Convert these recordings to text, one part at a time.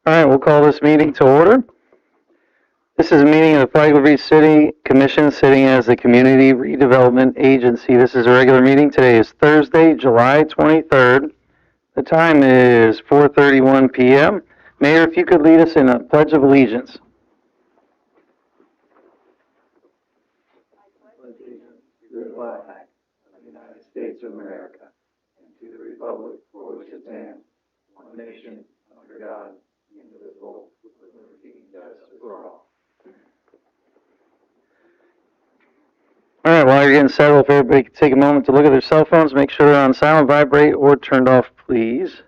All right, we'll call this meeting to order. This is a meeting of the Flagler Beach City Commission sitting as the Community Redevelopment Agency. This is a regular meeting. Today is Thursday, July 23rd. The time is 4:31 p.m. Mayor, if you could lead us in a Pledge of Allegiance. To the flag of the United States of America, and to the republic for which it stands, one nation, under God, indivisible, with liberty and justice for all. All right, while you're getting settled, if everybody could take a moment to look at their cell phones, make sure they're on silent, vibrate, or turned off, please.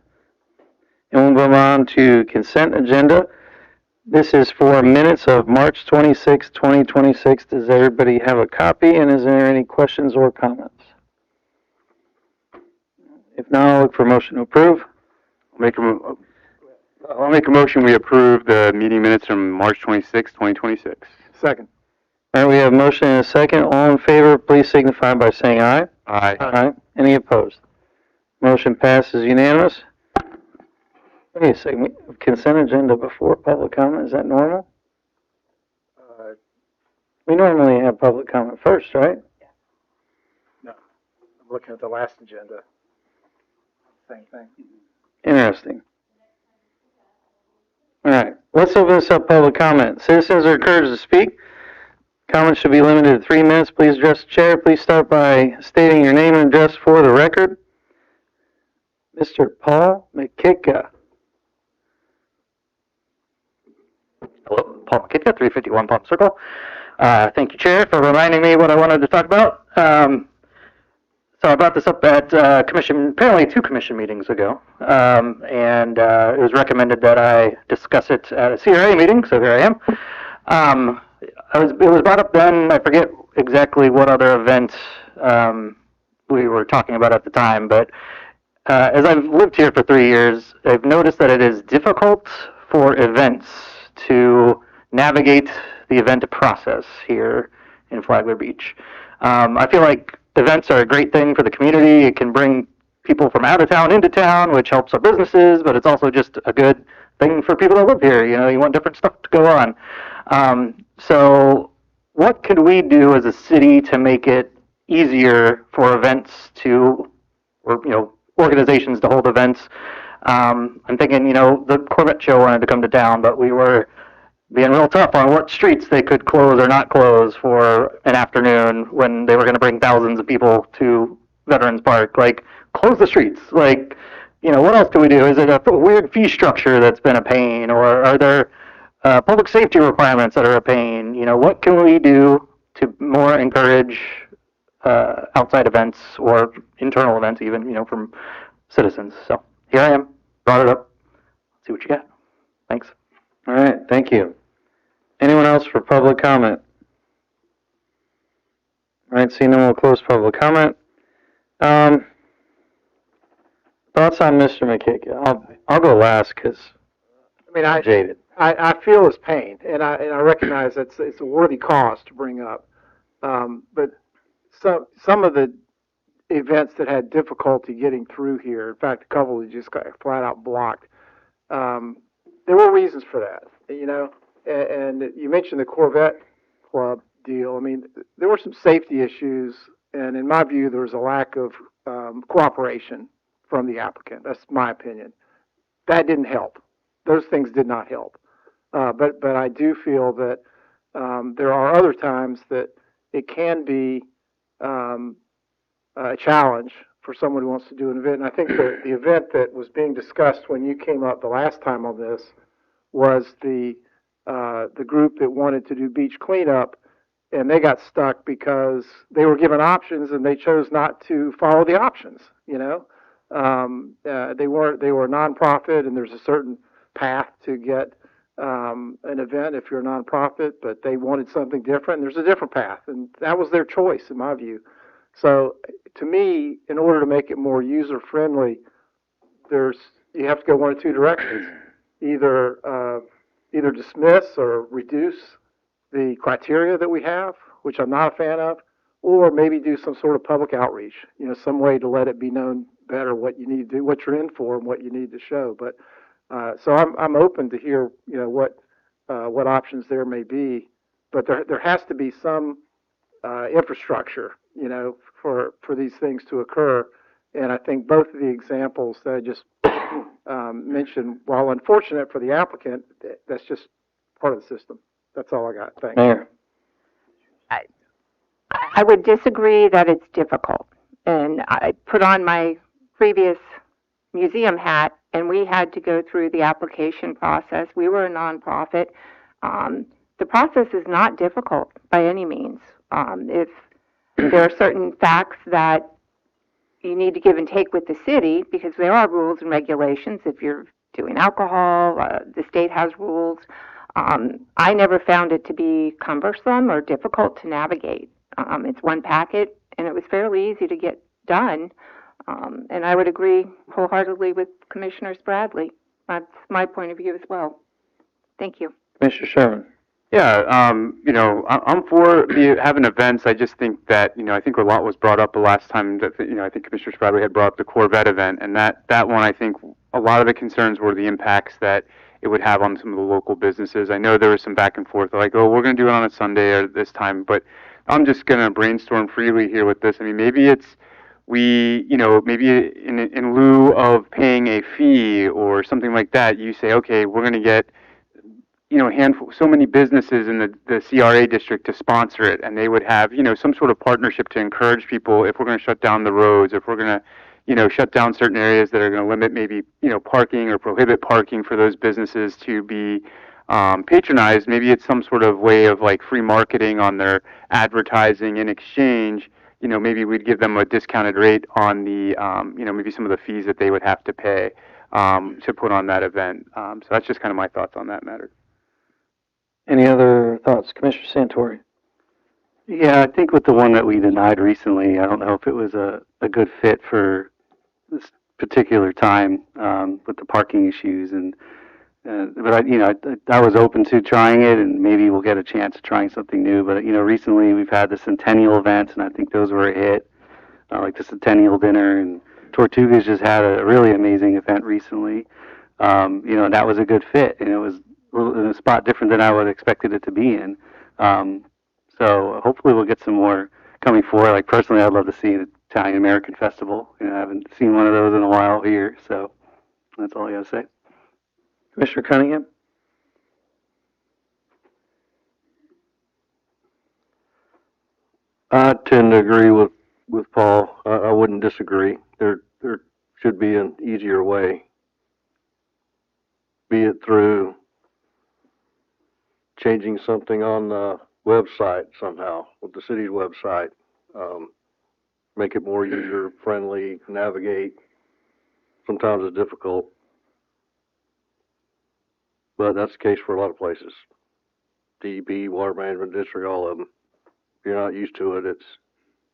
And we'll move on to consent agenda. This is for minutes of March 26, 2026. Does everybody have a copy, and is there any questions or comments? If not, I'll look for a motion to approve. I'll make a motion we approve the meeting minutes from March 26, 2026. Second. All right, we have a motion and a second. All in favor, please signify by saying aye. Aye. Aye. Any opposed? Motion passes unanimous. Wait a second, we have consent agenda before public comment. Is that normal? We normally have public comment first, right? No, I'm looking at the last agenda. Same thing. Interesting. All right, let's open this up public comment. Citizens are encouraged to speak. Comments should be limited to 3 minutes. Please address the chair. Please start by stating your name and address for the record. Mr. Paul McKitka. Hello, Paul McKitka, 351 Palm Circle. Thank you, Chair, for reminding me what I wanted to talk about. So I brought this up at apparently 2 commission meetings ago, and it was recommended that I discuss it at a CRA meeting, so here I am. It was brought up then, I forget exactly what other event we were talking about at the time, but as I've lived here for 3 years, I've noticed that it is difficult for events to navigate the event process here in Flagler Beach. I feel like events are a great thing for the community. It can bring people from out of town into town, which helps our businesses, but it's also just a good thing for people that live here. You know, you want different stuff to go on. So what could we do as a city to make it easier for events to, or, organizations to hold events? I'm thinking, the Corvette show wanted to come to town, but we were being real tough on what streets they could close or not close for an afternoon when they were going to bring thousands of people to Veterans Park. Like, close the streets. Like, what else can we do? Is it a weird fee structure that's been a pain, or are there public safety requirements that are a pain? What can we do to more encourage outside events or internal events even, from citizens? So here I am, brought it up. Let's see what you got. Thanks. All right, thank you. Anyone else for public comment? All right, seeing no one will close public comment. Thoughts on Mr. McKitka? I'll go last because I'm jaded. I feel his pain, and I recognize it's a worthy cause to bring up. But some of the events that had difficulty getting through here, in fact, a couple that just got flat out blocked, there were reasons for that, And you mentioned the Corvette Club deal. I mean, there were some safety issues, and in my view, there was a lack of cooperation from the applicant. That's my opinion. That didn't help. Those things did not help. But I do feel that there are other times that it can be a challenge for someone who wants to do an event. And I think the event that was being discussed when you came up the last time on this was the group that wanted to do beach cleanup, and they got stuck because they were given options and they chose not to follow the options. They were a nonprofit, and there's a certain path to get an event if you're a nonprofit, but they wanted something different. And there's a different path, and that was their choice, in my view. So, to me, in order to make it more user friendly, you have to go one of 2 directions: either dismiss or reduce the criteria that we have, which I'm not a fan of, or maybe do some sort of public outreach. Some way to let it be known better what you need to do, what you're in for, and what you need to show. But So I'm open to hear, what options there may be, but there has to be some infrastructure, for these things to occur. And I think both of the examples that I just mentioned, while unfortunate for the applicant, that's just part of the system. That's all I got. Thanks. Mayor. I would disagree that it's difficult. And I put on my previous museum hat, and we had to go through the application process. We were a nonprofit. The process is not difficult by any means. If there are certain facts that you need to give and take with the city, because there are rules and regulations. If you're doing alcohol, the state has rules. I never found it to be cumbersome or difficult to navigate. It's one packet, and it was fairly easy to get done. And I would agree wholeheartedly with Commissioner Spradley. That's my point of view as well. Thank you. Mr. Sherman. Yeah, I'm for having events. I just think that, I think a lot was brought up the last time that, I think Commissioner Spradley had brought up the Corvette event, and that one, I think a lot of the concerns were the impacts that it would have on some of the local businesses. I know there was some back and forth, like, oh, we're going to do it on a Sunday or this time, but I'm just going to brainstorm freely here with this. I mean, maybe maybe in lieu of paying a fee or something like that, you say, okay, we're going to get so many businesses in the CRA district to sponsor it, and they would have, some sort of partnership to encourage people if we're going to shut down the roads, if we're going to, shut down certain areas that are going to limit maybe, parking or prohibit parking for those businesses to be patronized. Maybe it's some sort of way of like free marketing on their advertising in exchange. Maybe we'd give them a discounted rate on the, maybe some of the fees that they would have to pay to put on that event. So that's just kind of my thoughts on that matter. Any other thoughts? Commissioner Santori. Yeah, I think with the one that we denied recently, I don't know if it was a good fit for this particular time with the parking issues, but I was open to trying it, and maybe we'll get a chance of trying something new. But recently we've had the Centennial events, and I think those were a hit, like the Centennial dinner, and Tortugas just had a really amazing event recently. And that was a good fit, and it was in a spot different than I would have expected it to be in. So hopefully we'll get some more coming forward. Like personally, I'd love to see the Italian American Festival. I haven't seen one of those in a while here, so that's all I got to say. Commissioner Cunningham. I tend to agree with Paul. I wouldn't disagree. There should be an easier way, be it through changing something on the website somehow, with the city's website, make it more user-friendly, navigate. Sometimes it's difficult, but that's the case for a lot of places. DEP, Water Management District, all of them. If you're not used to it, it's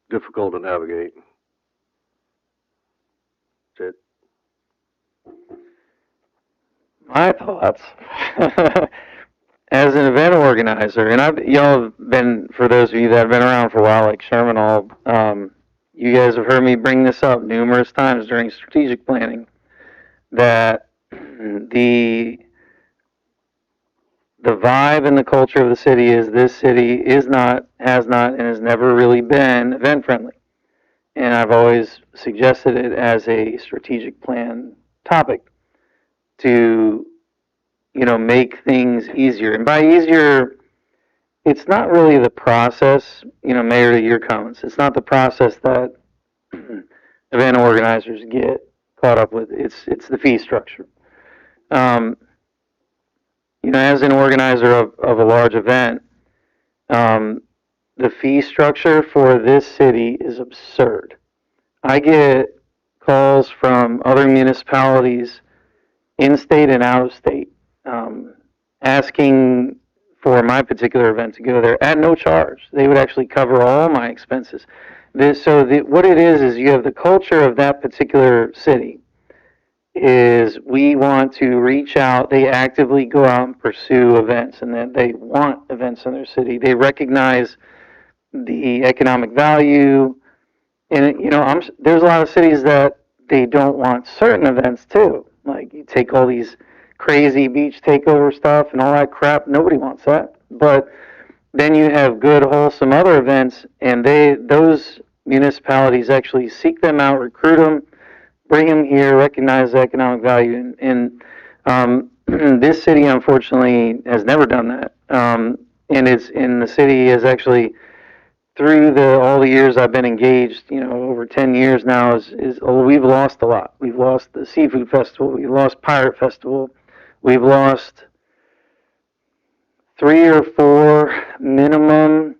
difficult to navigate. That's it. My thoughts. As an event organizer, and y'all have been, for those of you that have been around for a while, like Sherman, you guys have heard me bring this up numerous times during strategic planning, that the vibe and the culture of the city is this city is not, has not, and has never really been event friendly. And I've always suggested it as a strategic plan topic to make things easier. And by easier, it's not really the process, Mayor, to your comments, it's not the process that event organizers get caught up with. It's the fee structure. As an organizer of a large event, the fee structure for this city is absurd. I get calls from other municipalities in-state and out-of-state asking for my particular event to go there at no charge. They would actually cover all my expenses. What it is you have the culture of that particular city is we want to reach out. They actively go out and pursue events, and that they want events in their city. They recognize the economic value. And, there's a lot of cities that they don't want certain events too. Like you take all these crazy beach takeover stuff and all that crap. Nobody wants that. But then you have good, wholesome other events, and those municipalities actually seek them out, recruit them, bring them here, recognize the economic value. And this city, unfortunately, has never done that. And the city has actually, through all the years I've been engaged, over 10 years now, we've lost a lot. We've lost the Seafood Festival, we've lost Pirate Festival, we've lost 3 or 4 minimum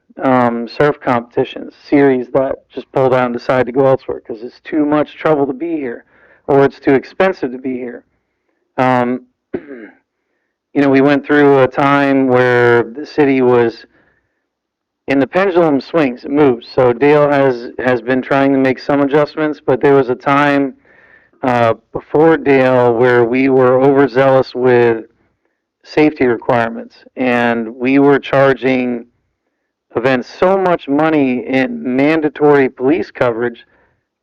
surf competitions, series that just pulled out and decide to go elsewhere because it's too much trouble to be here, or it's too expensive to be here. We went through a time where the city was, and the pendulum swings, it moves. So Dale has been trying to make some adjustments, but there was a time before Dale where we were overzealous with safety requirements, and we were charging events so much money in mandatory police coverage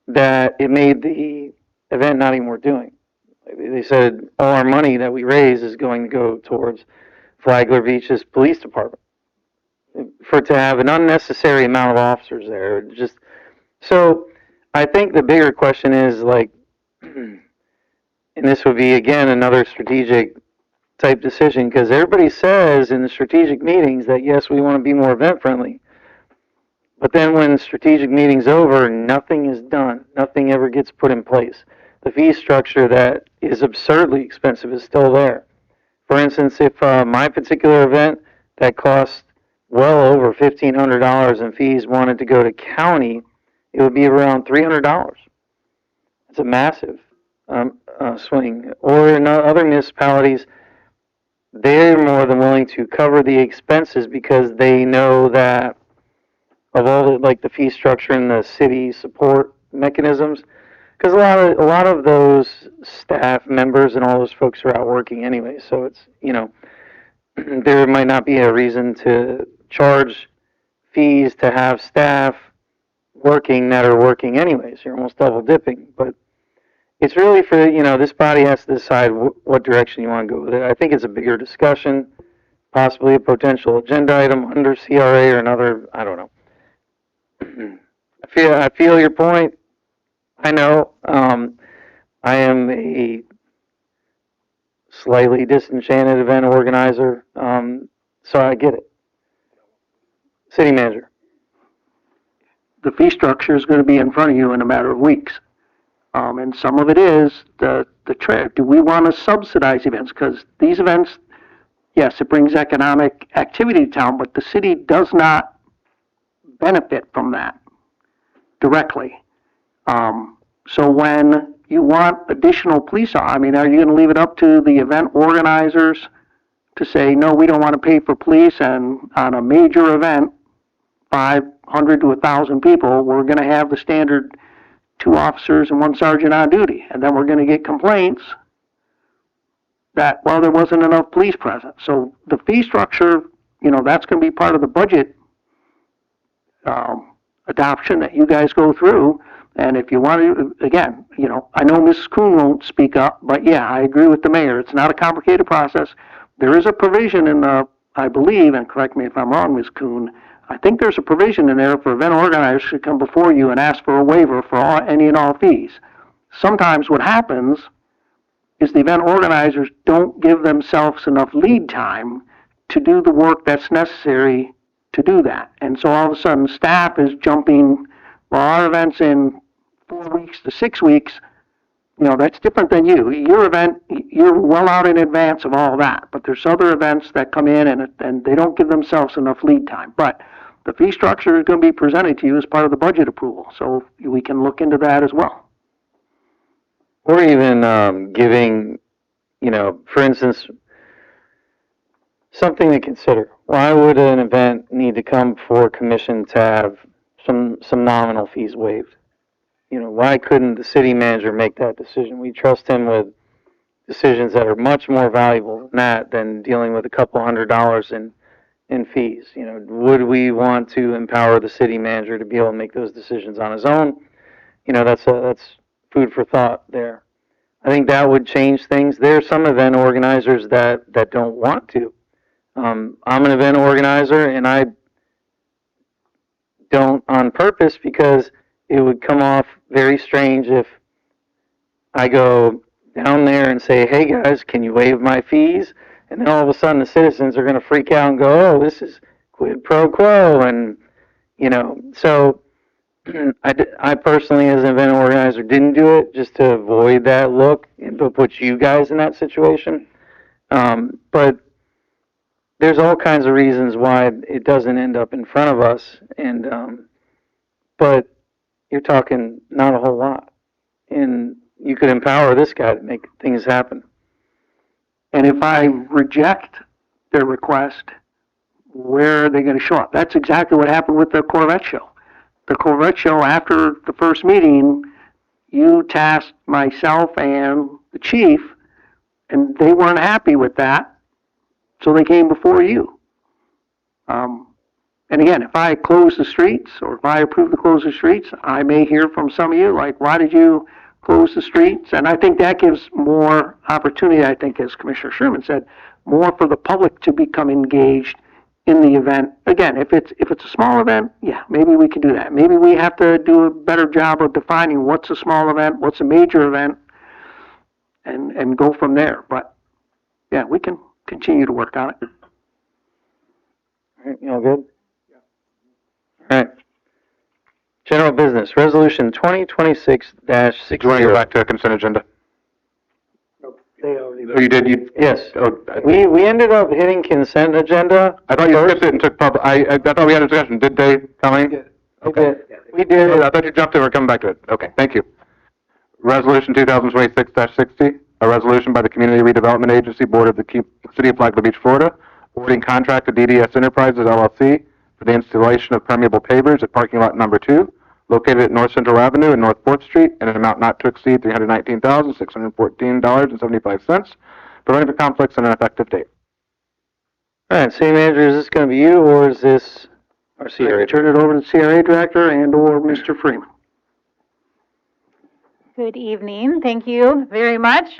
that it made the event not even worth doing. They said all our money that we raise is going to go towards Flagler Beach's police department for it to have an unnecessary amount of officers there. Just so I think the bigger question is and this would be again another strategic type decision, because everybody says in the strategic meetings that yes, we want to be more event friendly, but then when strategic meeting's over, nothing is done. Nothing ever gets put in place. The fee structure that is absurdly expensive is still there. For instance, if my particular event that cost well over $1,500 in fees wanted to go to county, it would be around $300. It's a massive swing. Or in other municipalities, they're more than willing to cover the expenses because they know that of all the fee structure and the city support mechanisms, because a lot of those staff members and all those folks are out working anyway. So it's there might not be a reason to charge fees to have staff working that are working anyways. You're almost double dipping, but it's really for this body has to decide what direction you want to go with it. I think it's a bigger discussion, possibly a potential agenda item under CRA or another. I don't know. I feel your point. I know. I am a slightly disenchanted event organizer, so I get it. City manager. The fee structure is going to be in front of you in a matter of weeks. And some of it is the trade. Do we want to subsidize events? Because these events, yes, it brings economic activity to town, but the city does not benefit from that directly. So when you want additional police, are you going to leave it up to the event organizers to say, no, we don't want to pay for police, and on a major event, 500 to 1,000 people, we're going to have the standard 2 officers and 1 sergeant on duty, and then we're going to get complaints that, well, there wasn't enough police present. So the fee structure, that's going to be part of the budget adoption that you guys go through. And if you want to, again, I know Mrs. Kuhn won't speak up, but yeah, I agree with the mayor. It's not a complicated process. There is a provision in the, I believe, and correct me if I'm wrong, Ms. Kuhn, I think there's a provision in there for event organizers to come before you and ask for a waiver for any and all fees. Sometimes what happens is the event organizers don't give themselves enough lead time to do the work that's necessary to do that. And so all of a sudden staff is jumping, well, our event's in 4 weeks to 6 weeks. That's different than you. Your event, you're well out in advance of all that. But there's other events that come in and they don't give themselves enough lead time. But the fee structure is going to be presented to you as part of the budget approval. So we can look into that as well. Or even giving, for instance, something to consider. Why would an event need to come before commission to have some nominal fees waived? Why couldn't the city manager make that decision? We trust him with decisions that are much more valuable than that, than dealing with a couple $100 in fees. Would we want to empower the city manager to be able to make those decisions on his own? That's food for thought there. I think that would change things. There are some event organizers that don't want to. I'm an event organizer, and I don't on purpose because it would come off very strange if I go down there and say, hey guys, can you waive my fees? And then all of a sudden the citizens are going to freak out and go, oh, this is quid pro quo. And, so I personally, as an event organizer, didn't do it just to avoid that look and to put you guys in that situation. But there's all kinds of reasons why it doesn't end up in front of us. And, but you're talking not a whole lot. And you could empower this guy to make things happen. And if I reject their request, where are they going to show up? That's exactly what happened with the Corvette show. The Corvette show, after the first meeting, you tasked myself and the chief, and they weren't happy with that, so they came before you. And again, if I close the streets, or if I approve to close the streets, I may hear from some of you, like, why did you close the streets? And I think that gives more opportunity, I think, as Commissioner Sherman said, more for the public to become engaged in the event. Again, if it's a small event, yeah, maybe we can do that. Maybe we have to do a better job of defining what's a small event, what's a major event, and go from there. But yeah, we can continue to work on it. All right, you all good? All right. General business, resolution 2026-60. Do you want to go back to consent agenda? They already. Oh, you did? Yes. Oh, We ended up hitting consent agenda. I thought you skipped it and took I thought we had a discussion. Did they, Colleen? Okay. We did. I thought you jumped in. We're coming back to it. Okay, thank you. Resolution 2026-60, a resolution by the Community Redevelopment Agency Board of the City of Flagler Beach, Florida, awarding contract to DDS Enterprises LLC for the installation of permeable pavers at parking lot number 2, located at North Central Avenue and North 4th Street, in an amount not to exceed $319,614.75, providing for conflicts and an effective date. All right, city manager, is this going to be you, or is this our CRA? Turn it over to the CRA director and or Mr. Freeman. Good evening. Thank you very much.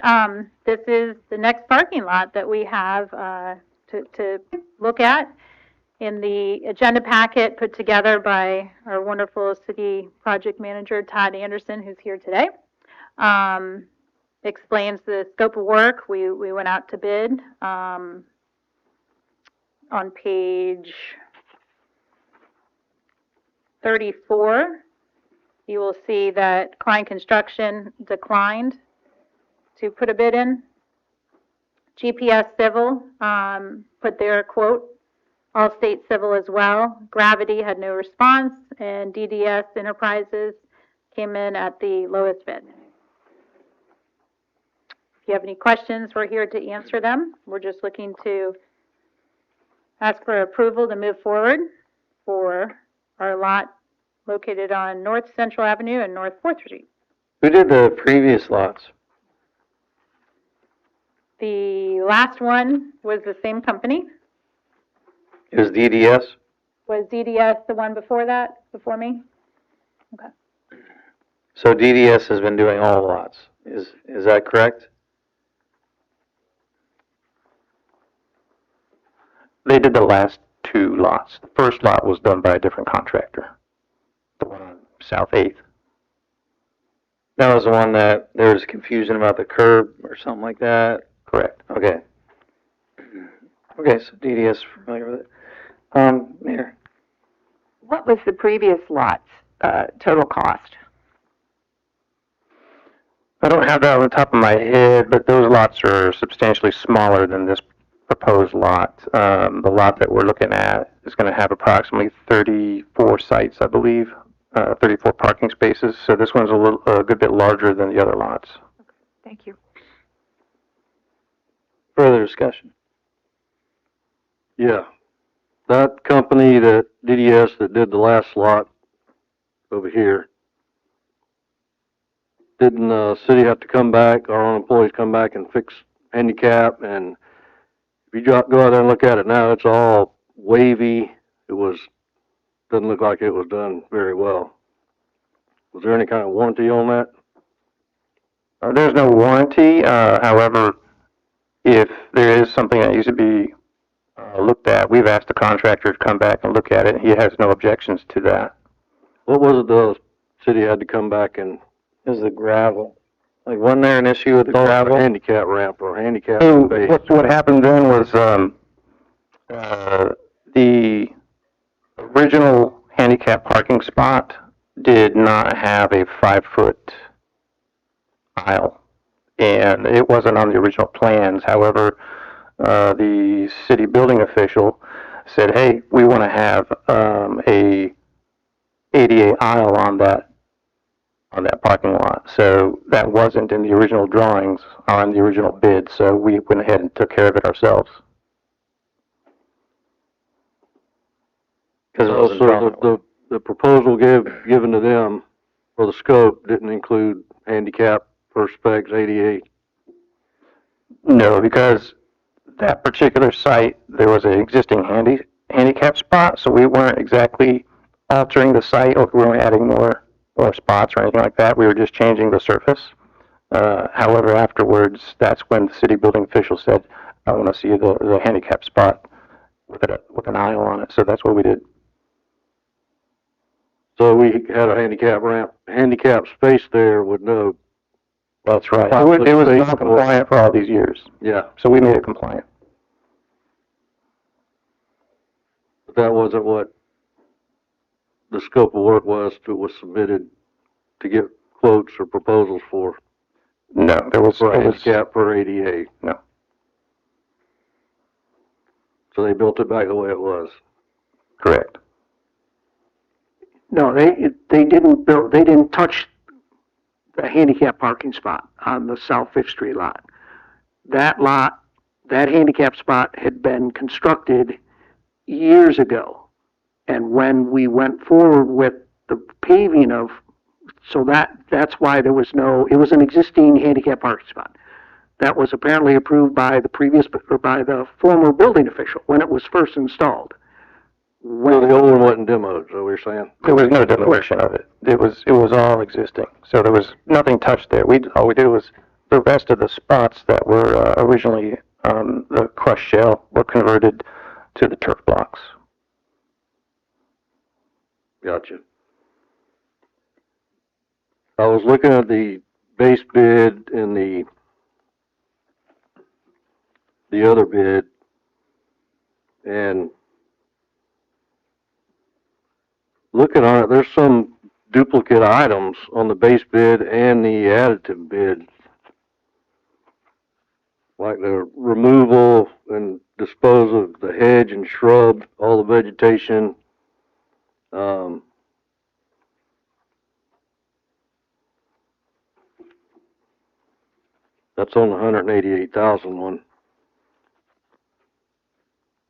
This is the next parking lot that we have to look at in the agenda packet put together by our wonderful city project manager, Todd Anderson, who's here today. Explains the scope of work. We went out to bid on page 34. You will see that Klein Construction declined to put a bid in. GPS Civil put their quote, Allstate Civil as well. Gravity had no response, and DDS Enterprises came in at the lowest bid. If you have any questions, we're here to answer them. We're just looking to ask for approval to move forward for our lot located on North Central Avenue and North 4th Street. Who did the previous lots? The last one was the same company. It was DDS? Was DDS the one before that, before me? Okay. So DDS has been doing all lots. Is that correct? They did the last 2 lots. The first lot was done by a different contractor. The one on South 8th. That was the one that there was confusion about the curb or something like that? Correct. Okay. Okay, so DDS is familiar with it. Mayor? What was the previous lot's total cost? I don't have that on the top of my head, but those lots are substantially smaller than this proposed lot. The lot that we're looking at is going to have approximately 34 sites, I believe, 34 parking spaces. So this one's a good bit larger than the other lots. Thank you. Further discussion? Yeah, that company, that DDS that did the last lot over here, didn't the city have to come back, our own employees come back and fix handicap? And if you go out there and look at it now, it's all wavy. Doesn't look like it was done very well. Was there any kind of warranty on that? There's no warranty, however, if there is something that needs to be looked at, we've asked the contractor to come back and look at it. He has no objections to that. What was it the city had to come back and? It was the gravel. Like, wasn't there an issue with the gravel? Handicap ramp or handicap So space. what happened then was the original handicap parking spot did not have a 5-foot aisle, and it wasn't on the original plans. However, the city building official said, "Hey, we want to have a ADA aisle on that parking lot." So that wasn't in the original drawings on the original bid. So we went ahead and took care of it ourselves. Because it wasn't drawn. So the proposal given to them for the scope didn't include handicap per specs ADA? No, because that particular site, there was an existing handicap spot, so we weren't exactly altering the site, or we weren't adding more spots or anything like that. We were just changing the surface. However, afterwards, that's when the city building official said, "I want to see the handicap spot with an aisle on it." So that's what we did. So we had a handicap ramp, handicap space there with no. That's right. It was non-compliant for all these years. Yeah. So we made it compliant. But that wasn't what the scope of work was that was submitted to get quotes or proposals for. No, there was for a handicap per ADA. No. So they built it back the way it was. Correct. No, they didn't touch the handicap parking spot on the South Fifth Street lot. That handicap spot had been constructed years ago. And when we went forward with the paving that's why it was an existing handicap parking spot. That was apparently approved by the former building official when it was first installed. Well, the old one wasn't demoed, so we're saying? There was no demolition of it. It was all existing. So there was nothing touched there. All we did was the rest of the spots that were originally the crushed shell were converted to the turf blocks. Gotcha. I was looking at the base bid and the other bid, and looking on it, there's some duplicate items on the base bid and the additive bid, like the removal and dispose of the hedge and shrub, all the vegetation. That's on the 188,000 one.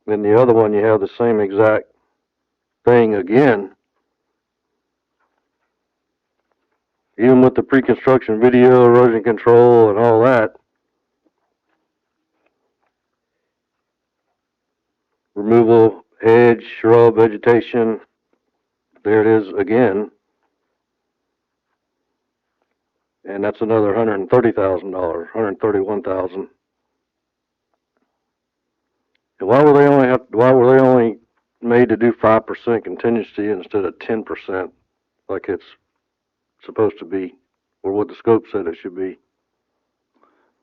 Then the other one, you have the same exact thing again. Even with the pre-construction video, erosion control, and all that. Removal, hedge, shrub, vegetation. There it is again. And that's another $130,000, $131,000. And why were they only made to do 5% contingency instead of 10%, like it's supposed to be, or what the scope said it should be?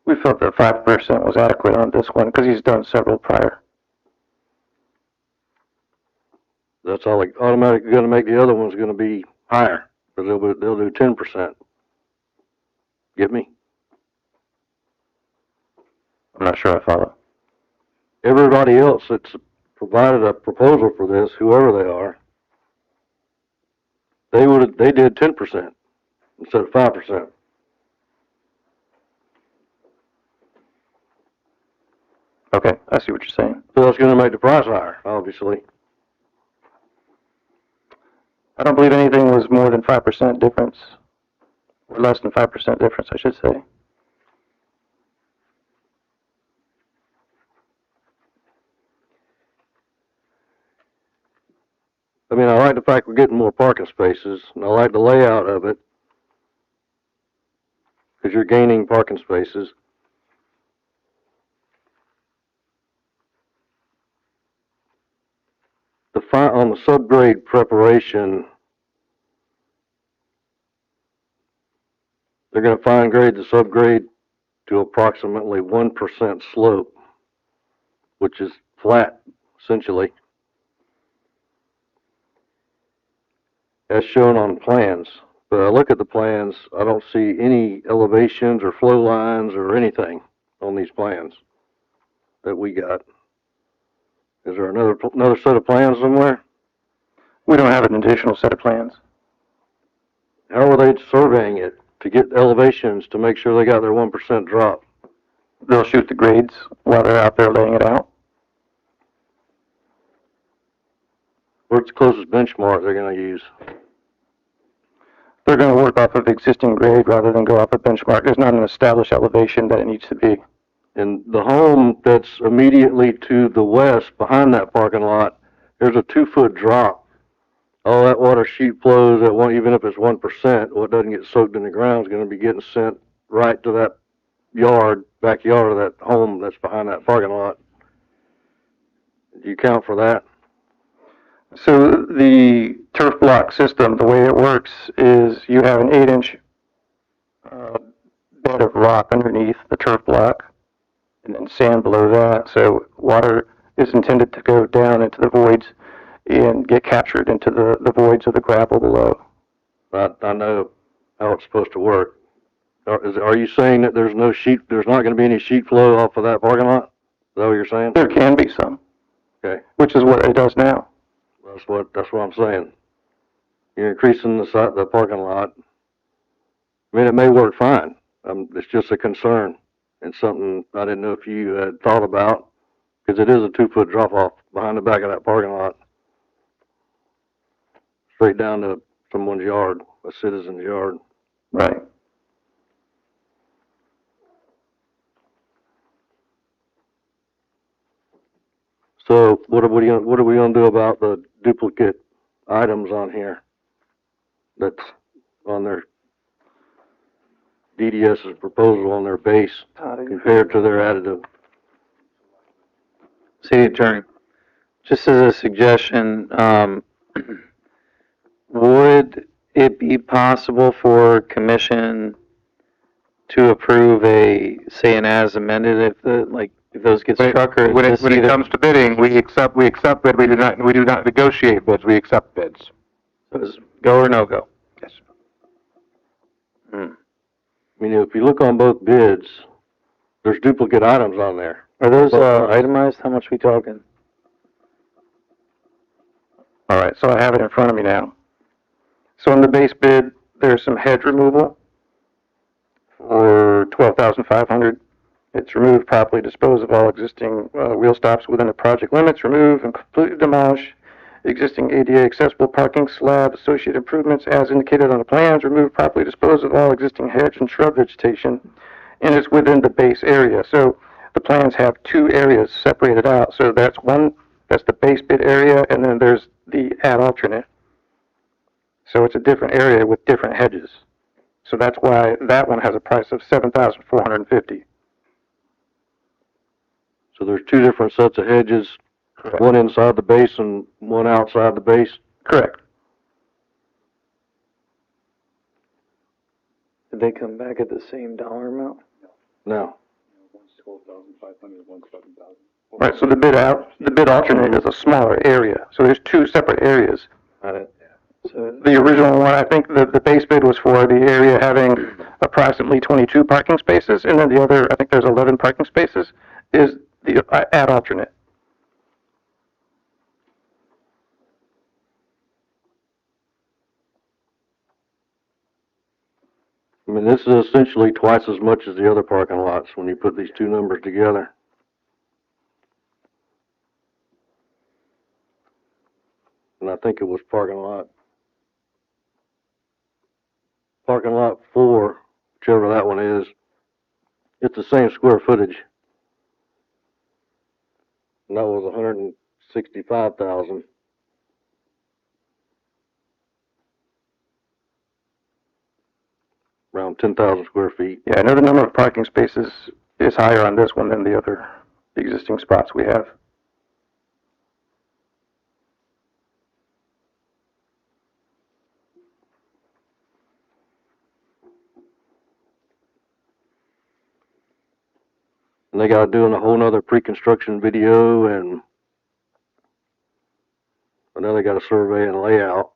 We felt that 5% was adequate on this one because he's done several prior. That's all automatically going to make the other ones going to be higher, but they'll do 10%. Get me? I'm not sure I follow. Everybody else that's provided a proposal for this, whoever they are, they did 10% instead of 5%. Okay, I see what you're saying. So that's going to make the price higher, obviously. I don't believe anything was more than 5% difference, or less than 5% difference, I should say. I mean, I like the fact we're getting more parking spaces, and I like the layout of it. because you're gaining parking spaces. On the subgrade preparation, they're going to fine grade the subgrade to approximately 1% slope, which is flat, essentially, as shown on plans. But I look at the plans, I don't see any elevations or flow lines or anything on these plans that we got. Is there another set of plans somewhere? We don't have an additional set of plans. How are they surveying it to get elevations to make sure they got their 1% drop? They'll shoot the grades while they're out there laying it out. What's the closest benchmark they're going to use? They're going to work off of existing grade rather than go off a benchmark. There's not an established elevation that it needs to be. And the home that's immediately to the west behind that parking lot, there's a 2-foot drop. All that water sheet flows at one, even if it's 1%, what doesn't get soaked in the ground is going to be getting sent right to that backyard of that home that's behind that parking lot. Do you count for that? So the turf block system, the way it works is you have an 8-inch bed of rock underneath the turf block and then sand below that. So water is intended to go down into the voids and get captured into the voids of the gravel below. I know how it's supposed to work. Are you saying that there's not going to be any sheet flow off of that parking lot? Is that what you're saying? There can be some. Okay. Which is what it does now. That's what I'm saying. You're increasing the parking lot. I mean, it may work fine. It's just a concern and something I didn't know if you had thought about, because it is a 2-foot drop off behind the back of that parking lot, straight down to someone's yard, a citizen's yard. Right. So what are we going to do about the duplicate items on here that's on their DDS's proposal on their base compared to their additive? City Attorney, just as a suggestion, would it be possible for commission to approve say an as amended if those get struck, or when it comes to bidding, we accept bid. We do not negotiate bids. We accept bids. So it's go or no go? Yes. I mean, if you look on both bids, there's duplicate items on there. Are those itemized? How much we talking? All right, so I have it in front of me now. So in the base bid, there's some hedge removal for $12,500. It's remove, properly dispose of all existing wheel stops within the project limits, remove and completely demolish existing ADA accessible parking slab, associated improvements as indicated on the plans, remove, properly dispose of all existing hedge and shrub vegetation, and it's within the base area. So the plans have 2 areas separated out. So that's the base bid area, and then there's the ad alternate. So it's a different area with different hedges. So that's why that one has a price of $7,450. So there's 2 different sets of hedges, Correct. one inside the base and one outside the base? Correct. Did they come back at the same dollar amount? No. One's 12,500, one's 7,000. Right, so the bid alternate is a smaller area. So there's 2 separate areas. So the original one, I think the base bid was for the area having approximately 22 parking spaces, and then the other, I think there's 11 parking spaces, is the ad alternate. I mean, this is essentially twice as much as the other parking lots when you put these 2 numbers together. And I think it was parking lot 4, whichever that one is. It's the same square footage. And that was 165,000. around 10,000 square feet. Yeah, I know the number of parking spaces is higher on this one than the other existing spots we have. And they got doing a whole nother pre-construction video, and then they got a survey and layout.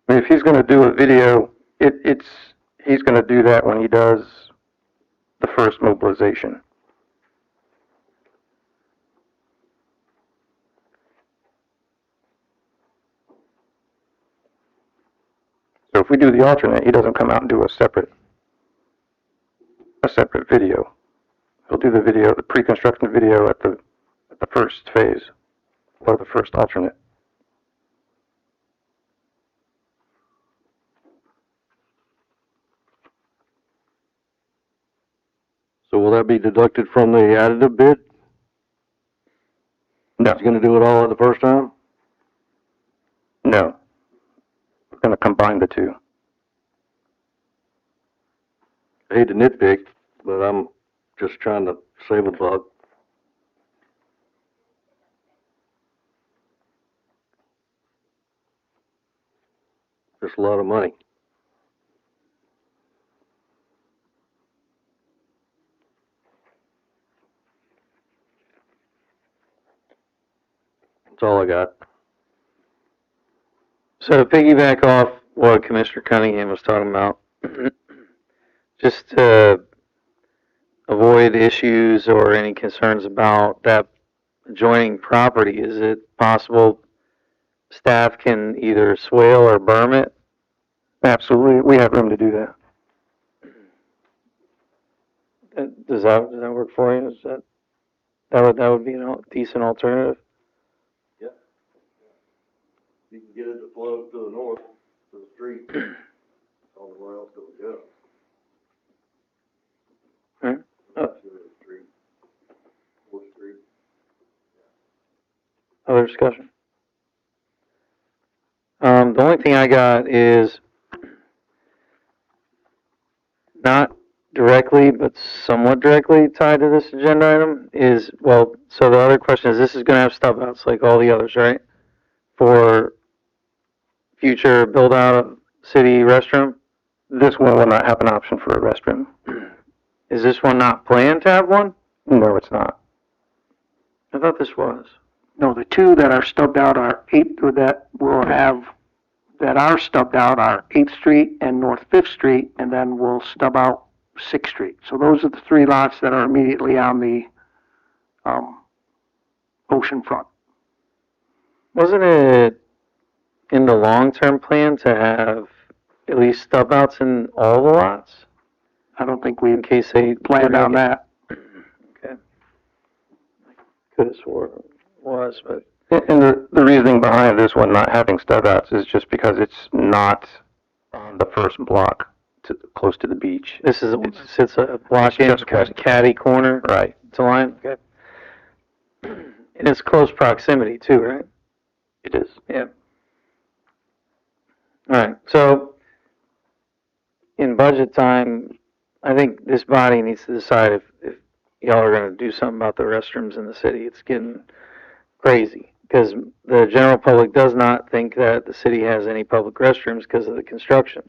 I mean, if he's gonna do a video, he's gonna do that when he does the first mobilization. So if we do the alternate, he doesn't come out and do a separate video. He'll do the video, the pre-construction video at the first phase, or the first alternate. So will that be deducted from the additive bid? No, He's gonna do it all at the first time? no. We're gonna combine the two. I hate to nitpick, but I'm just trying to save a buck. Just a lot of money. That's all I got. So to piggyback off what Commissioner Cunningham was talking about, just to avoid issues or any concerns about that adjoining property, is it possible staff can either swale or berm it? Absolutely, we have room to do that. Does that work for you? Is that would be a decent alternative? You can get it to flow to the north, to the street. I don't know where else it would go. Alright. Other discussion? The only thing I got is not directly, but somewhat directly tied to this agenda item is, well, so the other question is, this is gonna have stub outs like all the others, right? For future build out of city restroom? This one will not have an option for a restroom. Is this one not planned to have one? No, it's not. I thought this was. No, the two that are stubbed out are that are stubbed out are 8th Street and North 5th Street, and then we'll stub out 6th Street. So those are the three lots that are immediately on the, ocean front. Wasn't it in the long-term plan to have at least stub outs in all the lots? I don't think we In case they planned on that. Okay. Could have swore it was, but. And the reasoning behind this one not having stub outs is just because it's not on the first block close to the beach. It sits a block in, caddy corner. Right. To line, okay. And it's close proximity too, right? It is. Yeah. Alright, so in budget time, I think this body needs to decide if y'all are gonna do something about the restrooms in the city. It's getting crazy, because the general public does not think that the city has any public restrooms because of the construction.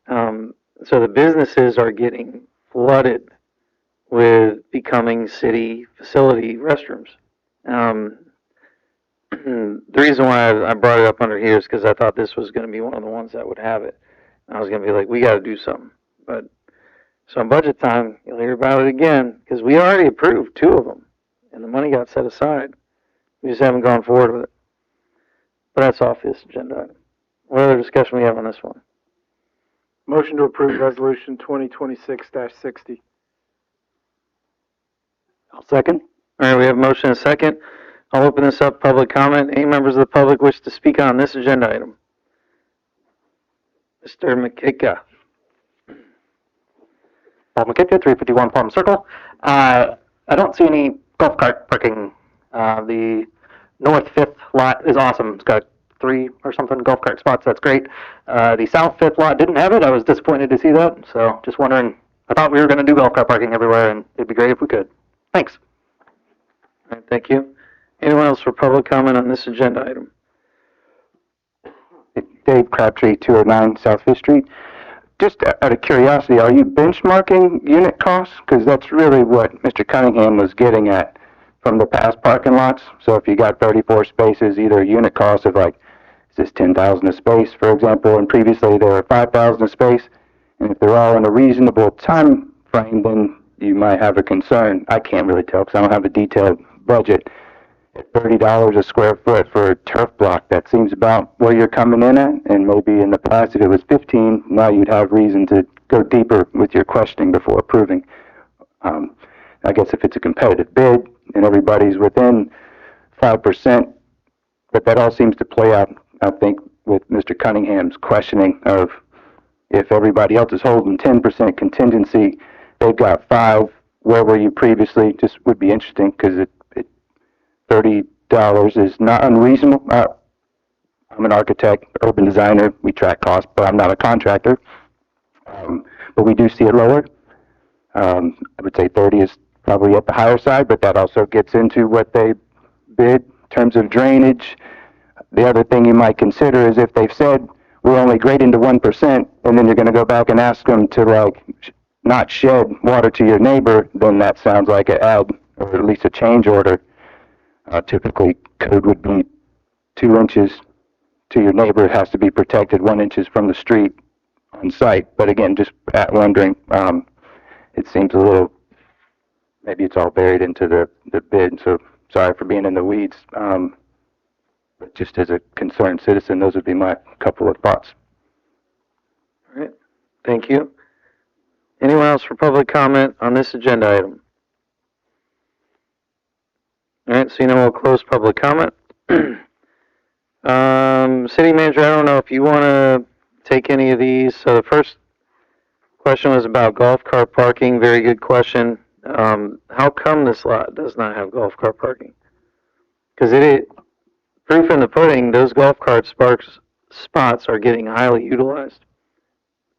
So the businesses are getting flooded with becoming city facility restrooms. The reason why I brought it up under here is because I thought this was gonna be one of the ones that would have it. I was gonna be like, we gotta do something, but, so in budget time, you'll hear about it again, because we already approved 2 of them, and the money got set aside. We just haven't gone forward with it. But that's off this agenda item. What other discussion we have on this one? Motion to approve resolution 2026-60. I'll second. Alright, we have a motion and a second. I'll open this up, public comment. Any members of the public wish to speak on this agenda item? Mr. McKitka. Bob McKitka, 351 Palm Circle. I don't see any golf cart parking The north fifth lot is awesome. It's got 3 or something golf cart spots. That's great. The south fifth lot didn't have it. I was disappointed to see that. So just wondering, I thought we were going to do golf cart parking everywhere, and it'd be great if we could. Thanks. All right, thank you. Anyone else for public comment on this agenda item? Dave Crabtree, 209 South Fifth Street. Just out of curiosity, are you benchmarking unit costs? Because that's really what Mr. Cunningham was getting at from the past parking lots. So if you got 34 spaces, either a unit cost of like, is this 10,000 a space, for example, and previously there were 5,000 a space, and if they're all in a reasonable time frame, then you might have a concern. I can't really tell because I don't have a detailed budget. At $30 a square foot for a turf block, that seems about where you're coming in at, and maybe in the past if it was 15, now you'd have reason to go deeper with your questioning before approving. I guess if it's a competitive bid and everybody's within 5%, but that all seems to play out, I think, with Mr. Cunningham's questioning of if everybody else is holding 10% contingency, they've got 5, where were you previously? Just would be interesting because it $30 is not unreasonable. I'm an architect, urban designer. We track costs, but I'm not a contractor. But we do see it lower. I would say 30 is probably at the higher side, but that also gets into what they bid in terms of drainage. The other thing you might consider is if they've said we're only grading to 1%, and then you're going to go back and ask them to like not shed water to your neighbor, then that sounds like an add or at least a change order. Typically, code would be 2 inches to your neighbor. It has to be protected 1 inch from the street on site. But again, just wondering, it seems a little, maybe it's all buried into the bid, so sorry for being in the weeds. But just as a concerned citizen, those would be my couple of thoughts. All right, thank you. Anyone else for public comment on this agenda item? All right, so we'll close public comment. City manager, I don't know if you want to take any of these. So the first question was about golf cart parking. Very good question. How come this lot does not have golf cart parking? Because proof in the pudding, those golf cart spots are getting highly utilized.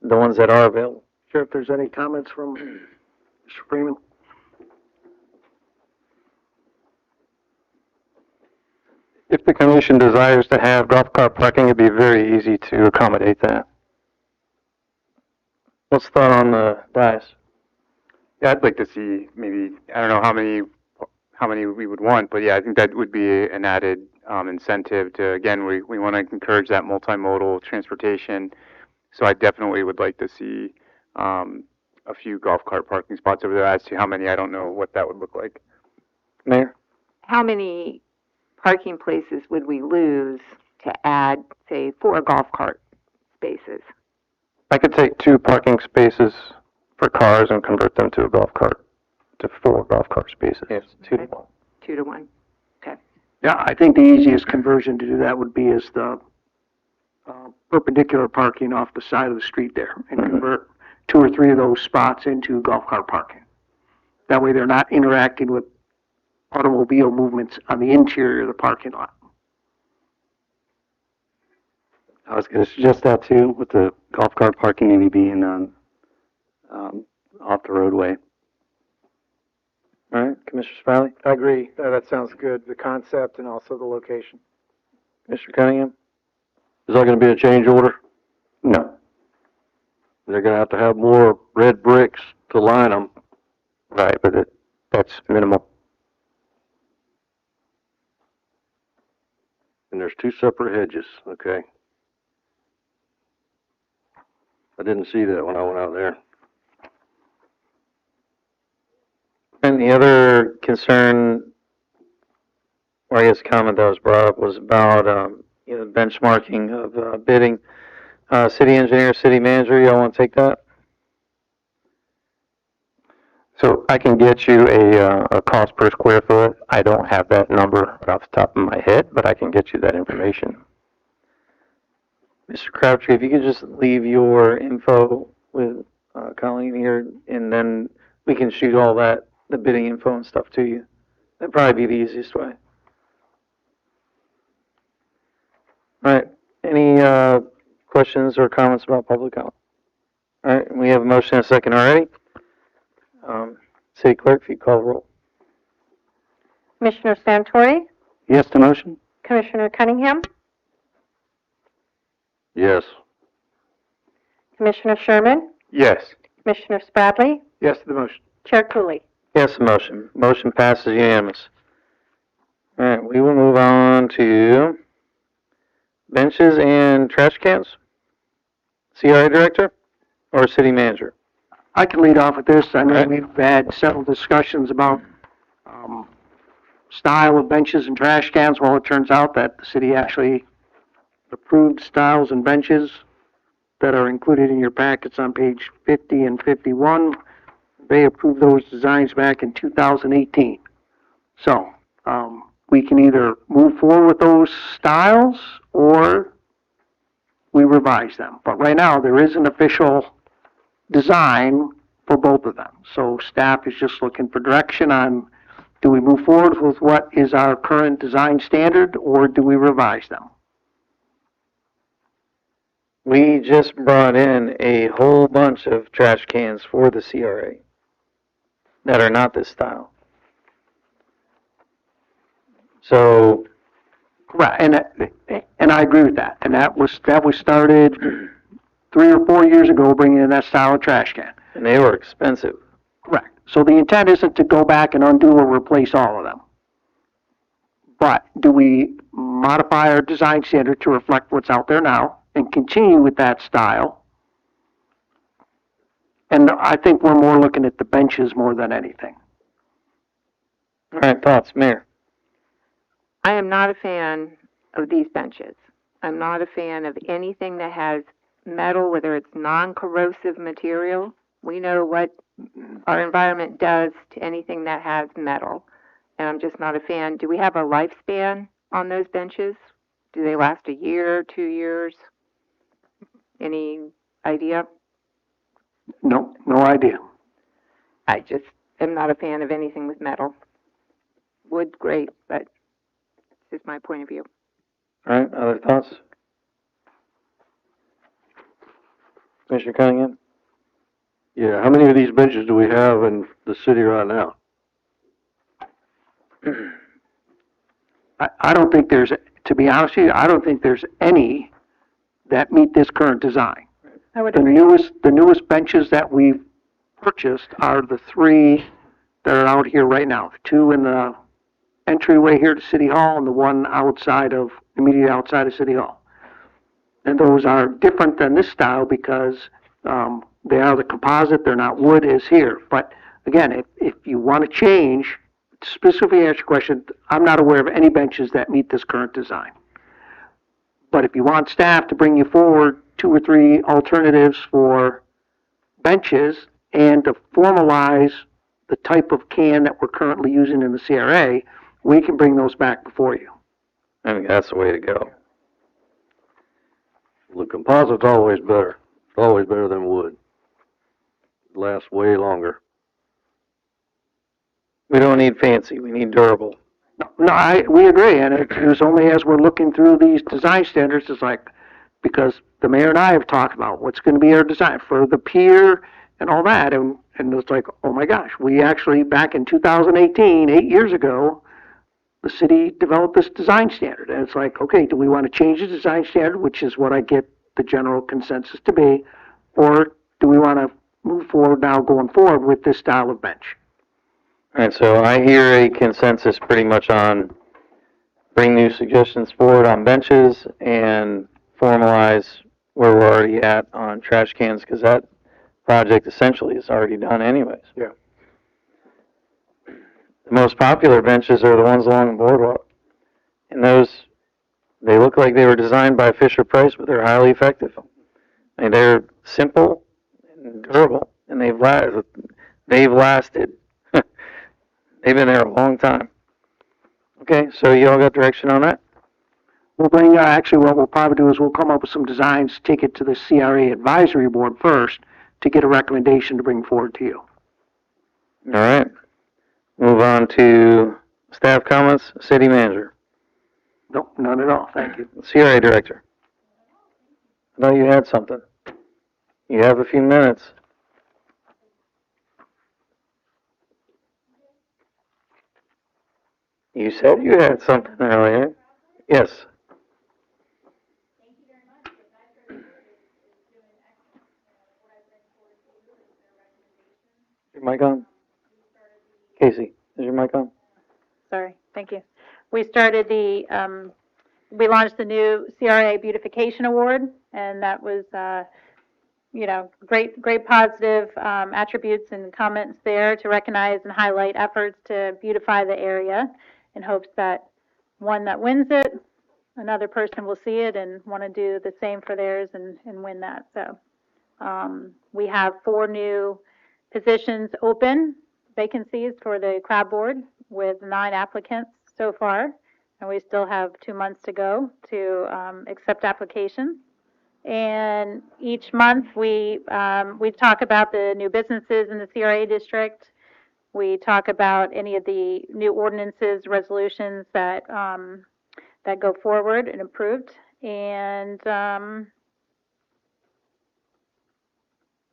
The ones that are available. Sure, if there's any comments from Mr. Freeman. If the commission desires to have golf cart parking, it'd be very easy to accommodate that. What's the thought on the dice? Yeah, I'd like to see maybe, I don't know how many we would want, but yeah, I think that would be an added incentive to, again, we want to encourage that multimodal transportation. So I definitely would like to see a few golf cart parking spots over there. As to how many, I don't know what that would look like. Mayor? How many parking places would we lose to add, say, 4 golf cart spaces? I could take 2 parking spaces for cars and convert them to a golf cart, to 4 golf cart spaces. Yes, 2 to 1. 2 to 1. Okay. Yeah, I think the easiest conversion to do that would be is the perpendicular parking off the side of the street there and convert 2 or 3 of those spots into golf cart parking. That way they're not interacting with automobile movements on the interior of the parking lot. I was going to suggest that too, with the golf cart parking maybe being on off the roadway. All right, Commissioner Spiley? I agree. That sounds good. The concept and also the location. Mr. Cunningham? Is that gonna be a change order? No. They're gonna have to have more red bricks to line them. Right, but that's minimal. And there's 2 separate hedges, okay? I didn't see that when I went out there. And the other concern, or I guess comment that was brought up, was about benchmarking of bidding. City engineer, city manager, y'all want to take that? So I can get you a cost per square foot. I don't have that number right off the top of my head, but I can get you that information. Mr. Crabtree, if you could just leave your info with Colleen here, and then we can shoot all that, the bidding info and stuff to you. That'd probably be the easiest way. All right, any, questions or comments about public comment? All right, we have a motion and a second already. City Clerk, if you call the roll. Commissioner Santori, Yes to motion? Commissioner Cunningham, Yes. Commissioner Sherman, Yes. Commissioner Spradley, Yes to the motion. Chair Cooley. Yes, the motion. Motion passes unanimous. All right, we will move on to benches and trash cans. CRA Director or City Manager? I can lead off with this. I know Right. we've had several discussions about, style of benches and trash cans. Well, it turns out that the city actually approved styles and benches that are included in your packets on page 50 and 51. They approved those designs back in 2018. So, we can either move forward with those styles or we revise them. But right now, there is an official design for both of them. So staff is just looking for direction on, do we move forward with what is our current design standard or do we revise them? We just brought in a whole bunch of trash cans for the CRA that are not this style. So, Right, and I agree with that. And that was started 3 or 4 years ago, bringing in that style of trash can. and they were expensive. Correct. So the intent isn't to go back and undo or replace all of them. But do we modify our design standard to reflect what's out there now and continue with that style? And I think we're more looking at the benches more than anything. All right, thoughts, Mayor? I am not a fan of these benches. I'm not a fan of anything that has metal, whether it's non-corrosive material. We know what our environment does to anything that has metal, and I'm just not a fan. Do we have a lifespan on those benches? Do they last a year, 2 years? Any idea? No idea. I just am not a fan of anything with metal. Wood, great, but this is my point of view. All right, other thoughts? Commissioner Cunningham? Yeah, how many of these benches do we have in the city right now? I don't think there's, to be honest with you, I don't think there's any that meet this current design. I would The agree. newest benches that we've purchased are the 3 that are out here right now. 2 in the entryway here to City Hall and the one immediately outside of City Hall. And those are different than this style because, they are the composite, they're not wood as here. But again, if you want to change, specifically answer your question, I'm not aware of any benches that meet this current design. But if you want staff to bring you forward 2 or 3 alternatives for benches and to formalize the type of can that we're currently using in the CRA, we can bring those back before you. I think that's the way to go. The composite's always better. It's always better than wood. It lasts way longer. We don't need fancy, we need durable. No, we agree, and it was only as we're looking through these design standards, it's like, because the mayor and I have talked about what's gonna be our design for the pier and all that, and it's like, oh my gosh, we actually, back in 2018, 8 years ago, the city developed this design standard, and it's like, okay, do we wanna change the design standard, which is what I get the general consensus to be, or do we wanna move forward now, going forward with this style of bench? All right, so I hear a consensus pretty much on bring new suggestions forward on benches and formalize where we're already at on trash cans, because that project essentially is already done anyways. Yeah. The most popular benches are the ones along the boardwalk. And those, they look like they were designed by Fisher Price, but they're highly effective. I mean, they're simple and durable, and they've lasted. They've been there a long time. Okay, so you all got direction on that? We'll bring, actually, what we'll probably do is we'll come up with some designs, take it to the CRA advisory board first to get a recommendation to bring forward to you. All right. Move on to staff comments, city manager. Nope, none at all, thank you. CRA Director. I thought you had something. You have a few minutes. You said you had something earlier. Yes. Your mic on? Casey, is your mic on? Sorry, thank you. We started we launched the new CRA Beautification Award, and that was, great positive attributes and comments there to recognize and highlight efforts to beautify the area in hopes that one that wins it, another person will see it and want to do the same for theirs and win that. So we have 4 new positions open, vacancies for the crab board with 9 applicants so far, and we still have 2 months to go to accept applications. And each month we talk about the new businesses in the CRA district. We talk about any of the new ordinances, resolutions that that go forward and approved, and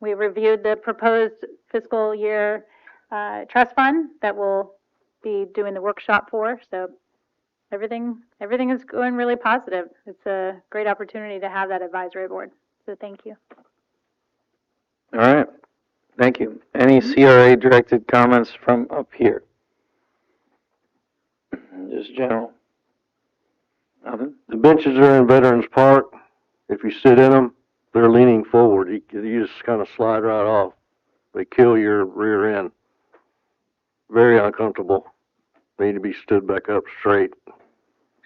we reviewed the proposed fiscal year trust fund that we'll be doing the workshop for. So everything is going really positive. It's a great opportunity to have that advisory board. So thank you. All right. Thank you. Any CRA directed comments from up here? Just general. Nothing? The benches are in Veterans Park. If you sit in them, they're leaning forward. You just kind of slide right off. They kill your rear end. Very uncomfortable. They need to be stood back up straight.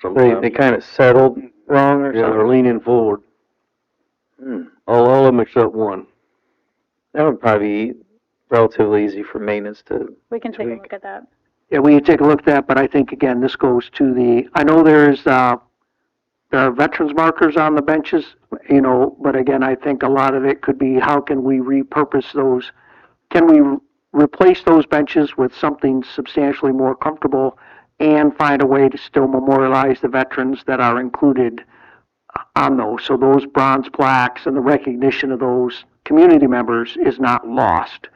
Sometimes. They kind of settled wrong or Yeah, something? they're leaning forward. All of them except one. That would probably be relatively easy for maintenance to We can take a tweak. look at that. Yeah, we can take a look at that, but I think, again, this goes to I know there are veterans markers on the benches, but again, I think a lot of it could be, how can we repurpose those? Can we replace those benches with something substantially more comfortable and find a way to still memorialize the veterans that are included on those? So those bronze plaques and the recognition of those community members is not lost.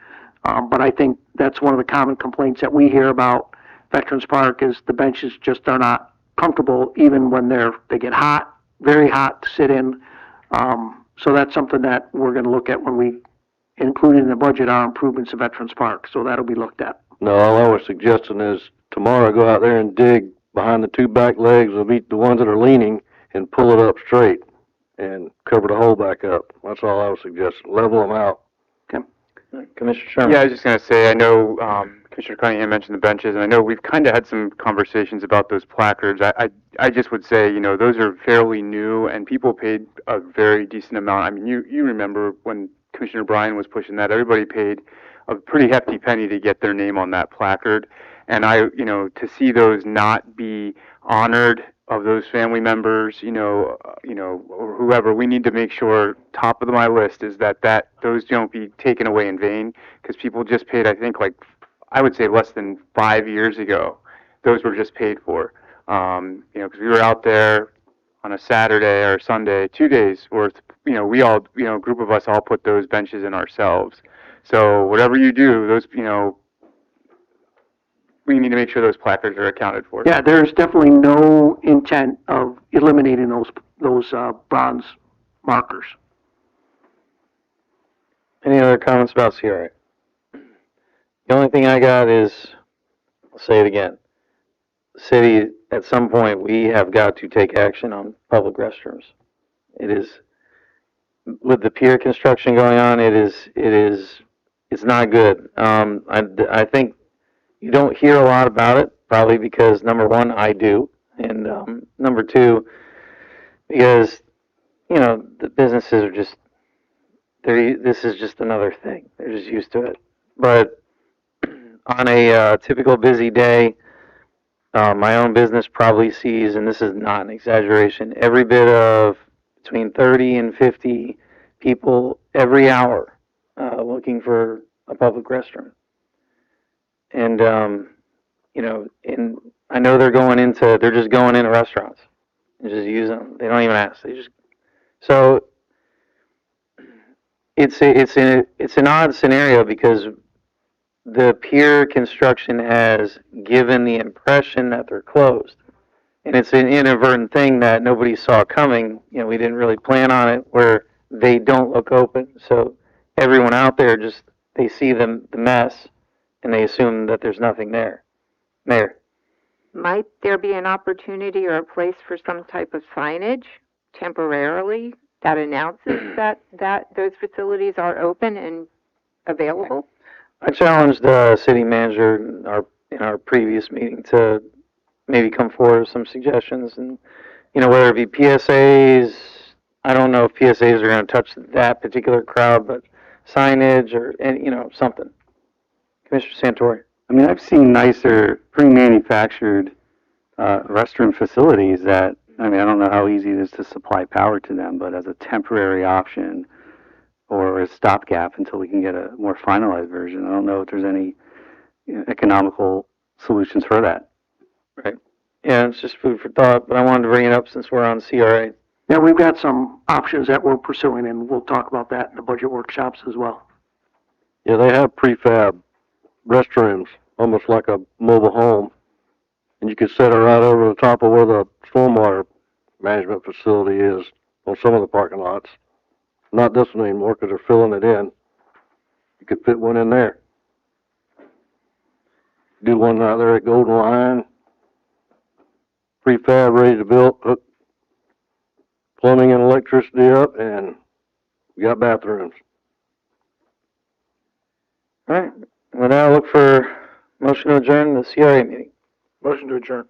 But I think that's one of the common complaints that we hear about Veterans Park is the benches just are not comfortable even when they get hot, very hot to sit in. So that's something that we're going to look at when we include in the budget our improvements to Veterans Park. So that'll be looked at. No, all I was suggesting is tomorrow go out there and dig behind the 2 back legs of the ones that are leaning and pull it up straight and cover the hole back up. That's all I was suggesting. Level them out. Commissioner Sherman? Yeah, I was just going to say, I know Commissioner Cunningham mentioned the benches, and I know we've kind of had some conversations about those placards. I just would say, those are fairly new, and people paid a very decent amount. I mean, you remember when Commissioner Bryan was pushing that, everybody paid a pretty hefty penny to get their name on that placard. And to see those not be honored of those family members, or whoever, we need to make sure top of my list is that those don't be taken away in vain, because people just paid, I think, I would say less than 5 years ago, those were just paid for. Because we were out there on a Saturday or Sunday, 2 days worth, we all, a group of us all put those benches in ourselves. So whatever you do, those, we need to make sure those placards are accounted for. Yeah, there's definitely no intent of eliminating those bronze markers. Any other comments about CRA? The only thing I got is, I'll say it again. City, at some point, we have got to take action on public restrooms. It is, with the pier construction going on, it's not good. I think you don't hear a lot about it, probably because, number one, I do, and number two, because, the businesses are just, this is just another thing. They're just used to it. But on a typical busy day, my own business probably sees, and this is not an exaggeration, every bit of between 30 and 50 people every hour looking for a public restroom. And, and I know they're just going into restaurants. and just use them. They don't even ask. They just, so it's an odd scenario because the pier construction has given the impression that they're closed. And it's an inadvertent thing that nobody saw coming. You know, we didn't really plan on it where they don't look open. So everyone out there just, they see the mess and they assume that there's nothing there. Mayor. Might there be an opportunity or a place for some type of signage temporarily that announces that those facilities are open and available? I challenged the city manager in our previous meeting to maybe come forward with some suggestions, and you know, whether it be PSAs, I don't know if PSAs are going to touch that particular crowd, but signage or you know, something. Commissioner Santori. I mean, I've seen nicer pre-manufactured restroom facilities that, I mean, I don't know how easy it is to supply power to them, but as a temporary option or a stopgap until we can get a more finalized version, I don't know if there's any economical solutions for that. Right. Yeah, it's just food for thought, but I wanted to bring it up since we're on CRA. Yeah, we've got some options that we're pursuing, and we'll talk about that in the budget workshops as well. Yeah, they have prefab restrooms, almost like a mobile home. And you could set it right over the top of where the stormwater management facility is on some of the parking lots. Not this one anymore because they're filling it in. You could fit one in there. Do one out there at Golden Line. Prefab, ready to build, hook plumbing and electricity up, and we got bathrooms. All right. Well, now look for motion to adjourn the CRA meeting. Motion to adjourn.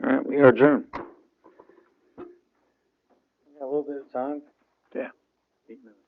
All right, we are adjourned. We got a little bit of time. Yeah. 8 minutes.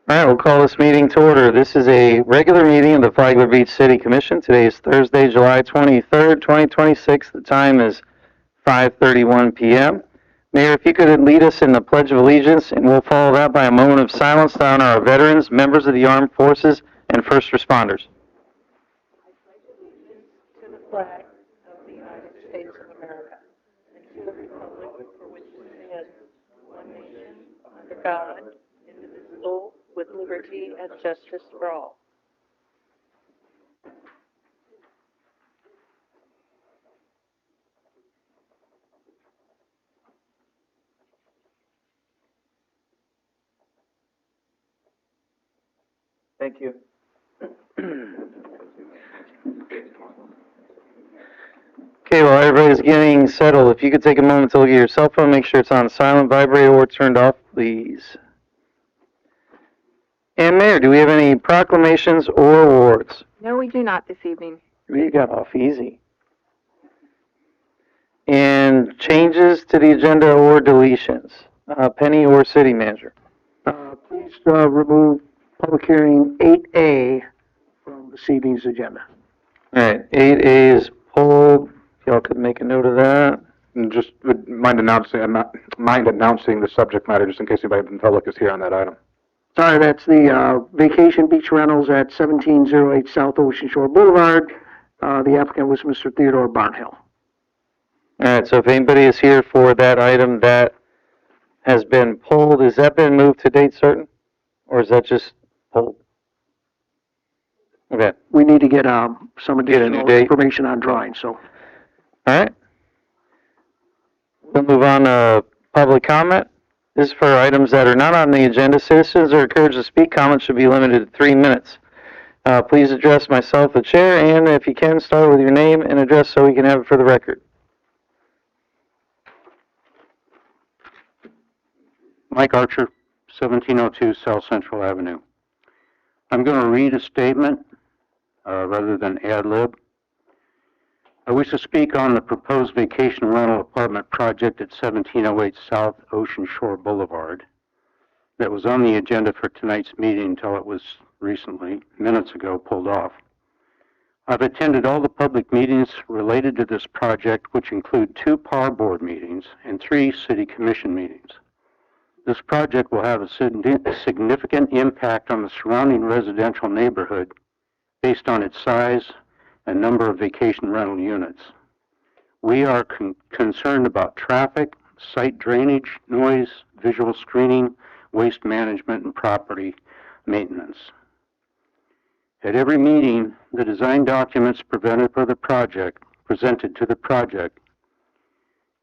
All right, we'll call this meeting to order. This is a regular meeting of the Flagler Beach City Commission. Today is Thursday, July 23rd, 2026. The time is 5:31 p.m. Mayor, if you could lead us in the Pledge of Allegiance, and we'll follow that by a moment of silence to honor our veterans, members of the armed forces, and first responders. To the flag of the United States of America and to the republic for which it stands, one nation, under God, indivisible, with liberty and justice for all. Thank you. Okay, while everybody's getting settled, if you could take a moment to look at your cell phone, make sure it's on silent, vibrate, or turned off, please. And Mayor, do we have any proclamations or awards? No, we do not this evening. We got off easy. And changes to the agenda or deletions? Penny or City Manager? Please, remove public hearing 8A from this evening's agenda. All right, 8A is pulled. If y'all could make a note of that. And just would mind announcing the subject matter, just in case anybody from the public is here on that item. Sorry, that's the vacation beach rentals at 1708 South Ocean Shore Boulevard. The applicant was Mr. Theodore Barnhill. All right, so if anybody is here for that item that has been pulled, has that been moved to date certain? Or is that just pulled? Okay, We need to get some Get a new additional date. information on drawings, so. all right. We'll move on to public comment. This is for items that are not on the agenda. Citizens are encouraged to speak. Comments should be limited to 3 minutes. Please address myself, the chair, and if you can, start with your name and address so we can have it for the record. Mike Archer, 1702 South Central Avenue. I'm going to read a statement rather than ad lib. I wish to speak on the proposed vacation rental apartment project at 1708 South Ocean Shore Boulevard that was on the agenda for tonight's meeting until it was recently, minutes ago, pulled off. I've attended all the public meetings related to this project, which include 2 PAR board meetings and 3 city commission meetings. This project will have a significant impact on the surrounding residential neighborhood based on its size and number of vacation rental units. We are concerned about traffic, site drainage, noise, visual screening, waste management, and property maintenance. At every meeting, the design documents presented to the project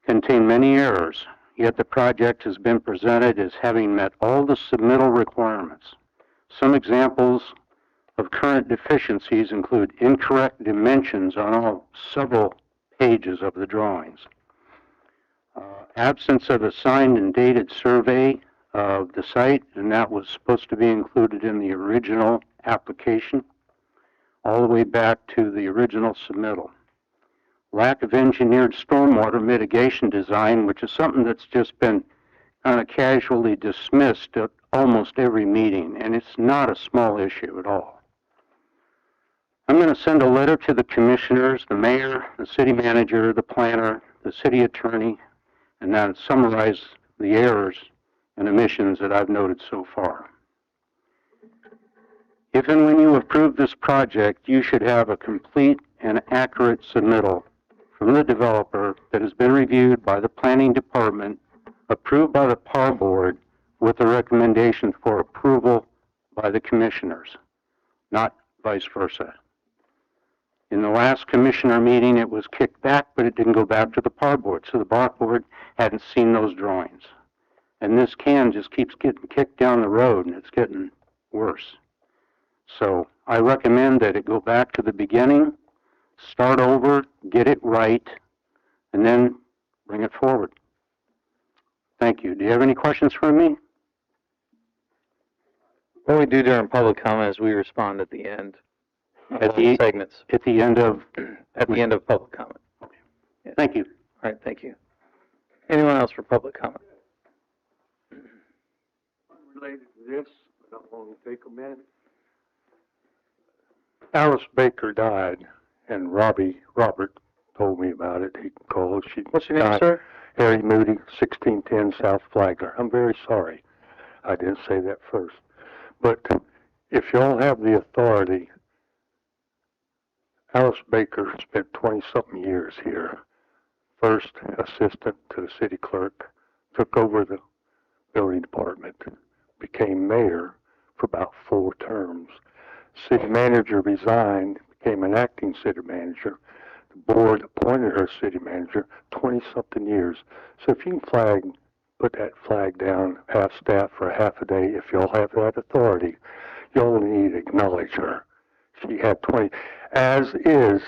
contain many errors, yet the project has been presented as having met all the submittal requirements. Some examples of current deficiencies include incorrect dimensions on several pages of the drawings, absence of a signed and dated survey of the site, and that was supposed to be included in the original application, all the way back to the original submittal. Lack of engineered stormwater mitigation design, which is something that's just been kind of casually dismissed at almost every meeting, and it's not a small issue at all. I'm going to send a letter to the commissioners, the mayor, the city manager, the planner, the city attorney, and then summarize the errors and omissions that I've noted so far. If and when you approve this project, you should have a complete and accurate submittal from the developer that has been reviewed by the planning department, approved by the PAR board, with a recommendation for approval by the commissioners, not vice versa. In the last commissioner meeting, it was kicked back, but it didn't go back to the PAR board, so the PAR board hadn't seen those drawings. And this can just keeps getting kicked down the road, and it's getting worse. So I recommend that it go back to the beginning, start over, get it right, and then bring it forward. Thank you. Do you have any questions for me? What we do during public comment is we respond at the end. At the segments. At the end of... At the end of public comment. Yeah. Thank you. All right, thank you. Anyone else for public comment? Related to this, I'm going to take a minute. Alice Baker died, and Robert told me about it. He called. What's your name, sir? Harry Moody, 1610 South Flagler. I'm very sorry I didn't say that first. But if y'all have the authority, Alice Baker spent 20-something years here. First assistant to the city clerk, took over the building department, became mayor for about 4 terms. City manager resigned, became an acting city manager. The board appointed her city manager, 20-something years. So if you can put that flag down, half-staff for a half a day, if y'all have that authority, y'all need to acknowledge her. She had 20, as is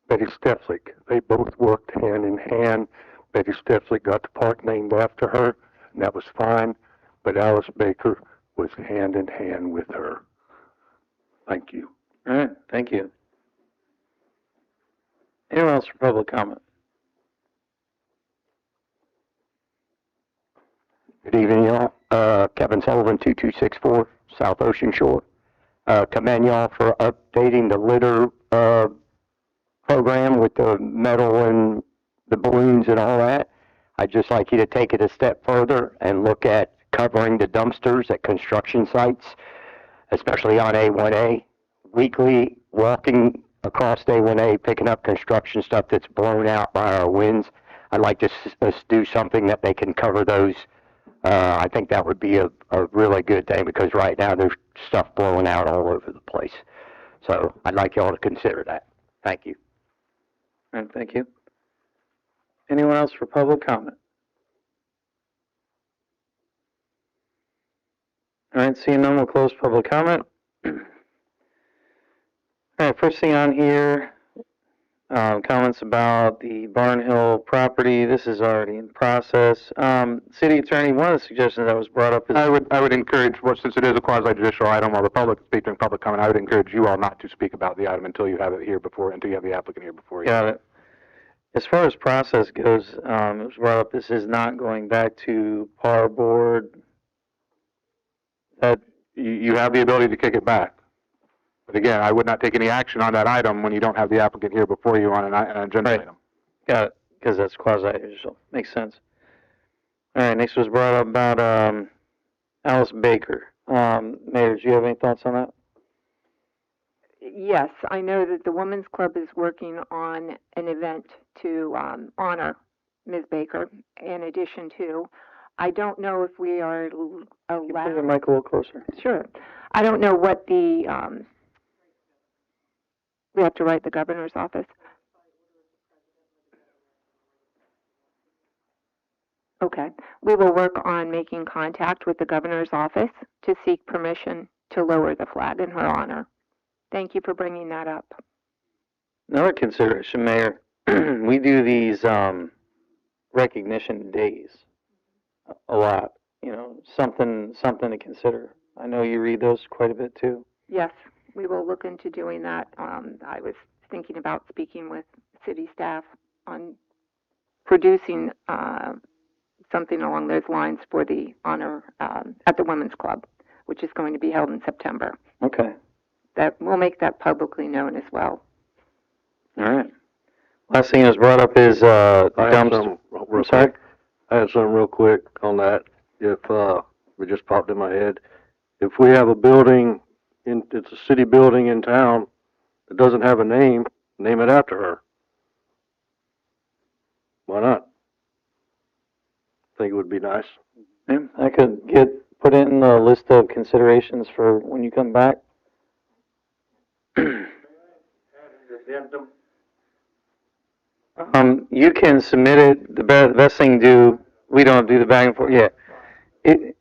Betty Steflik. They both worked hand in hand. Betty Steflik got the park named after her, and that was fine. But Alice Baker was hand in hand with her. Thank you. All right, thank you. Anyone else for public comment? Good evening, y'all. Kevin Sullivan, 2264 South Ocean Shore. Commend y'all for updating the litter program with the metal and the balloons and all that. I'd just like you to take it a step further and look at covering the dumpsters at construction sites, especially on A1A. Weekly walking across A1A, picking up construction stuff that's blown out by our winds. I'd like to do something that they can cover those. I think that would be a really good thing, because right now there's stuff blowing out all over the place. So I'd like y'all to consider that. Thank you. All right, thank you. Anyone else for public comment? All right, seeing none, we'll close public comment. All right, first thing on here, comments about the Barnhill property. This is already in process. City Attorney, one of the suggestions that was brought up is... I would encourage, well, since it is a quasi-judicial item, while the public speak during public comment, I would encourage you all not to speak about the item until you have it here before, until you have the applicant here before you. Got it. As far as process goes, it was brought up, this is not going back to PAR board. That you have the ability to kick it back. But again, I would not take any action on that item when you don't have the applicant here before you on an agenda Right. item. Got it, because that's quasi-judicial. Makes sense. All right, next was brought up about Alice Baker. Mayor, do you have any thoughts on that? Yes, I know that the Women's Club is working on an event to honor Ms. Baker in addition to, I don't know if we are Can you put the allowed. mic a little closer? Sure. I don't know what the, we have to write the governor's office. Okay. We will work on making contact with the governor's office to seek permission to lower the flag in her honor. Thank you for bringing that up. Another consideration, Mayor, we do these recognition days a lot. You know, something to consider. I know you read those quite a bit too. Yes, we will look into doing that. I was thinking about speaking with city staff on producing something along those lines for the honor at the Women's Club, which is going to be held in September. Okay. That we'll make that publicly known as well. All right. Last thing that was brought up is I had dumpster. some real I'm sorry? quick. I had something real quick on that. If it just popped in my head. If we have a building it's a city building in town that doesn't have a name, name it after her. Why not? I think it would be nice. Yeah, I could put it in the list of considerations for when you come back. You can submit it. The best thing to do, we don't do the back and forth. Yeah.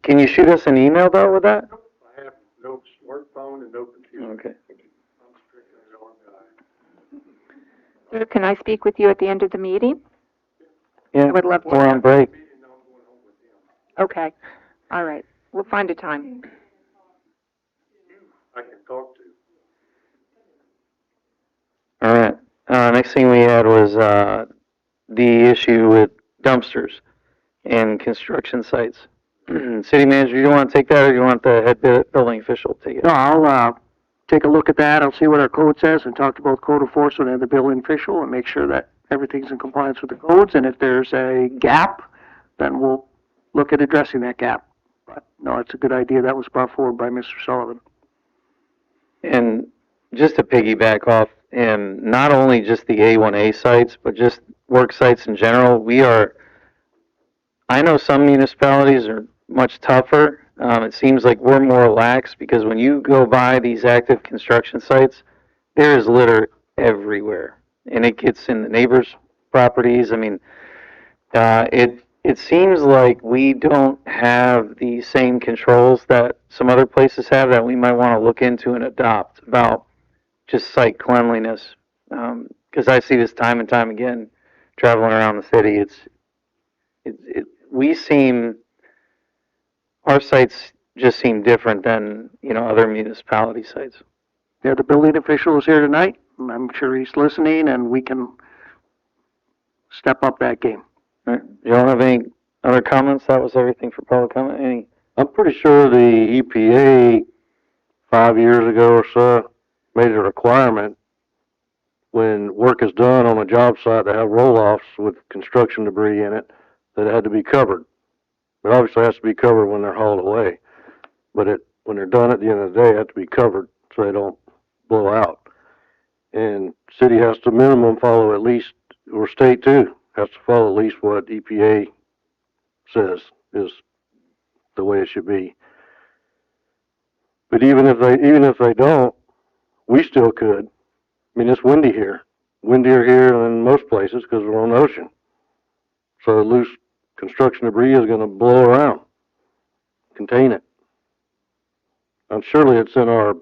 Can you shoot us an email though with that? I have no smartphone and no computer. Okay. I'm strictly an old guy. Sir, can I speak with you at the end of the meeting? Yeah. I would love to. We're on break. Okay. All right. We'll find a time. I can talk to. All right. Next thing we had was the issue with dumpsters and construction sites. City manager, you want to take that, or you want the head building official to take it? No, I'll, take a look at that, I'll see what our code says, and talk to both code enforcement and the building official, and make sure that everything's in compliance with the codes, and if there's a gap, then we'll look at addressing that gap. But, no, it's a good idea that was brought forward by Mr. Sullivan. And just to piggyback off, and not only just the A1A sites, but just work sites in general, I know some municipalities are much tougher. It seems like we're more lax because when you go by these active construction sites, there is litter everywhere, and it gets in the neighbors' properties. I mean, it seems like we don't have the same controls that some other places have that we might want to look into and adopt about just site cleanliness. Because I see this time and time again, traveling around the city. Our sites just seem different than, other municipality sites. Yeah, the building official is here tonight, and I'm sure he's listening, and we can step up that game. All right. You don't have any other comments? That was everything for public comment? Any? I'm pretty sure the EPA 5 years ago or so made a requirement when work is done on a job site to have roll-offs with construction debris in it, that it had to be covered. It obviously has to be covered when they're hauled away, but when they're done at the end of the day, it has to be covered so they don't blow out. And city has to minimum follow at least, or state too, has to follow at least what EPA says is the way it should be. But even if they don't, we still could. I mean, it's windy here. Windier here than most places because we're on the ocean. So the loose construction debris is going to blow around, contain it. And surely it's in our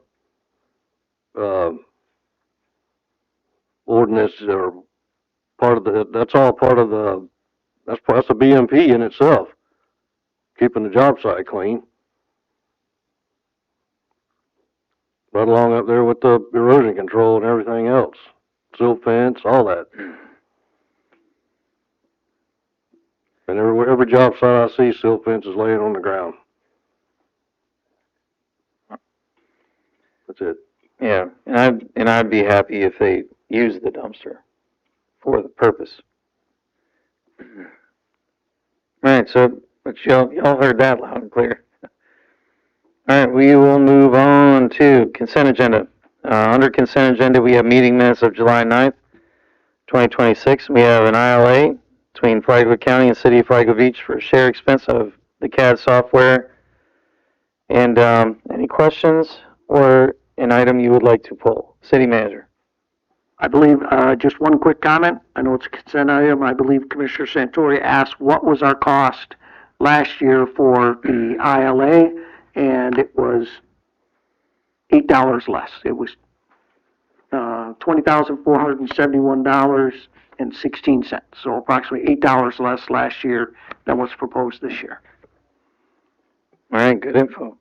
ordinance or part of that's all part of that's a BMP in itself, keeping the job site clean. Right along up there with the erosion control and everything else. Silt fence, all that. And every job site I see, silt fence is laying on the ground. That's it. Yeah, and I'd be happy if they use the dumpster for the purpose. All right, but y'all heard that loud and clear. All right, we will move on to consent agenda. Under consent agenda, we have meeting minutes of July 9th, 2026. We have an ILA between Flagler County and City of Flagler Beach for share expense of the CAD software. And any questions or an item you would like to pull? City manager. I believe, just one quick comment. I know it's a consent item. I believe Commissioner Santori asked what was our cost last year for the ILA, and it was $8 less. It was $20,471.16. So approximately $8 less last year than what's proposed this year. All right, good info.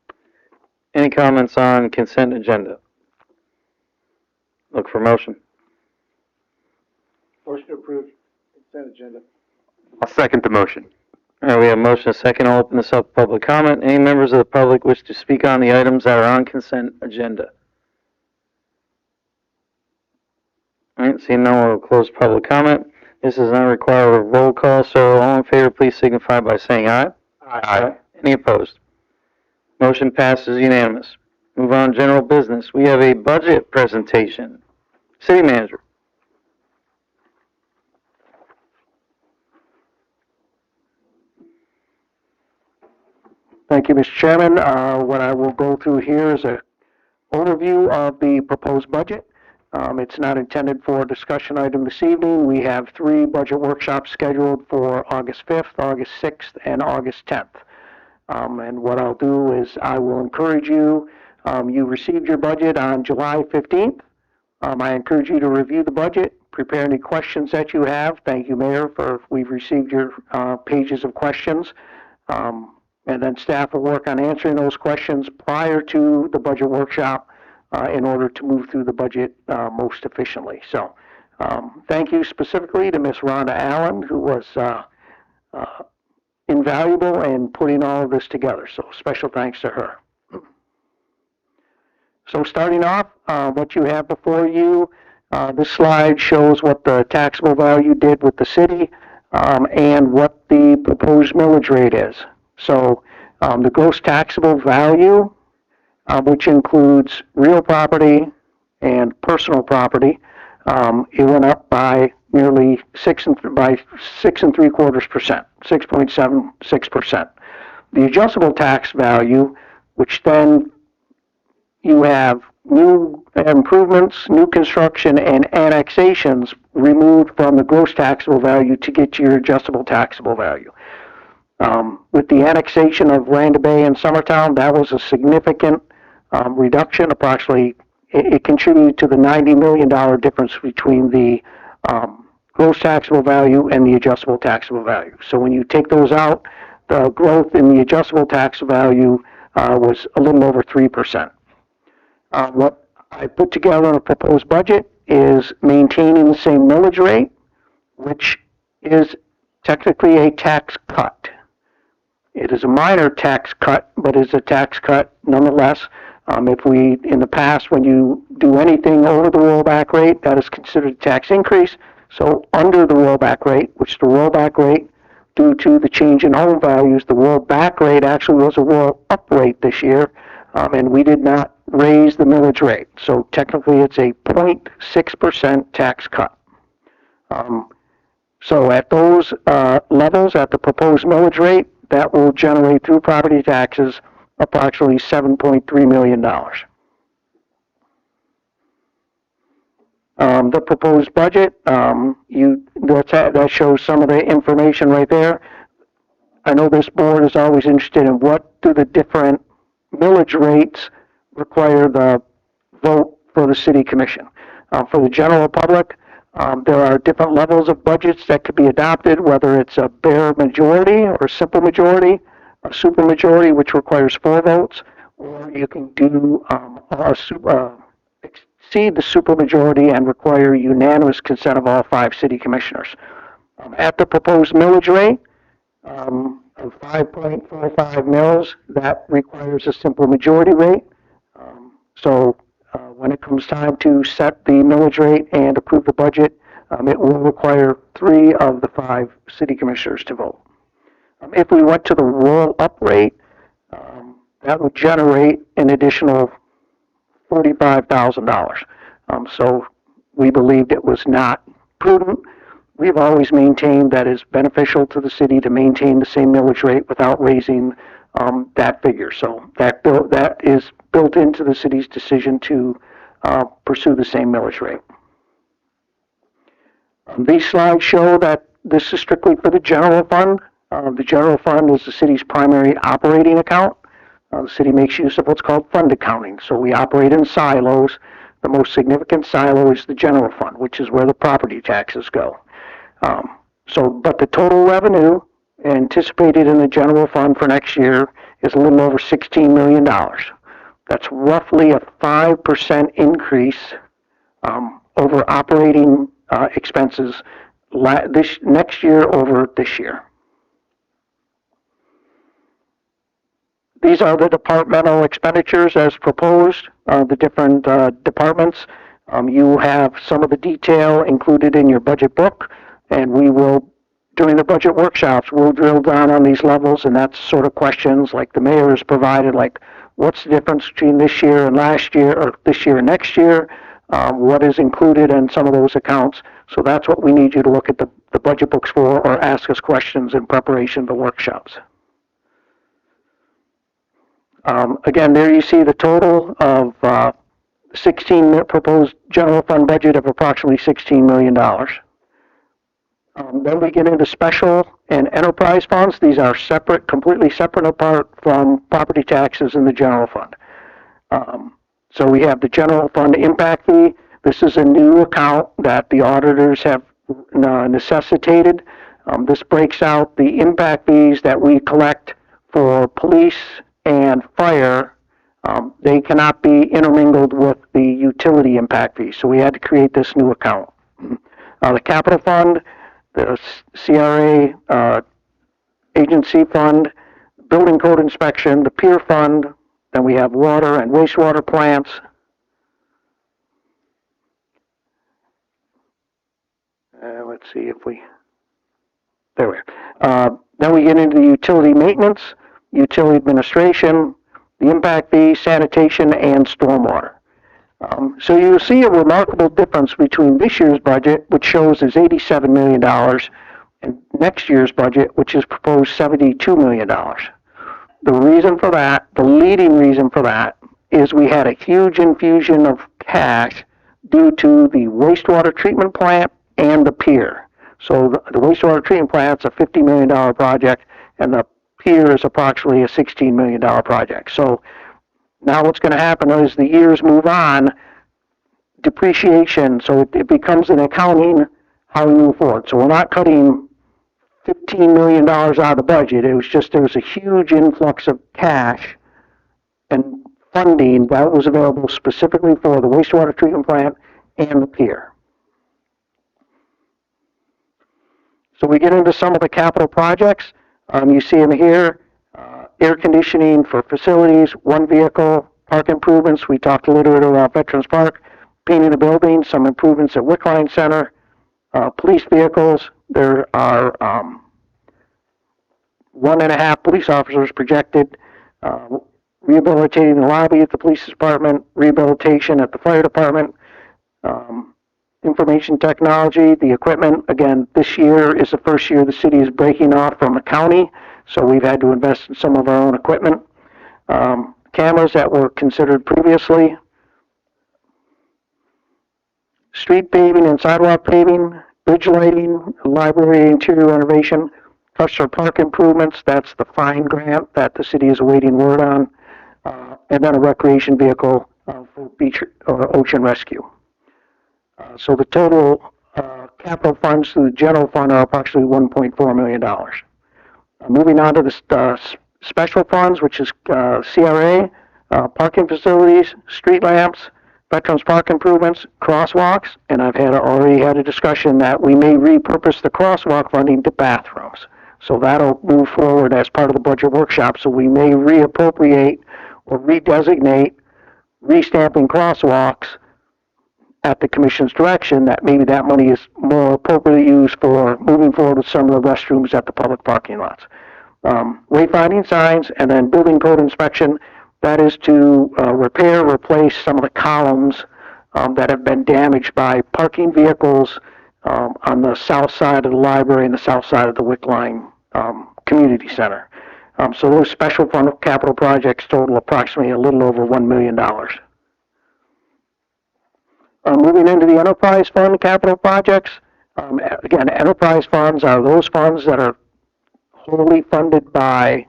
Any comments on consent agenda? Look for motion. Motion to approve consent agenda. I'll second the motion. All right, we have a motion, a second. I'll open this up to public comment. Any members of the public wish to speak on the items that are on consent agenda? All right, seeing none, we'll close public comment. This does not require a roll call, so all in favor, please signify by saying aye. Aye. Any opposed? Motion passes unanimous. Move on, general business. We have a budget presentation. City manager. Thank you, Mr. Chairman. What I will go through here is an overview of the proposed budget. It's not intended for a discussion item this evening. We have 3 budget workshops scheduled for August 5th, August 6th, and August 10th. And what I'll do is I will encourage you, you received your budget on July 15th. I encourage you to review the budget, prepare any questions that you have. Thank you, Mayor, we've received your pages of questions. And then staff will work on answering those questions prior to the budget workshop in order to move through the budget most efficiently. So thank you specifically to Ms. Rhonda Allen, who was invaluable in putting all of this together. So special thanks to her. So starting off, what you have before you, this slide shows what the taxable value did with the city and what the proposed millage rate is. So the gross taxable value, which includes real property and personal property, it went up by nearly 6.75%, 6.76%. The adjustable tax value, which then you have new improvements, new construction, and annexations removed from the gross taxable value to get to your adjustable taxable value. With the annexation of Randa Bay and Summertown, that was a significant reduction. Approximately, it contributed to the $90 million difference between the gross taxable value and the adjustable taxable value. So when you take those out, the growth in the adjustable tax value was a little over 3%. What I put together in a proposed budget is maintaining the same millage rate, which is technically a tax cut. It is a minor tax cut, but it's a tax cut nonetheless. If we, in the past, when you do anything over the rollback rate, that is considered a tax increase. So under the rollback rate, which the rollback rate, due to the change in home values, the rollback rate actually was a roll-up rate this year, and we did not raise the millage rate. So technically it's a 0.6% tax cut. So at those levels, at the proposed millage rate, that will generate through property taxes approximately $7.3 million. The proposed budget, that shows some of the information right there. I know this board is always interested in what do the different millage rates require the vote for the city commission. For the general public, there are different levels of budgets that could be adopted, whether it's a bare majority or a simple majority, a supermajority, which requires 4 votes, or you can do exceed the supermajority and require unanimous consent of all 5 city commissioners. At the proposed millage rate of 5.45 mills, that requires a simple majority rate. So when it comes time to set the millage rate and approve the budget, it will require 3 of the 5 city commissioners to vote. If we went to the roll-up rate, that would generate an additional $45,000. So we believed it was not prudent. We've always maintained that it's beneficial to the city to maintain the same millage rate without raising that figure. So that is built into the city's decision to pursue the same millage rate. These slides show that this is strictly for the general fund. The general fund is the city's primary operating account. The city makes use of what's called fund accounting. So we operate in silos. The most significant silo is the general fund, which is where the property taxes go. But the total revenue anticipated in the general fund for next year is a little over $16 million. That's roughly a 5% increase over operating expenses next year over this year. These are the departmental expenditures as proposed, the different departments. You have some of the detail included in your budget book, and we will, during the budget workshops, we'll drill down on these levels, and that's sort of questions like the mayor has provided, like what's the difference between this year and last year, or this year and next year, what is included in some of those accounts. So that's what we need you to look at the budget books for, or ask us questions in preparation for workshops. Again, there you see the total of proposed general fund budget of approximately $16 million. Then we get into special and enterprise funds. These are separate, completely separate apart from property taxes in the general fund. So we have the general fund impact fee. This is a new account that the auditors have necessitated. This breaks out the impact fees that we collect for police and fire. They cannot be intermingled with the utility impact fee. So we had to create this new account. The capital fund, the CRA agency fund, building code inspection, the pier fund, then we have water and wastewater plants. Let's see if we, there we are. Then we get into the utility maintenance, utility administration, the impact fee, sanitation, and stormwater. So you'll see a remarkable difference between this year's budget, which shows is $87 million, and next year's budget, which is proposed $72 million. The reason for that, the leading reason for that, is we had a huge infusion of cash due to the wastewater treatment plant and the pier. So the wastewater treatment plant's a $50 million project, and the pier is approximately a $16 million project. So now what's going to happen is the years move on, depreciation, so it becomes an accounting how we move forward. So we're not cutting $15 million out of the budget. It was just there was a huge influx of cash and funding that was available specifically for the wastewater treatment plant and the pier. So we get into some of the capital projects. You see them here. Air conditioning for facilities, one vehicle, park improvements. We talked a little bit about Veterans Park, painting the building, some improvements at Wickline Center, police vehicles. There are 1.5 police officers projected, rehabilitating the lobby at the police department, rehabilitation at the fire department, information technology, the equipment. Again, this year is the first year the city is breaking off from the county, so we've had to invest in some of our own equipment. Cameras that were considered previously. Street paving and sidewalk paving, bridge lighting, library interior renovation, Custer Park improvements, that's the FINE grant that the city is awaiting word on, and then a recreation vehicle for beach or ocean rescue. So the total capital funds to the general fund are approximately $1.4 million. Moving on to the special funds, which is CRA, parking facilities, street lamps, Veterans Park improvements, crosswalks, and I've already had a discussion that we may repurpose the crosswalk funding to bathrooms. So that'll move forward as part of the budget workshop. So we may reappropriate or redesignate restamping crosswalks at the commission's direction, that maybe that money is more appropriately used for moving forward with some of the restrooms at the public parking lots. Wayfinding signs, and then building code inspection, that is to repair, replace some of the columns that have been damaged by parking vehicles on the south side of the library and the south side of the Wickline Community Center. So those special fund capital projects total approximately a little over $1 million. Moving into the enterprise fund capital projects, again, enterprise funds are those funds that are wholly funded by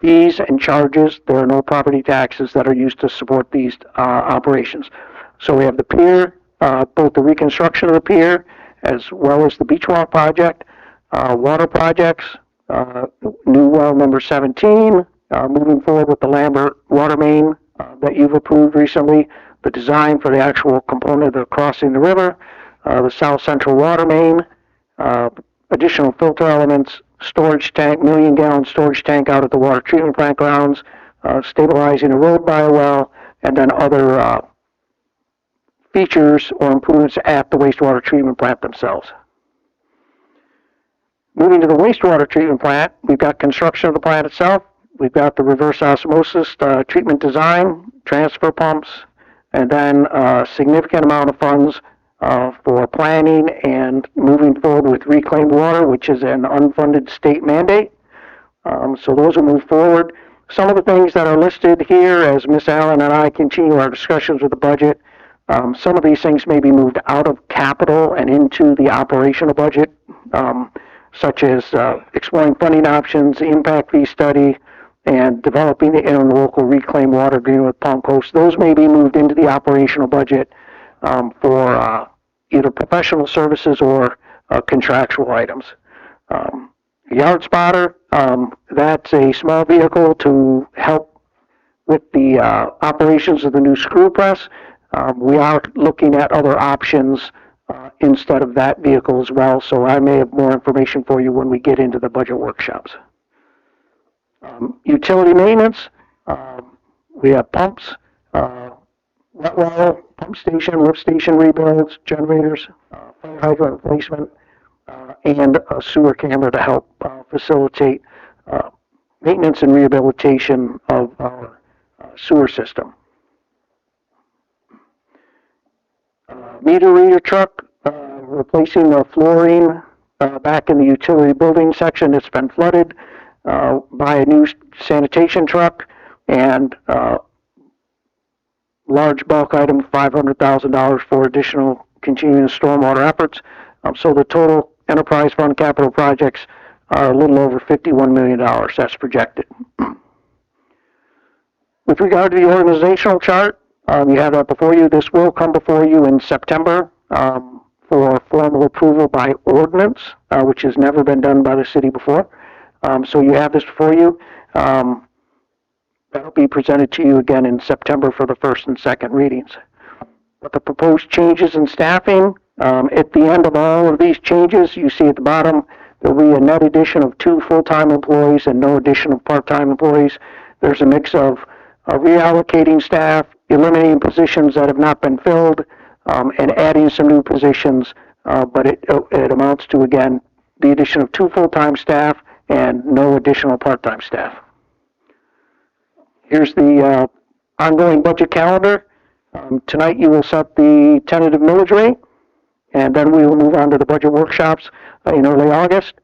fees and charges. There are no property taxes that are used to support these operations. So we have the pier, both the reconstruction of the pier as well as the beach walk project, water projects, new well number 17, moving forward with the Lambert water main that you've approved recently, the design for the actual component of crossing the river, the South Central water main, additional filter elements, storage tank, million-gallon storage tank out at the water treatment plant grounds, stabilizing a road by a well, and then other features or improvements at the wastewater treatment plant themselves. Moving to the wastewater treatment plant, we've got construction of the plant itself. We've got the reverse osmosis treatment design, transfer pumps, and then a significant amount of funds for planning and moving forward with reclaimed water, which is an unfunded state mandate. So those will move forward. Some of the things that are listed here as Ms. Allen and I continue our discussions with the budget, some of these things may be moved out of capital and into the operational budget, such as exploring funding options, impact fee study, and developing the interlocal reclaimed water agreement with Palm Coast. Those may be moved into the operational budget for either professional services or contractual items. Yard spotter, that's a small vehicle to help with the operations of the new screw press. We are looking at other options instead of that vehicle as well. So I may have more information for you when we get into the budget workshops. Utility maintenance, we have pumps, wet well, pump station, lift station rebuilds, generators, fire hydrant replacement, and a sewer camera to help facilitate maintenance and rehabilitation of our sewer system. Meter reader truck, replacing the flooring back in the utility building section that's been flooded, buy a new sanitation truck, and large bulk item, $500,000 for additional continuing stormwater efforts. So the total enterprise fund capital projects are a little over $51 million. That's projected. With regard to the organizational chart, you have that before you. This will come before you in September for formal approval by ordinance, which has never been done by the city before. So you have this before you. That'll be presented to you again in September for the first and second readings. But the proposed changes in staffing, at the end of all of these changes, you see at the bottom, there'll be a net addition of 2 full-time employees and no addition of part-time employees. There's a mix of reallocating staff, eliminating positions that have not been filled, and adding some new positions, but it amounts to, again, the addition of 2 full-time staff and no additional part-time staff. Here's the ongoing budget calendar. Tonight you will set the tentative millage rate, and then we will move on to the budget workshops in early August.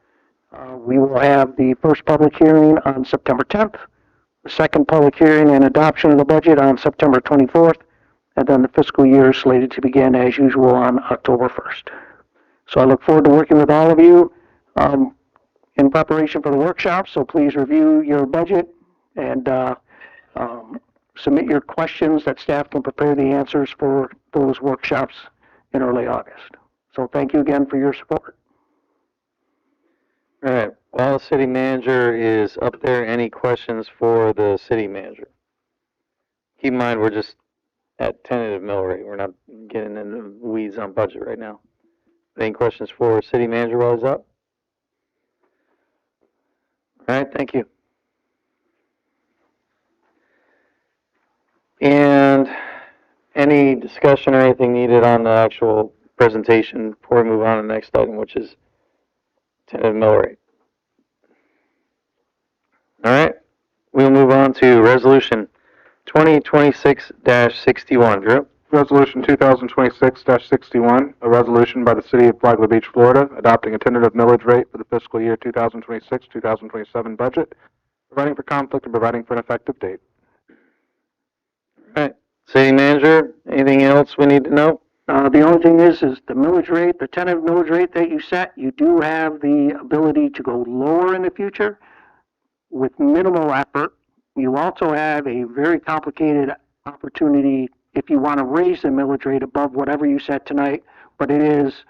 We will have the first public hearing on September 10th, the second public hearing and adoption of the budget on September 24th, and then the fiscal year is slated to begin as usual on October 1st. So I look forward to working with all of you in preparation for the workshop, so please review your budget and submit your questions that staff can prepare the answers for those workshops in early August. So thank you again for your support. All right, while the city manager is up there, any questions for the city manager? Keep in mind, we're just at tentative mill rate. We're not getting into the weeds on budget right now. Any questions for city manager while he's up? All right, thank you. And any discussion or anything needed on the actual presentation before we move on to the next item, which is tentative mill rate? All right, we'll move on to resolution 2026-61. Drew? Resolution 2026-61, a resolution by the City of Flagler Beach, Florida, adopting a tentative millage rate for the fiscal year 2026-2027 budget, providing for conflict and providing for an effective date. All right, city manager, anything else we need to know? The only thing is the millage rate, the tentative millage rate that you set, you do have the ability to go lower in the future with minimal effort. You also have a very complicated opportunity if you want to raise the millage rate above whatever you set tonight, but it's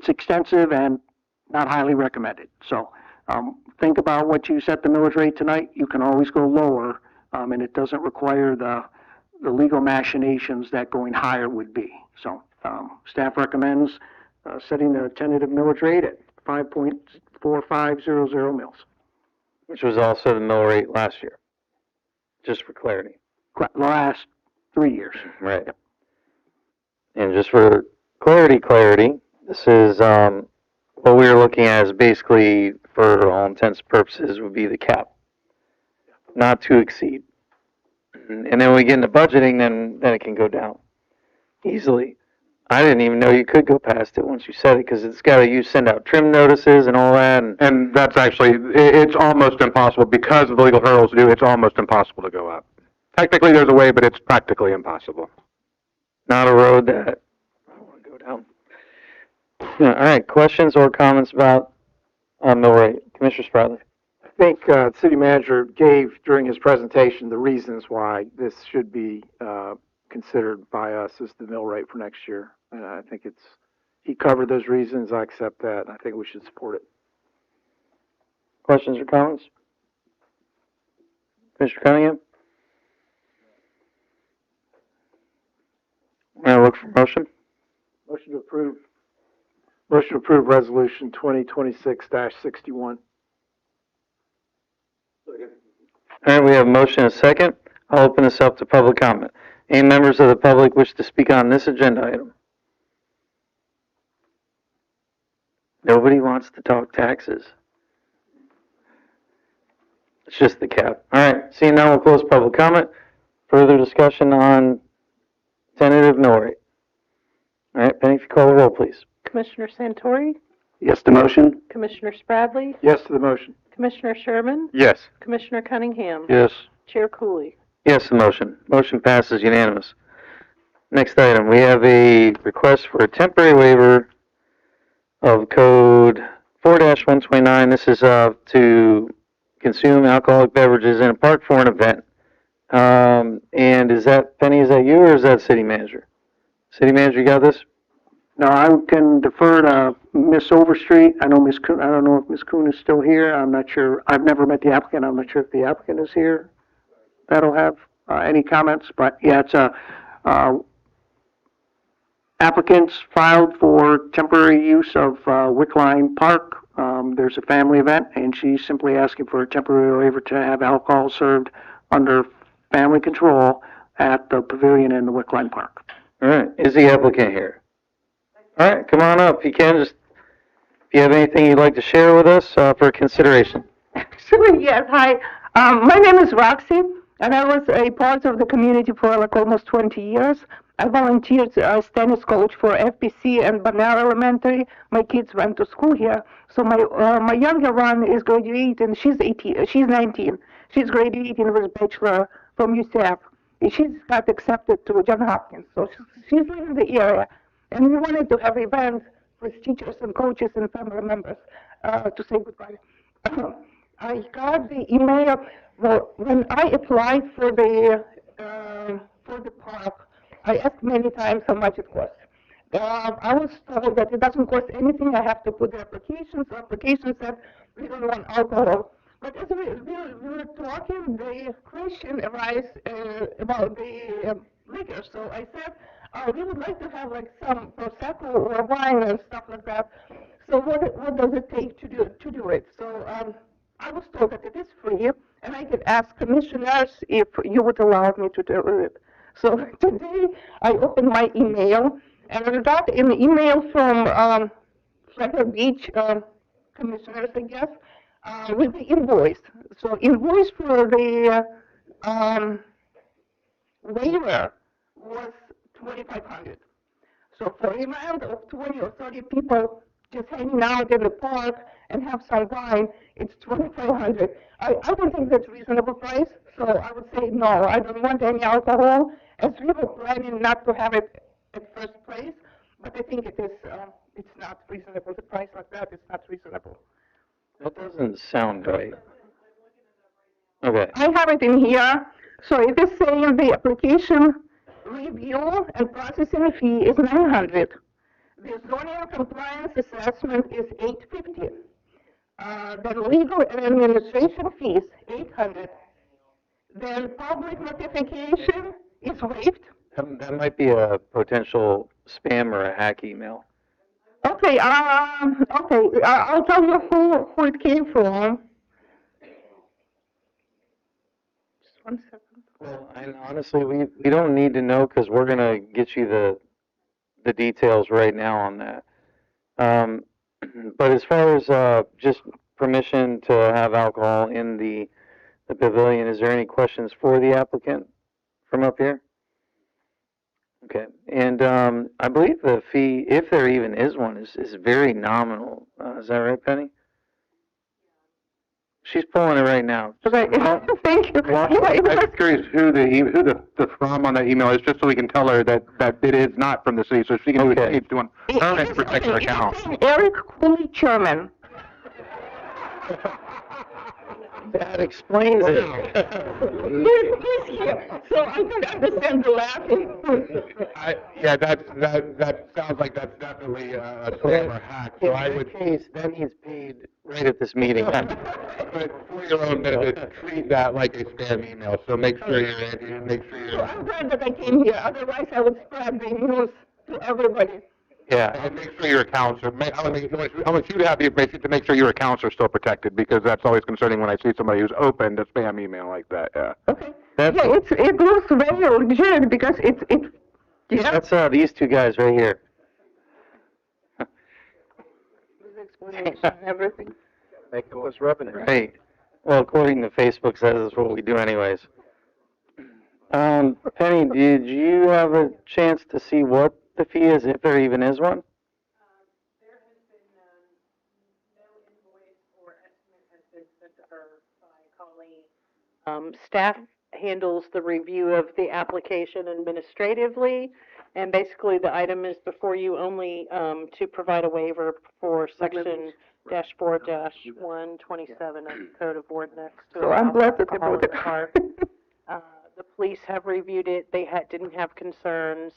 extensive and not highly recommended. So think about what you set the millage rate tonight. You can always go lower, and it doesn't require the legal machinations that going higher would be. So staff recommends setting the tentative millage rate at 5.4500 mils. Which was also the mill rate last year, just for clarity. Last 3 years. Right. And just for clarity, this is what we were looking at is basically, for all intents and purposes, would be the cap, not to exceed. And then when we get into budgeting, then it can go down easily. I didn't even know you could go past it once you said it, because it's got to, you send out trim notices and all that. And that's actually, it's almost impossible because of the legal hurdles to do, it's almost impossible to go up. Technically there's a way, but it's practically impossible. Not a road that I want to go down. Yeah, all right, questions or comments about mill rate? Commissioner Spradley. I think the city manager gave during his presentation the reasons why this should be considered by us as the mill rate for next year. And I think he covered those reasons. I accept that. I think we should support it. Questions or comments? Commissioner Cunningham? I look for motion. Motion to approve Motion to approve resolution 2026-61. All right, we have a motion and a second. I'll open this up to public comment. Any members of the public wish to speak on this agenda item? Nobody wants to talk taxes. It's just the cap. All right, seeing none, we'll close public comment. Further discussion on tentative mill rate. All right, Penny, if you call the roll, please. Commissioner Santori, Yes to motion? Commissioner Spradley, Yes to the motion. Commissioner Sherman, Yes. Commissioner Cunningham, Yes. Chair Cooley. Yes, the motion. Motion passes unanimous. Next item, we have a request for a temporary waiver of code 4-129. This is to consume alcoholic beverages in a park for an event. And is that, Penny, is that you or is that city manager? City manager, you got this? No, I can defer to Miss Overstreet. I know Miss Kuhn, I don't know if Miss Kuhn is still here. I'm not sure. I've never met the applicant. I'm not sure if the applicant is here. That'll have any comments, but yeah, it's applicants filed for temporary use of Wickline Park. There's a family event, and she's simply asking for a temporary waiver to have alcohol served under family control at the pavilion in the Wickline Park. All right, is the applicant here? All right, come on up. If you can, just, if you have anything you'd like to share with us for consideration. Sure, yes, hi. My name is Roxy, and I was a part of the community for like almost 20 years. I volunteered at Stennis College for FPC and Banner Elementary. My kids went to school here. So my younger one is graduating. She's 18. She's 19. She's graduating with a bachelor from UCF. She's got accepted to Johns Hopkins. So she's in the area. And we wanted to have events with teachers and coaches and family members to say goodbye. I got the email. Well, when I applied for the park, I asked many times how much it costs. I was told that it doesn't cost anything. I have to put the applications. The application said we don't want alcohol. But as we were talking, the question arose about the liquor. So I said, we would like to have like some prosecco or wine and stuff like that. So what does it take to do it? So I was told that it is free, and I could ask commissioners if you would allow me to do it. So today I opened my email, and I got an email from Frederick Beach commissioners, I guess, with the invoice. So invoice for the waiver was $2,500. So for an amount of 20 or 30 people just hanging out in the park and have some wine, it's $2,500. I don't think that's a reasonable price, so I would say no, I don't want any alcohol, as we were planning not to have it at first place, but I think it is, it's not reasonable. The price like that is not reasonable. That doesn't sound right. Okay. I have it in here. So it is saying the application review and processing fee is $900. The zoning compliance assessment is $850. The legal and administration fees $800. Then public notification is waived. That might be a potential spam or a hack email. Okay, I'll tell you who it came from. Just 1 second. Well, and honestly, we don't need to know because we're gonna get you the details right now on that. But as far as just permission to have alcohol in the pavilion, is there any questions for the applicant from up here? Okay, and I believe the fee, if there even is one, is very nominal. Is that right, Penny? She's pulling it right now. Okay, thank you. I'm curious who the from on that email is, just so we can tell her that it is not from the city, so she can do it to one her particular account. Eric Cooley, chairman. That explains it. He's here, so I can understand the laughing. That sounds like that's definitely a scam or hack. So I would. Then he's paid right at this meeting. But for your own benefit, treat that like a spam email. So make sure you're. So I'm glad that I came here. Otherwise, I would spread the news to everybody. Yeah. And make sure your accounts are, I want you to have the information to make sure your accounts are still protected, because that's always concerning when I see somebody who's opened a spam email like that, yeah. Okay. That's, Yeah, it looks very legit because that's, these two guys right here. Explanation and everything. Make it was revenue. Right. Well, according to Facebook says it's what we do anyways. Penny, did you have a chance to see what the fee is, if there even is one? There has been, no invoice or estimate has been sent to her by Colleen. Staff handles the review of the application administratively, and basically the item is before you only, to provide a waiver for section -4-127 of the Code of Ordinance to So I'm allow glad that they alcohol brought in it. the park. The police have reviewed it, they didn't have concerns.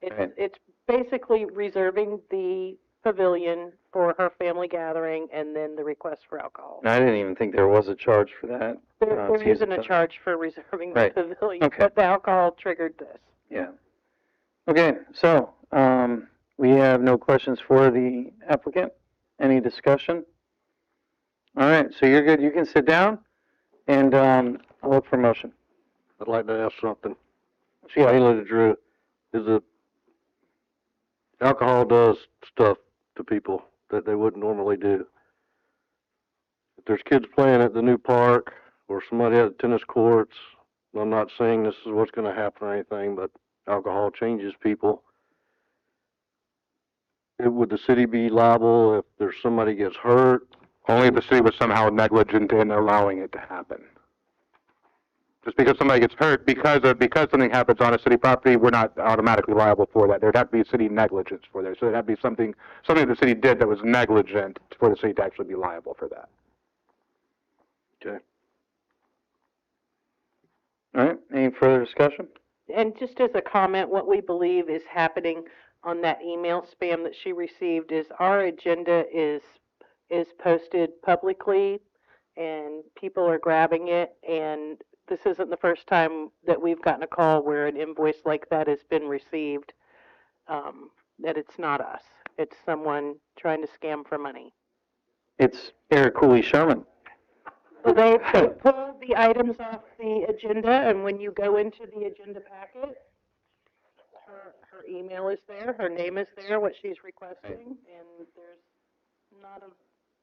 Right. It's basically reserving the pavilion for her family gathering and then the request for alcohol. I didn't even think there was a charge for that. There to use isn't the a pavilion. charge for reserving the Right. pavilion, Okay. but the alcohol triggered this. Yeah. Okay, so, we have no questions for the applicant. Any discussion? All right, so you're good. You can sit down, and, I'll look for motion. I'd like to ask something. Yeah. Mainly to Drew, alcohol does stuff to people that they wouldn't normally do. If there's kids playing at the new park, or somebody at the tennis courts, I'm not saying this is what's gonna happen or anything, but alcohol changes people. Would the city be liable if there's somebody gets hurt? Only if the city was somehow negligent in allowing it to happen. Just because somebody gets hurt, because something happens on a city property, we're not automatically liable for that. There'd have to be city negligence for that. So it'd have to be something the city did that was negligent for the city to actually be liable for that. Okay. All right, any further discussion? And just as a comment, what we believe is happening on that email spam that she received is our agenda is posted publicly and people are grabbing it, and this isn't the first time that we've gotten a call where an invoice like that has been received, that it's not us. It's someone trying to scam for money. It's Eric Cooley Sherman. So they pulled the items off the agenda, and when you go into the agenda packet, her email is there, her name is there, what she's requesting, and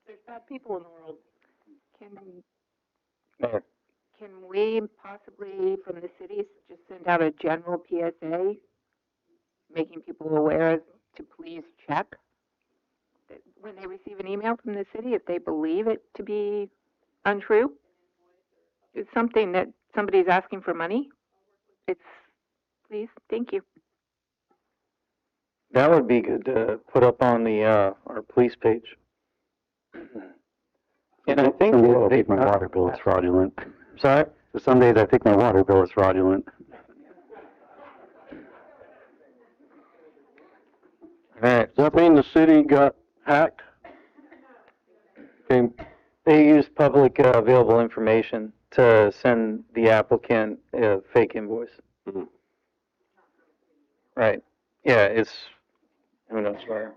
there's bad people in the world. Can we possibly, from the city, just send out a general PSA, making people aware to please check when they receive an email from the city, if they believe it to be untrue? It's something that somebody's asking for money. Please, thank you. That would be good to put up on the, our police page. And I think Some days I think my water bill is fraudulent. Sorry? So some days I think my water bill is fraudulent. All right. Does that mean the city got hacked? They used public available information to send the applicant a fake invoice. Mm-hmm. Right. Yeah, it's, who knows where.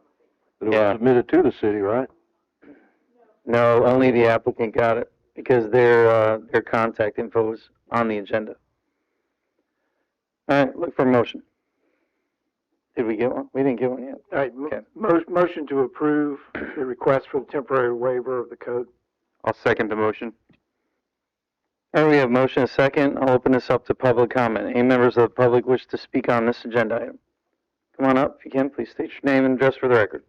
But it was submitted to the city, right? No, only the applicant got it because their contact info was on the agenda. All right, look for a motion. Did we get one? We didn't get one yet. All right, motion to approve the request for the temporary waiver of the code. I'll second the motion. All right, we have motion and second. I'll open this up to public comment. Any members of the public wish to speak on this agenda item? Come on up if you can. Please state your name and address for the record.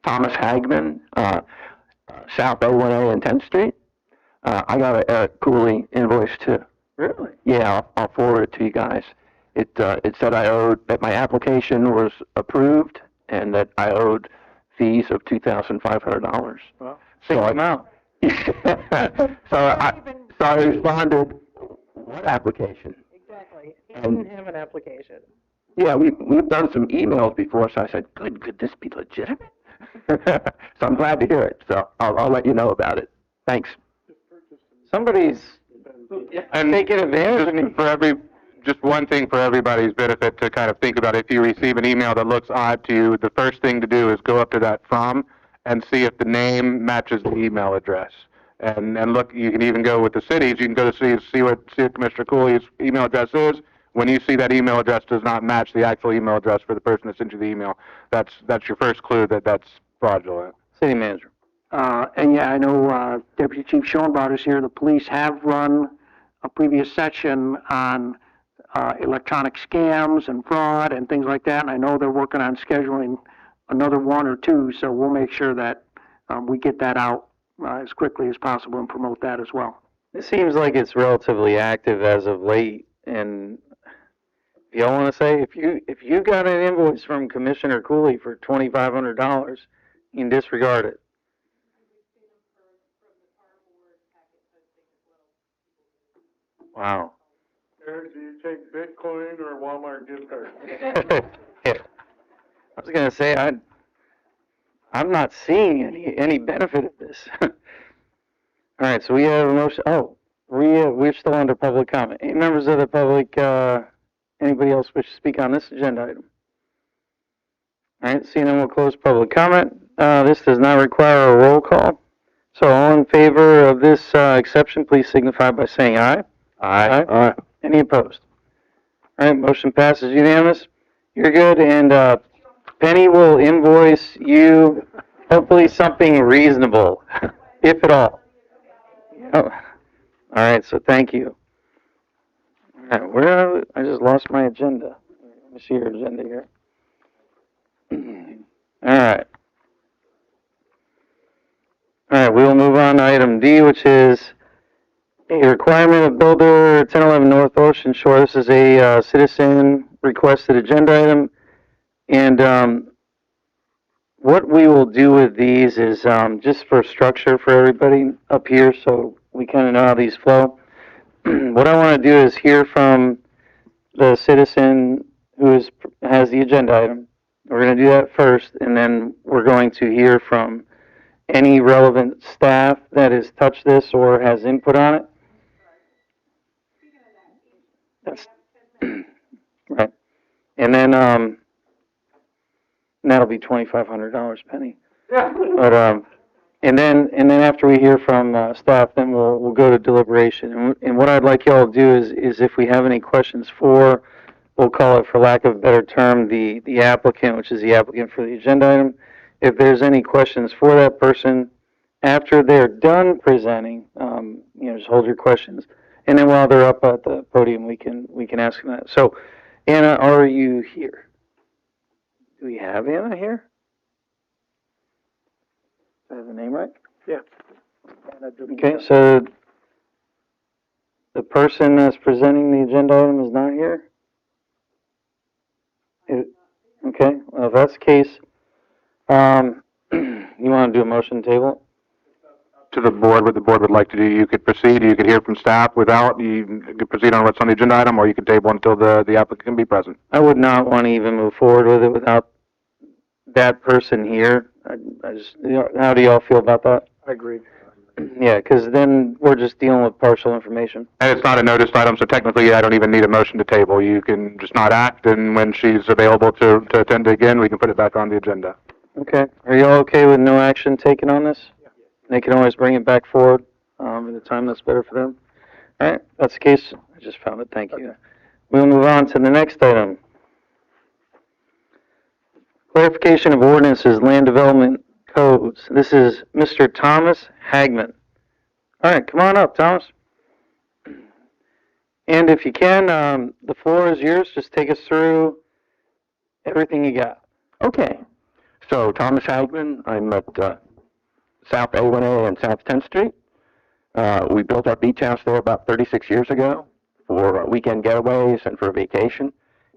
Thomas Hagman, South 01A and 10th Street. I got a Eric Cooley invoice too. Really? Yeah, I'll forward it to you guys. It said that my application was approved and that I owed fees of $2,500. Well, same amount. So I responded, what application? Exactly. He And- didn't have an application. Yeah, we've done some emails before, so I said, good, could this be legitimate? So I'm glad to hear it, so I'll let you know about it. Thanks. Somebody's taking advantage of me. just one thing for everybody's benefit to kind of think about. If you receive an email that looks odd to you, the first thing to do is go up to that from and see if the name matches the email address. And look, you can even go with the cities. You can go to cities, see what Commissioner Cooley's email address is. When you see that email address does not match the actual email address for the person that sent you the email, that's your first clue that that's fraudulent. City Manager. And yeah, I know, Deputy Chief Schoenbart is here. The police have run a previous section on, electronic scams and fraud and things like that. And I know they're working on scheduling another one or two, so we'll make sure that, we get that out, as quickly as possible and promote that as well. It seems like it's relatively active as of late, and if y'all want to say, if you got an invoice from Commissioner Cooley for $2,500, you can disregard it. Wow. Eric, do you take Bitcoin or Walmart gift card? Yeah. I was gonna say I'm not seeing any benefit of this. All right, so we have a motion. Oh, we're still under public comment. Any members of the public? Anybody else wish to speak on this agenda item? All right, seeing none, we'll close public comment. This does not require a roll call. So all in favor of this exception, please signify by saying aye. Aye. Aye. Any opposed? All right, motion passes unanimous. You're good, and Penny will invoice you hopefully something reasonable, if at all. Oh. All right, so thank you. All right, where are we? I just lost my agenda. Let me see your agenda here. All right. All right, we will move on to item D, which is a requirement of builder 1011 North Ocean Shore. This is a citizen requested agenda item. And what we will do with these is just for structure for everybody up here so we kind of know how these flow. What I want to do is hear from the citizen who has the agenda item. We're going to do that first, and then we're going to hear from any relevant staff that has touched this or has input on it. That's right. And then that'll be $2,500, Penny. But and then after we hear from staff, then we'll go to deliberation. And what I'd like y'all to do is if we have any questions for, we'll call it, for lack of a better term, the applicant, which is the applicant for the agenda item. If there's any questions for that person after they're done presenting, just hold your questions. And then while they're up at the podium, we can ask them that. So, Anna, are you here? Do we have Anna here? Do I have the name right? Yeah. Okay, so the person that's presenting the agenda item is not here? Okay, well, if that's the case, you want to do a motion table? To the board, what the board would like to do, you could proceed, you could hear from staff without, you could proceed on what's on the agenda item, or you could table until the applicant can be present. I would not want to even move forward with it without that person here. I just, how do y'all feel about that? I agree. Yeah, because then we're just dealing with partial information. And it's not a noticed item, so technically I don't even need a motion to table. You can just not act, and when she's available to attend again, we can put it back on the agenda. Okay. Are y'all okay with no action taken on this? Yeah. They can always bring it back forward at a time that's better for them. All right, that's the case. I just found it. Thank you. We'll move on to the next item. Clarification of ordinances, land development codes. This is Mr. Thomas Hagman. All right, come on up, Thomas. And if you can, the floor is yours. Just take us through everything you got. Okay. So, Thomas Hagman, I'm at South A1A and South 10th Street. We built our beach house there about 36 years ago for weekend getaways and for vacation.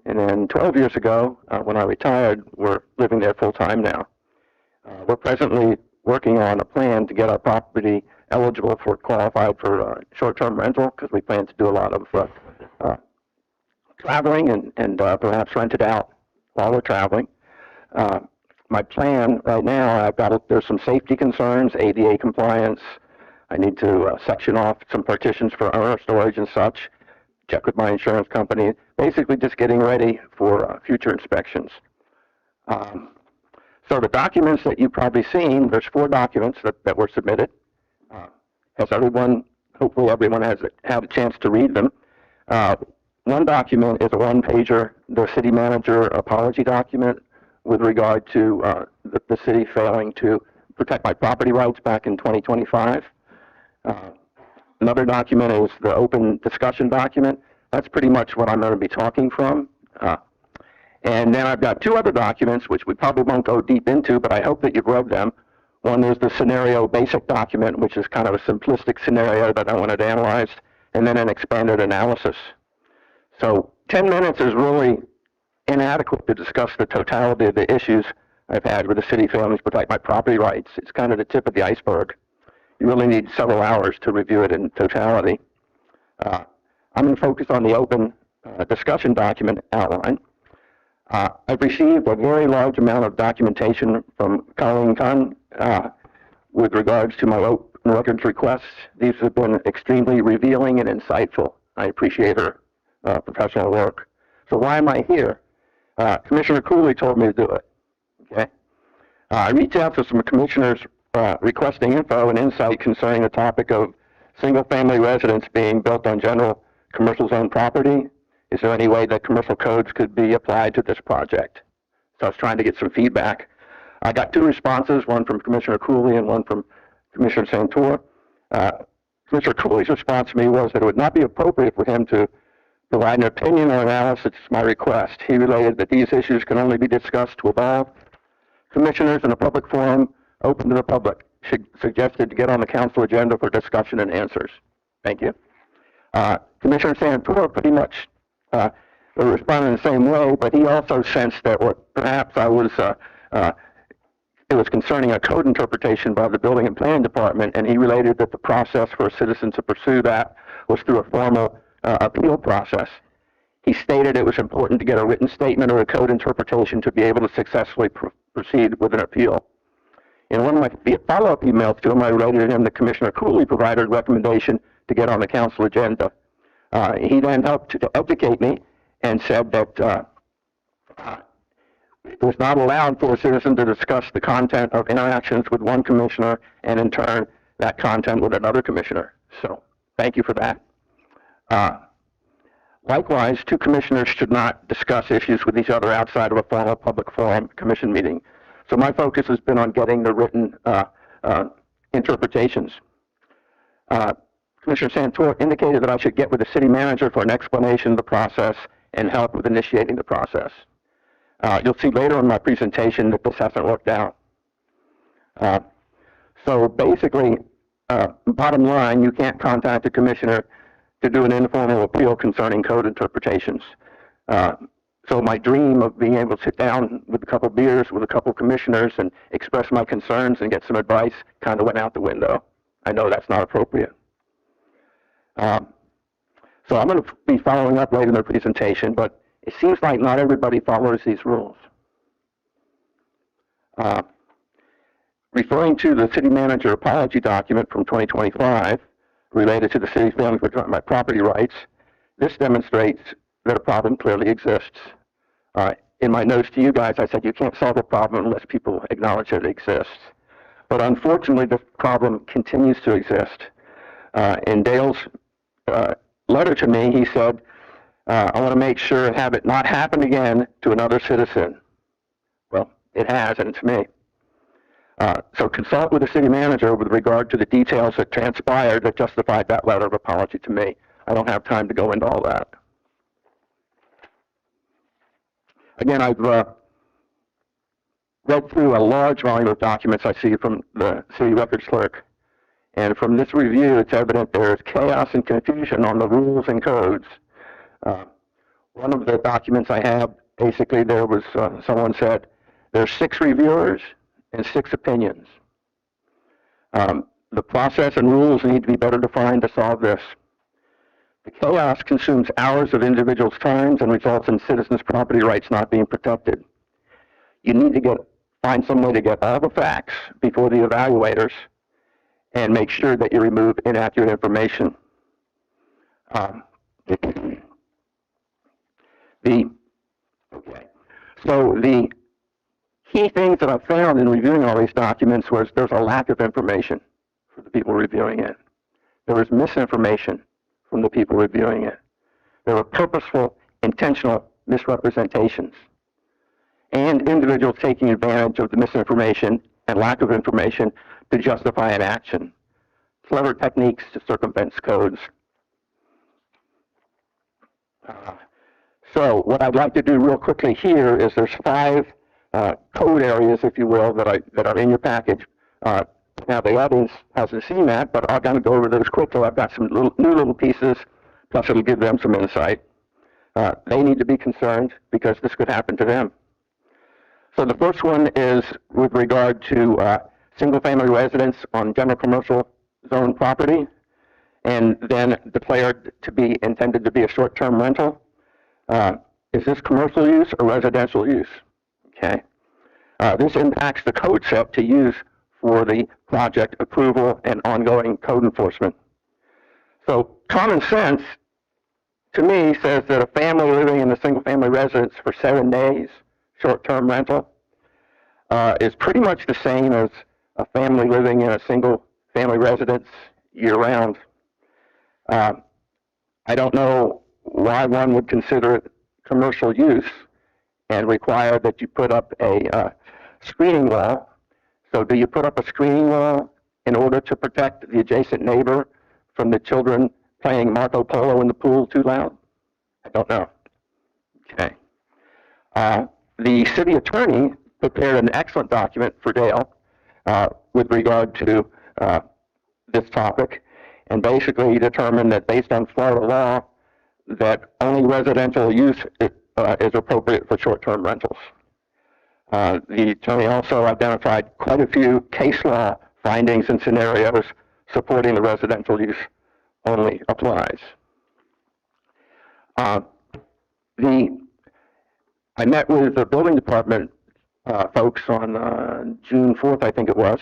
And then 12 years ago, when I retired, we're living there full-time now. We're presently working on a plan to get our property eligible for qualified for short-term rental because we plan to do a lot of traveling and perhaps rent it out while we're traveling. My plan right now, there's some safety concerns, ADA compliance. I need to section off some partitions for owner storage and such. check with my insurance company, basically just getting ready for future inspections. So the documents that you've probably seen, there's 4 documents that were submitted. Has everyone, hopefully everyone has had a chance to read them. One document is a 1-pager, the city manager apology document with regard to the city failing to protect my property rights back in 2025. Another document is the open discussion document. That's pretty much what I'm going to be talking from. And then I've got 2 other documents, which we probably won't go deep into, but I hope that you've read them. One is the scenario basic document, which is kind of a simplistic scenario that I wanted analyzed, and then an expanded analysis. So 10 minutes is really inadequate to discuss the totality of the issues I've had with the city failing to protect my property rights. It's kind of the tip of the iceberg. You really need several hours to review it in totality. I'm going to focus on the open discussion document outline. I've received a very large amount of documentation from Colleen Kahn with regards to my open records requests. These have been extremely revealing and insightful. I appreciate her professional work. So why am I here? Commissioner Cooley told me to do it. Okay. I reached out to some commissioners requesting info and insight concerning the topic of single-family residence being built on general commercial zone property. Is there any way that commercial codes could be applied to this project? So I was trying to get some feedback. I got 2 responses, one from Commissioner Cooley and one from Commissioner Santor. Commissioner Cooley's response to me was that it would not be appropriate for him to provide an opinion or analysis to my request. He related that these issues can only be discussed to evolve. Commissioners in a public forum open to the public suggested to get on the council agenda for discussion and answers. Thank you. Commissioner Santor pretty much responded in the same way, but he also sensed that what perhaps I was, it was concerning a code interpretation by the Building and Planning Department, and he related that the process for a citizen to pursue that was through a formal appeal process. He stated it was important to get a written statement or a code interpretation to be able to successfully proceed with an appeal. In one of my follow-up emails to him, I related to him that Commissioner Cooley provided a recommendation to get on the council agenda. He then helped to educate me and said that it was not allowed for a citizen to discuss the content of interactions with one commissioner and in turn that content with another commissioner. So thank you for that. Likewise, 2 commissioners should not discuss issues with each other outside of a formal public forum commission meeting. So my focus has been on getting the written interpretations. Commissioner Santor indicated that I should get with the city manager for an explanation of the process and help with initiating the process. You'll see later in my presentation that this hasn't worked out. So basically, bottom line, you can't contact a commissioner to do an informal appeal concerning code interpretations. So my dream of being able to sit down with a couple beers with a couple commissioners and express my concerns and get some advice kind of went out the window. I know that's not appropriate. So I'm going to be following up later in the presentation, but it seems like not everybody follows these rules. Referring to the city manager apology document from 2025 related to the city's failing to protect my property rights, this demonstrates that a problem clearly exists. In my notes to you guys, I said you can't solve a problem unless people acknowledge that it exists. But unfortunately, the problem continues to exist. In Dale's letter to me, he said, I want to make sure and have it not happen again to another citizen. Well, it has, and it's me. So consult with the city manager with regard to the details that transpired that justified that letter of apology to me. I don't have time to go into all that. Again, I've read through a large volume of documents I see from the city records clerk. And from this review, it's evident there is chaos and confusion on the rules and codes. One of the documents I have, basically there was, someone said, there's 6 reviewers and 6 opinions. The process and rules need to be better defined to solve this. The chaos consumes hours of individuals' times and results in citizens' property rights not being protected. You need to find some way to get all the facts before the evaluators and make sure that you remove inaccurate information. Okay. So the key things that I found in reviewing all these documents was there's a lack of information for the people reviewing it. There was misinformation from the people reviewing it. There were purposeful, intentional misrepresentations, and individuals taking advantage of the misinformation and lack of information to justify an action. Clever techniques to circumvent codes. So what I'd like to do real quickly here is there's 5 code areas, if you will, that are in your package. Now the audience hasn't seen that, but I'm going to go over those quickly. I've got some new little pieces, plus it'll give them some insight. They need to be concerned because this could happen to them. So the first one is with regard to single-family residence on general commercial zone property, and then declared to be intended to be a short-term rental. Is this commercial use or residential use? Okay. This impacts the code set to use for the project approval and ongoing code enforcement. So common sense, to me, says that a family living in a single-family residence for 7 days, short-term rental, is pretty much the same as a family living in a single-family residence year-round. I don't know why one would consider it commercial use and require that you put up a screening wall. So do you put up a screening wall in order to protect the adjacent neighbor from the children playing Marco Polo in the pool too loud? I don't know. Okay. The city attorney prepared an excellent document for Dale with regard to this topic, and basically he determined that based on Florida law, that only residential use is appropriate for short-term rentals. The attorney also identified quite a few case law findings and scenarios supporting the residential use only applies. I met with the building department folks on June 4th, I think it was,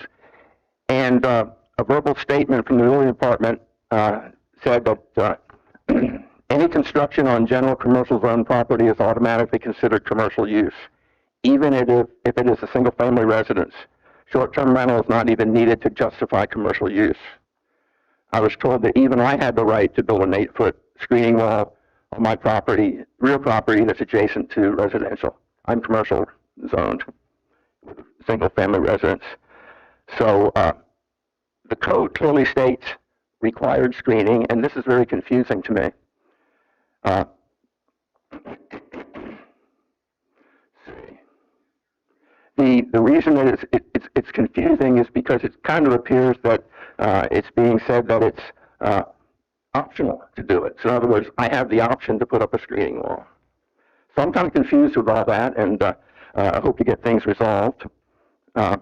and a verbal statement from the building department said that any construction on general commercial zone property is automatically considered commercial use, even if it is a single-family residence. Short-term rental is not even needed to justify commercial use. I was told that even I had the right to build an 8-foot screening wall on my property, real property that's adjacent to residential. I'm commercial zoned, single-family residence. So the code clearly states required screening, and this is very confusing to me. The reason that it's confusing is because it kind of appears that it's being said that it's optional to do it. So in other words, I have the option to put up a screening wall. So I'm kind of confused with all that, and I hope to get things resolved. On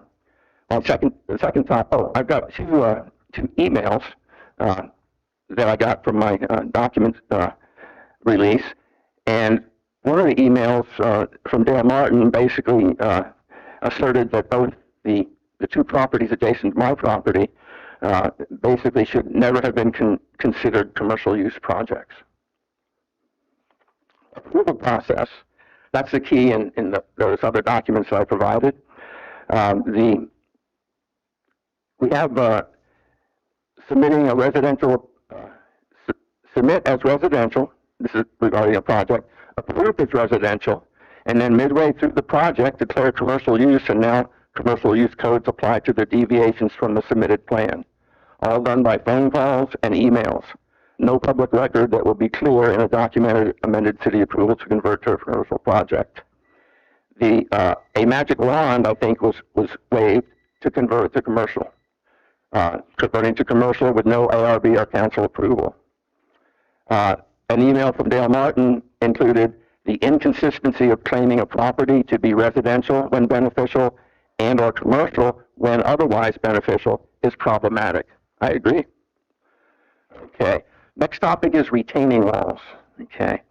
the second top, I've got two emails that I got from my document release, and one of the emails from Dale Martin basically asserted that both the two properties adjacent to my property basically should never have been considered commercial use projects. Approval process, that's the key in those other documents that I provided. We have submitting a residential, submit as residential, this is regarding a project, approve as residential, and then midway through the project declare commercial use, and now commercial use codes apply to the deviations from the submitted plan. All done by phone calls and emails. No public record that will be clear in a documented amended city approval to convert to a commercial project. A magic wand, I think, was waived to convert to commercial. Converting to commercial with no ARB or council approval. An email from Dale Martin included the inconsistency of claiming a property to be residential when beneficial and or commercial when otherwise beneficial is problematic. I agree. Okay. Next topic is retaining walls. Okay.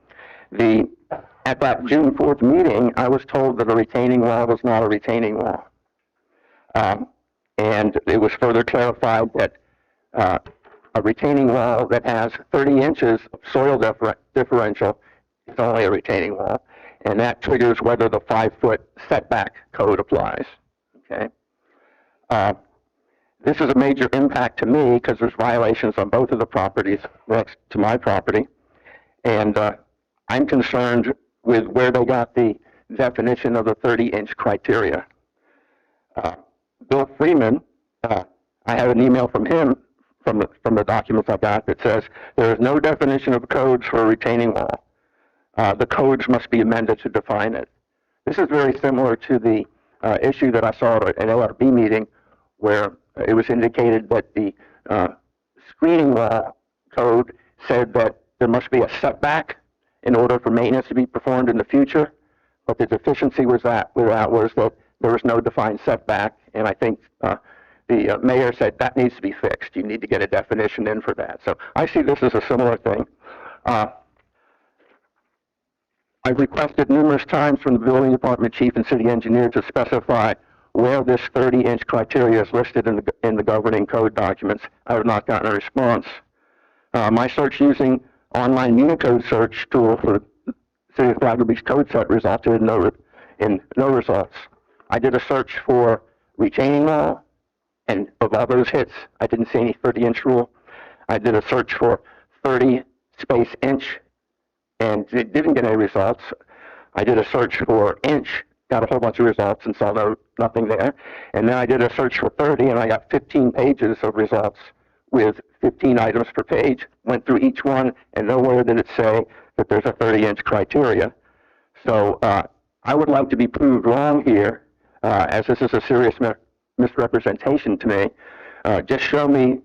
At that June 4th meeting, I was told that a retaining wall was not a retaining wall. And it was further clarified that a retaining wall that has 30 inches of soil differential is only a retaining wall, and that triggers whether the 5-foot setback code applies. Okay. This is a major impact to me because there's violations on both of the properties next to my property, and I'm concerned with where they got the definition of the 30-inch criteria. Bill Freeman, I have an email from him from the documents I've got that says there is no definition of codes for a retaining wall. The codes must be amended to define it. This is very similar to the issue that I saw at an ORB meeting where it was indicated that the screening wall code said that there must be a setback in order for maintenance to be performed in the future, but the deficiency was that there was no defined setback, and I think the mayor said that needs to be fixed. You need to get a definition in for that. So I see this as a similar thing. I've requested numerous times from the building department chief and city engineer to specify where this 30-inch criteria is listed in the governing code documents. I have not gotten a response. My search using online Unicode search tool for the City of Flagler Beach code set resulted in no results. I did a search for retaining wall, and of all those hits, I didn't see any 30-inch rule. I did a search for 30 space inch, and it didn't get any results. I did a search for inch, got a whole bunch of results and saw nothing there. And then I did a search for 30, and I got 15 pages of results with 15 items per page. Went through each one, and nowhere did it say that there's a 30-inch criteria. So I would like to be proved wrong here, as this is a serious misrepresentation to me. Just show me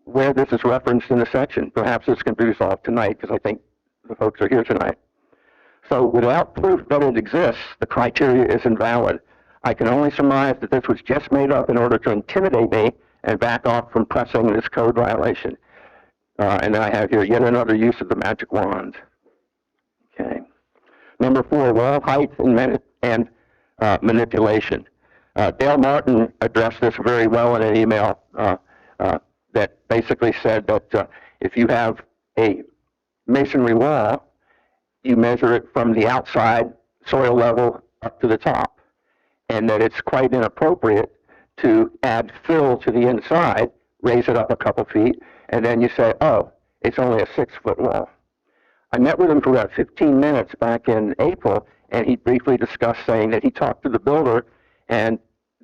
where this is referenced in the section. Perhaps this can be resolved tonight, because I think the folks are here tonight. So without proof that it exists, the criteria is invalid. I can only surmise that this was just made up in order to intimidate me and back off from pressing this code violation. And then I have here yet another use of the magic wand. Okay. Number 4, wall height and manipulation. Dale Martin addressed this very well in an email that basically said that if you have a masonry wall, you measure it from the outside soil level up to the top, and that it's quite inappropriate to add fill to the inside, raise it up a couple feet, and then you say, oh, it's only a 6-foot wall. I met with him for about 15 minutes back in April, and he briefly discussed saying that he talked to the builder, and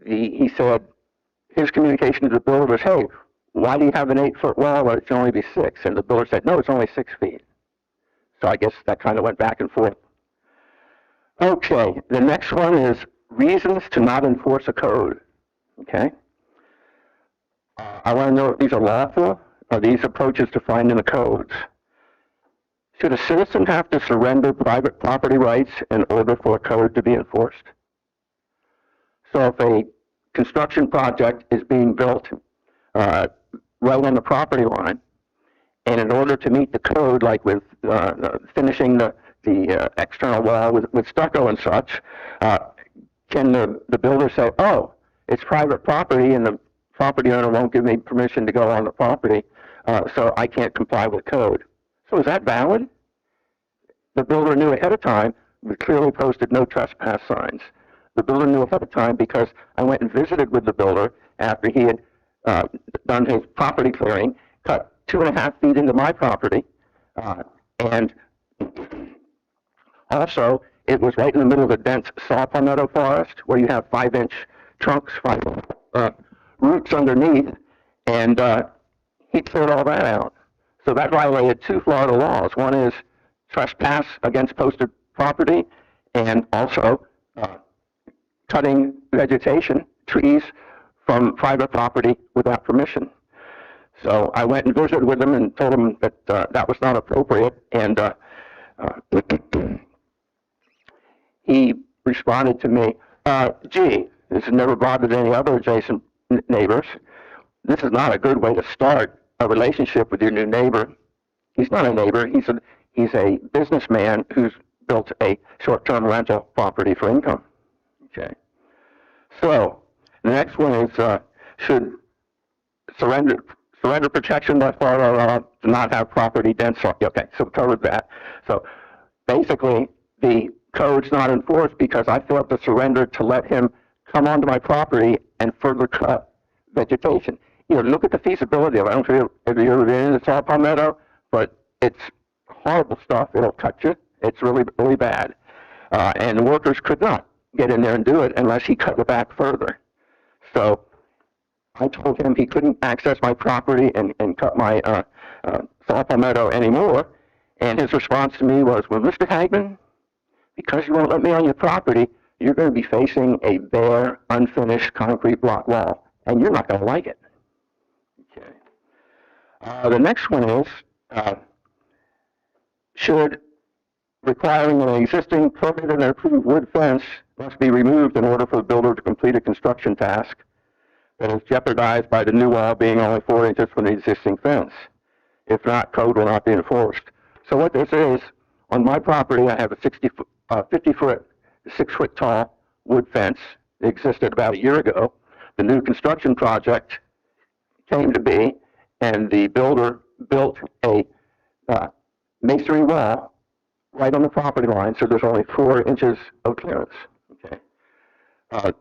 he said his communication to the builder was, hey, why do you have an 8-foot wall when it can only be 6? And the builder said, no, it's only 6 feet. So I guess that kind of went back and forth. Okay, the next one is reasons to not enforce a code. Okay? I want to know if these are lawful or these approaches defined in the codes. Should a citizen have to surrender private property rights in order for a code to be enforced? So if a construction project is being built right on the property line, and in order to meet the code, like with finishing the external wall with stucco and such, can the builder say, oh, it's private property and the property owner won't give me permission to go on the property, so I can't comply with code? So is that valid? The builder knew ahead of time, but clearly posted no trespass signs. The builder knew ahead of time because I went and visited with the builder after he had done his property clearing, cut 2.5 feet into my property, and also it was right in the middle of a dense saw palmetto forest where you have 5-inch trunks, 5 roots underneath, and he cleared all that out. So that violated 2 Florida laws. One is trespass against posted property, and also cutting vegetation, trees, from private property without permission. So I went and visited with him and told him that that was not appropriate, and he responded to me, gee, this has never bothered any other adjacent neighbors. This is not a good way to start a relationship with your new neighbor. He's not a neighbor. He's a businessman who's built a short-term rental property for income. Okay. So the next one is should surrender protection by Florida law to not have property dense. Okay, so we covered that. So basically, the code's not enforced because I failed to surrender to let him come onto my property and further cut vegetation. You know, look at the feasibility of it. I don't know if you've ever been in the saw palmetto, but it's horrible stuff. It'll cut you. It's really, really bad. And the workers could not get in there and do it unless he cut it back further. So I told him he couldn't access my property and cut my saw palmetto anymore. And his response to me was, well, Mr. Hagman, because you won't let me on your property, you're going to be facing a bare, unfinished concrete block wall, and you're not going to like it. Okay. The next one is, should requiring an existing permitted and approved wood fence must be removed in order for the builder to complete a construction task that is jeopardized by the new wall being only 4 inches from the existing fence. If not, code will not be enforced. So what this is, on my property, I have a 50-foot, 6-foot tall wood fence. It existed about a year ago. The new construction project came to be, and the builder built a masonry wall right on the property line, so there's only 4 inches of clearance. Okay.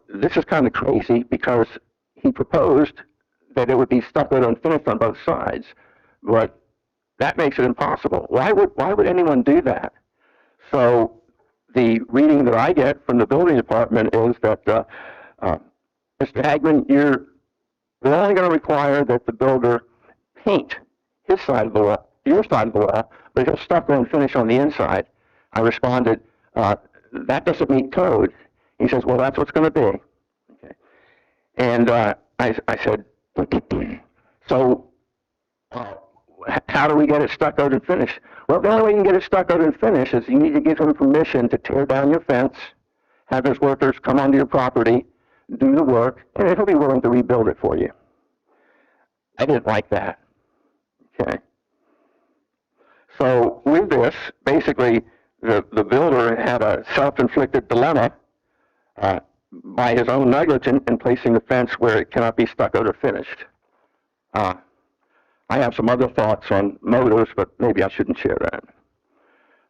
This is kind of crazy because he proposed that it would be stuccoed and finished on both sides, but that makes it impossible. Why would anyone do that? So the reading that I get from the building department is that, Mr. Hagman, we're only going to require that the builder paint his side of the wall, your side of the wall, but he'll stucco and finish on the inside. I responded, that doesn't meet code. He says, well, that's what's going to be. Okay. And I said, so how do we get it stuccoed and finished? Well, the only way you can get it stuccoed and finished is you need to give him permission to tear down your fence, have his workers come onto your property, do the work, and he'll be willing to rebuild it for you. I didn't like that. Okay. So with this, basically, the builder had a self-inflicted dilemma by his own negligence in placing the fence where it cannot be stuccoed or finished. I have some other thoughts on motives, but maybe I shouldn't share that.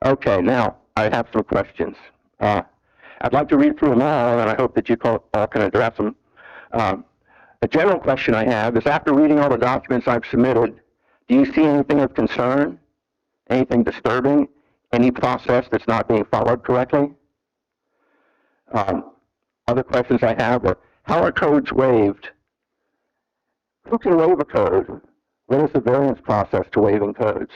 Okay, now I have some questions. I'd like to read through them all, and I hope that you all can address them. The general question I have is, after reading all the documents I've submitted, do you see anything of concern, anything disturbing, any process that's not being followed correctly? Other questions I have are, how are codes waived? Who can waive a code? What is the variance process to waiving codes?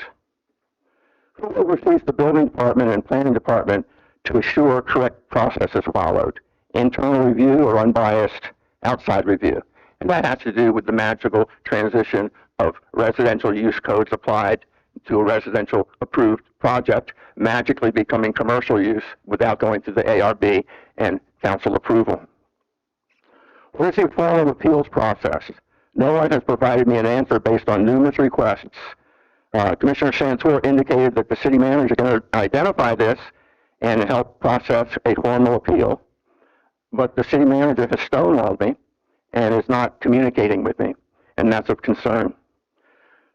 Who oversees the building department and planning department to assure correct process is followed? Internal review or unbiased outside review? And that has to do with the magical transition of residential use codes applied to a residential approved project magically becoming commercial use without going through the ARB and council approval. What is the formal appeals process? No one has provided me an answer based on numerous requests. Commissioner Santor indicated that the city manager is going to identify this and help process a formal appeal, but the city manager has stonewalled me and is not communicating with me, and that's of concern.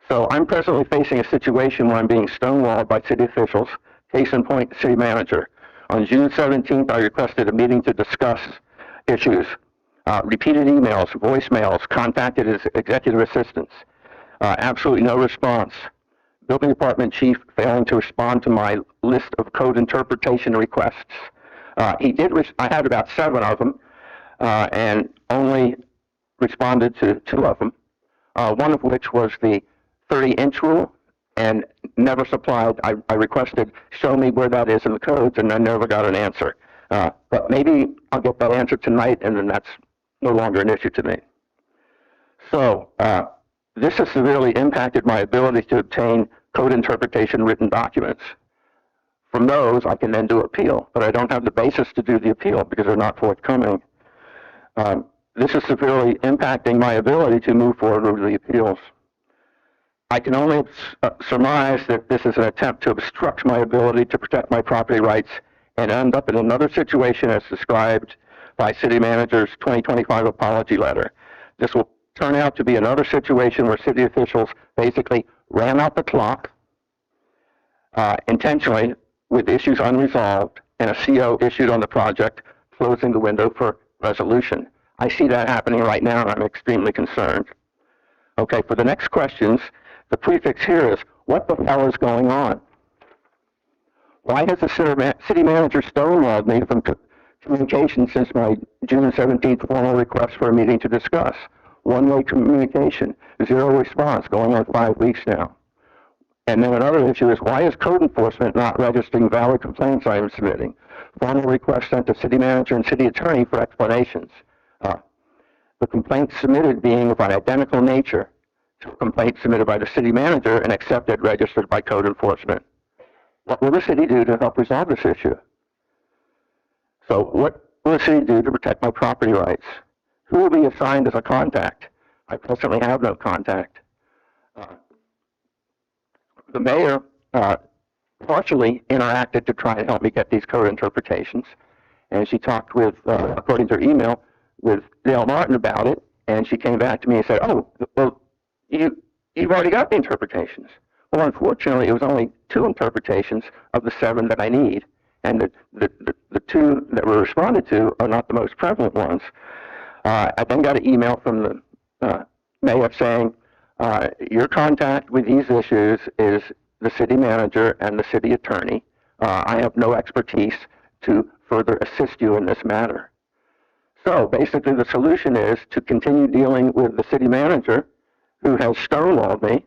So I'm presently facing a situation where I'm being stonewalled by city officials, case in point, the city manager. On June 17th, I requested a meeting to discuss issues. Repeated emails, voicemails, contacted his executive assistants. Absolutely no response. Building department chief failing to respond to my list of code interpretation requests. I had about 7 of them, and only responded to 2 of them. One of which was the 30-inch rule, and never supplied. I requested, show me where that is in the codes, and I never got an answer. But maybe I'll get that answer tonight, and then that's no longer an issue to me. So this has severely impacted my ability to obtain code interpretation written documents. From those, I can then do appeal, but I don't have the basis to do the appeal because they're not forthcoming. This is severely impacting my ability to move forward with the appeals. I can only surmise that this is an attempt to obstruct my ability to protect my property rights and end up in another situation as described by City Manager's 2025 apology letter. This will turn out to be another situation where city officials basically ran out the clock intentionally with issues unresolved and a CO issued on the project, closing the window for resolution. I see that happening right now, and I'm extremely concerned. Okay, for the next questions, the prefix here is, what the hell is going on? Why has the city manager stonewalled me from communication since my June 17th formal request for a meeting to discuss? One-way communication, zero response, going on 5 weeks now. And then another issue is, why is code enforcement not registering valid complaints I am submitting? Formal request sent to city manager and city attorney for explanations. The complaint submitted being of an identical nature to a complaint submitted by the city manager and accepted, registered by code enforcement. What will the city do to help resolve this issue? So what will the city do to protect my property rights? Who will be assigned as a contact? I presently have no contact. The mayor partially interacted to try and help me get these code interpretations. And she talked with, according to her email, with Dale Martin about it. And she came back to me and said, oh, well, you've already got the interpretations. Well, unfortunately, it was only 2 interpretations of the 7 that I need. And the 2 that were responded to are not the most prevalent ones. I then got an email from the mayor saying, your contact with these issues is the city manager and the city attorney. I have no expertise to further assist you in this matter. So basically the solution is to continue dealing with the city manager who has stonewalled me,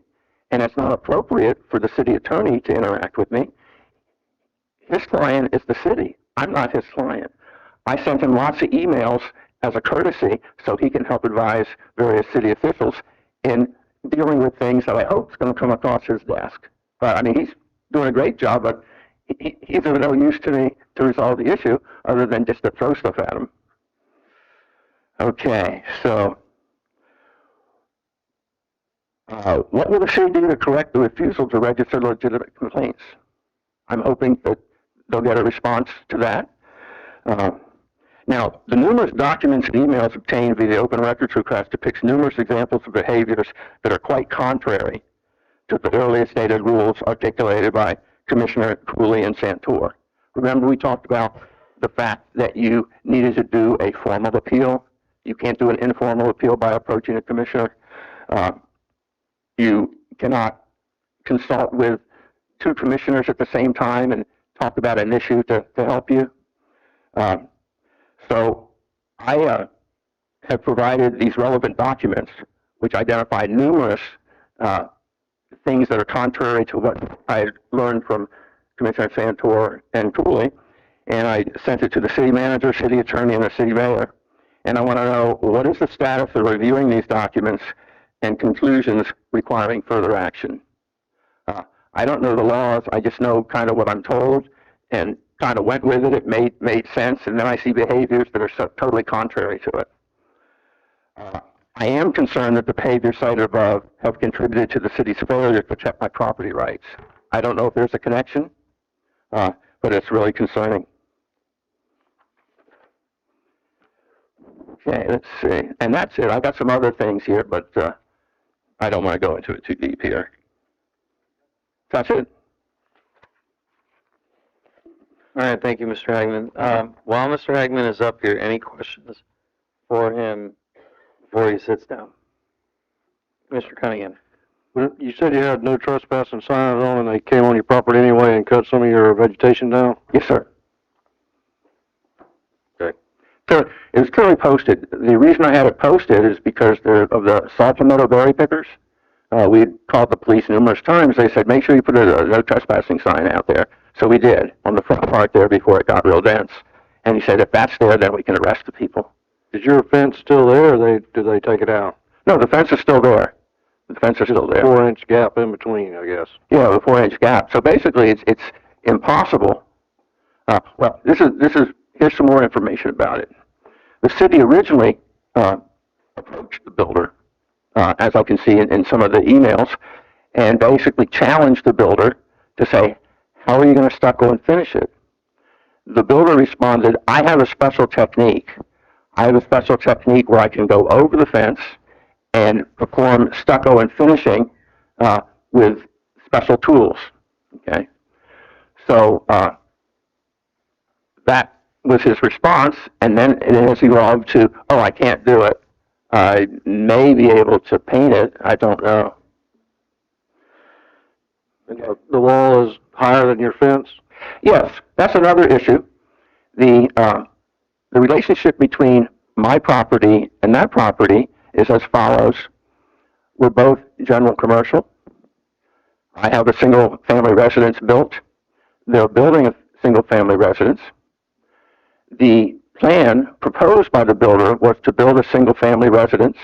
and it's not appropriate for the city attorney to interact with me. His client is the city. I'm not his client. I sent him lots of emails as a courtesy so he can help advise various city officials in dealing with things that I hope is going to come across his desk. But I mean, he's doing a great job, but he's of no use to me to resolve the issue other than just to throw stuff at him. Okay, so what will the city do to correct the refusal to register legitimate complaints? I'm hoping that they'll get a response to that. Now, the numerous documents and emails obtained via the open records request depicts numerous examples of behaviors that are quite contrary to the earlier stated rules articulated by Commissioner Cooley and Santor. Remember, we talked about the fact that you needed to do a formal appeal. You can't do an informal appeal by approaching a commissioner. You cannot consult with 2 commissioners at the same time and talk about an issue to help you. So I have provided these relevant documents which identify numerous things that are contrary to what I learned from Commissioner Santor and Cooley, and I sent it to the city manager, city attorney, and the city mayor. And I want to know, what is the status of reviewing these documents and conclusions requiring further action? I don't know the laws. I just know kind of what I'm told and kind of went with it. It made sense. And then I see behaviors that are totally contrary to it. I am concerned that the behaviors cited above have contributed to the city's failure to protect my property rights. I don't know if there's a connection, but it's really concerning. Okay, let's see. And that's it. I've got some other things here, but I don't want to go into it too deep here. That's it. All right, thank you, Mr. Hagman. While Mr. Hagman is up here, any questions for him before he sits down? Mr. Cunningham. You said you had no trespassing signs on, and they came on your property anyway and cut some of your vegetation down? Yes, sir. Okay. So it was clearly posted. The reason I had it posted is because of the salt palmetto berry pickers. We called the police numerous times. They said, make sure you put a no trespassing sign out there. So we did, on the front part there before it got real dense. And he said, if that's there, then we can arrest the people. Is your fence still there, or did they take it out? No, the fence is still there. The fence is still there. 4-inch gap in between, I guess. Yeah, the 4-inch gap. So basically, it's impossible. Well, here's some more information about it. The city originally approached the builder, as I can see in some of the emails, and basically challenged the builder to say, how are you going to stucco and finish it? The builder responded, I have a special technique. I have a special technique where I can go over the fence and perform stucco and finishing with special tools. Okay? So that was his response, and then it has evolved to, oh, I can't do it. I may be able to paint it. I don't know. The wall is higher than your fence? Yes, that's another issue. The relationship between my property and that property is as follows. We're both general commercial. I have a single-family residence built. They're building a single-family residence. The plan proposed by the builder was to build a single-family residence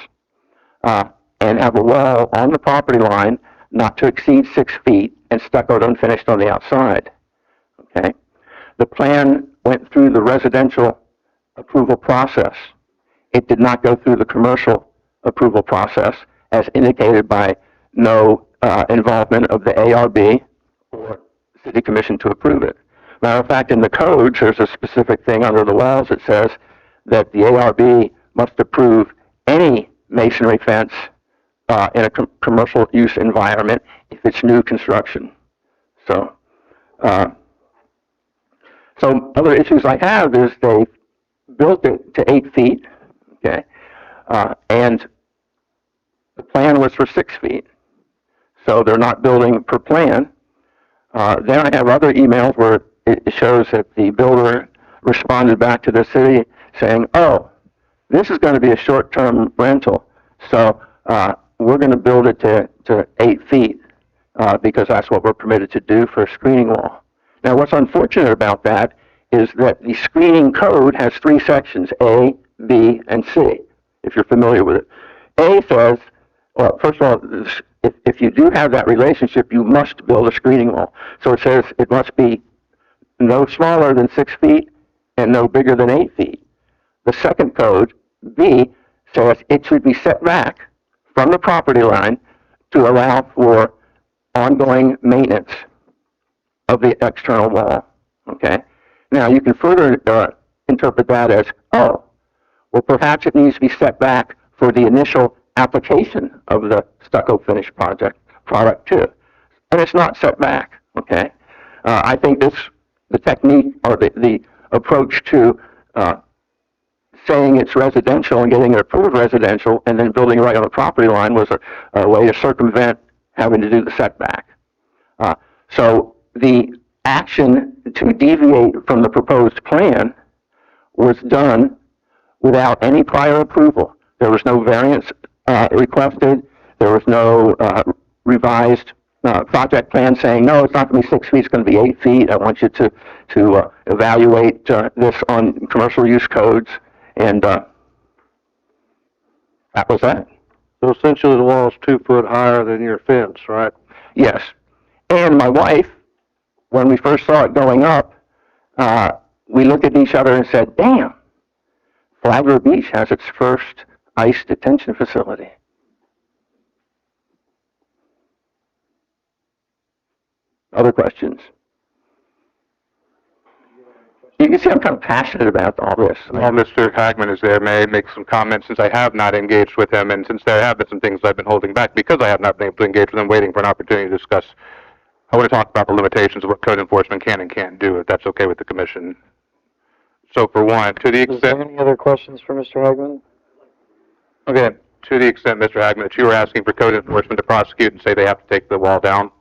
and have a wall on the property line not to exceed 6 feet and stuccoed unfinished on the outside. Okay? The plan went through the residential approval process. It did not go through the commercial approval process as indicated by no involvement of the ARB or City Commission to approve it. Matter of fact, in the codes, there's a specific thing under the walls that says that the ARB must approve any masonry fence in a commercial use environment if it's new construction. So, so other issues I have is they built it to 8 feet, okay, and the plan was for 6 feet. So they're not building per plan. Then I have other emails where it shows that the builder responded back to the city saying, oh, this is going to be a short-term rental, so we're going to build it to 8 feet because that's what we're permitted to do for a screening wall. Now, what's unfortunate about that is that the screening code has 3 sections, A, B, and C, if you're familiar with it. A says, well, first of all, if you do have that relationship, you must build a screening wall. So it says it must be no smaller than 6 feet and no bigger than 8 feet. The second code, B, says it should be set back from the property line to allow for ongoing maintenance of the external wall. Okay? Now, you can further interpret that as, oh, well, perhaps it needs to be set back for the initial application of the stucco finish product too. And it's not set back, okay? I think the technique or the approach to saying it's residential and getting it approved residential and then building right on the property line was a way to circumvent having to do the setback. So the action to deviate from the proposed plan was done without any prior approval. There was no variance requested. There was no revised project plan saying, no, it's not going to be 6 feet, it's going to be 8 feet. I want you to evaluate this on commercial use codes. And that was that. So essentially the wall is 2 foot higher than your fence, right? Yes. And my wife, when we first saw it going up, we looked at each other and said, damn, Flagler Beach has its first ICE detention facility. Other questions? You can see I'm kind of passionate about all this. While Mr. Hagman is there, may I make some comments since I have not engaged with him, and since there have been some things I've been holding back because I have not been able to engage with him, waiting for an opportunity to discuss. I want to talk about the limitations of what code enforcement can and can't do, if that's okay with the commission. So for one, to the extent... Is there any other questions for Mr. Hagman? Okay, to the extent, Mr. Hagman, that you were asking for code enforcement to prosecute and say they have to take the wall down,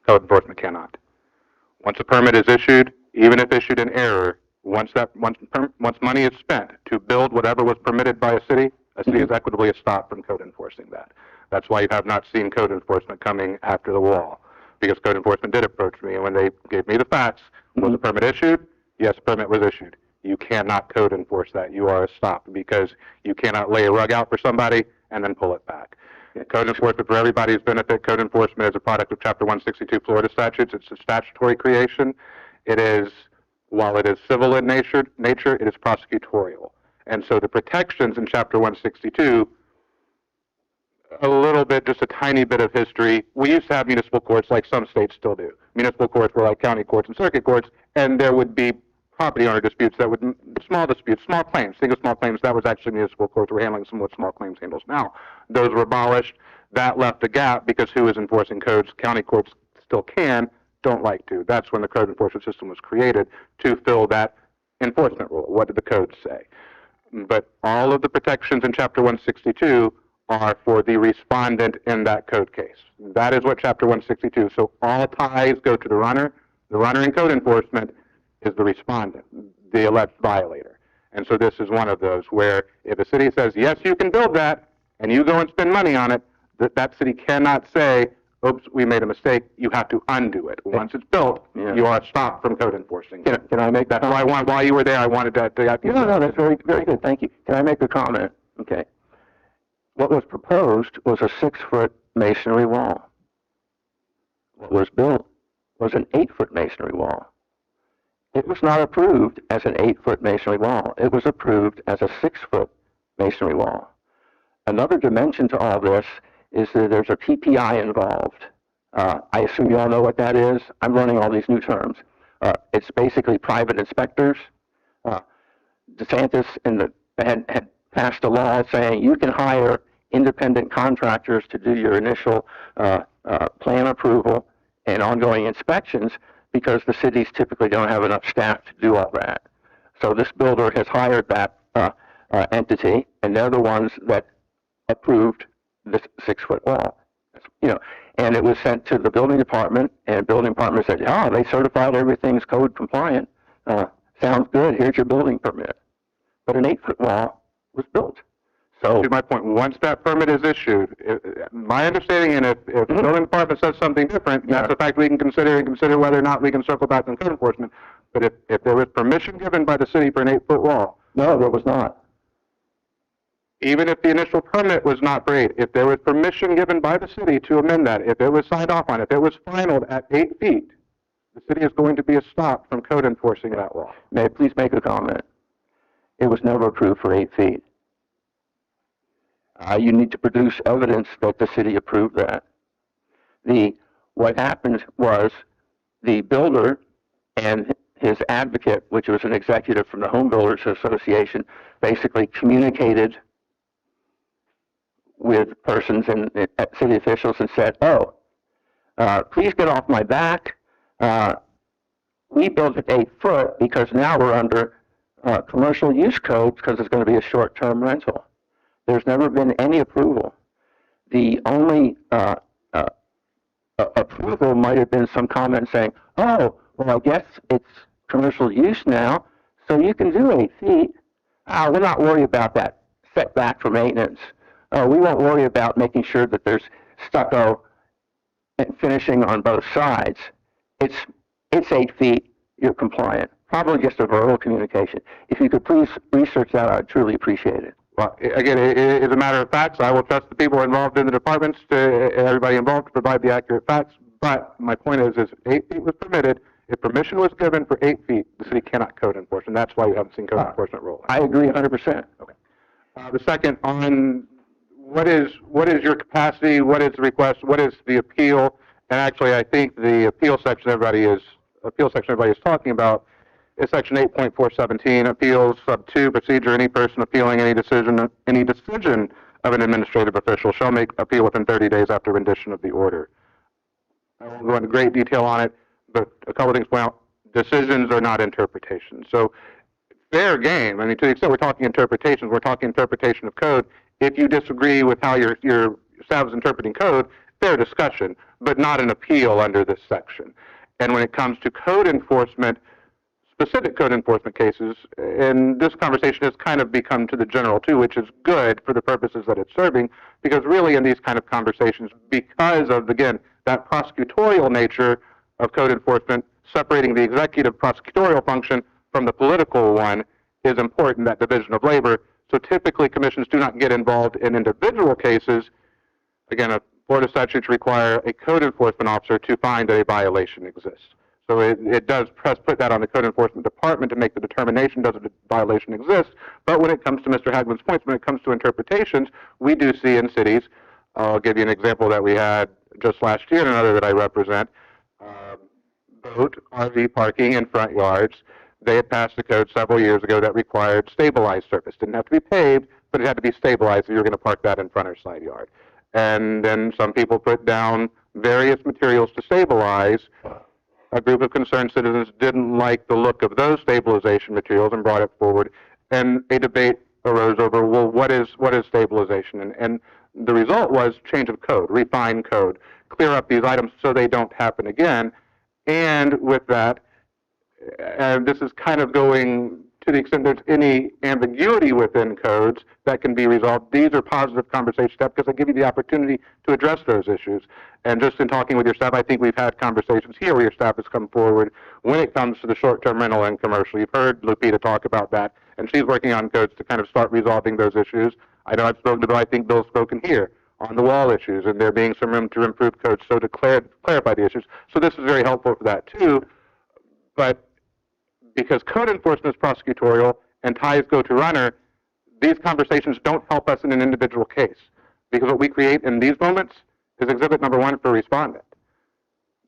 code enforcement cannot. Once a permit is issued, even if issued in error, once money is spent to build whatever was permitted by a city is equitably stopped from code enforcing that. That's why you have not seen code enforcement coming after the wall, because code enforcement did approach me, and when they gave me the facts, was a permit issued? Yes, a permit was issued. You cannot code enforce that. You are stopped because you cannot lay a rug out for somebody and then pull it back. Code enforcement, for everybody's benefit, code enforcement is a product of Chapter 162 Florida statutes. It's a statutory creation. It is, while it is civil in nature, it is prosecutorial. And so the protections in Chapter 162, a little bit, just a tiny bit of history. We used to have municipal courts like some states still do. Municipal courts were like county courts and circuit courts, and there would be property owner disputes that would, small disputes, small claims, think of small claims, that was actually municipal courts were handling some of what small claims handles now. Those were abolished. That left a gap because who is enforcing codes? County courts still can, don't like to. That's when the code enforcement system was created to fill that enforcement role. What did the code say? But all of the protections in Chapter 162 are for the respondent in that code case. That is what Chapter 162. So all ties go to the runner. The runner in code enforcement is the respondent, the alleged violator. And so this is one of those where if a city says, yes, you can build that, and you go and spend money on it, that city cannot say, oops, we made a mistake, you have to undo it. Once it's built, you are stopped from code enforcing. Can I make That's why while you were there, I wanted to No, that's very, very good, thank you. Can I make a comment? Okay. What was proposed was a 6-foot masonry wall. What was built was an 8-foot masonry wall. It was not approved as an 8-foot masonry wall. It was approved as a 6-foot masonry wall. Another dimension to all this is that there's a PPI involved. I assume you all know what that is. I'm learning all these new terms. It's basically private inspectors. DeSantis had passed a law saying you can hire independent contractors to do your initial plan approval and ongoing inspections because the cities typically don't have enough staff to do all that. So this builder has hired that entity, and they're the ones that approved this 6-foot wall. And it was sent to the building department, and building department said, oh, they certified everything's code compliant. Sounds good, here's your building permit. But an 8-foot wall was built. So, to my point, once that permit is issued, my understanding, and if the building department says something different, that's a fact we can consider and consider whether or not we can circle back on code enforcement. But if there was permission given by the city for an 8-foot wall. No, there was not. Even if the initial permit was not for 8, if there was permission given by the city to amend that, if it was signed off on, if it was finalized at 8 feet, the city is going to be stopped from code enforcing that law. May I please make a comment? It was never approved for 8 feet. You need to produce evidence that the city approved that. What happened was the builder and his advocate, which was an executive from the Home Builders Association, basically communicated with persons and city officials and said, oh, please get off my back. We built it 8 foot because now we're under commercial use code because it's going to be a short-term rental. There's never been any approval. The only approval might have been some comment saying, oh, well, I guess it's commercial use now, so you can do 8 feet. We're not worried about that setback for maintenance. We won't worry about making sure that there's stucco and finishing on both sides. It's 8 feet, you're compliant. Probably just a verbal communication. If you could please research that, I'd truly appreciate it. Well, again, it is a matter of facts. I will trust the people involved in the departments, everybody involved, to provide the accurate facts. But my point is 8 feet was permitted. If permission was given for 8 feet, the city cannot code enforce, and that's why you haven't seen code enforcement roll. I agree 100%. Okay. The second, on what is your capacity? What is the request? What is the appeal? And actually, I think the appeal section everybody is talking about is section 8.417, appeals sub 2, procedure. Any person appealing any decision of an administrative official shall make appeal within 30 days after rendition of the order. I won't go into great detail on it, but a couple of things. Well, decisions are not interpretations. So fair game. I mean, to the extent we're talking interpretations, we're talking interpretation of code. If you disagree with how your staff is interpreting code, fair discussion, but not an appeal under this section. And when it comes to code enforcement, specific code enforcement cases, and this conversation has kind of become to the general too, which is good for the purposes that it's serving, because really in these kind of conversations, because of, again, that prosecutorial nature of code enforcement, separating the executive prosecutorial function from the political one is important, that division of labor. So typically commissions do not get involved in individual cases. Again, Florida statutes require a code enforcement officer to find that a violation exists. So it does put that on the code enforcement department to make the determination, does a violation exist? But when it comes to Mr. Hagman's points, when it comes to interpretations, we do see in cities, I'll give you an example that we had just last year and another that I represent, boat, RV parking in front yards. They had passed a code several years ago that required stabilized surface. Didn't have to be paved, but it had to be stabilized if you were going to park that in front or side yard. And then some people put down various materials to stabilize, a group of concerned citizens didn't like the look of those stabilization materials and brought it forward, and a debate arose over, well, what is stabilization? And the result was change of code, refine code, clear up these items so they don't happen again. And with that, and this is kind of going to the extent there's any ambiguity within codes that can be resolved. These are positive conversation steps because they give you the opportunity to address those issues. And just in talking with your staff, I think we've had conversations here where your staff has come forward when it comes to the short-term rental and commercial. You've heard Lupita talk about that, and she's working on codes to kind of start resolving those issues. I know I've spoken to Bill, I think Bill's spoken here on the wall issues, and there being some room to improve codes so to clarify the issues. So this is very helpful for that too. But because code enforcement is prosecutorial and ties go to runner, these conversations don't help us in an individual case. Because what we create in these moments is exhibit number 1 for respondent.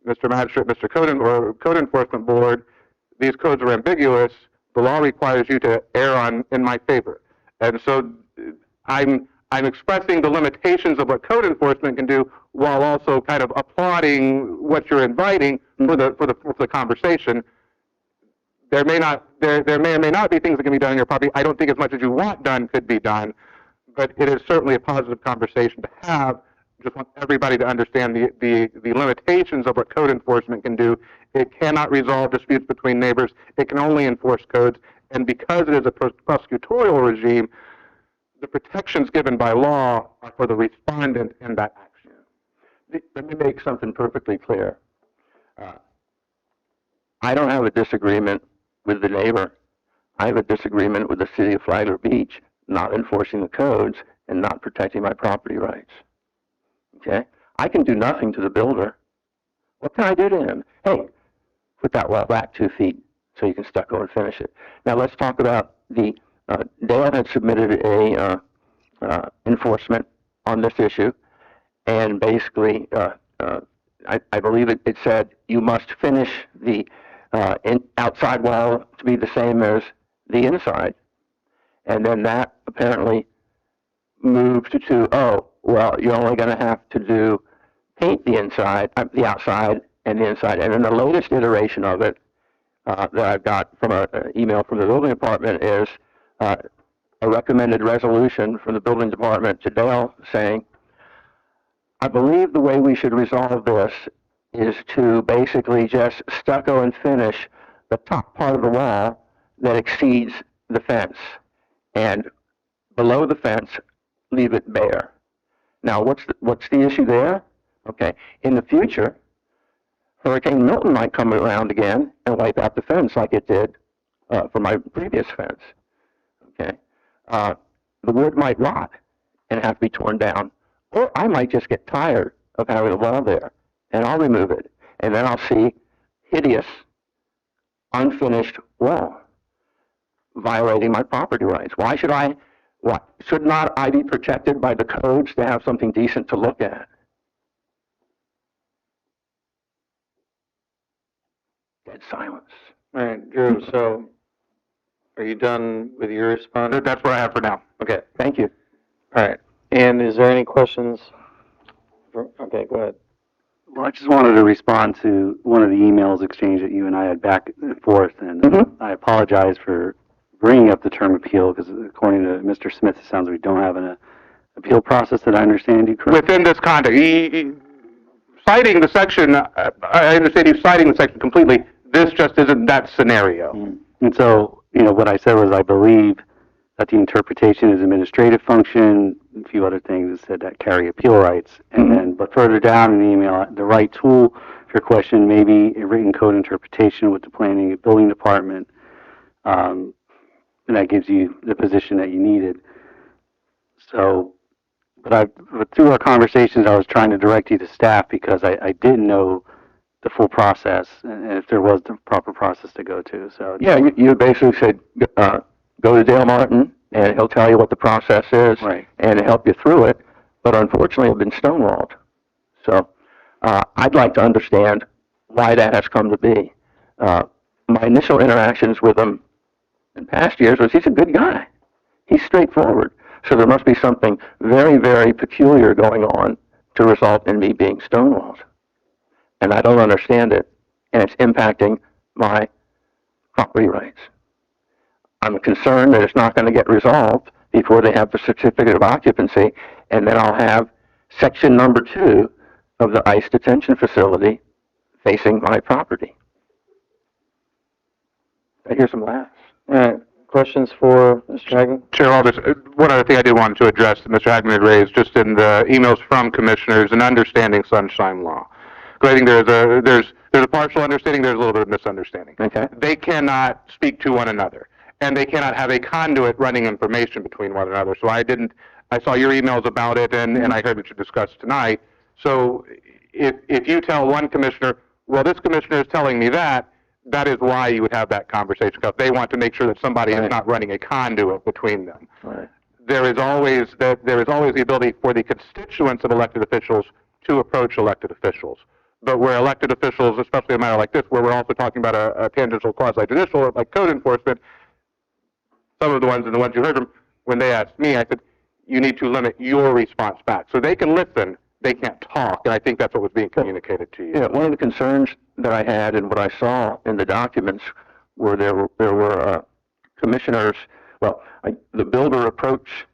Mr. Magistrate, Mr. Code Enforcement Board, these codes are ambiguous. The law requires you to err in my favor. And so I'm expressing the limitations of what code enforcement can do while also kind of applauding what you're inviting for the conversation. There may or may not be things that can be done on your property. I don't think as much as you want done could be done, but it is certainly a positive conversation to have. Just want everybody to understand the limitations of what code enforcement can do. It cannot resolve disputes between neighbors. It can only enforce codes. And because it is a prosecutorial regime, the protections given by law are for the respondent in that action. Let me make something perfectly clear. I don't have a disagreement with the neighbor. I have a disagreement with the city of Flagler Beach not enforcing the codes and not protecting my property rights. Okay? I can do nothing to the builder. What can I do to him? Hey, put that well back 2 feet so you can stucco and finish it. Now let's talk about the, Dale had submitted a enforcement on this issue, and basically, I believe it said you must finish the outside wall to be the same as the inside. And then that apparently moved to, oh, well, you're only going to have to paint the inside, the outside and the inside. And then the latest iteration of it that I've got from an email from the building department is a recommended resolution from the building department to Dale saying, I believe the way we should resolve this is to basically just stucco and finish the top part of the wall that exceeds the fence, and below the fence, leave it bare. Now, what's the issue there? Okay, in the future, Hurricane Milton might come around again and wipe out the fence like it did for my previous fence. Okay, the wood might rot and have to be torn down, or I might just get tired of having the wall there, and I'll remove it, and then I'll see hideous, unfinished wall violating my property rights. Why should I? What? Should not I be protected by the codes to have something decent to look at? Dead silence. All right, Drew, so are you done with your response? That's what I have for now. Okay. Thank you. All right. And is there any questions? Okay, go ahead. Well, I just wanted to respond to one of the emails exchange that you and I had back and forth, and I apologize for bringing up the term appeal, because according to Mr. Smith, it sounds like we don't have an appeal process that I understand you correctly. Within this context, citing the section, I understand you citing the section completely. This just isn't that scenario. And so, what I said was I believe that the interpretation is administrative function, a few other things that said that carry appeal rights. And then, but further down in the email, the right tool for your question may be a written code interpretation with the planning and building department. And that gives you the position that you needed. So, but through our conversations, I was trying to direct you to staff because I didn't know the full process and if there was the proper process to go to. So yeah, you basically said go to Dale Martin and he'll tell you what the process is, right, and help you through it. But unfortunately, I've been stonewalled. So I'd like to understand why that has come to be. My initial interactions with him in past years was he's a good guy. He's straightforward. So there must be something very, very peculiar going on to result in me being stonewalled. And I don't understand it. and it's impacting my property rights. I'm concerned that it's not going to get resolved before they have the certificate of occupancy, and then I'll have section number 2 of the ICE detention facility facing my property. I hear some laughs. All right, questions for Mr. Hagman? Chair Aldis, one other thing I did want to address that Mr. Hagman had raised just in the emails from commissioners and understanding sunshine law. Because I think there's a partial understanding, there's a little bit of misunderstanding. Okay. They cannot speak to one another, and they cannot have a conduit running information between one another. So I saw your emails about it, and I heard what you discussed tonight. So if you tell one commissioner, well, this commissioner is telling me that is why you would have that conversation, because they want to make sure that somebody is not running a conduit between them. Right. There is always the ability for the constituents of elected officials to approach elected officials. But where elected officials, especially a matter like this, where we're also talking about a tangential quasi-judicial, like code enforcement, some of the ones you heard from, when they asked me, I said, you need to limit your response back. So they can listen, they can't talk, and I think that's what was being communicated to you. Yeah, one of the concerns that I had and what I saw in the documents were there were commissioners, the builder approached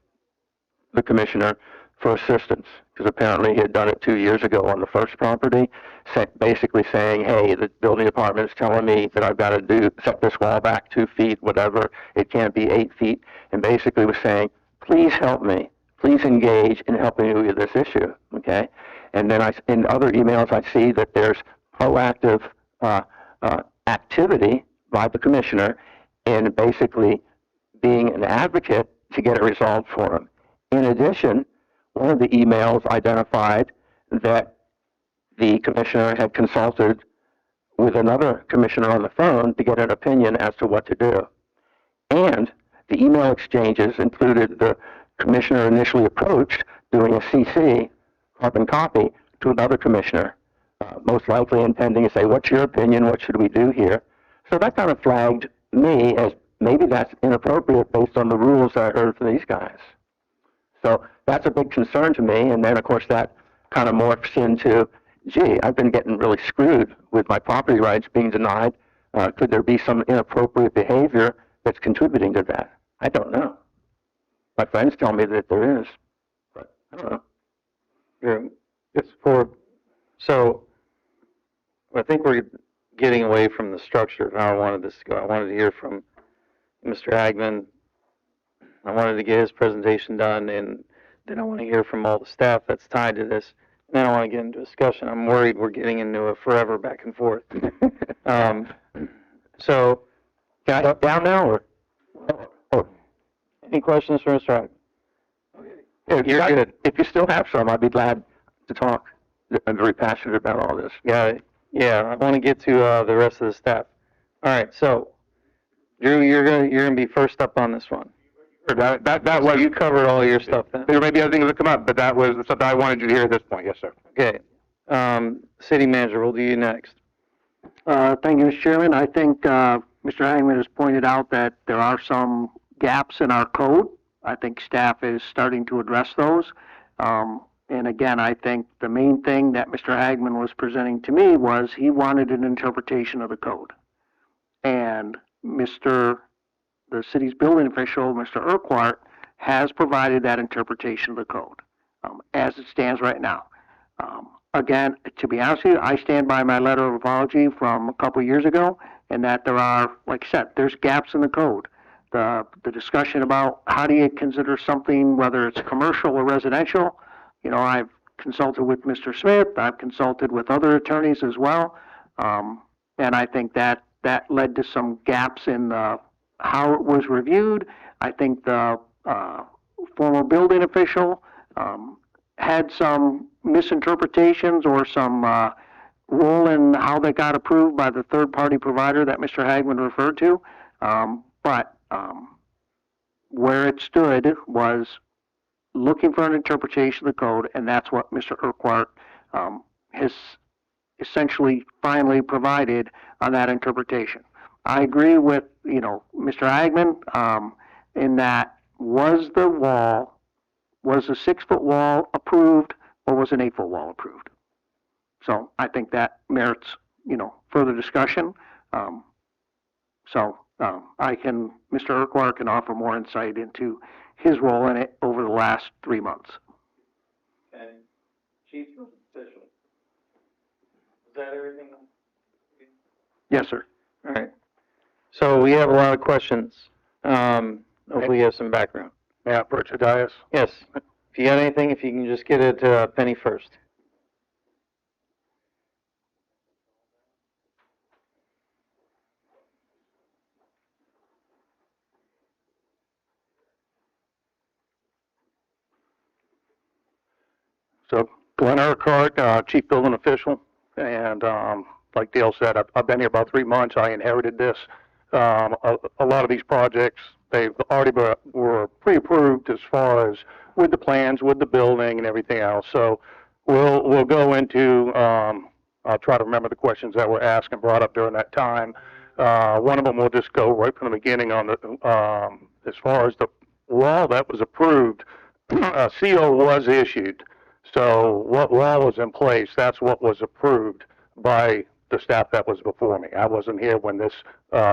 the commissioner for assistance, because apparently he had done it 2 years ago on the first property, basically saying, hey, the building department is telling me that I've got to set this wall back 2 feet, whatever, it can't be 8 feet, and basically was saying, please help me, please engage in helping me with this issue, okay? And then in other emails I see that there's proactive activity by the commissioner in basically being an advocate to get it resolved for him. In addition, one of the emails identified that the commissioner had consulted with another commissioner on the phone to get an opinion as to what to do. And the email exchanges included the commissioner initially approached doing a CC, carbon copy, to another commissioner, most likely intending to say, what's your opinion, what should we do here? So that kind of flagged me as maybe that's inappropriate based on the rules that I heard from these guys. So that's a big concern to me, and then of course that kind of morphs into, gee, I've been getting really screwed with my property rights being denied. Could there be some inappropriate behavior that's contributing to that? I don't know. My friends tell me that there is, but I don't know. Yeah, so I think we're getting away from the structure of how I wanted this to go. I wanted to hear from Mr. Hagman. I wanted to get his presentation done, and then I want to hear from all the staff that's tied to this. And then I want to get into discussion. I'm worried we're getting into a forever back and forth. So, can I down now, or any questions for Mr. Hagman? Okay. You're good. If you still have some, I'd be glad to talk. I'm very passionate about all this. Yeah, I want to get to the rest of the staff. All right, so Drew, you're gonna be first up on this one. That was, you covered all your stuff then. There may be other things that come up, but that was something I wanted you to hear at this point. Yes, sir. Okay. City manager, we'll do you next. Thank you, Mr. Chairman. I think Mr. Hagman has pointed out that there are some gaps in our code. I think staff is starting to address those. And again, I think the main thing that Mr. Hagman was presenting to me was he wanted an interpretation of the code. And the city's building official, Mr. Urquhart, has provided that interpretation of the code as it stands right now. Again, to be honest with you, I stand by my letter of apology from a couple years ago, and that there are, like I said, there's gaps in the code. The discussion about how do you consider something, whether it's commercial or residential, you know, I've consulted with Mr. Smith, I've consulted with other attorneys as well, and I think that led to some gaps in how it was reviewed. I think the former building official had some misinterpretations or some role in how they got approved by the third-party provider that Mr. Hagman referred to. But where it stood was looking for an interpretation of the code, and that's what Mr. Urquhart has essentially finally provided on that interpretation. I agree with, Mr. Hagman in that was a 6-foot wall approved or was an 8-foot wall approved? So I think that merits, further discussion. Mr. Urquhart can offer more insight into his role in it over the last 3 months. And Chief Official, is that everything? Yes, sir. All right. So we have a lot of questions. Hopefully you have some background. Yeah, Berchadias. Yes. If you got anything, if you can just get it to Penny first. So Glenn Urquhart, Chief Building Official, and like Dale said, I've been here about 3 months. I inherited this. A lot of these projects, they've already were pre-approved as far as with the plans, with the building and everything else. So we'll go into, I'll try to remember the questions that were asked and brought up during that time. One of them will just go right from the beginning on the, as far as the wall that was approved, a CO was issued. So what law was in place, that's what was approved by the staff that was before me. I wasn't here when this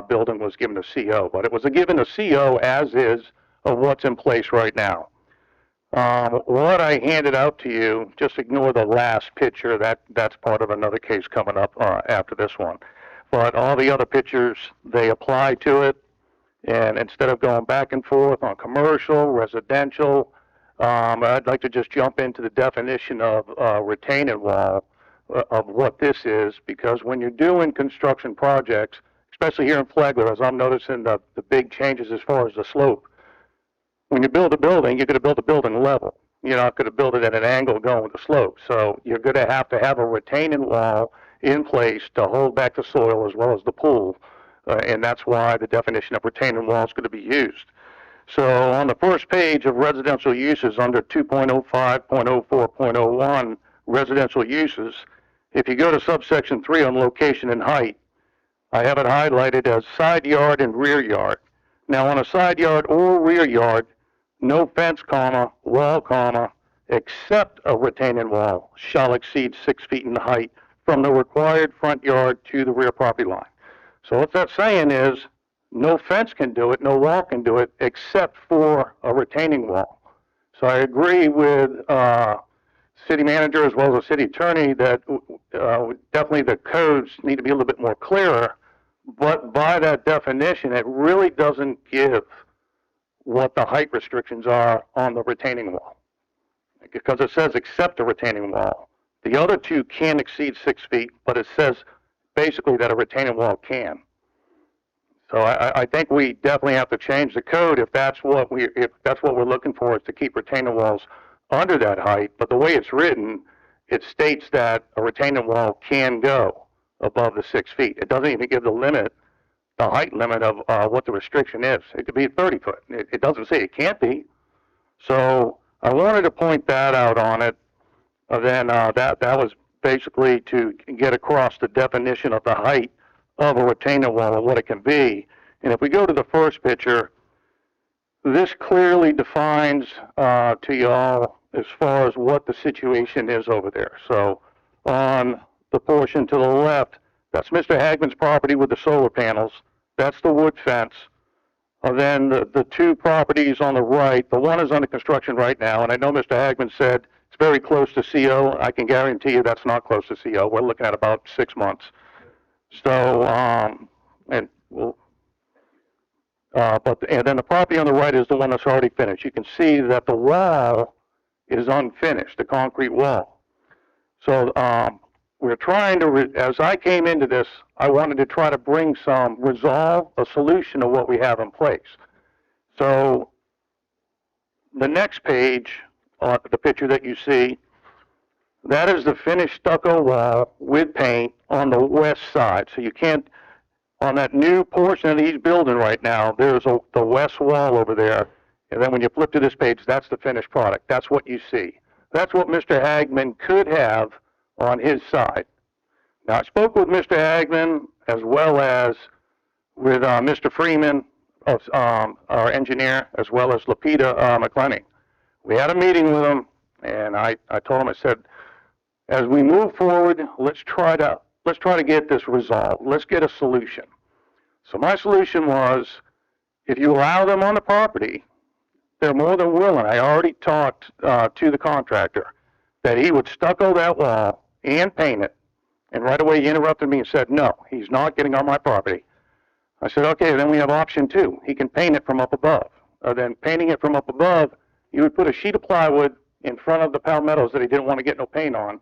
building was given a CO, but it was given a CO as is of what's in place right now. What I handed out to you, just ignore the last picture. That's part of another case coming up after this one. But all the other pictures, they apply to it. And instead of going back and forth on commercial, residential, I'd like to just jump into the definition of retaining wall of what this is, because when you're doing construction projects, especially here in Flagler, as I'm noticing the big changes as far as the slope, when you build a building, you're going to build a building level. You're not going to build it at an angle going with the slope. So you're going to have a retaining wall in place to hold back the soil as well as the pool, and that's why the definition of retaining wall is going to be used. So on the first page of residential uses under 2.05.04.01 residential uses, if you go to subsection 3 on location and height, I have it highlighted as side yard and rear yard. Now on a side yard or rear yard, no fence, comma, wall, comma, except a retaining wall shall exceed 6 feet in height from the required front yard to the rear property line. So what that's saying is no fence can do it, no wall can do it, except for a retaining wall. So I agree with city manager as well as the city attorney that definitely the codes need to be a little bit more clearer, but by that definition, it really doesn't give what the height restrictions are on the retaining wall, because it says except a retaining wall. The other two can exceed 6 feet, but it says basically that a retaining wall can. So I think we definitely have to change the code if that's what we're looking for, is to keep retaining walls under that height. But the way it's written, it states that a retaining wall can go above the 6 feet. It doesn't even give the limit, the height limit of what the restriction is. It could be 30 foot. It doesn't say it can't be. So I wanted to point that out on it. Then that was basically to get across the definition of the height of a retaining wall and what it can be. And if we go to the first picture, this clearly defines to y'all as far as what the situation is over there. So on the portion to the left, that's Mr. Hagman's property with the solar panels. That's the wood fence. Then the two properties on the right, the one is under construction right now, and I know Mr. Hagman said it's very close to CO. I can guarantee you that's not close to CO. We're looking at about 6 months. So, and then the property on the right is the one that's already finished. You can see that the wall is unfinished, the concrete wall. So we're trying to, as I came into this, I wanted to try to bring some resolve, a solution to what we have in place. So the next page, the picture that you see, that is the finished stucco wall with paint on the west side. So you can't, on that new portion of he's building right now, there's the west wall over there. And then when you flip to this page, that's the finished product. That's what you see. That's what Mr. Hagman could have on his side. Now, I spoke with Mr. Hagman as well as with Mr. Freeman, our engineer, as well as Lapita McClenny. We had a meeting with him, and I told him, I said, as we move forward, let's try to let's try to get this resolved. Let's get a solution. So my solution was, if you allow them on the property, they're more than willing. I already talked to the contractor that he would stucco that wall and paint it. And right away he interrupted me and said, no, he's not getting on my property. I said, okay, then we have option two. He can paint it from up above. Then painting it from up above, you would put a sheet of plywood in front of the palmettos that he didn't want to get no paint on,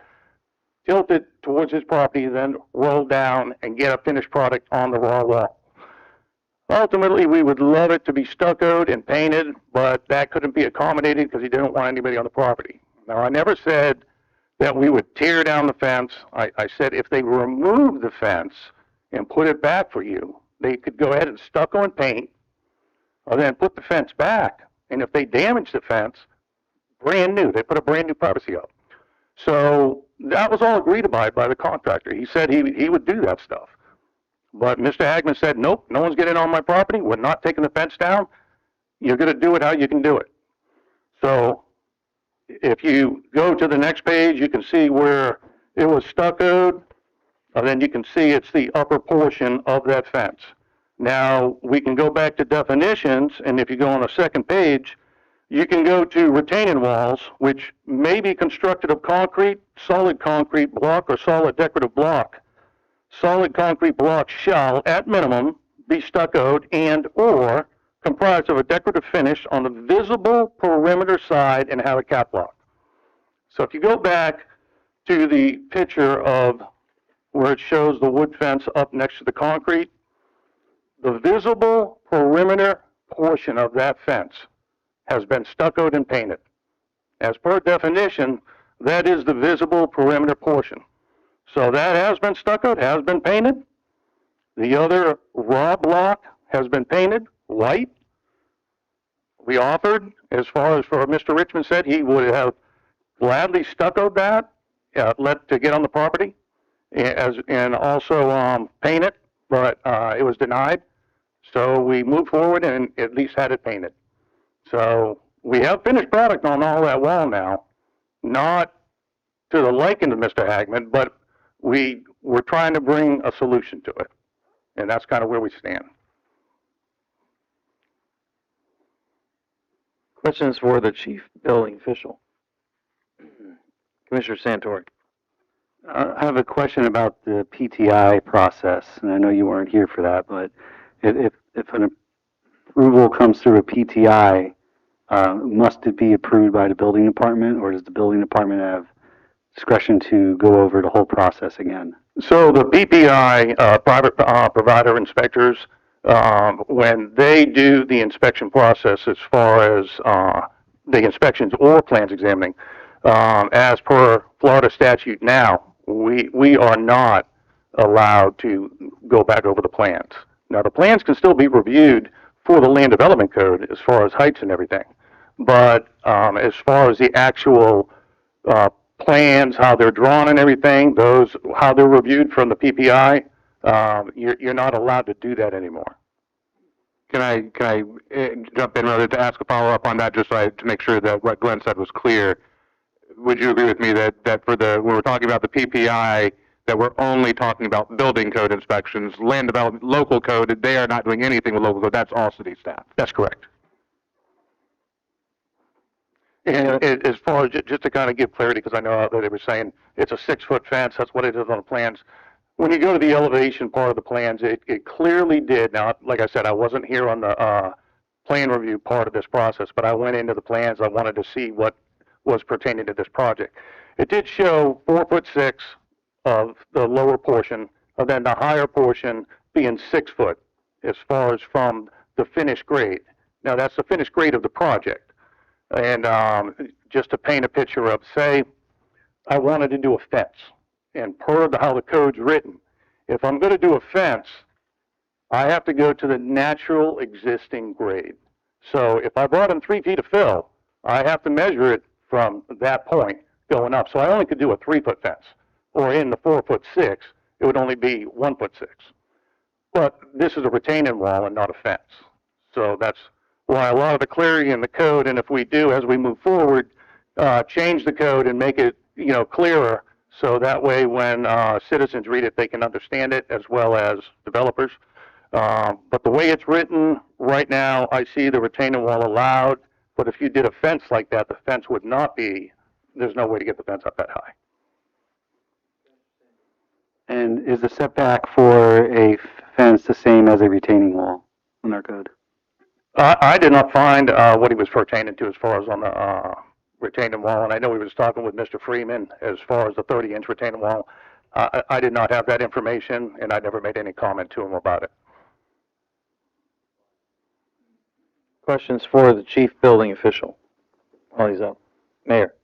tilt it towards his property, then roll down and get a finished product on the raw wall. Ultimately, we would love it to be stuccoed and painted, but that couldn't be accommodated because he didn't want anybody on the property. Now, I never said that we would tear down the fence. I said if they remove the fence and put it back for you, they could go ahead and stucco and paint, or then put the fence back. And if they damage the fence, brand new, they put a brand new privacy up. So that was all agreed by the contractor. He said he would do that stuff. But Mr. Hagman said, nope, no one's getting on my property. We're not taking the fence down. You're going to do it how you can do it. So if you go to the next page, you can see where it was stuccoed. And then you can see it's the upper portion of that fence. Now, we can go back to definitions, and if you go on the second page, you can go to retaining walls, which may be constructed of concrete, solid concrete block, or solid decorative block. Solid concrete block shall, at minimum, be stuccoed and or comprised of a decorative finish on the visible perimeter side and have a cap block. So if you go back to the picture of where it shows the wood fence up next to the concrete, the visible perimeter portion of that fence has been stuccoed and painted. As per definition, that is the visible perimeter portion. So that has been stuccoed, has been painted. The other raw block has been painted white. We offered, as far as for Mr. Richmond said, he would have gladly stuccoed that, to get on the property, and also paint it, but it was denied. So we moved forward and at least had it painted. So we have finished product on all that wall now, not to the liking of Mr. Hagman, but we're trying to bring a solution to it. And that's kind of where we stand. Questions for the chief building official? Commissioner Santori. I have a question about the PTI process, and I know you weren't here for that, but if an approval comes through a PTI, must it be approved by the building department, or does the building department have discretion to go over the whole process again? So the PPI, private provider inspectors, when they do the inspection process as far as the inspections or plans examining, as per Florida statute now, we are not allowed to go back over the plans. Now, the plans can still be reviewed for the land development code as far as heights and everything. But as far as the actual plans, how they're drawn and everything, those, how they're reviewed from the PPI, you're not allowed to do that anymore. Can I jump in rather to ask a follow-up on that, just so to make sure that what Glenn said was clear? Would you agree with me that for when we're talking about the PPI, that we're only talking about building code inspections, land development, local code, they are not doing anything with local code, that's all city staff? That's correct. And as far as, just to kind of give clarity, because I know that they were saying it's a 6-foot fence, that's what it is on the plans. When you go to the elevation part of the plans, it clearly did. Now, like I said, I wasn't here on the plan review part of this process, but I went into the plans. I wanted to see what was pertaining to this project. It did show 4'6" of the lower portion, and then the higher portion being 6 foot as far as from the finished grade. Now, that's the finished grade of the project. And just to paint a picture of, say, I wanted to do a fence. And per how the code's written, if I'm going to do a fence, I have to go to the natural existing grade. So if I brought in 3 feet of fill, I have to measure it from that point going up. So I only could do a 3-foot fence. Or in the 4'6", it would only be 1'6". But this is a retaining wall and not a fence. So that's why a lot of the clarity in the code, and if we do, as we move forward, change the code and make it, clearer, So that way, when citizens read it, they can understand it as well as developers. But the way it's written right now, I see the retaining wall allowed, but if you did a fence like that, the fence would not be, there's no way to get the fence up that high. And is the setback for a fence the same as a retaining wall in our code? I did not find what he was pertaining to as far as on the retaining wall, and I know he was talking with Mr. Freeman as far as the 30-inch retaining wall. I did not have that information, and I never made any comment to him about it. Questions for the chief building official while he's up? Mayor?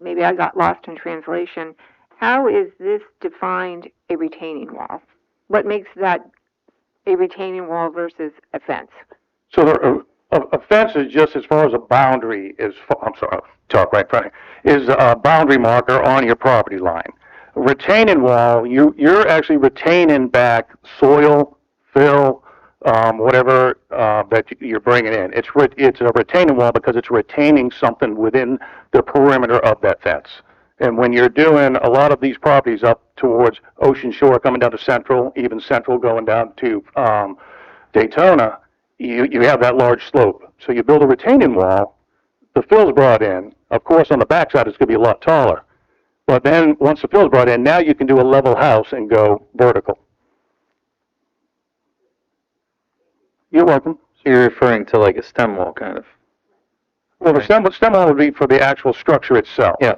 Maybe I got lost in translation. How is this defined a retaining wall? What makes that a retaining wall versus a fence? So a fence is just as far as a boundary is, I'm sorry, talk right in front of you, is a boundary marker on your property line. A retaining wall, you're actually retaining back soil, fill, whatever that you're bringing in. It's a retaining wall because it's retaining something within the perimeter of that fence. And when you're doing a lot of these properties up towards Ocean Shore, coming down to Central, even Central going down to Daytona, you have that large slope. So you build a retaining wall, the fill's brought in. Of course, on the backside, it's going to be a lot taller. But then once the fill's brought in, now you can do a level house and go vertical. You're welcome. So you're referring to like a stem wall, kind of? Well, the stem wall would be for the actual structure itself. Yeah.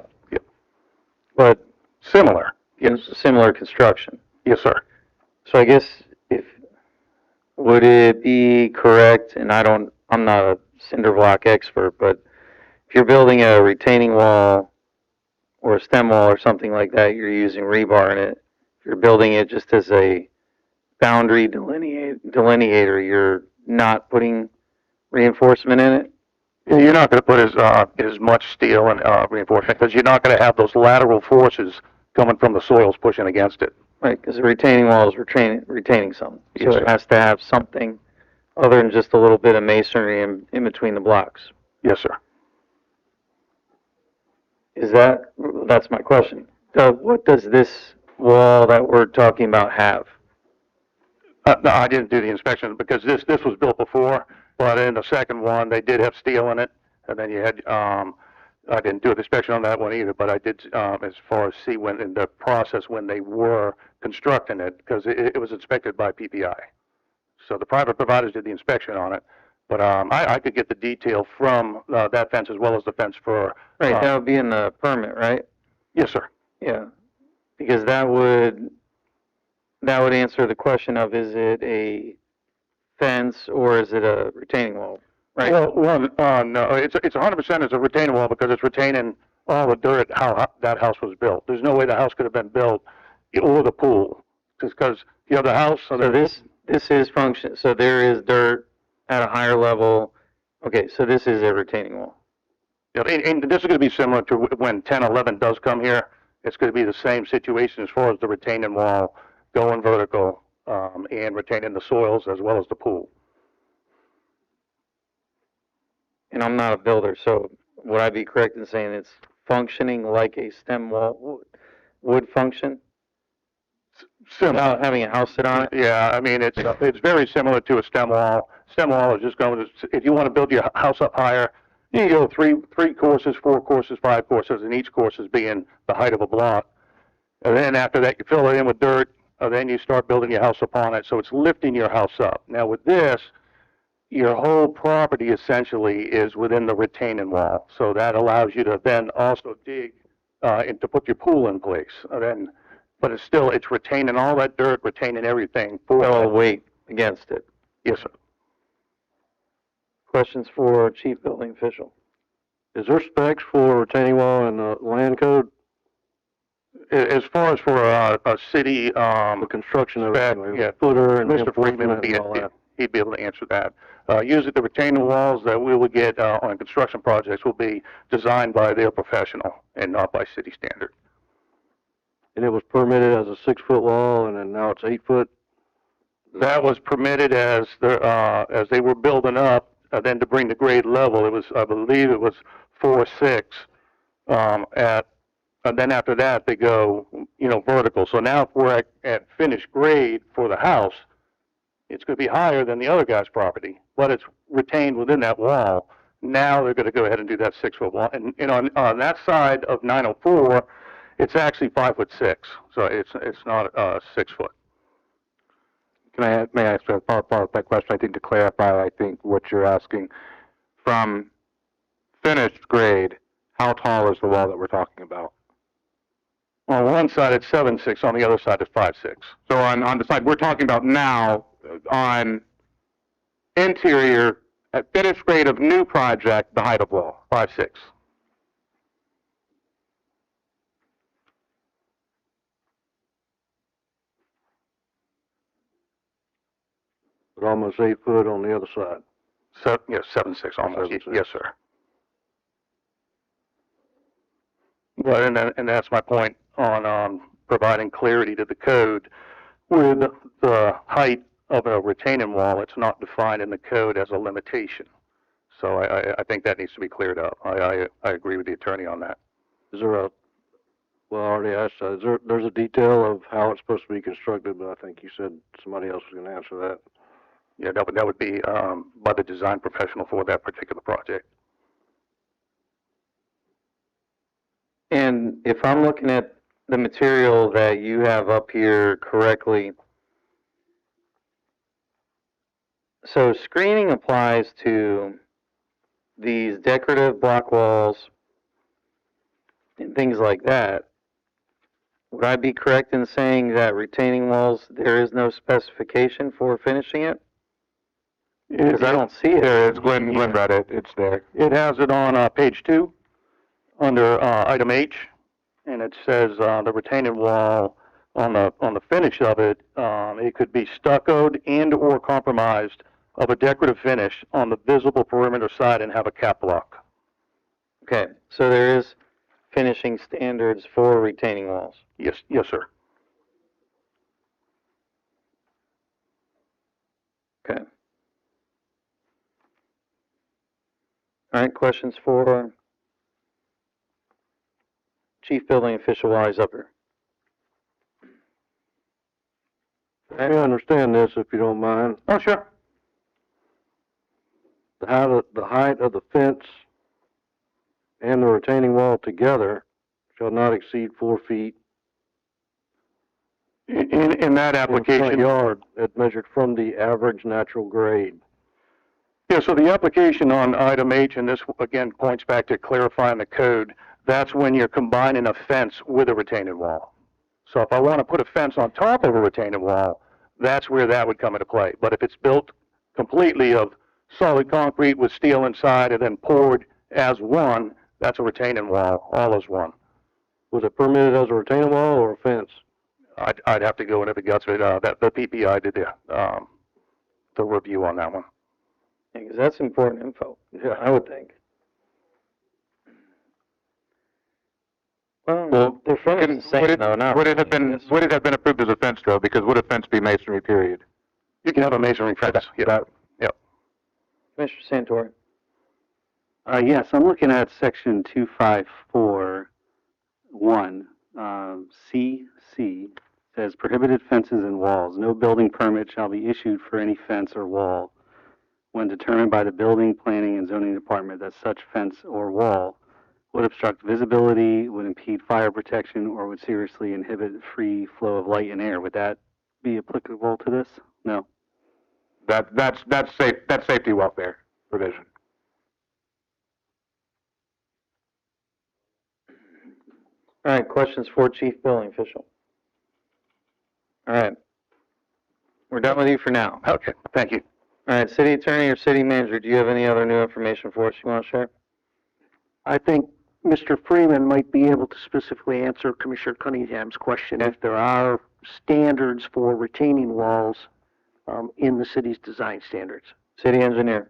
But similar. Yes. Similar construction. Yes, sir. So I guess would it be correct, and I'm not a cinder block expert, but if you're building a retaining wall or a stem wall or something like that, you're using rebar in it. If you're building it just as a boundary delineator, you're not putting reinforcement in it? You're not going to put as much steel and reinforcement because you're not going to have those lateral forces coming from the soils pushing against it. Right, because the retaining wall is retaining something. So Yes, it has to have something other than just a little bit of masonry in between the blocks. Yes, sir. That's my question. What does this wall that we're talking about have? No, I didn't do the inspection because this was built before, but in the second one, they did have steel in it. And then you had, I didn't do an inspection on that one either, but I did as far as see when in the process when they were constructing it, because it was inspected by PPI. So the private providers did the inspection on it. But I could get the detail from that fence as well as the fence for... Right, that would be in the permit, right? Yes, sir. Yeah, because that would answer the question of, is it a fence or is it a retaining wall, right? Well, no, it's 100% it's a retaining wall because it's retaining all the dirt how that house was built. There's no way the house could have been built or the pool, just because you have the house. So this is function. So there is dirt at a higher level. Okay, so this is a retaining wall. Yeah, and this is going to be similar to when 1011 does come here. It's going to be the same situation as far as the retaining wall going vertical and retaining the soils as well as the pool. And I'm not a builder, so would I be correct in saying it's functioning like a stem wall would function? Without having a house sit on it? Yeah, I mean, it's very similar to a stem wall. Stem wall is just going to, if you want to build your house up higher, you can go three courses, 4 courses, 5 courses, and each course is being the height of a block. And then after that, you fill it in with dirt, and then you start building your house upon it. So it's lifting your house up. Now with this, your whole property essentially is within the retaining wall. So that allows you to then also dig and to put your pool in place. And then, but it's retaining all that dirt, retaining everything. All the weight against it. Yes, sir. Questions for Chief Building Official? Is there specs for retaining wall in the land code? As far as for a city, The construction of spec, it, yeah, footer and Mr. Freeman enforcement and all that. he'd be able to answer that. Usually the retaining walls that we would get on construction projects will be designed by their professional and not by city standard. And it was permitted as a 6-foot wall, and then now it's 8 foot. That was permitted as they were building up, then to bring the grade level, it was, I believe it was 4.6 at and then after that, they go, vertical. So now if we're at finished grade for the house, it's going to be higher than the other guy's property, but it's retained within that wall. Now they're going to go ahead and do that 6-foot wall. And, on that side of 904, it's actually 5'6". So it's not 6 foot. May I ask a follow-up that question? I think to clarify, I think what you're asking, from finished grade, how tall is the wall that we're talking about? On one side it's 7'6", on the other side it's 5'6". So on the side we're talking about now, on interior, at finished grade of new project, the height of wall, 5'6". But almost 8 foot on the other side. So, 7'6", almost. 7'6". Yes, sir. Well, and that's my point on providing clarity to the code. With the height of a retaining wall, it's not defined in the code as a limitation. So I think that needs to be cleared up. I agree with the attorney on that. Is there I already asked that. There's a detail of how it's supposed to be constructed, but I think you said somebody else was going to answer that. Yeah, that would be by the design professional for that particular project. And if I'm looking at the material that you have up here correctly, so screening applies to these decorative block walls and things like that. Would I be correct in saying that retaining walls, there is no specification for finishing it? Because I don't see it. There is. Glenn read it. It's there. It has it on page 2 under item H, and it says the retaining wall on the finish of it, it could be stuccoed and or compromised of a decorative finish on the visible perimeter side and have a cap block. Okay, so there is finishing standards for retaining walls. Yes, sir. Okay. All right, questions for Chief Building Official while he's up here? I understand this, if you don't mind. Oh, sure. The height of the fence and the retaining wall together shall not exceed 4 feet. In that application, in front yard, it measured from the average natural grade. Yeah, so the application on item H, and this again points back to clarifying the code, that's when you're combining a fence with a retaining wall. So if I want to put a fence on top of a retaining wall, that's where that would come into play. But if it's built completely of solid concrete with steel inside and then poured as one, that's a retaining wall, all as one. Was it permitted as a retaining wall or a fence? I'd have to go into the guts of it. The PPI did the review on that one. Yeah, because that's important info. Yeah, I would think. Well, they're finished the same, though, not would it have been approved as a fence, though? Because would a fence be masonry, period? You can have a masonry fence. Commissioner Santori. Yes, I'm looking at section 2541, CC, says prohibited fences and walls. No building permit shall be issued for any fence or wall when determined by the building, planning, and zoning department that such fence or wall would obstruct visibility, would impede fire protection, or would seriously inhibit free flow of light and air. Would that be applicable to this? No. That's safety welfare provision. All right, questions for Chief Building Official? All right. We're done with you for now. Okay, thank you. All right, City Attorney or City Manager, do you have any other new information for us you want to share? I think Mr. Freeman might be able to specifically answer Commissioner Cunningham's question if there are standards for retaining walls in the city's design standards. City Engineer.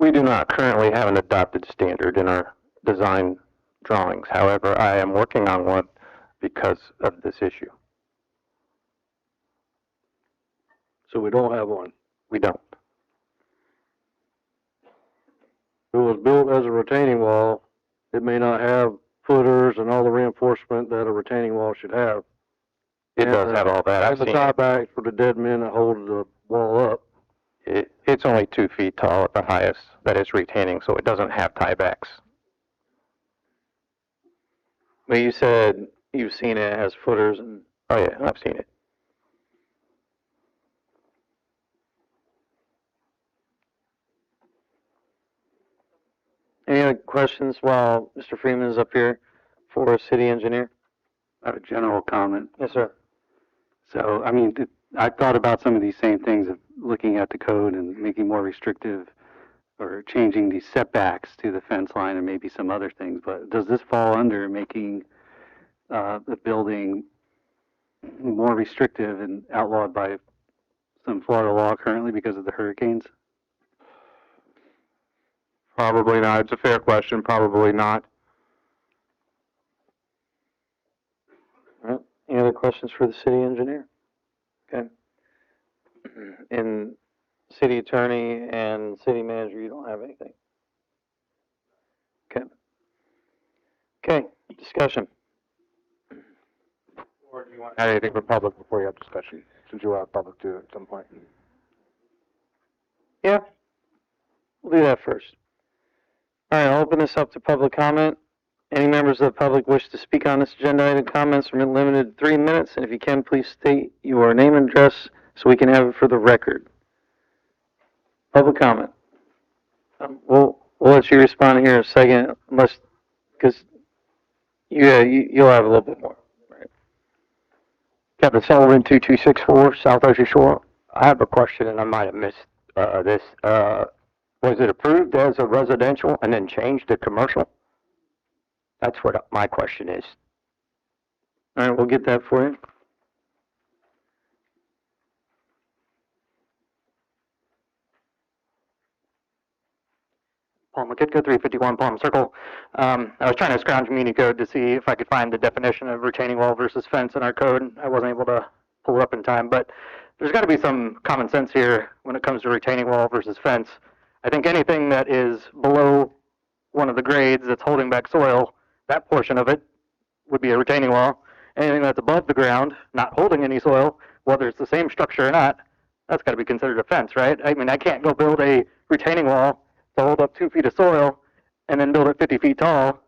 We do not currently have an adopted standard in our design drawings. However, I am working on one because of this issue. So we don't have one. We don't. If it was built as a retaining wall It may not have footers and all the reinforcement that a retaining wall should have. It does have all that. I've And the seen it. tiebacks for the dead men that hold the wall up. It's only 2 feet tall at the highest that it's retaining, so it doesn't have tiebacks. But you said you've seen it has footers and. Oh yeah, I've seen it. Any other questions while Mr. Freeman is up here for city engineer? I have a general comment. Yes, sir. So, I mean, I thought about some of these same things of looking at the code and making more restrictive or changing the setbacks to the fence line and maybe some other things, but does this fall under making the building more restrictive and outlawed by some Florida law currently because of the hurricanes? Probably not. It's a fair question. Probably not. All right. Any other questions for the city engineer? Okay. And city attorney and city manager, you don't have anything? Okay. Okay, discussion. Or do you want to add anything for public before you have discussion, since you will have public too at some point? Yeah, we'll do that first. All right, I'll open this up to public comment. Any members of the public wish to speak on this agenda item, comments are limited to 3 minutes, and if you can, please state your name and address so we can have it for the record. Public comment. We'll let you respond here in a second, unless, because you'll have a little bit more. Right. Kevin Sullivan, 2264 South Ocean Shore. I have a question, and I might have missed this. Was it approved as a residential and then changed to commercial? That's what my question is. All right, we'll get that for you. Paul McKitka, 351 Palm Circle. I was trying to scrounge Muni code to see if I could find the definition of retaining wall versus fence in our code. I wasn't able to pull it up in time, but there's got to be some common sense here when it comes to retaining wall versus fence. I think anything that is below one of the grades that's holding back soil, that portion of it would be a retaining wall. Anything that's above the ground, not holding any soil, whether it's the same structure or not, that's got to be considered a fence, right? I mean, I can't go build a retaining wall to hold up 2 feet of soil and then build it 50 feet tall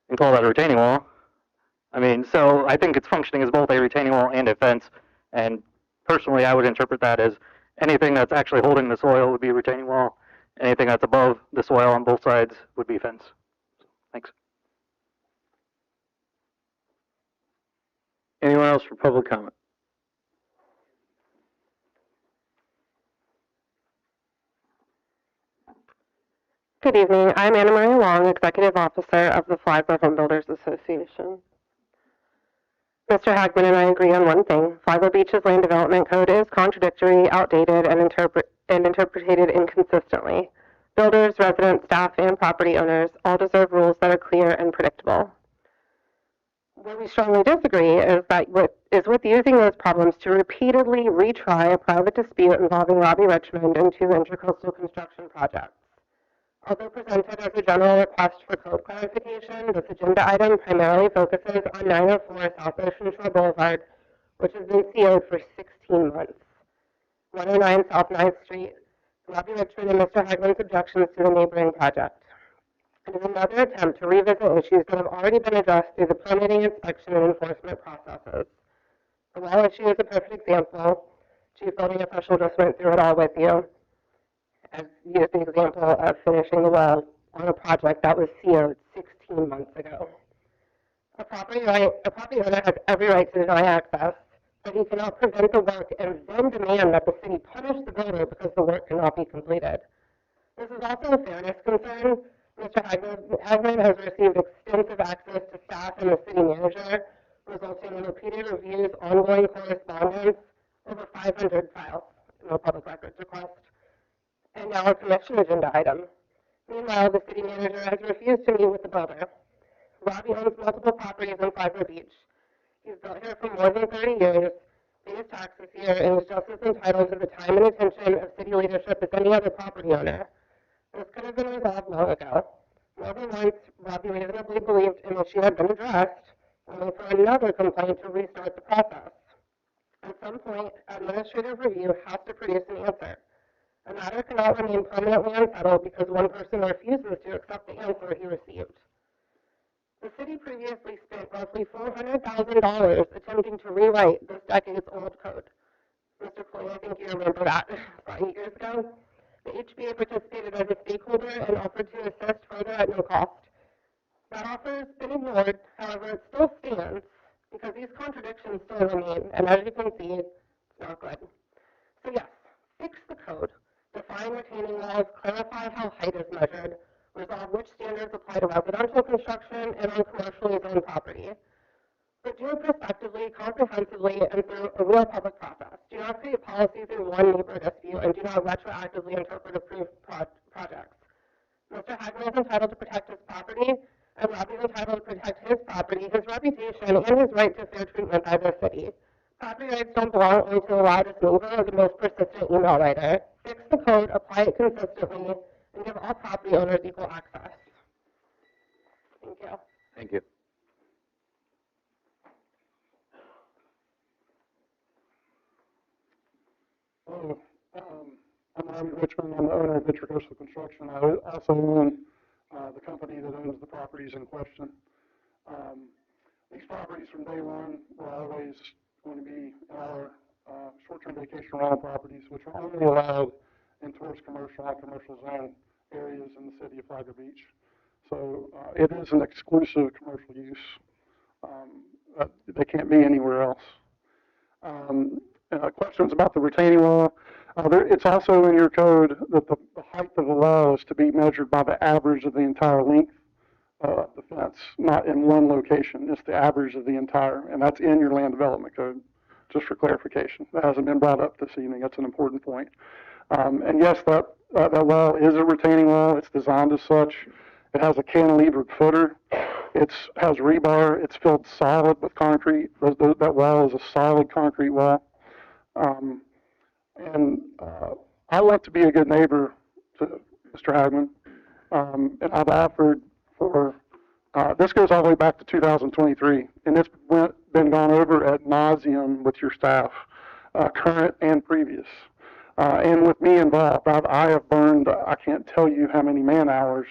and call that a retaining wall. I mean, so I think it's functioning as both a retaining wall and a fence. And personally, I would interpret that as anything that's actually holding the soil would be a retaining wall. Anything that's above the soil on both sides would be fence. Thanks. Anyone else for public comment? Good evening. I'm Anna Marie Long, Executive Officer of the Flagler Home Builders Association. Mr. Hagman and I agree on one thing. Flagler Beach's land development code is contradictory, outdated, and interpreted inconsistently. Builders, residents, staff, and property owners all deserve rules that are clear and predictable. Where we strongly disagree is with using those problems to repeatedly retry a private dispute involving Robbie Richmond and 2 intercoastal construction projects. Although presented as a general request for code clarification, this agenda item primarily focuses on 904 South Ocean Shore Boulevard, which has been CO'd for 16 months. 109 South 9th Street, Robbie Richmond and Mr. Hagman's objections to the neighboring project. It is another attempt to revisit issues that have already been addressed through the permitting, inspection, and enforcement processes. The well issue is a perfect example. Chief Building Official just went through it all with you. I've used the example of finishing the well on a project that was CO'd 16 months ago. A property owner has every right to deny access, but he cannot prevent the work and then demand that the city punish the builder because the work cannot be completed. This is also a fairness concern. Mr. Hagman has received extensive access to staff and the city manager, resulting in repeated reviews, ongoing correspondence, over 500 files, no public records request, and now a commission agenda item. Meanwhile, the city manager has refused to meet with the builder. Robbie owns multiple properties in Flagler Beach. He's built here for more than 30 years, pays taxes here, and is just as entitled to the time and attention of city leadership as any other property owner. This could have been resolved long ago. More than once, Robbie reasonably believed an issue had been addressed, only for another complaint to restart the process. At some point, administrative review has to produce an answer. A matter cannot remain permanently unsettled because one person refuses to accept the answer he received. The city previously spent roughly $400,000 attempting to rewrite this decades-old code. Mr. Floyd, I think you remember that 8 years ago. The HBA participated as a stakeholder and offered to assist further at no cost. That offer has been ignored, however, it still stands because these contradictions still remain, and as you can see, it's not good. So yes, fix the code, define retaining walls, clarify how height is measured, resolve which standards apply to residential construction and on commercially zoned property. But do it prospectively, comprehensively, and through a real public process. Do not create policies in one neighbor dispute, and do not retroactively interpret approved projects. Mr. Hagman is entitled to protect his property, and Robbie is entitled to protect his property, his reputation, and his right to fair treatment by the city. Property rights don't belong only to the loudest neighbor or the most persistent email writer. Fix the code, apply it consistently, and give all property owners equal access. Thank you. Thank you. Hello, I'm Robbie Richmond. I'm the owner of Mitchell Coastal Construction. I also own the company that owns the properties in question. These properties from day one were always going to be our short-term vacation rental properties, which are only allowed in tourist commercial and commercial zone areas in the city of Flagler Beach. So it is an exclusive commercial use. They can't be anywhere else. Questions about the retaining wall. It's also in your code that the height of the wall is to be measured by the average of the entire length of the fence, not in one location. It's the average of the entire, and that's in your land development code, just for clarification. That hasn't been brought up this evening. That's an important point. And yes, that wall is a retaining wall. It's designed as such. It has a cantilevered footer. It has rebar. It's filled solid with concrete. That wall is a solid concrete wall. I want to be a good neighbor to Mr. Hagman, and I've offered for, this goes all the way back to 2023, and it's been gone over ad nauseum with your staff, current and previous, and with me involved. I have burned, I can't tell you how many man hours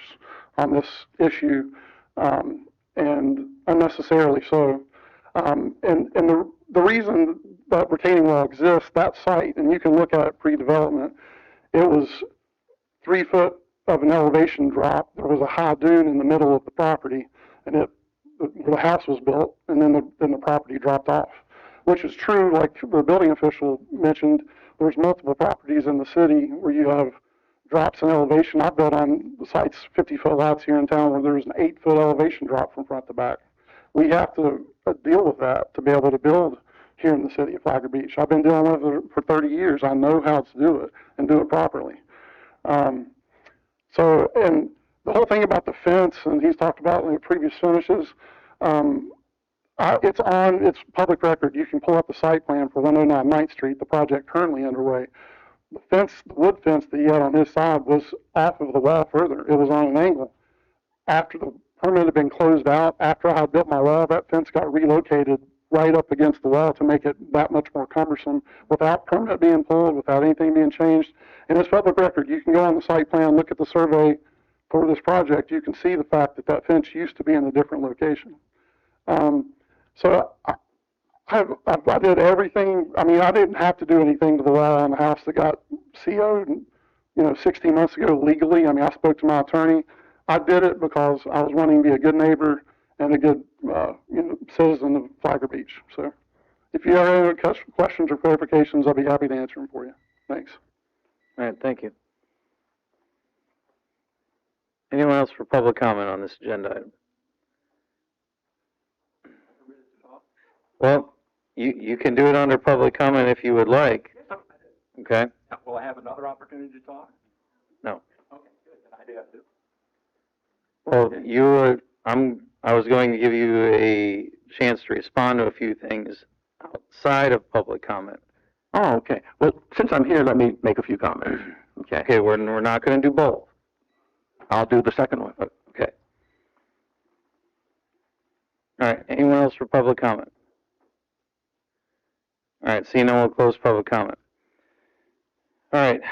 on this issue, and unnecessarily so. And the reason that retaining wall exists, that site, and you can look at it pre-development, it was 3 foot of an elevation drop. There was a high dune in the middle of the property, and the house was built, and then the property dropped off, which is true. Like the building official mentioned, there's multiple properties in the city where you have drops in elevation. I've built on sites, 50-foot lots here in town, where there's an 8-foot elevation drop from front to back. We have to deal with that to be able to build here in the city of Flagler Beach. I've been dealing with it for 30 years. I know how to do it and do it properly. And the whole thing about the fence, and he's talked about in the previous finishes, it's public record. You can pull up the site plan for 109 9th Street, the project currently underway. The fence, the wood fence that he had on his side was off of the wall further. It was on an angle. After the permit had been closed out, after I had built my wall, that fence got relocated right up against the wall to make it that much more cumbersome without permit being pulled, without anything being changed. And it's public record. You can go on the site plan, look at the survey for this project. You can see the fact that that fence used to be in a different location. So I did everything. I mean, I didn't have to do anything to the wall on the house that got CO'd, 16 months ago legally. I mean, I spoke to my attorney. I did it because I was wanting to be a good neighbor and a good, citizen of Flagler Beach. So, if you have any questions or clarifications, I'll be happy to answer them for you. Thanks. All right, thank you. Anyone else for public comment on this agenda item? Well, you can do it under public comment if you would like. Okay? Will I have another opportunity to talk? No. Okay, good. Then I do have to. Well, I was going to give you a chance to respond to a few things outside of public comment. Oh, okay. Well, since I'm here, let me make a few comments. Okay. Okay, we're not going to do both. I'll do the second one. Okay. All right, anyone else for public comment? All right, seeing no one, we'll close public comment. All right,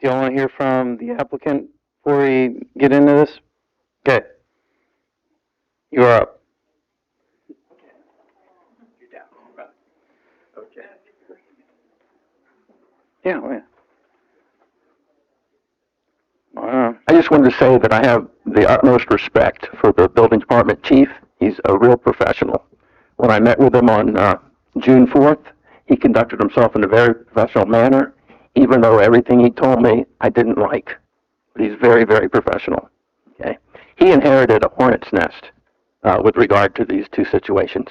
do y'all want to hear from the applicant before we get into this? Okay, you are up. Okay. Yeah, oh, yeah. Wow. I just wanted to say that I have the utmost respect for the building department chief. He's a real professional. When I met with him on June 4th, he conducted himself in a very professional manner, even though everything he told me I didn't like. But he's very, very professional. Okay. He inherited a hornet's nest with regard to these two situations.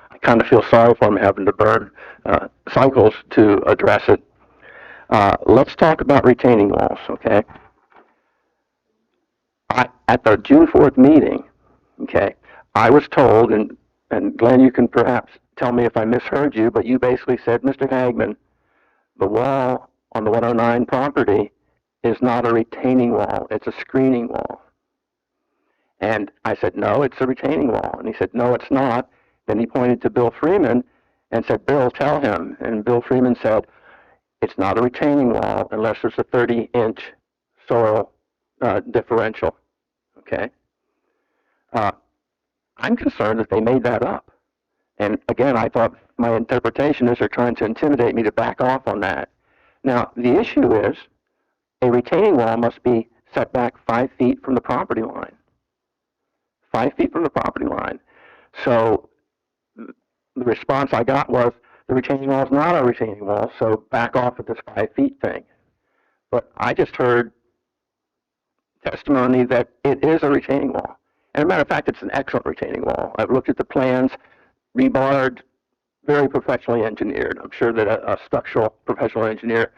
I kind of feel sorry for him having to burn cycles to address it. Let's talk about retaining walls, okay? At the June 4th meeting, okay, I was told, and Glenn, you can perhaps tell me if I misheard you, but you basically said, Mr. Hagman, the wall on the 109 property is not a retaining wall, it's a screening wall. And I said, no, it's a retaining wall. And he said, no, it's not. Then he pointed to Bill Freeman and said, Bill, tell him. And Bill Freeman said, it's not a retaining wall unless there's a 30-inch soil differential. Okay? I'm concerned that they made that up. And again, I thought my interpretation is they're trying to intimidate me to back off on that. Now, the issue is a retaining wall must be set back 5 feet from the property line. 5 feet from the property line. So the response I got was, the retaining wall is not a retaining wall, so back off of this 5 feet thing. But I just heard testimony that it is a retaining wall. And as a matter of fact, it's an excellent retaining wall. I've looked at the plans, rebarred, very professionally engineered. I'm sure that a structural professional engineer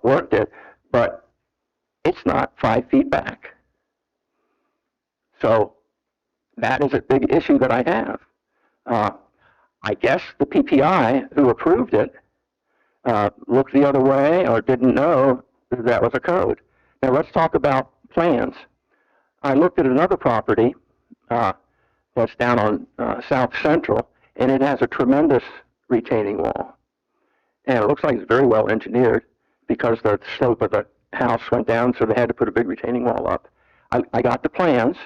worked it, but it's not 5 feet back. So that is a big issue that I have. I guess the PPI who approved it looked the other way or didn't know that was a code. Now let's talk about plans. I looked at another property that's down on South Central, and it has a tremendous retaining wall. And it looks like it's very well engineered because the slope of the house went down, so they had to put a big retaining wall up. I got the plans,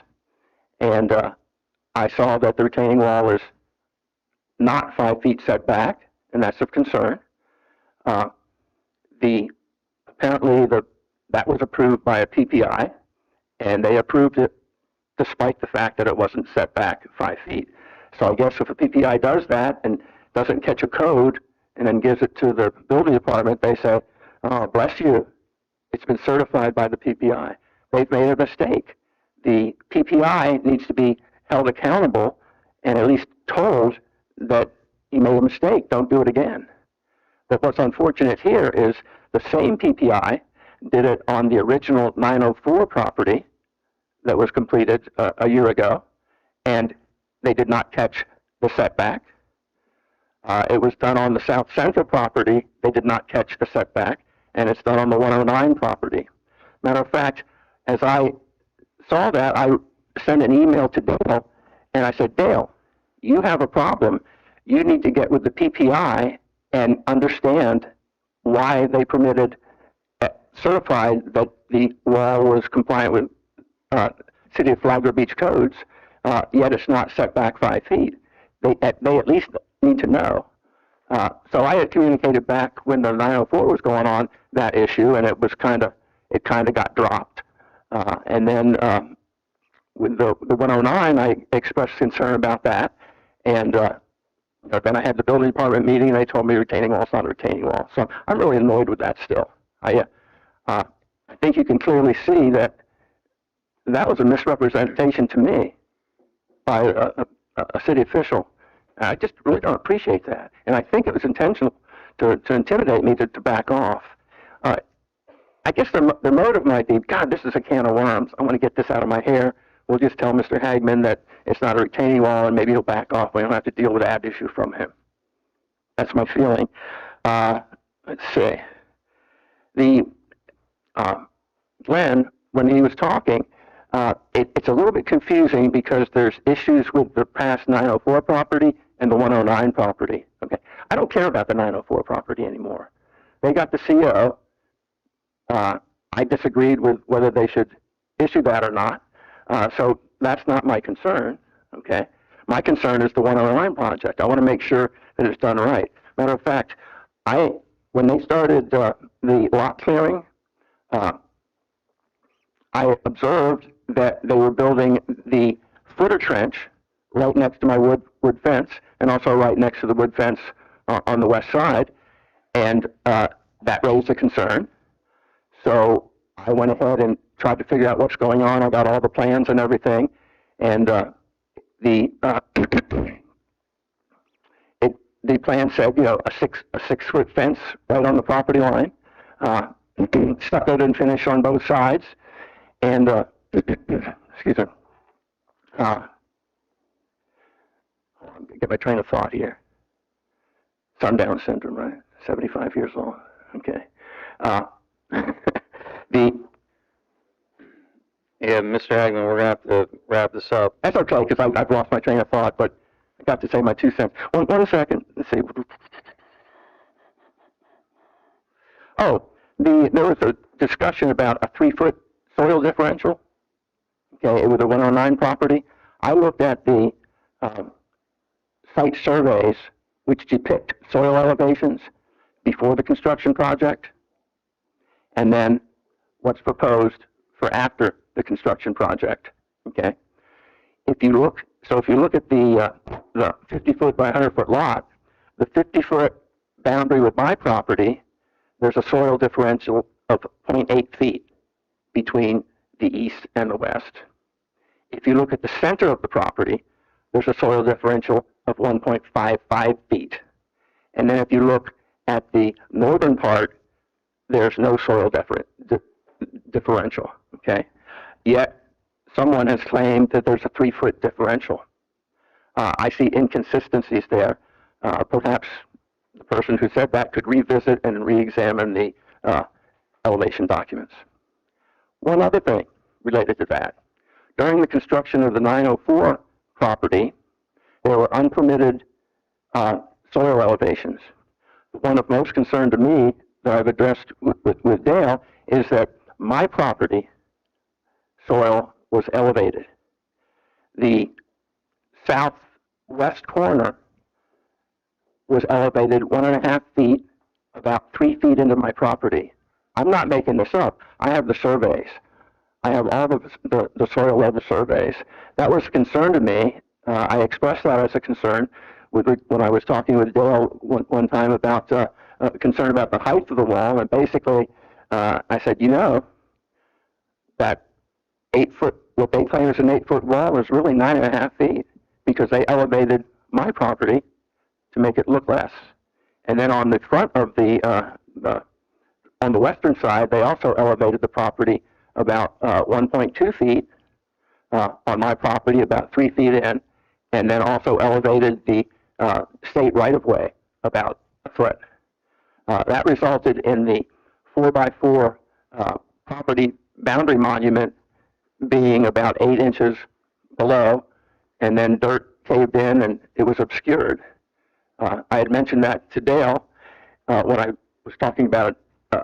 and I saw that the retaining wall is not 5 feet set back, and that's of concern. Apparently that was approved by a PPI, and they approved it despite the fact that it wasn't set back 5 feet. So I guess if a PPI does that and doesn't catch a code and then gives it to the building department, they say, oh, bless you, it's been certified by the PPI. They've made a mistake. The PPI needs to be held accountable and at least told that you made a mistake, don't do it again. But what's unfortunate here is the same PPI did it on the original 904 property that was completed a year ago, and they did not catch the setback. It was done on the South Central property, they did not catch the setback, and it's done on the 109 property. Matter of fact, as I saw that, I sent an email to Dale, and I said, Dale, you have a problem. You need to get with the PPI and understand why they permitted, certified that the wall was compliant with City of Flagler Beach codes, yet it's not set back 5 feet. They at least need to know. So I had communicated back when the 904 was going on that issue, and it kind of got dropped. And then with the 109, I expressed concern about that, and then I had the building department meeting, and they told me retaining wall is not a retaining wall. So I'm really annoyed with that still. I think you can clearly see that that was a misrepresentation to me by a city official. I just really don't appreciate that. And I think it was intentional to intimidate me to back off. I guess their motive might be, God, this is a can of worms. I want to get this out of my hair. We'll just tell Mr. Hagman that it's not a retaining wall, and maybe he'll back off. We don't have to deal with that issue from him. That's my feeling. Let's see. Glenn, when he was talking, It's a little bit confusing because there's issues with the past 904 property and the 109 property. Okay, I don't care about the 904 property anymore. They got the CO. I disagreed with whether they should issue that or not. So that's not my concern. Okay, my concern is the 109 project. I want to make sure that it's done right. Matter of fact, when they started the lot clearing, I observed that they were building the footer trench right next to my wood fence, and also right next to the wood fence on the west side, and that raised a concern. So I went ahead and tried to figure out what's going on. I got all the plans and everything, and the plan said, you know, a 6-foot fence right on the property line, stuccoed and finished on both sides, and excuse me, get my train of thought here. Sundown syndrome, right? 75 years old. Okay. Yeah, Mr. Hagman, we're gonna have to wrap this up. That's okay, because I've lost my train of thought, but I got to say my 2 cents. One second. Let's see. Oh, there was a discussion about a 3-foot soil differential. Okay, with the 109 property. I looked at the site surveys which depict soil elevations before the construction project, and then what's proposed for after the construction project. Okay, if you look at the 50-foot by 100-foot lot, the 50-foot boundary with my property, there's a soil differential of 0.8 feet between the east and the west. If you look at the center of the property, there's a soil differential of 1.55 feet. And then if you look at the northern part, there's no soil differential, okay? Yet, someone has claimed that there's a 3-foot differential. I see inconsistencies there. Perhaps the person who said that could revisit and re-examine the elevation documents. One other thing related to that. During the construction of the 904 property, there were unpermitted soil elevations. The one of most concern to me that I've addressed with Dale is that my property soil was elevated. The southwest corner was elevated 1.5 feet, about 3 feet into my property. I'm not making this up. I have the surveys. I have all the soil level surveys. That was a concern to me. I expressed that as a concern when I was talking with Dale one time about concern about the height of the wall, and basically I said, you know, that 8-foot, what they claim is an 8-foot wall is really 9.5 feet because they elevated my property to make it look less. And then on the front of on the western side, they also elevated the property about 1.2 feet on my property, about 3 feet in, and then also elevated the state right-of-way about a foot. That resulted in the 4x4 property boundary monument being about 8 inches below, and then dirt caved in and it was obscured. I had mentioned that to Dale when I was talking about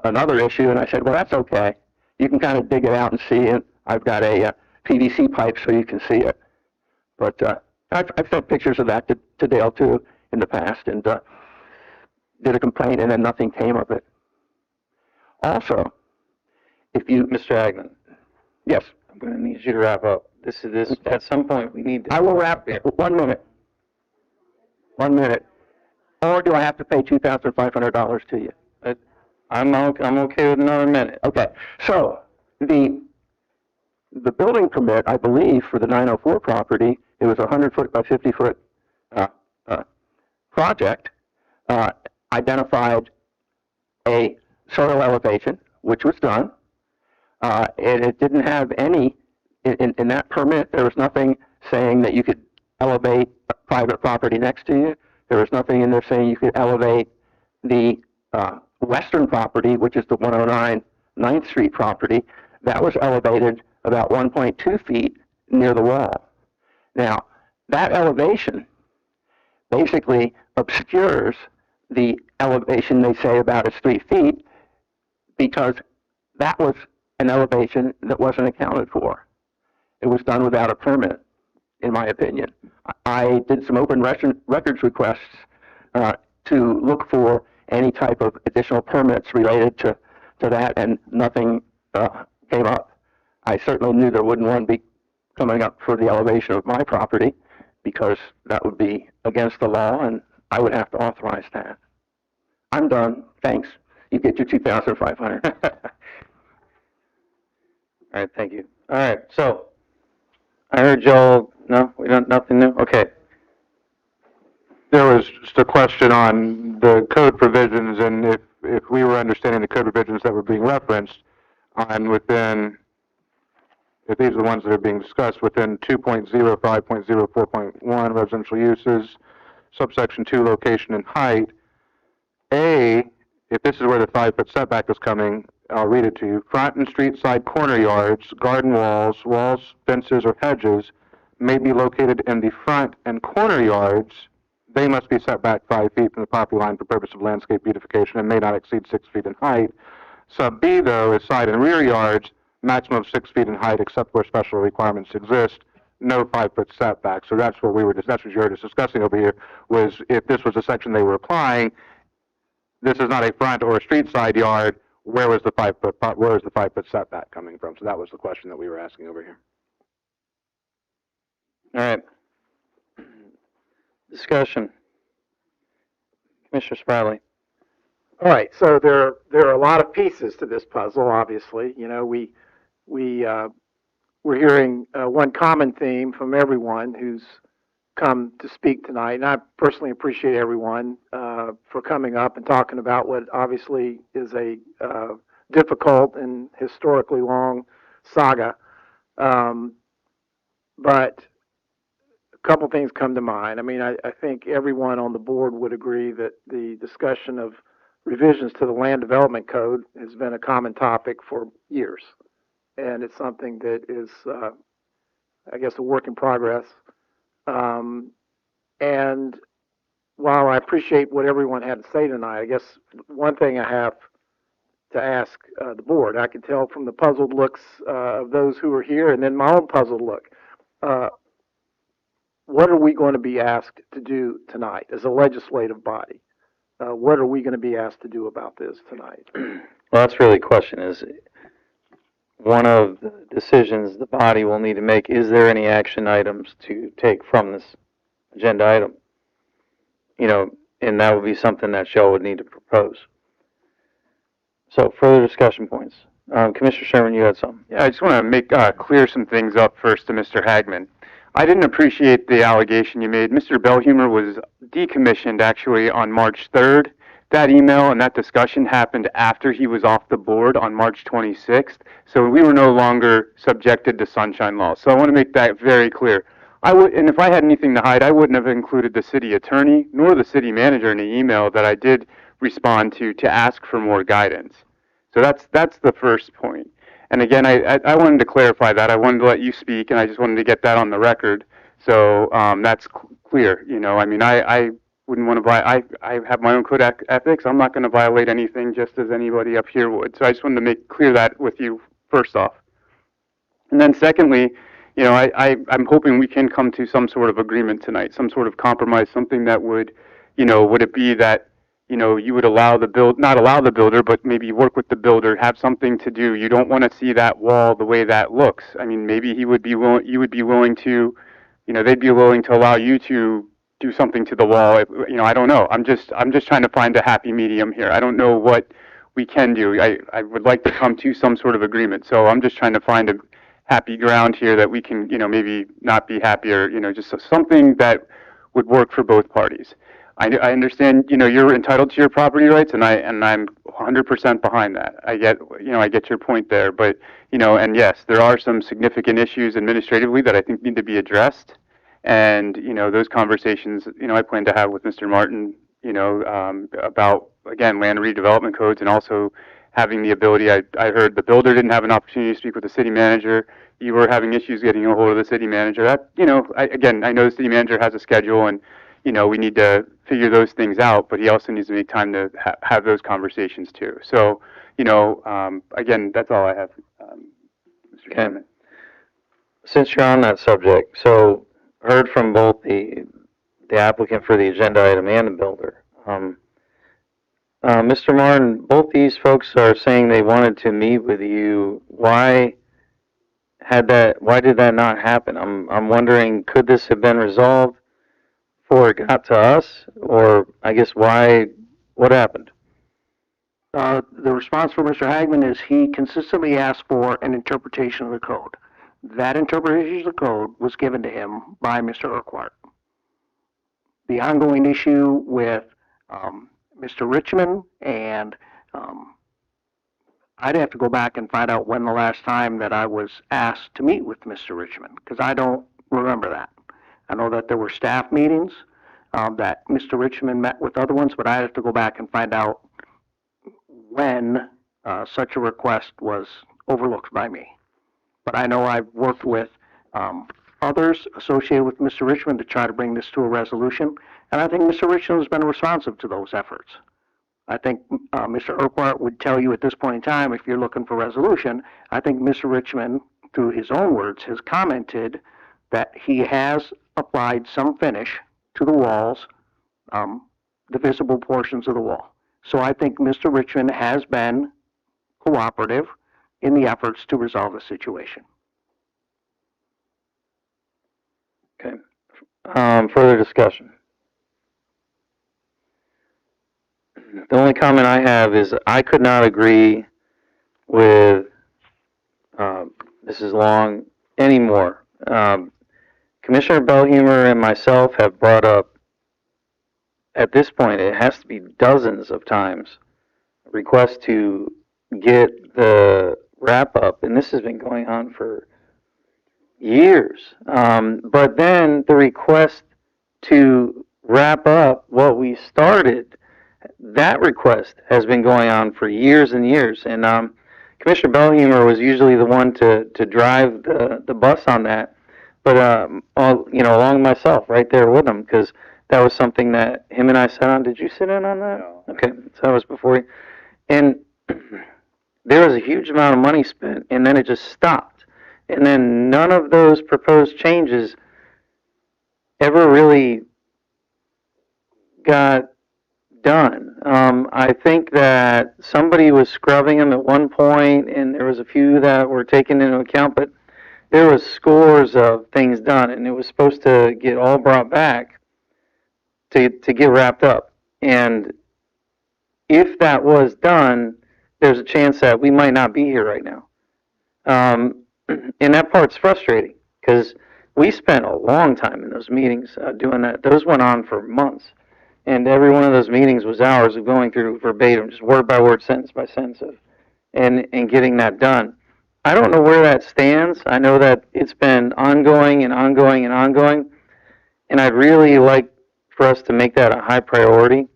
another issue, and I said, well, that's okay. You can kind of dig it out and see it. I've got a PVC pipe so you can see it. But I've sent pictures of that to Dale, too, in the past, and did a complaint, and then nothing came of it. Also, if you... Mr. Hagman. Yes. I'm going to need you to wrap up. This at some point we need to... I will wrap it. 1 minute. 1 minute. Or do I have to pay $2,500 to you? I'm okay with another minute. Okay. So the building permit, I believe, for the 904 property, it was a 100-foot by 50-foot project, identified a soil elevation, which was done, and it didn't have any, in that permit, there was nothing saying that you could elevate a private property next to you. There was nothing in there saying you could elevate the western property, which is the 109 9th Street property. That was elevated about 1.2 feet near the wall. Now, that elevation basically obscures the elevation they say about is 3 feet, because that was an elevation that wasn't accounted for. It was done without a permit, in my opinion. I did some open records requests to look for any type of additional permits related to that, and nothing came up. I certainly knew there wouldn't one be coming up for the elevation of my property, because that would be against the law, and I would have to authorize that. I'm done. Thanks. You get your 2,500. All right, thank you. All right, so I heard Joel. No, we don't. Nothing new. Okay. There was just a question on the code provisions, and if we were understanding the code provisions that were being referenced on within, if these are the ones that are being discussed, within 2.05.04.1 residential uses, subsection 2, location and height, A, if this is where the 5-foot setback is coming, I'll read it to you. Front and street side corner yards, garden walls, fences, or hedges may be located in the front and corner yards. They must be set back 5 feet from the property line for purpose of landscape beautification and may not exceed 6 feet in height. Sub B, though, is side and rear yards, maximum of 6 feet in height, except where special requirements exist. No 5-foot setback. So that's what that's what you heard us discussing over here, was if this was a section they were applying, this is not a front or a street side yard, where is the 5-foot setback coming from? So that was the question that we were asking over here. All right. Discussion. Commissioner Spradley. All right, so there are a lot of pieces to this puzzle, obviously. You know, we're hearing one common theme from everyone who's come to speak tonight, and I personally appreciate everyone for coming up and talking about what obviously is a difficult and historically long saga. But a couple things come to mind. I mean, I think everyone on the board would agree that the discussion of revisions to the Land Development Code has been a common topic for years, and it's something that is, I guess, a work in progress. And while I appreciate what everyone had to say tonight, I guess one thing I have to ask the board, I can tell from the puzzled looks of those who are here, and then my own puzzled look, what are we going to be asked to do tonight as a legislative body? What are we going to be asked to do about this tonight? Well, that's really the question, is one of the decisions the body will need to make, is there any action items to take from this agenda item? You know, and that would be something that Shell would need to propose. So, further discussion points. Commissioner Sherman, you had something. Yeah, I just want to make clear some things up first to Mr. Hagman. I didn't appreciate the allegation you made. Mr. Bellhumer was decommissioned actually on March 3rd. That email and that discussion happened after he was off the board on March 26th. So we were no longer subjected to sunshine law. So I want to make that very clear. And if I had anything to hide, I wouldn't have included the city attorney nor the city manager in the email that I did respond to ask for more guidance. So that's the first point. And again, I wanted to clarify that. I wanted to let you speak, and I just wanted to get that on the record. So that's clear. You know, I mean, I wouldn't want to I have my own code of ethics. I'm not going to violate anything just as anybody up here would. So I just wanted to make clear that with you first off. And then secondly, you know, I'm hoping we can come to some sort of agreement tonight, some sort of compromise, something that would, you know, would it be that, you know, you would not allow the builder, but maybe work with the builder, have something to do. You don't want to see that wall the way that looks. I mean, maybe you would be willing to, you know, they'd be willing to allow you to do something to the wall. You know, I don't know. I'm just trying to find a happy medium here. I don't know what we can do. I would like to come to some sort of agreement. So I'm just trying to find a happy ground here that we can, you know, maybe not be happier, you know, just something that would work for both parties. I understand, you know, you're entitled to your property rights, and I'm 100% behind that. I get your point there, but, you know, and yes, there are some significant issues administratively that I think need to be addressed, and, you know, those conversations, you know, I plan to have with Mr. Martin, you know, about, again, land redevelopment codes, and also having the ability. I heard the builder didn't have an opportunity to speak with the city manager. You were having issues getting a hold of the city manager. That, you know, again, I know the city manager has a schedule, and you know, we need to figure those things out, but he also needs to make time to have those conversations too. So, you know, again, that's all I have, Mr. Chairman. Since you're on that subject, so heard from both the applicant for the agenda item and the builder. Mr. Martin, both these folks are saying they wanted to meet with you. Why did that not happen? I'm wondering, could this have been resolved before it got to us, or I guess what happened? The response from Mr. Hagman is he consistently asked for an interpretation of the code. That interpretation of the code was given to him by Mr. Urquhart. The ongoing issue with Mr. Richmond, and I'd have to go back and find out when the last time that I was asked to meet with Mr. Richmond, because I don't remember that. I know that there were staff meetings that Mr. Richmond met with other ones, but I'd have to go back and find out when such a request was overlooked by me. But I know I've worked with others associated with Mr. Richmond to try to bring this to a resolution, and I think Mr. Richmond has been responsive to those efforts. I think Mr. Urquhart would tell you at this point in time, if you're looking for resolution, I think Mr. Richmond, through his own words, has commented that he has applied some finish to the walls, the visible portions of the wall. So I think Mr. Richmond has been cooperative in the efforts to resolve the situation. Okay. Further discussion. The only comment I have is I could not agree with Mrs. Long anymore. Commissioner Bellhumer and myself have brought up, at this point, it has to be dozens of times, requests to get the wrap up, and this has been going on for years. But then the request to wrap up what we started, that request has been going on for years and years. And Commissioner Bellhumer was usually the one to drive the bus on that. But, you know, along myself, right there with him, because that was something that him and I sat on. Did you sit in on that? No. Okay, so that was before you. And there was a huge amount of money spent, and then it just stopped. And then none of those proposed changes ever really got done. I think that somebody was scrubbing them at one point, and there was a few that were taken into account, but there was scores of things done, and it was supposed to get all brought back to get wrapped up. And if that was done, there's a chance that we might not be here right now. And that part's frustrating, because we spent a long time in those meetings doing that. Those went on for months. And every one of those meetings was hours of going through verbatim, just word by word, sentence by sentence, and getting that done. I don't know where that stands. I know that it's been ongoing and ongoing and ongoing, and I'd really like for us to make that a high priority,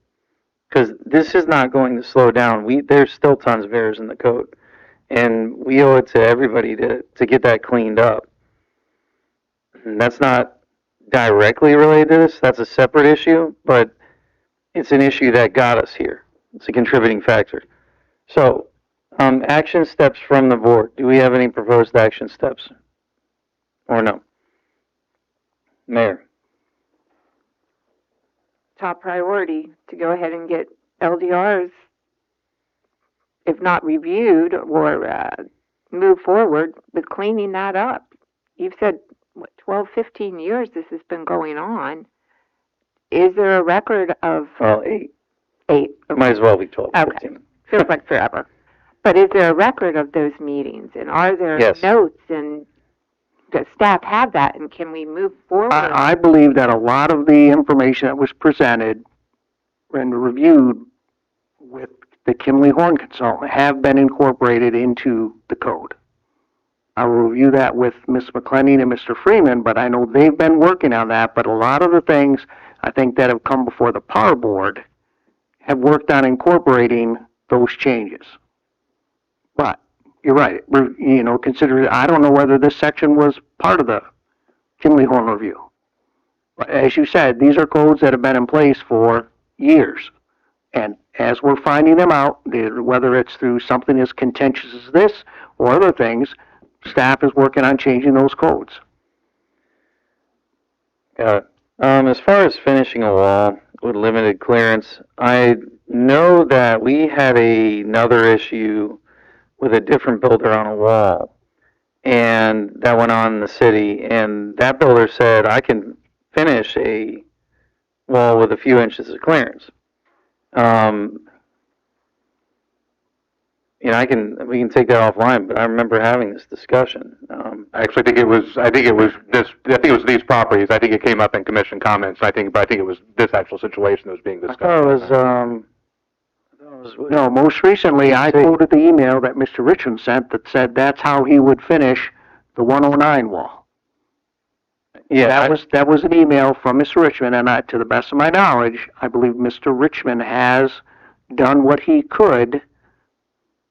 because this is not going to slow down. There's still tons of errors in the code, and we owe it to everybody to get that cleaned up. And that's not directly related to this. That's a separate issue, but it's an issue that got us here. It's a contributing factor. So, action steps from the board. Do we have any proposed action steps? Or no? Mayor. Top priority to go ahead and get LDRs, if not reviewed, or move forward with cleaning that up. You've said, what, 12, 15 years this has been going on. Is there a record of... Well, 8. 8. It might as well be 12, okay. 15. Feels like forever. But is there a record of those meetings? And are there notes? And does staff have that? And can we move forward? I believe that a lot of the information that was presented and reviewed with the Kimley Horn consultant have been incorporated into the code. I will review that with Ms. McClenny and Mr. Freeman, but I know they've been working on that. But a lot of the things I think that have come before the Power Board have worked on incorporating those changes. But you're right. You know, consider, I don't know whether this section was part of the Kimley Horn review. But as you said, these are codes that have been in place for years. And as we're finding them out, whether it's through something as contentious as this or other things, staff is working on changing those codes. Got it. As far as finishing a wall with limited clearance, I know that we had another issue with a different builder on a wall, and that went on in the city, and that builder said, I can finish a wall with a few inches of clearance. You know, we can take that offline, but I remember having this discussion. I actually think it was these properties. I think it came up in commission comments. But I think it was this actual situation that was being discussed. I thought it was, No, most recently, I quoted the email that Mr. Richmond sent that said that's how he would finish the 109 wall. Yeah, that was an email from Mr. Richmond, and to the best of my knowledge, I believe Mr. Richmond has done what he could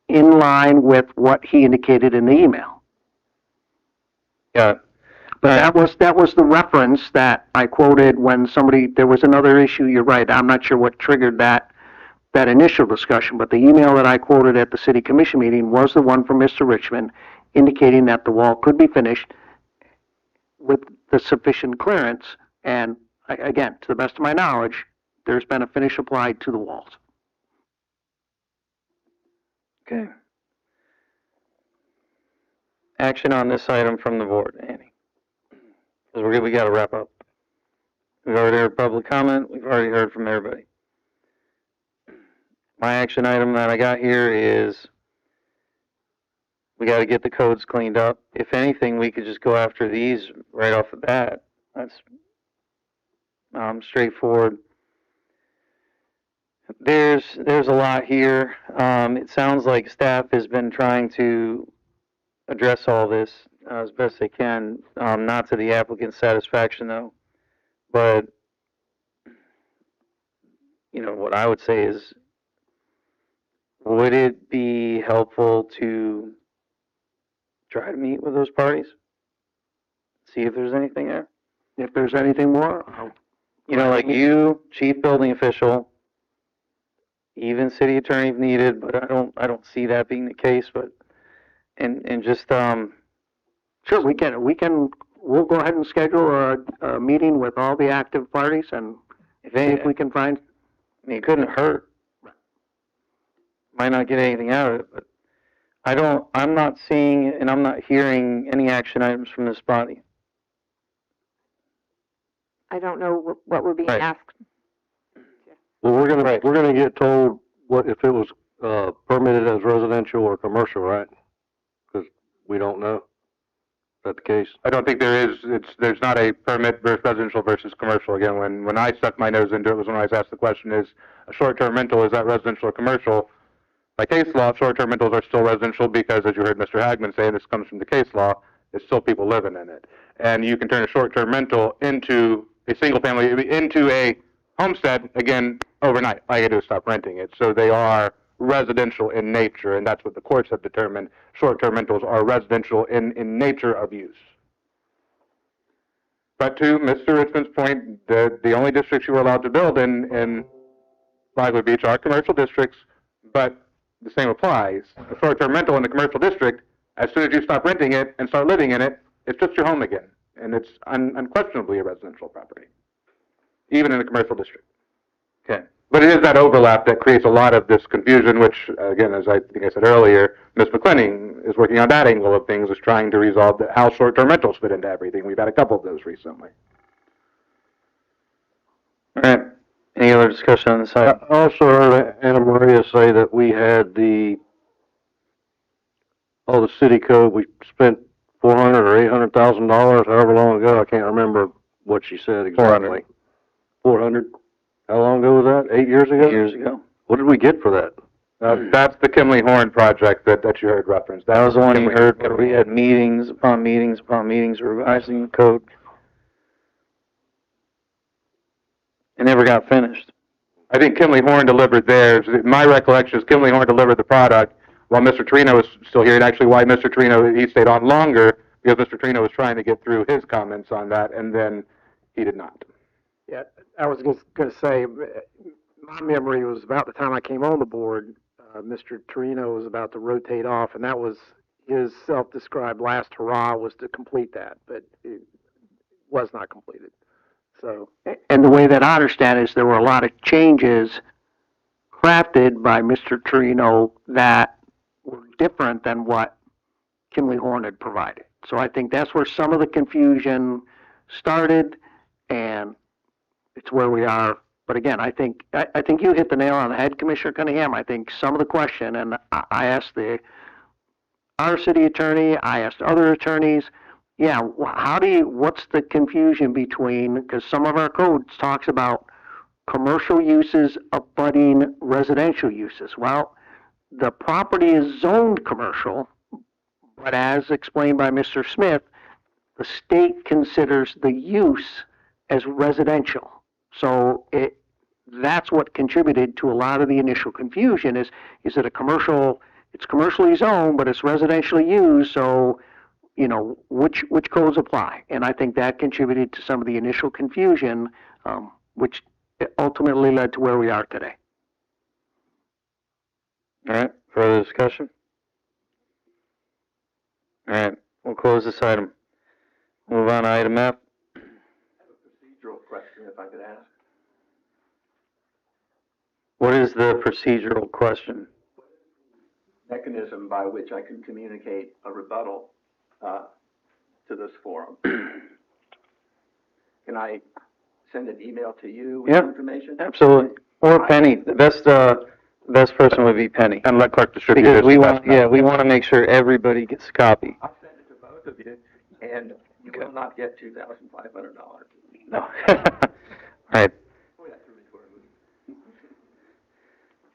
in line with what he indicated in the email. Yeah. But that was the reference that I quoted when there was another issue. You're right. I'm not sure what triggered that initial discussion, but the email that I quoted at the city commission meeting was the one from Mr. Richmond indicating that the wall could be finished with the sufficient clearance. And again, to the best of my knowledge, there's been a finish applied to the walls. Okay. Action on this item from the board, Annie. Because we got to wrap up. We've already heard public comment. We've already heard from everybody. My action item that I got here is we got to get the codes cleaned up. If anything, we could just go after these right off the bat. That's straightforward. There's a lot here. It sounds like staff has been trying to address all this as best they can, not to the applicant's satisfaction though. But you know what I would say is, would it be helpful to try to meet with those parties, see if there's anything there? If there's anything more, you know, like you, chief building official, even city attorney if needed, but I don't see that being the case. But and just sure, we'll go ahead and schedule a meeting with all the active parties and see if we can find. I mean, it couldn't hurt. Might not get anything out of it, but I'm not seeing and I'm not hearing any action items from this body. I don't know what we're being asked. Well, we're gonna get told what if it was permitted as residential or commercial, right? Because we don't know. Is that the case? I don't think there is. There's not a permit versus residential versus commercial. Again, when I stuck my nose into it was when I was asked the question: is a short-term rental, is that residential or commercial? By case law, short-term rentals are still residential because, as you heard Mr. Hagman say, and this comes from the case law, it's still people living in it. And you can turn a short-term rental into a single family, into a homestead, again, overnight. All you gotta do is stop renting it. So they are residential in nature, and that's what the courts have determined. Short-term rentals are residential in nature of use. But to Mr. Richmond's point, the only districts you are allowed to build in Flagler Beach are commercial districts, but the same applies. A short-term rental in the commercial district, as soon as you stop renting it and start living in it, it's just your home again. And it's unquestionably a residential property, even in a commercial district. Okay. But it is that overlap that creates a lot of this confusion, which, again, as I think I said earlier, Ms. McClenning is working on that angle of things, is trying to resolve how short-term rentals fit into everything. We've had a couple of those recently. All right. Any other discussion on this item? I also heard Anna Maria say that we had the city code. We spent $400,000 or $800,000, however long ago. I can't remember what she said exactly. 400. How long ago was that? 8 years ago? 8 years ago. What did we get for that? That's the Kimley Horn project that you heard referenced. That was the one you heard where we had meetings upon meetings upon meetings revising the code. It never got finished. I think Kimley Horn delivered theirs. My recollection is Kimley Horn delivered the product. while Mr. Torino was still here, and actually why Mr. Torino, he stayed on longer, because Mr. Torino was trying to get through his comments on that, and then he did not. Yeah, I was just going to say, my memory was about the time I came on the board, Mr. Torino was about to rotate off, and that was his self-described last hurrah was to complete that, but it was not completed. So, And the way that I understand it is there were a lot of changes crafted by Mr. Torino that were different than what Kimley Horn had provided. So I think that's where some of the confusion started, and it's where we are. But again, I think you hit the nail on the head, Commissioner Cunningham. I think some of the question, and I asked our city attorney, I asked other attorneys, yeah, what's the confusion between, because some of our codes talks about commercial uses abutting residential uses. Well, the property is zoned commercial, but as explained by Mr. Smith, the state considers the use as residential. So that's what contributed to a lot of the initial confusion is it a commercial, it's commercially zoned, but it's residentially used, so, you know, which codes apply? And I think that contributed to some of the initial confusion, which ultimately led to where we are today. All right, further discussion? All right, we'll close this item. Move on to item F. Procedural question, if I could ask. What is the procedural question? Mechanism by which I can communicate a rebuttal to this forum. Can I send an email to you with information? Absolutely. Or Penny. The best person would be Penny. And let clerk distribute Because it. we want to make sure everybody gets a copy. I'll send it to both of you, and you will not get $2,500. No. All right.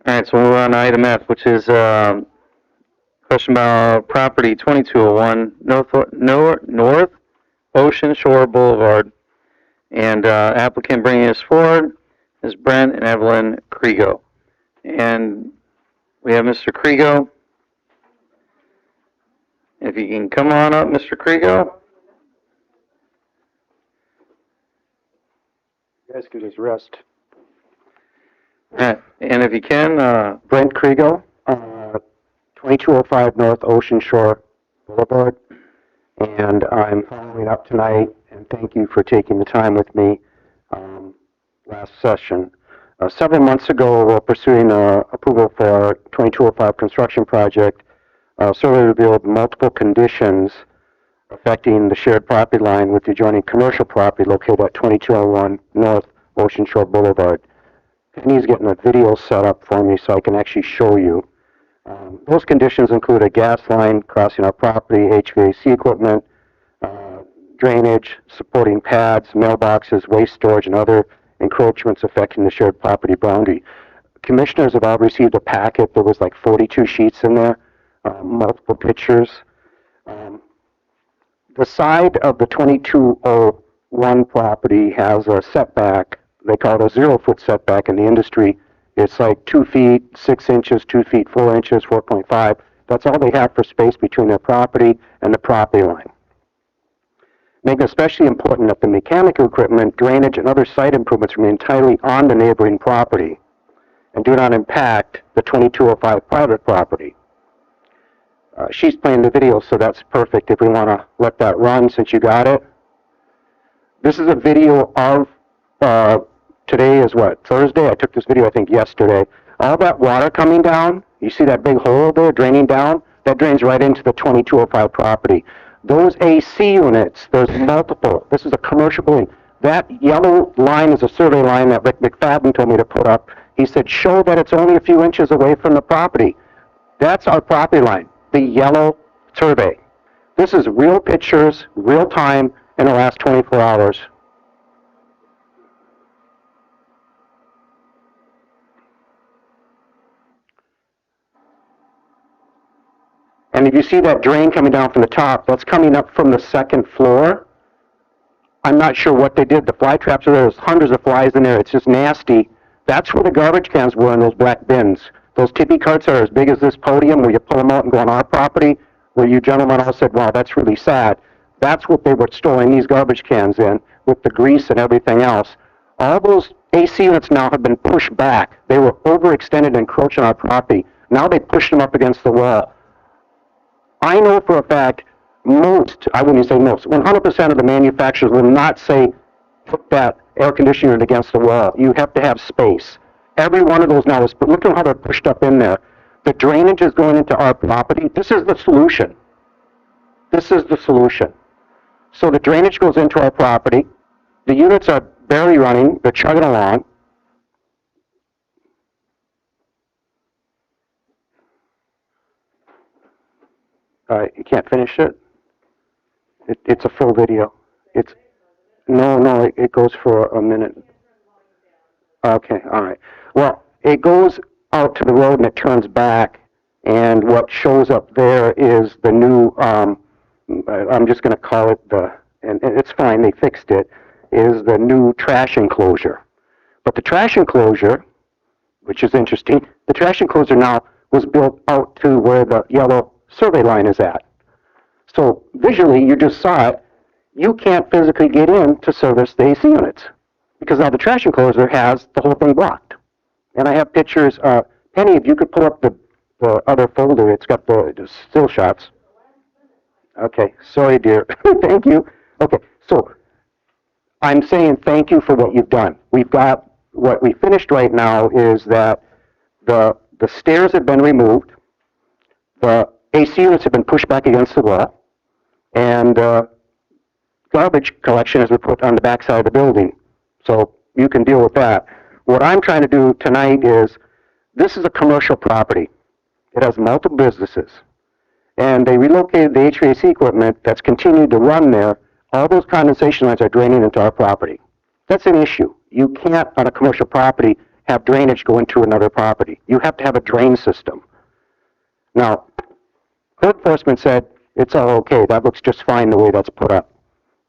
All right, so we'll move on to item F, which is question about property 2201 North Ocean Shore Boulevard. And applicant bringing us forward is Brent and Evelyn Kriego. And we have Mr. Kriego. If you can come on up, Mr. Kriego. You guys can just rest. All right, and if you can, Brent Kriego, 2205 North Ocean Shore Boulevard. And I'm following up tonight, and thank you for taking the time with me last session. Several months ago, while pursuing approval for our 2205 construction project, survey revealed multiple conditions affecting the shared property line with the adjoining commercial property located at 2201 North Ocean Shore Boulevard. Penny's getting a video set up for me so I can actually show you. Those conditions include a gas line crossing our property, HVAC equipment, drainage, supporting pads, mailboxes, waste storage, and other encroachments affecting the shared property boundary. Commissioners have all received a packet. There was like 42 sheets in there, multiple pictures. The side of the 2201 property has a setback. They call it a 0-foot setback in the industry. It's like 2 feet, 6 inches, 2 feet, 4 inches, 4.5. That's all they have for space between their property and the property line. Making it especially important that the mechanical equipment, drainage, and other site improvements remain entirely on the neighboring property and do not impact the 2205 private property. She's playing the video, so that's perfect if we want to let that run since you got it. This is a video of, today is what, Thursday? I took this video, I think, yesterday. All that water coming down, you see that big hole there draining down? That drains right into the 2205 property. Those AC units, there's multiple. This is a commercial building. That yellow line is a survey line that Rick McFadden told me to put up. He said, show that it's only a few inches away from the property. That's our property line, the yellow survey. This is real pictures, real time, in the last 24 hours. And if you see that drain coming down from the top, that's coming up from the second floor. I'm not sure what they did. The fly traps are there. There's hundreds of flies in there. It's just nasty. That's where the garbage cans were in those black bins. Those tippy carts are as big as this podium where you pull them out and go on our property, where you gentlemen all said, wow, that's really sad. That's what they were storing these garbage cans in with the grease and everything else. All those AC units now have been pushed back. They were overextended and encroaching on our property. Now they pushed them up against the wall. I know for a fact most, I wouldn't say most, 100% of the manufacturers will not say put that air conditioner unit against the wall. You have to have space. Every one of those now is, but look at how they're pushed up in there. The drainage is going into our property. This is the solution. This is the solution. So the drainage goes into our property. The units are barely running. They're chugging along. All right, you can't finish it? It's a full video. No, it goes for a minute. Okay, all right. Well, it goes out to the road and it turns back, and what shows up there is the new, I'm just going to call it and it's fine, they fixed it, is the new trash enclosure. But the trash enclosure, which is interesting, the trash enclosure now was built out to where the yellow survey line is at. So visually, you just saw it, you can't physically get in to service the AC units because now the trash enclosure has the whole thing blocked. And I have pictures. Penny, if you could pull up the other folder, it's got the still shots. Okay, sorry, dear. Thank you. Okay, so I'm saying thank you for what you've done. We've got, what we finished right now is that the stairs have been removed, the AC units have been pushed back against the wall, and garbage collection has been put on the back side of the building. So you can deal with that. What I'm trying to do tonight is, this is a commercial property. It has multiple businesses. And they relocated the HVAC equipment that's continued to run there. All those condensation lines are draining into our property. That's an issue. You can't, on a commercial property, have drainage go into another property. You have to have a drain system. Now, code enforcement said it's all okay. That looks just fine the way that's put up.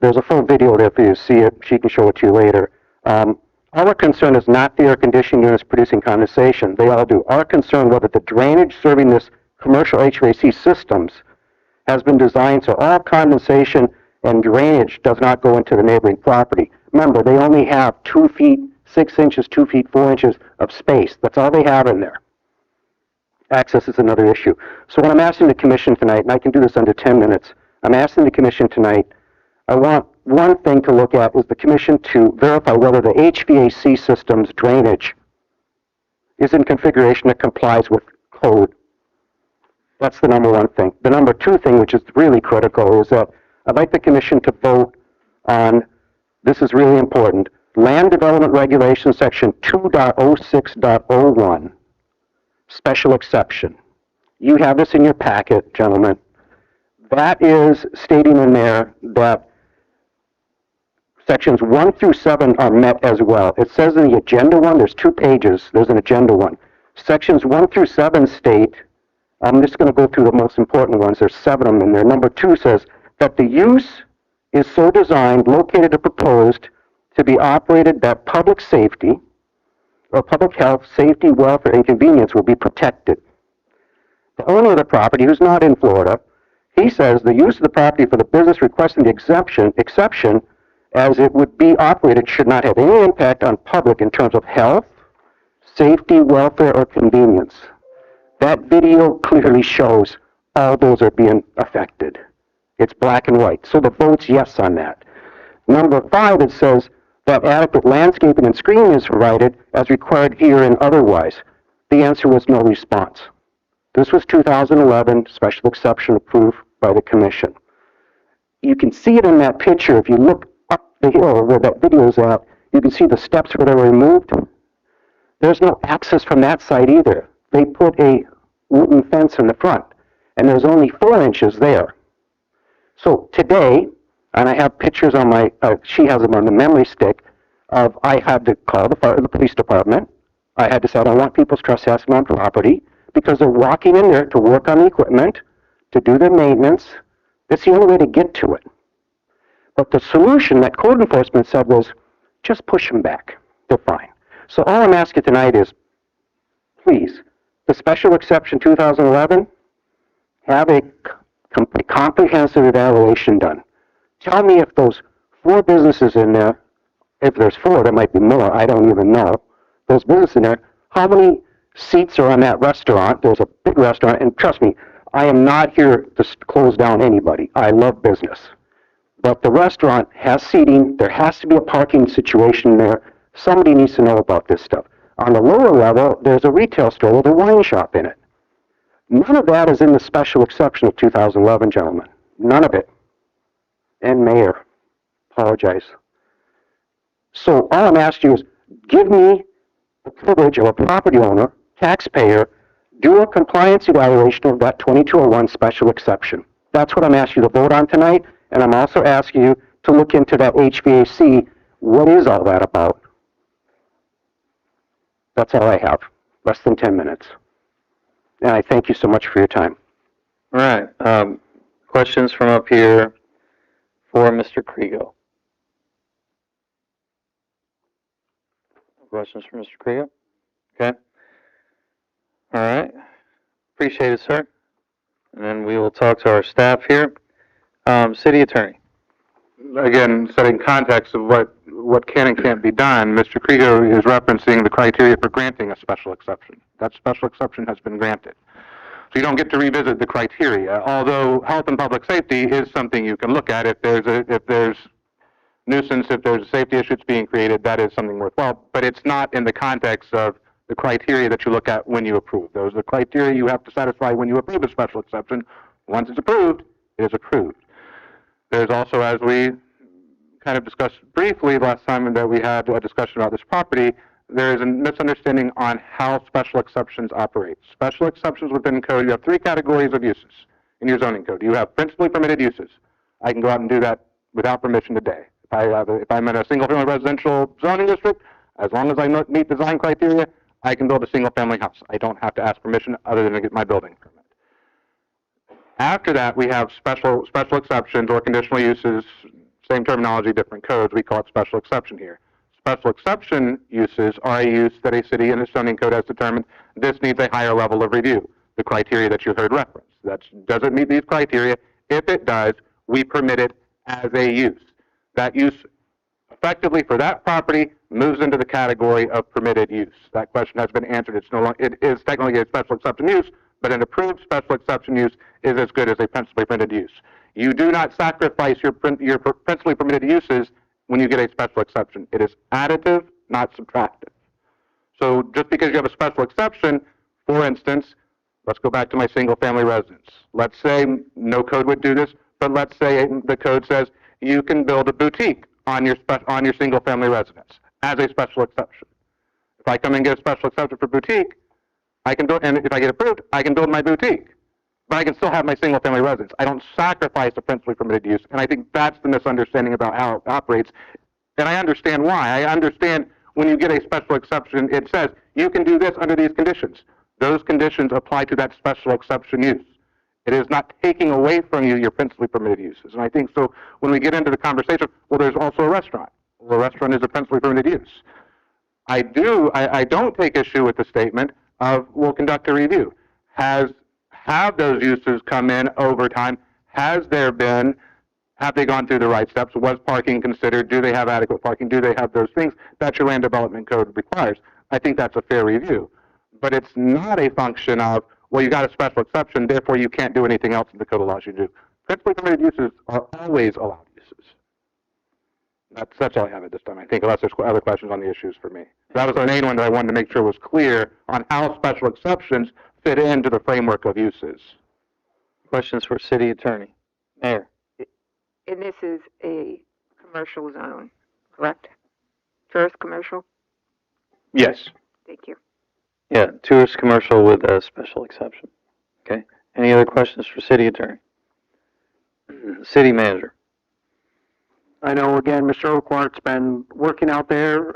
There's a full video there for you to see it. She can show it to you later. Our concern is not the air conditioning units producing condensation. They all do. Our concern whether the drainage serving this commercial HVAC systems has been designed so all condensation and drainage does not go into the neighboring property. Remember, they only have 2 feet, 6 inches, 2 feet, 4 inches of space. That's all they have in there. Access is another issue. So what I'm asking the commission tonight, and I can do this under 10 minutes, I'm asking the commission tonight, I want one thing to look at is the commission to verify whether the HVAC system's drainage is in configuration that complies with code. That's the number one thing. The number two thing, which is really critical, is that I'd like the commission to vote on, this is really important, Land Development Regulation Section 2.06.01, special exception. You have this in your packet, gentlemen. That is stating in there that sections 1 through 7 are met as well. It says in the agenda one, there's 2 pages, there's an agenda one. Sections 1 through 7 state, I'm just going to go through the most important ones, there's 7 of them in there. Number 2 says that the use is so designed, located, or proposed to be operated that public safety or public health, safety, welfare, and convenience will be protected. The owner of the property, who's not in Florida, he says the use of the property for the business requesting the exception as it would be operated should not have any impact on public in terms of health, safety, welfare, or convenience. That video clearly shows all those are being affected. It's black and white. So the vote's yes on that. Number 5, it says that adequate landscaping and screening is provided as required here and otherwise. The answer was no response. This was 2011, special exception approved by the commission. You can see it in that picture. If you look up the hill where that video is at, you can see the steps where they were removed. There's no access from that side either. They put a wooden fence in the front, and there's only 4 inches there. So today, and I have pictures on my, she has them on the memory stick, of I had to call the police department. I had to say I don't want people trespassing on property because they're walking in there to work on the equipment, to do their maintenance. That's the only way to get to it. But the solution that code enforcement said was, just push them back. They're fine. So all I'm asking tonight is, please, the special exception 2011, have a comprehensive evaluation done. Tell me if those 4 businesses in there, if there's 4, there might be more, I don't even know, those businesses in there, how many seats are on that restaurant? There's a big restaurant, and trust me, I am not here to close down anybody. I love business. But the restaurant has seating, there has to be a parking situation there. Somebody needs to know about this stuff. On the lower level, there's a retail store with a wine shop in it. None of that is in the special exception of 2011, gentlemen. None of it. And Mayor, apologize. So all I'm asking you is, give me the privilege of a property owner, taxpayer, do a compliance evaluation of that 2201 special exception. That's what I'm asking you to vote on tonight, and I'm also asking you to look into that HVAC. What is all that about? That's all I have. Less than 10 minutes. And I thank you so much for your time. All right. Questions from up here for Mr. Kriego? Questions for Mr. Kriego? Okay. All right. Appreciate it, sir. And then we will talk to our staff here. City Attorney. Again, setting context of what can and can't be done, Mr. Kriego is referencing the criteria for granting a special exception. That special exception has been granted. So you don't get to revisit the criteria, although health and public safety is something you can look at. If there's nuisance, if there's a safety issue that's being created, that is something worthwhile, but it's not in the context of the criteria that you look at when you approve. Those are the criteria you have to satisfy when you approve a special exception. Once it's approved, it is approved. There's also, as we kind of discussed briefly last time that we had a discussion about this property, there is a misunderstanding on how special exceptions operate. Special exceptions within code, you have 3 categories of uses in your zoning code. You have principally permitted uses. I can go out and do that without permission today. If I'm in a single-family residential zoning district, as long as I meet design criteria, I can build a single-family house. I don't have to ask permission other than to get my building permit. After that, we have special exceptions or conditional uses, same terminology, different codes. We call it special exception here. Special exception uses are a use that a city in its zoning code has determined this needs a higher level of review, the criteria that you heard referenced. Does it meet these criteria? If it does, we permit it as a use. That use effectively for that property moves into the category of permitted use. That question has been answered. It is technically a special exception use, but an approved special exception use is as good as a principally permitted use. You do not sacrifice your principally permitted uses when you get a special exception. It is additive, not subtractive. So just because you have a special exception, for instance, let's go back to my single-family residence. Let's say no code would do this, but let's say the code says you can build a boutique on your single-family residence as a special exception. If I come and get a special exception for boutique, I can build, and if I get approved, I can build my boutique. But I can still have my single-family residence. I don't sacrifice the principally permitted use, and I think that's the misunderstanding about how it operates. And I understand why. I understand when you get a special exception, it says you can do this under these conditions. Those conditions apply to that special exception use. It is not taking away from you your principally permitted uses. And I think so when we get into the conversation, well, there's also a restaurant. Well, a restaurant is a principally permitted use. I don't take issue with the statement of we'll conduct a review. Have those uses come in over time? Have they gone through the right steps? Was parking considered? Do they have adequate parking? Do they have those things that your land development code requires? I think that's a fair review. But it's not a function of, well, you got a special exception, therefore you can't do anything else that the code allows you to do. Principally permitted uses are always allowed uses. That's all I have at this time, I think, unless there's other questions on the issues for me. That was the main one that I wanted to make sure was clear on how special exceptions fit into the framework of uses. Questions for City Attorney? Mayor? And this is a commercial zone, correct? Tourist commercial? Yes. Thank you. Yeah, tourist commercial with a special exception. Okay. Any other questions for City Attorney? City Manager? I know, again, Mr. Oakwart's been working out there.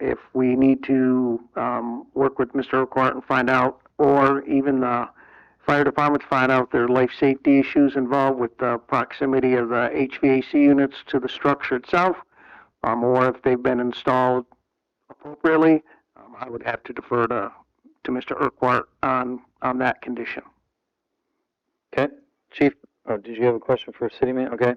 If we need to work with Mr. Oakwart and find out, or even the fire department to find out if there are life safety issues involved with the proximity of the HVAC units to the structure itself, or if they've been installed appropriately, I would have to defer to to Mr. Urquhart on that condition. Okay, Chief, oh, did you have a question for City Man? Okay.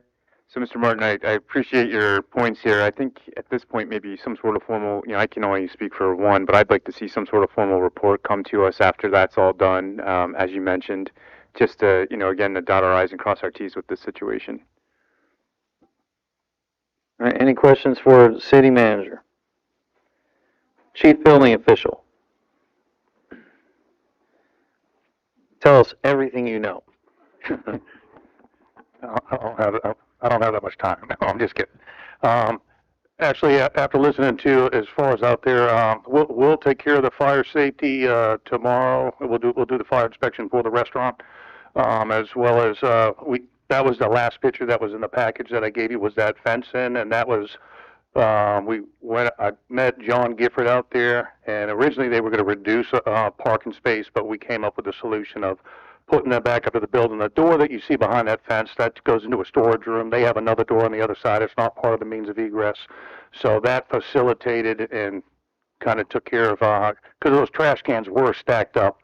So, Mr. Martin, I appreciate your points here. I think at this point, maybe some sort of formal, I can only speak for one, but I'd like to see some sort of formal report come to us after that's all done, as you mentioned, just to, again, to dot our I's and cross our T's with this situation. All right, any questions for City Manager? Chief Building Official. Tell us everything you know. I don't have that much time. No, I'm just kidding. Actually, after listening to as far as out there, we'll take care of the fire safety tomorrow. We'll do the fire inspection for the restaurant, as well as that was the last picture that was in the package that I gave you was that fencing, and that was I met John Gifford out there, and originally they were going to reduce parking space, but we came up with a solution of putting that back up to the building. The door that you see behind that fence, that goes into a storage room. They have another door on the other side. It's not part of the means of egress. So that facilitated and kind of took care of, because those trash cans were stacked up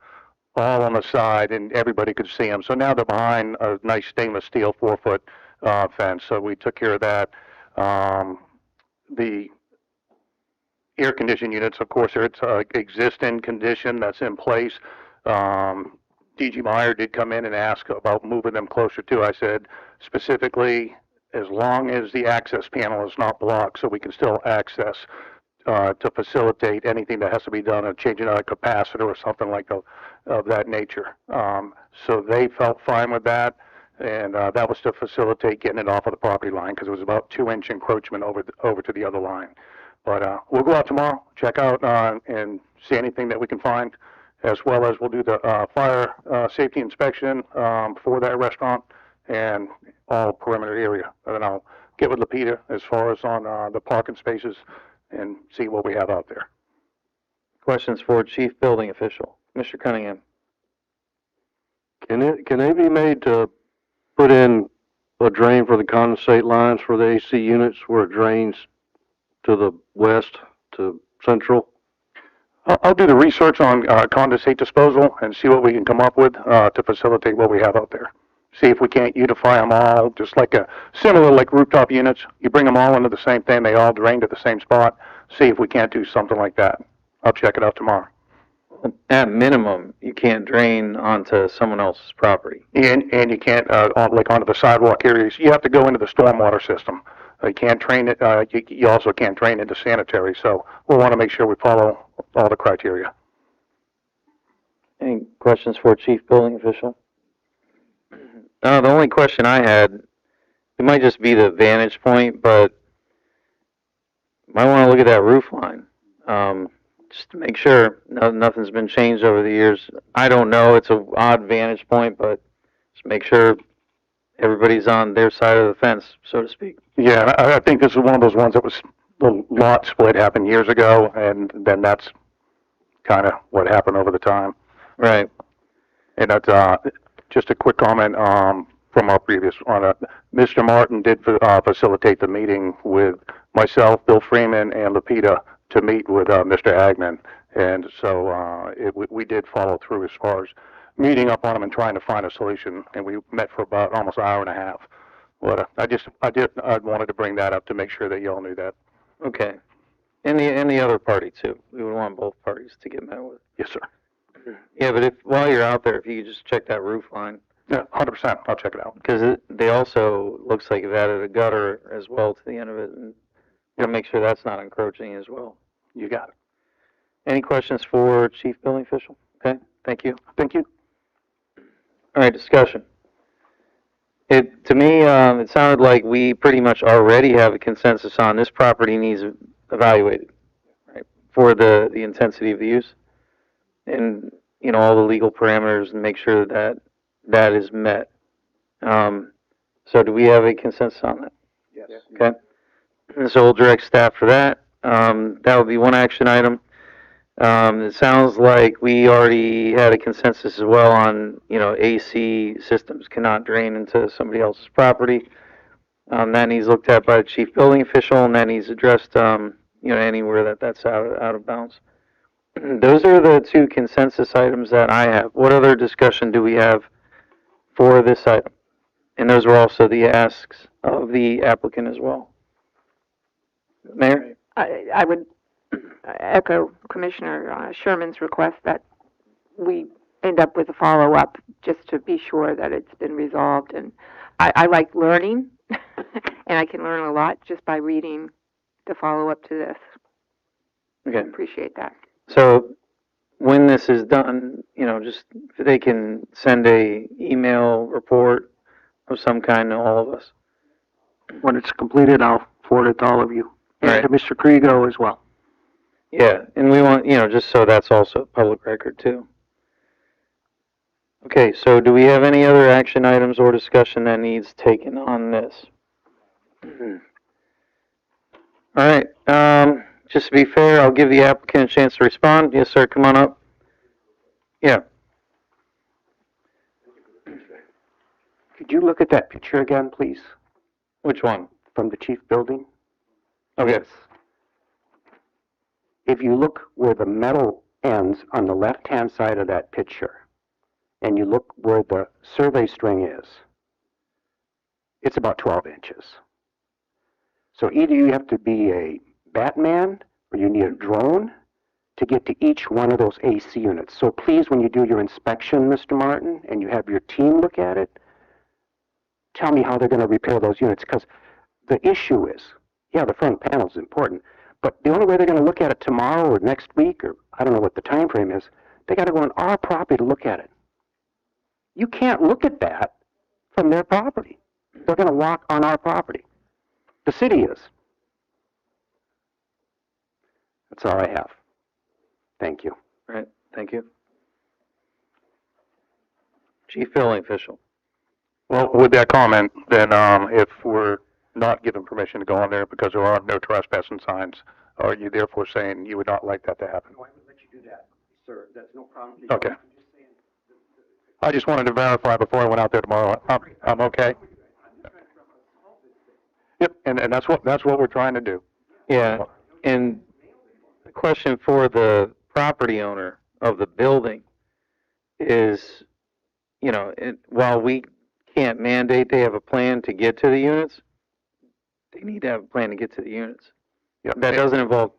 all on the side and everybody could see them. So now they're behind a nice stainless steel 4-foot fence. So we took care of that. The air conditioning units, of course, it's existing condition that's in place. DG Meyer did come in and ask about moving them closer to. I said specifically, as long as the access panel is not blocked, so we can still access to facilitate anything that has to be done, changing out a capacitor or something like of that nature. So they felt fine with that, and that was to facilitate getting it off of the property line because it was about 2-inch encroachment over to the other line. But we'll go out tomorrow, check out and see anything that we can find, as well as we'll do the fire safety inspection for that restaurant and all perimeter area. And then I'll get with Lapita as far as on the parking spaces and see what we have out there. Questions for Chief Building Official, Mr. Cunningham. Can they be made to put in a drain for the condensate lines for the AC units where it drains to the west to central? I'll do the research on condensate disposal and see what we can come up with to facilitate what we have out there. See if we can't unify them all, just like similar like rooftop units. You bring them all into the same thing, they all drain to the same spot. See if we can't do something like that. I'll check it out tomorrow. At minimum, you can't drain onto someone else's property. And you can't, like onto the sidewalk areas, you have to go into the stormwater system. You can't drain it, you also can't drain into sanitary, so we'll want to make sure we follow all the criteria. Any questions for Chief Building Official? The only question I had, it might just be the vantage point, but might want to look at that roof line. Just to make sure nothing's been changed over the years. I don't know, it's an odd vantage point, but just make sure everybody's on their side of the fence, so to speak. Yeah, I think this is one of those ones that was, the lot split happened years ago, and then that's kind of what happened over the time. Right. And that's just a quick comment from our previous one. Mr. Martin did facilitate the meeting with myself, Bill Freeman, and Lapita to meet with Mr. Agman, and so we did follow through as far as meeting up on him and trying to find a solution, and we met for about almost an hour and a half. But I wanted to bring that up to make sure that y'all knew that. Okay. And the other party too. We would want both parties to get met with. Yes, sir. Yeah, but while you're out there, if you could just check that roof line. Yeah, 100%. I'll check it out. Because they also looks like they've added a gutter as well to the end of it, and we'll make sure that's not encroaching as well. You got it. Any questions for Chief Building Official? Okay, thank you. Thank you. All right, discussion. To me, it sounded like we pretty much already have a consensus on this property needs evaluated, right, for the intensity of the use, and all the legal parameters, and make sure that that is met. So do we have a consensus on that? Yes. Okay. And so we'll direct staff for that. That would be one action item. It sounds like we already had a consensus as well on, AC systems cannot drain into somebody else's property. That needs looked at by the Chief Building Official, and that needs addressed, anywhere that's out of bounds. Those are the two consensus items that I have. What other discussion do we have for this item? And those were also the asks of the applicant as well. Mayor? I would echo Commissioner Sherman's request that we end up with a follow-up just to be sure that it's been resolved. And I like learning, and I can learn a lot just by reading the follow-up to this. Okay. Appreciate that. So when this is done, just if they can send a email report of some kind to all of us. When it's completed, I'll forward it to all of you, and Right. to Mr. Kriego as well. Yeah, and we want, just so that's also public record too. Okay, so do we have any other action items or discussion that needs taken on this? All right, just to be fair, I'll give the applicant a chance to respond. Yes, sir, come on up. Yeah. Could you look at that picture again, please? Which one? From the chief building? Okay. If you look where the metal ends on the left-hand side of that picture, and you look where the survey string is, it's about 12 inches. So either you have to be a Batman, or you need a drone to get to each one of those AC units. So please, when you do your inspection, Mr. Martin, and you have your team look at it, tell me how they're going to repair those units, because the issue is, yeah, the front panel is important, but the only way they're going to look at it tomorrow or next week, or I don't know what the time frame is, they got to go on our property to look at it. You can't look at that from their property. They're going to walk on our property. The city is. That's all I have. Thank you. All right, thank you. Chief Building Official. Well, with that comment, then if we're not given permission to go on there because there are no trespassing signs, are you therefore saying you would not like that to happen? No, I would let you do that, sir. That's no problem. Okay. I just wanted to verify before I went out there tomorrow. I'm okay. Yep, and that's what we're trying to do. Yeah, and the question for the property owner of the building is, while we can't mandate they have a plan to get to the units, they need to have a plan to get to the units. Yep. That doesn't involve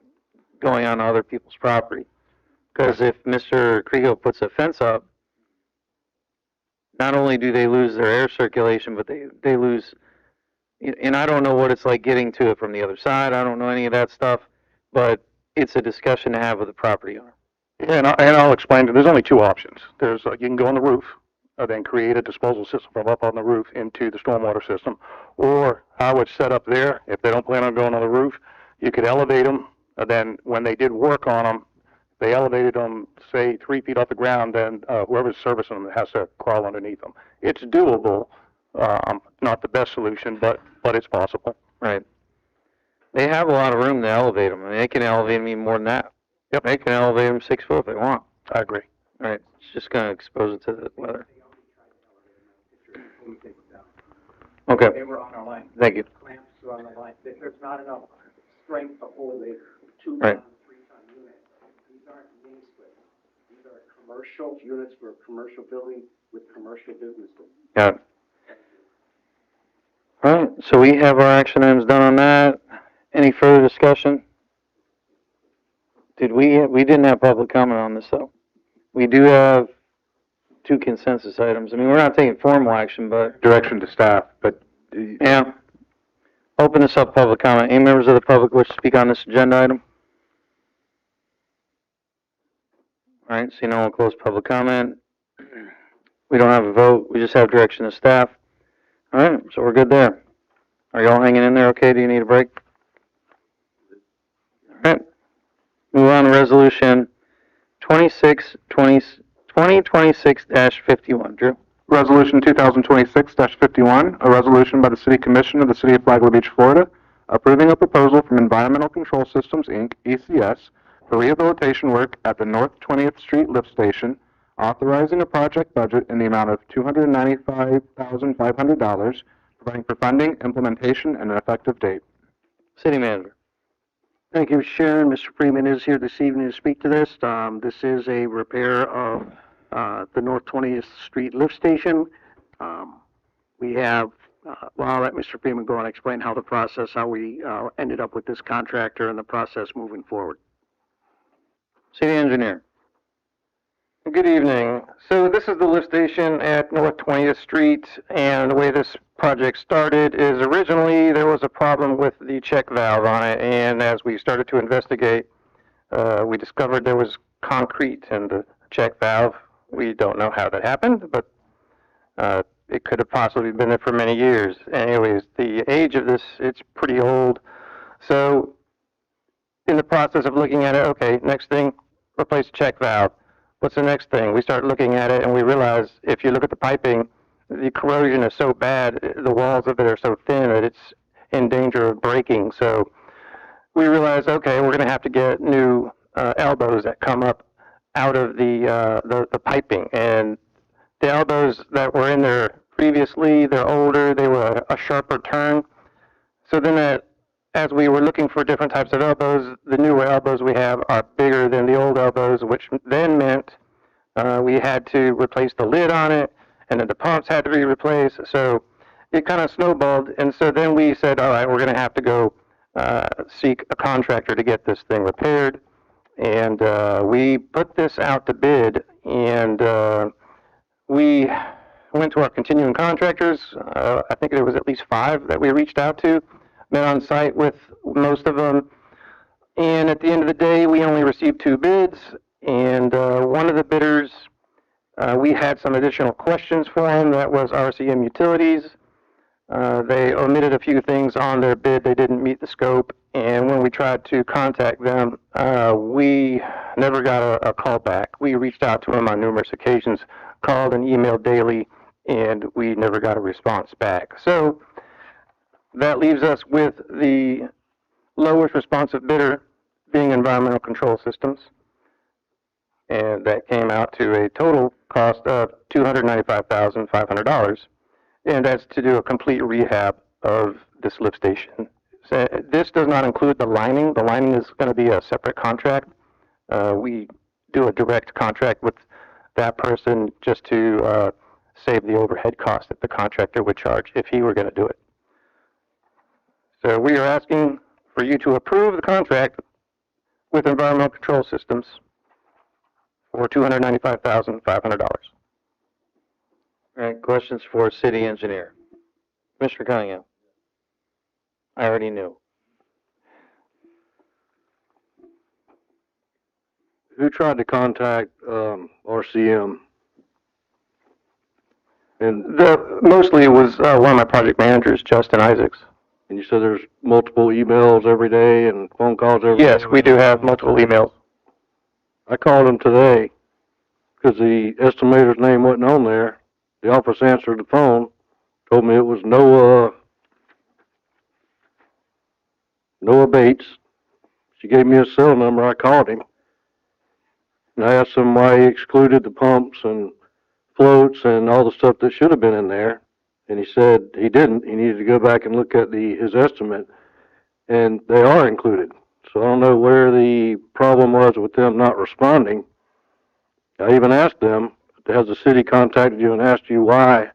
going on other people's property. Because if Mr. Kriego puts a fence up, not only do they lose their air circulation, but they lose, and I don't know what it's like getting to it from the other side. I don't know any of that stuff, but it's a discussion to have with the property owner. Yeah, and I'll explain. There's only two options. There's you can go on the roof, then create a disposal system from up on the roof into the stormwater system, or how it's set up there. If they don't plan on going on the roof, you could elevate them. Then when they did work on them, they elevated them, say, 3 feet off the ground, then whoever's servicing them has to crawl underneath them. It's doable. Not the best solution, but it's possible. Right. They have a lot of room to elevate them. I mean, they can elevate them even more than that. Yep. They can elevate them 6 foot if they want. I agree. All right. It's just going to expose it to the weather. Okay. They were on our line. Thank you. Clamps were on the line. There's not enough strength to hold a 2-ton, Right. 3-ton unit. These aren't mini splits. These are commercial units for commercial building with commercial businesses. Got it. All right. So we have our action items done on that. Any further discussion? We didn't have public comment on this though. We do have 2 consensus items. I mean, we're not taking formal action, but Direction to staff, but yeah. Open this up, public comment. Any members of the public wish to speak on this agenda item? All right, so no one close public comment. We don't have a vote. We just have direction to staff. All right, so we're good there. Are y'all hanging in there okay? Do you need a break? All right. Move on to resolution 2026-51. Drew? Resolution 2026-51, a resolution by the City Commission of the City of Flagler Beach, Florida, approving a proposal from Environmental Control Systems, Inc., ECS, for rehabilitation work at the North 20th Street Lift Station, authorizing a project budget in the amount of $295,500, providing for funding, implementation, and an effective date. City Manager. Thank you, Sharon. Mr. Freeman is here this evening to speak to this. This is a repair of the North 20th Street lift station. We have, well, I'll let Mr. Freeman go and explain how the process, how we ended up with this contractor and the process moving forward. City engineer. Good evening. So this is the lift station at North 20th Street, and the way this project started is originally there was a problem with the check valve on it, and as we started to investigate, we discovered there was concrete in the check valve. We don't know how that happened, but it could have possibly been there for many years. Anyways, the age of this, it's pretty old. So in the process of looking at it, okay, next thing, replace the check valve. What's the next thing? We start looking at it and we realize if you look at the piping, the corrosion is so bad, the walls of it are so thin that it's in danger of breaking. So we realize, okay, we're going to have to get new elbows that come up out of the piping. And the elbows that were in there previously, they're older, they were a sharper turn. So then as we were looking for different types of elbows, the newer elbows we have are bigger than the old elbows, which then meant we had to replace the lid on it, and then the pumps had to be replaced. So it kind of snowballed, and so then we said, all right, we're going to have to go seek a contractor to get this thing repaired. And we put this out to bid, and we went to our continuing contractors. I think there was at least 5 that we reached out to. Met on site with most of them, and at the end of the day, we only received 2 bids, and one of the bidders, we had some additional questions for him. That was RCM Utilities. They omitted a few things on their bid. They didn't meet the scope, and when we tried to contact them, we never got a call back. We reached out to them on numerous occasions, called and emailed daily, and we never got a response back. So that leaves us with the lowest responsive bidder being Environmental Control Systems. And that came out to a total cost of $295,500. And that's to do a complete rehab of this lift station. So this does not include the lining. The lining is going to be a separate contract. We do a direct contract with that person just to save the overhead cost that the contractor would charge if he were going to do it. So we are asking for you to approve the contract with Environmental Control Systems for $295,500. All right, questions for city engineer? Mr. Cunningham. I already knew. Who tried to contact RCM? And mostly it was one of my project managers, Justin Isaacs. And you said there's multiple emails every day and phone calls every day? Yes, we do have multiple emails. I called him today because the estimator's name wasn't on there. The office answered the phone, told me it was Noah Bates. She gave me his cell number. I called him. And I asked him why he excluded the pumps and floats and all the stuff that should have been in there. And he said he didn't. He needed to go back and look at his estimate, and they are included. So I don't know where the problem was with them not responding. I even asked them, has the city contacted you and asked you why,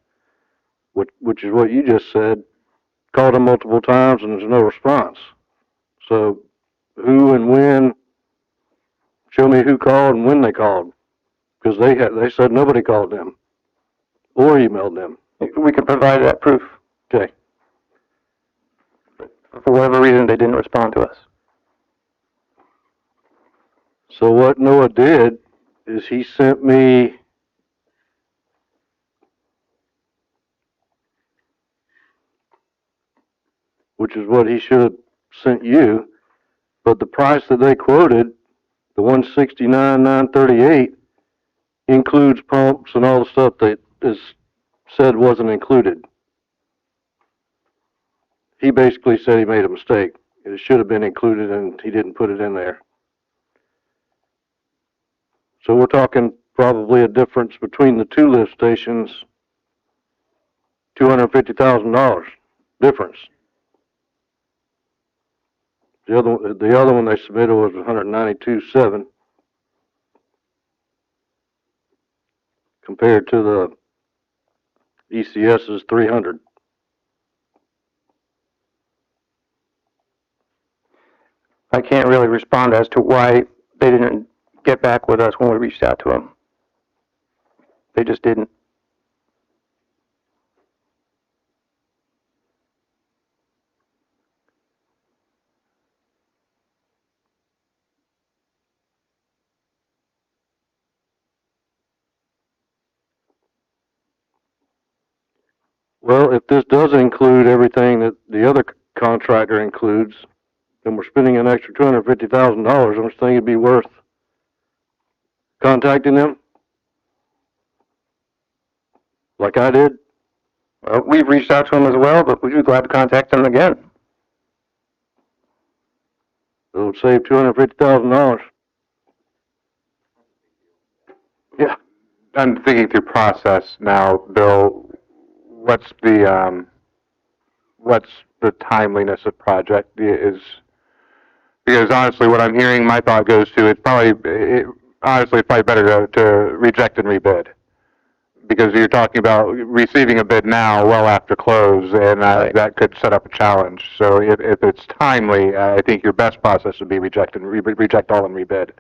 which is what you just said, called them multiple times and there's no response. So who and when, show me who called and when they called, because they said nobody called them or emailed them. We can provide that proof. Okay. For whatever reason, they didn't respond to us. So what Noah did is he sent me which is what he should have sent you, but the price that they quoted, the $169,938, includes pumps and all the stuff that is said wasn't included. He basically said he made a mistake. It should have been included and he didn't put it in there. So we're talking probably a difference between the 2 lift stations, $250,000 difference. The other one they submitted was 192.7 compared to the ECS's 300. I can't really respond as to why they didn't get back with us when we reached out to them. They just didn't. Well, if this does include everything that the other contractor includes, then we're spending an extra $250,000. I just think it'd be worth contacting them, like I did. Well, we've reached out to them as well, but we'd be glad to contact them again. It would save $250,000. Yeah. I'm thinking through process now, Bill. What's the timeliness of project is, because honestly what I'm hearing, my thought goes to, honestly it's probably better to reject and rebid. Because you're talking about receiving a bid now well after close, and that could set up a challenge. So if it's timely, I think your best process would be reject all and rebid.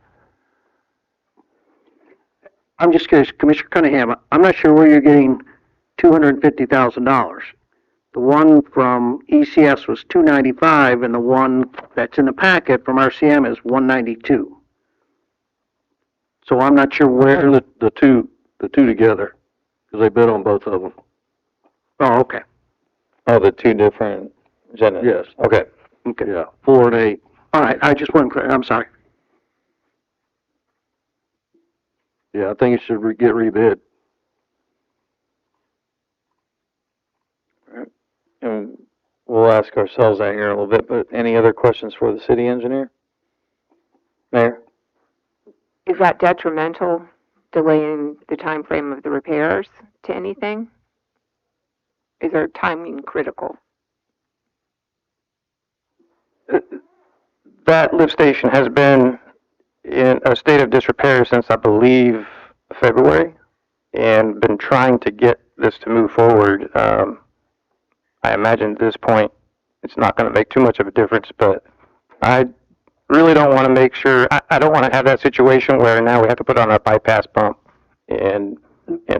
I'm just curious, Commissioner Cunningham, I'm not sure where you're getting $250,000. The one from ECS was $295, and the one that's in the packet from RCM is $192. So I'm not sure where the two together, because they bid on both of them. Oh, okay. Oh, the two different agendas? Yes. Okay. Okay. Yeah, 4 and 8. All right, I just wasn't clear. I'm sorry. Yeah, I think it should get rebid. And we'll ask ourselves that here in a little bit, but any other questions for the city engineer? Mayor? Is that detrimental, delaying the time frame of the repairs to anything? Is there timing critical? That lift station has been in a state of disrepair since, I believe, February, and been trying to get this to move forward. I imagine at this point it's not going to make too much of a difference, but I really don't want to make sure, I don't want to have that situation where now we have to put on a bypass pump and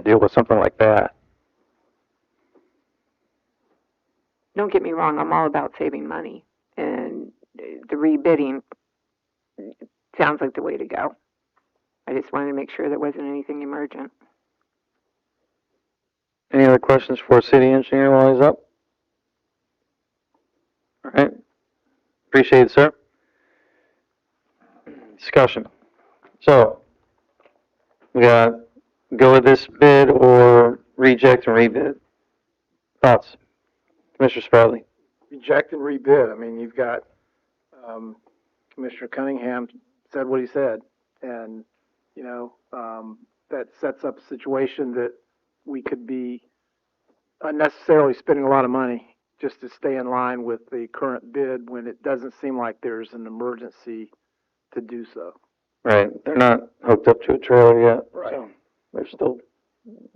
deal with something like that. Don't get me wrong, I'm all about saving money, and the rebidding sounds like the way to go. I just wanted to make sure there wasn't anything emergent. Any other questions for city engineer while he's up? All right. Appreciate it, sir. Discussion. So, we got go with this bid or reject and rebid. Thoughts? Commissioner Spradley? Reject and rebid. I mean, you've got, Commissioner Cunningham said what he said, and, that sets up a situation that we could be unnecessarily spending a lot of money just to stay in line with the current bid when it doesn't seem like there's an emergency to do so. Right. They're not hooked up to a trailer yet. Right. So they're still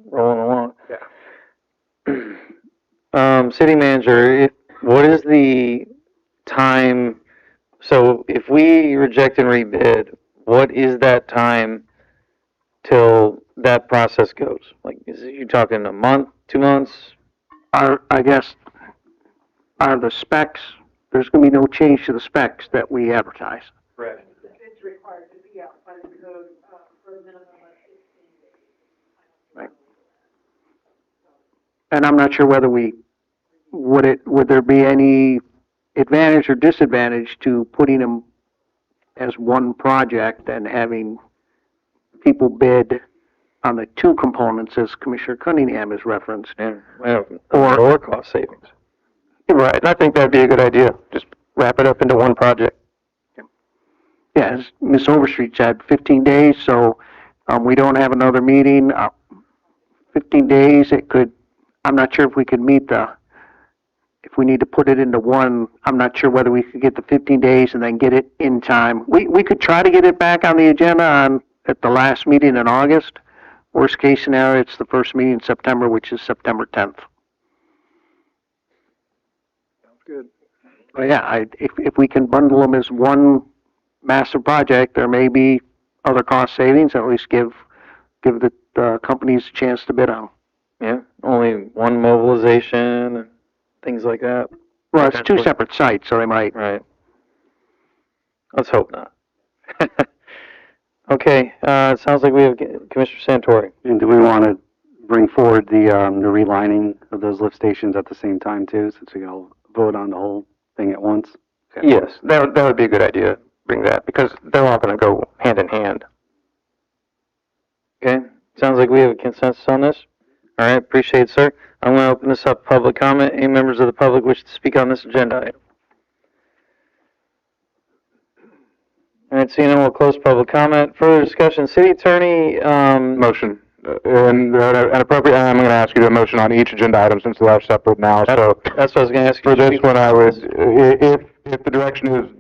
rolling along. Yeah. City manager, what is the time? So if we reject and rebid, what is that time till that process goes? Like, is it, you talking a month, 2 months? I guess, are the specs, there's going to be no change to the specs that we advertise. Right. It's required to be out by the code for a minimum of 15 days. Right. And I'm not sure whether would there be any advantage or disadvantage to putting them as one project and having people bid on the two components as Commissioner Cunningham has referenced? Yeah, or cost savings. Right, and I think that'd be a good idea. Just wrap it up into one project. Yeah, as Ms. Overstreet said, 15 days, so we don't have another meeting. 15 days, it could, I'm not sure if we could meet if if we need to put it into one, I'm not sure whether we could get the 15 days and then get it in time. We could try to get it back on the agenda at the last meeting in August. Worst case scenario, it's the first meeting in September, which is September 10th. Sounds good. Well, yeah, if we can bundle them as one massive project, there may be other cost savings, at least give the companies a chance to bid on. Yeah, only one mobilization and things like that. Well, it's two separate sites, so they might. Right. Let's hope not. Okay, it sounds like we have Commissioner Santori. And do we want to bring forward the relining of those lift stations at the same time too, since we all vote on the whole thing at once? Okay. Yes, that would be a good idea. Bring that, because they're all going to go hand in hand. Okay, sounds like we have a consensus on this. All right, appreciate it, sir. I'm going to open this up for public comment. Any members of the public wish to speak on this agenda item? All right, seeing none, we'll close public comment. Further discussion, City Attorney, Motion. And appropriate, I'm going to ask you to motion on each agenda item since they are separate now. So that's what I was going to ask you. For this one, I would, if the direction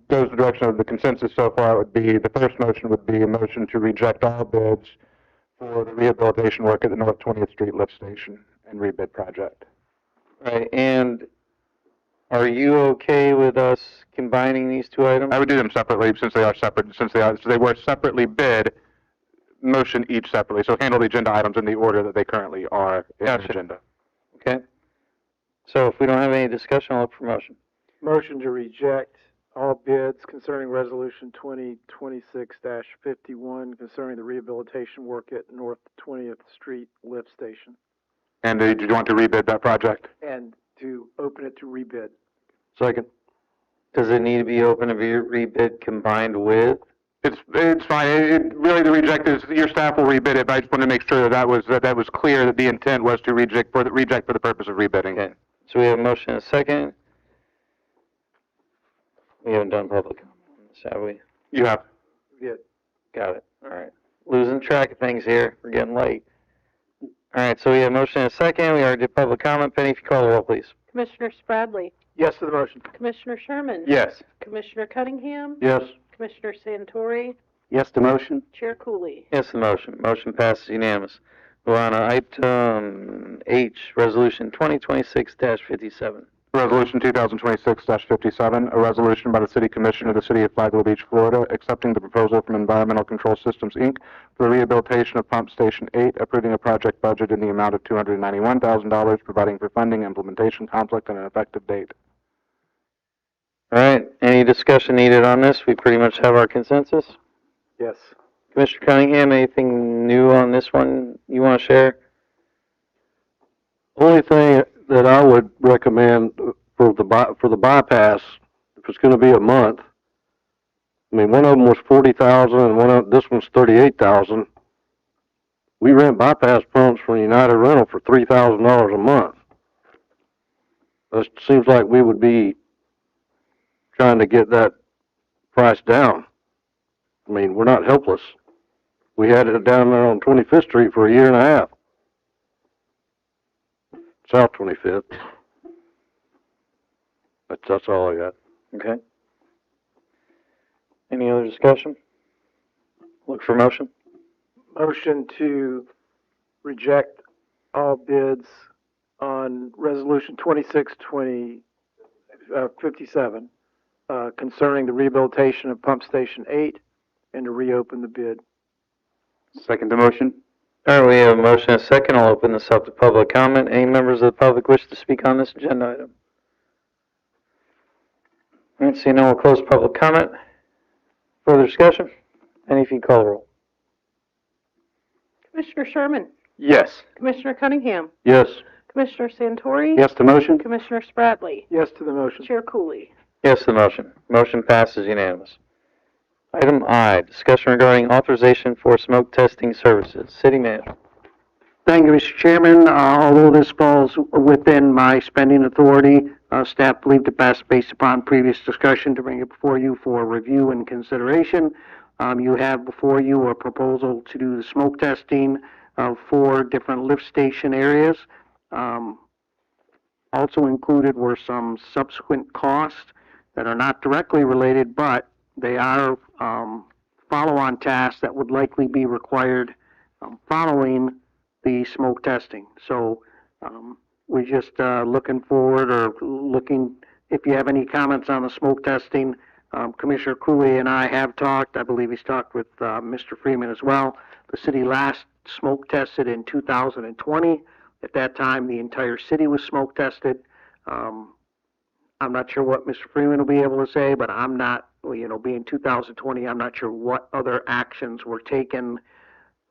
goes the direction of the consensus so far, it would be, the first motion would be a motion to reject all bids for the rehabilitation work at the North 20th Street lift station and rebid project. Right, and are you okay with us combining these two items? I would do them separately since they are separate, since they were separately bid, motion each separately. So handle the agenda items in the order that they currently are in the agenda. Okay. So if we don't have any discussion, I'll look for motion. Motion to reject all bids concerning Resolution 2026-51 concerning the rehabilitation work at North 20th Street lift station, And did you want to rebid that project? and to open it to rebid. Second. Does it need to be open to be rebid combined with? It's fine. Really, the reject is, your staff will rebid it, but I just wanted to make sure that was clear, that the intent was to reject for the purpose of rebidding. Okay. So we have a motion and a second. We haven't done public comment on this, have we? You have. Good. Got it. All right. Losing track of things here. We're getting late. All right, so we have a motion and a second. We already did public comment. Penny, if you call the roll, please. Commissioner Spradley, Yes to the motion. Commissioner Sherman, Yes. Commissioner Cunningham, Yes. Commissioner Santori, Yes to motion? Chair Cooley. Yes, the motion. Motion passes unanimous. We're on item H, Resolution 2026-57. Resolution 2026-57, a resolution by the City Commission of the City of Flagler Beach, Florida, accepting the proposal from Environmental Control Systems, Inc. for the rehabilitation of Pump Station 8, approving a project budget in the amount of $291,000, providing for funding, implementation, conflict, and an effective date. All right, any discussion needed on this? We pretty much have our consensus. Yes. Commissioner Cunningham, anything new on this one you want to share? Only thing that I would recommend for the bypass, if it's going to be a month, I mean, one of them was 40,000, and this one's 38,000. We rent bypass pumps from United Rental for $3,000 a month. It seems like we would be trying to get that price down. I mean, we're not helpless. We had it down there on 25th Street for a year and a half. South 25th. That's all I got. Okay. Any other discussion? Look for motion. Motion to reject all bids on Resolution 57 concerning the rehabilitation of Pump Station 8 and to reopen the bid. Second the motion. All right, we have a motion and a second. I'll open this up to public comment. Any members of the public wish to speak on this agenda item? All right, seeing none, we'll close public comment. Further discussion? Any if you call the roll. Commissioner Sherman, Yes. Commissioner Cunningham, Yes. Commissioner Santori, Yes to motion? Commissioner Spradley, Yes to the motion. Chair Cooley. Yes, the motion. Motion passes unanimous. Item I, discussion regarding authorization for smoke testing services. City Manager. Thank you, Mr. Chairman. Although this falls within my spending authority, staff believed it best, based upon previous discussion, to bring it before you for review and consideration. You have before you a proposal to do the smoke testing of 4 different lift station areas. Also included were some subsequent costs that are not directly related, but they are follow-on tasks that would likely be required following the smoke testing. So we're just looking forward or looking, if you have any comments on the smoke testing, Commissioner Cooley and I have talked. I believe he's talked with Mr. Freeman as well. The city last smoke tested in 2020. At that time, the entire city was smoke tested. I'm not sure what Mr. Freeman will be able to say, but I'm not, being 2020, I'm not sure what other actions were taken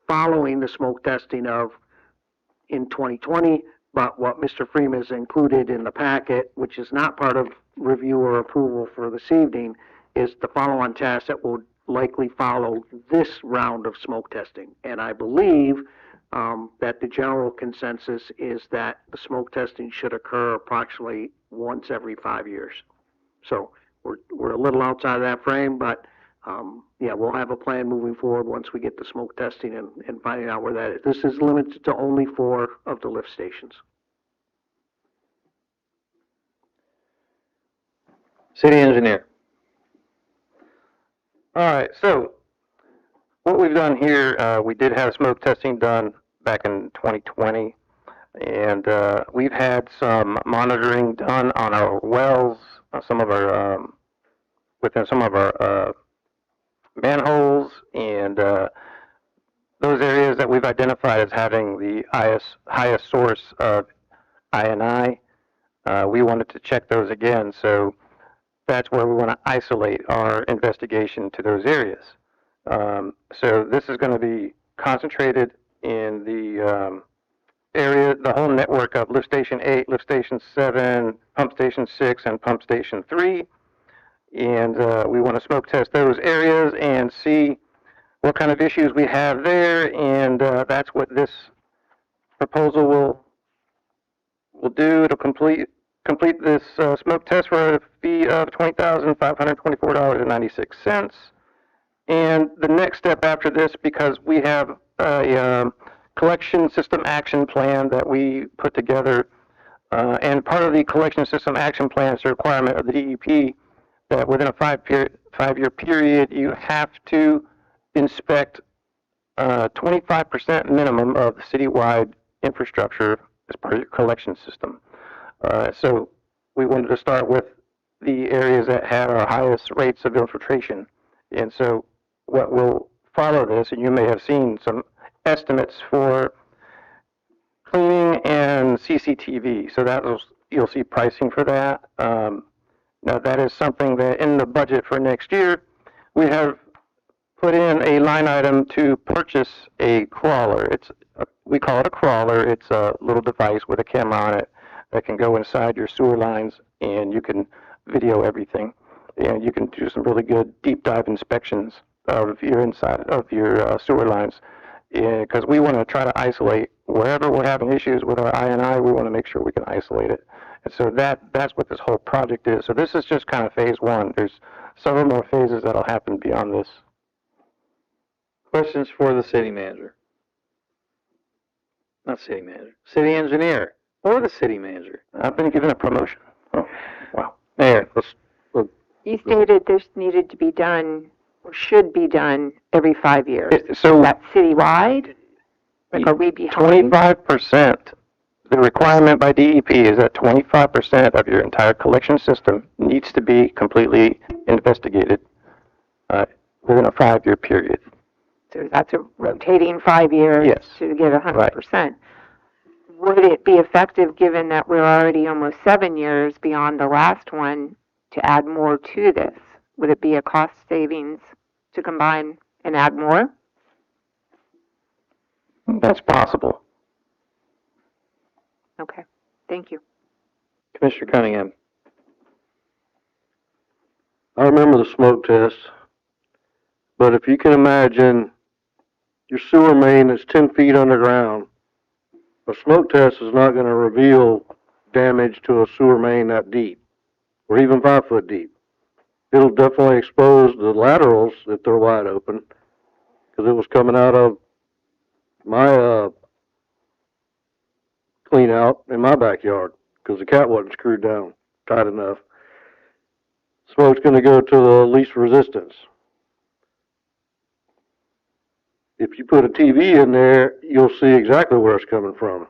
following the smoke testing of in 2020, but what Mr. Freeman has included in the packet, which is not part of review or approval for this evening, is the follow-on tasks that will likely follow this round of smoke testing. And I believe that the general consensus is that the smoke testing should occur approximately once every 5 years. So we're a little outside of that frame, but yeah, we'll have a plan moving forward once we get the smoke testing and finding out where that is. This is limited to only 4 of the lift stations. City engineer. All right, so what we've done here, we did have smoke testing done back in 2020, and we've had some monitoring done on our wells, some of our within some of our manholes, and those areas that we've identified as having the highest source of I&I. We wanted to check those again, so that's where we want to isolate our investigation to those areas. So this is going to be concentrated in the area, the whole network of lift station 8, lift station 7, pump station 6, and pump station 3. And we want to smoke test those areas and see what kind of issues we have there, and that's what this proposal will do. It'll complete this smoke test for a fee of $20,524.96. And the next step after this, because we have a collection system action plan that we put together, and part of the collection system action plan is a requirement of the DEP that within a 5-year period, you have to inspect 25% minimum of the citywide infrastructure as part of your collection system. So we wanted to start with the areas that had our highest rates of infiltration. And so what will follow this, and you may have seen some estimates for cleaning and CCTV. So that was, you'll see pricing for that. Now that is something that in the budget for next year, we have put in a line item to purchase a crawler. We call it a crawler. It's a little device with a camera on it that can go inside your sewer lines, and you can video everything. And you can do some really good deep dive inspections of your inside of your sewer lines. Because we want to try to isolate wherever we're having issues with our I&I, we want to make sure we can isolate it. And so that's what this whole project is. So this is just kind of phase 1. There's several more phases that'll happen beyond this. Questions for the city manager? Not city manager. City engineer or the city manager? I've been given a promotion. Oh, wow. Mayor, He stated this needed to be done or should be done every 5 years. So is that citywide? Like, are we behind? 25%. The requirement by DEP is that 25% of your entire collection system needs to be completely investigated within a 5-year period. So that's a rotating 5 years Yes. to get 100%. Would it be effective, given that we're already almost 7 years beyond the last one, to add more to this? Would it be a cost savings to combine and add more? That's possible. Okay, thank you. Commissioner Cunningham. I remember the smoke test, but if you can imagine your sewer main is 10 feet underground, a smoke test is not going to reveal damage to a sewer main that deep, or even 5 foot deep. It'll definitely expose the laterals if they're wide open, because it was coming out of my clean out in my backyard, because the cap wasn't screwed down tight enough. Smoke's gonna go to the least resistance. If you put a TV in there, you'll see exactly where it's coming from.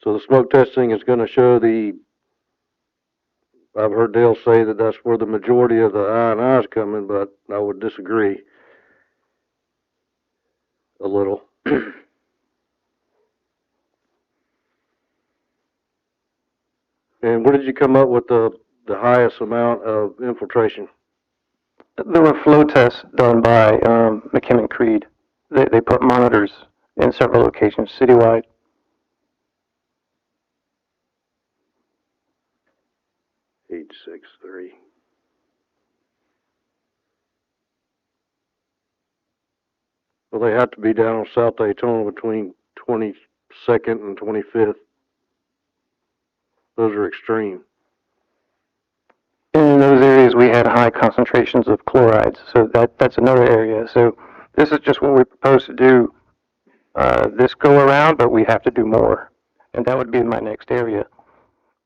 So the smoke testing is gonna show I've heard Dale say that that's where the majority of the I&I is coming, but I would disagree a little. And where did you come up with the highest amount of infiltration? There were flow tests done by McKim & Creed. They put monitors in several locations citywide. H63. Well, they have to be down on South Daytona between 22nd and 25th. Those are extreme. In those areas, we had high concentrations of chlorides, so that's another area. So this is just what we propose to do this go around, but we have to do more, and that would be my next area,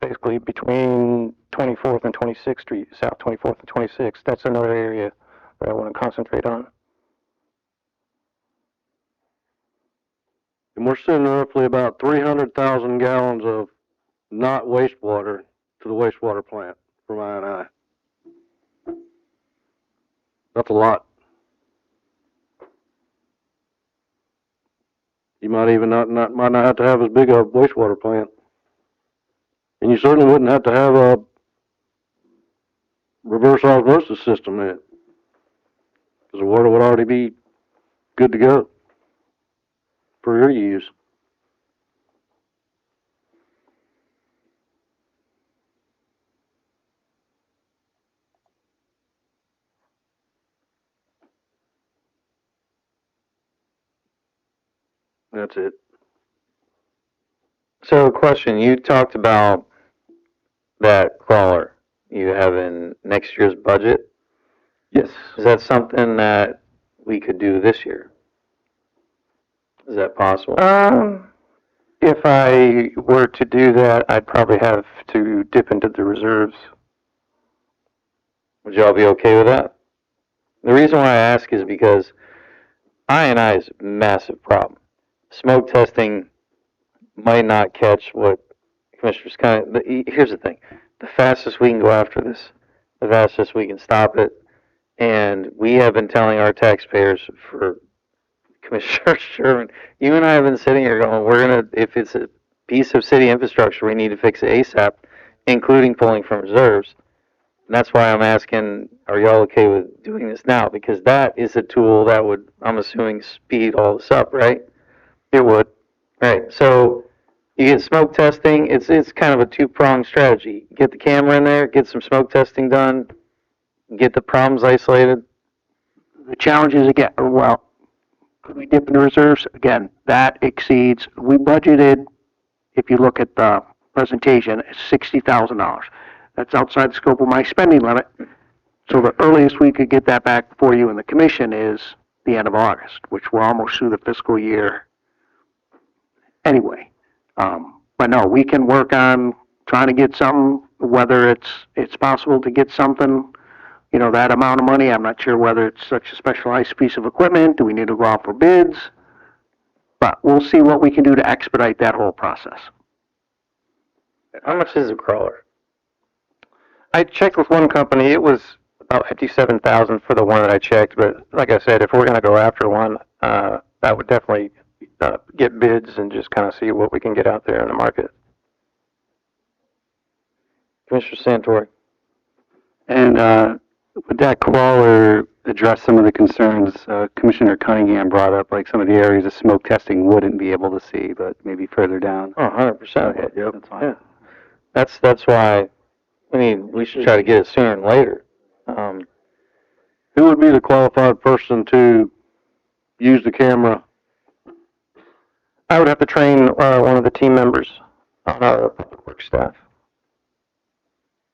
basically between 24th and 26th Street, South 24th and 26th. That's another area that I want to concentrate on. And we're sending roughly about 300,000 gallons of not wastewater to the wastewater plant from I&I. That's a lot. You might even might not have to have as big a wastewater plant. And you certainly wouldn't have to have a reverse osmosis system in it, because the water would already be good to go for your use. That's it. So, question, you talked about that crawler you have in next year's budget. Yes. Is that something that we could do this year? Is that possible? If I were to do that, I'd probably have to dip into the reserves. Would y'all be okay with that? The reason why I ask is because I&I is a massive problem. Smoke testing might not catch what Commissioner's here's the thing. The fastest we can go after this, the fastest we can stop it. And we have been telling our taxpayers for Commissioner Sherman, you and I have been sitting here going, if it's a piece of city infrastructure, we need to fix it ASAP, including pulling from reserves. And that's why I'm asking, are y'all okay with doing this now? Because that is a tool that would, I'm assuming, speed all this up, right? It would. Right. So you get smoke testing. It's kind of a two-pronged strategy. Get the camera in there, get some smoke testing done, get the problems isolated. The challenge is, again, well, could we dip into reserves? Again, that exceeds, we budgeted, if you look at the presentation, $60,000. That's outside the scope of my spending limit. So the earliest we could get that back before you and the commission is the end of August, which we're almost through the fiscal year anyway. But no, we can work on trying to get something, whether it's possible to get something, you know, that amount of money. I'm not sure whether it's such a specialized piece of equipment. Do we need to go out for bids? But we'll see what we can do to expedite that whole process. How much is a crawler? I checked with one company. It was about $57,000 for the one that I checked. But like I said, if we're going to go after one, that would definitely get bids and just kind of see what we can get out there in the market. Commissioner Santori. And would that crawler address some of the concerns Commissioner Cunningham brought up, like some of the areas of smoke testing wouldn't be able to see, but maybe further down? Oh, 100%. Okay, yep, that's fine. Yeah. That's why, we should try to get it sooner than later. Who would be the qualified person to use the camera? I would have to train one of the team members on our public works staff.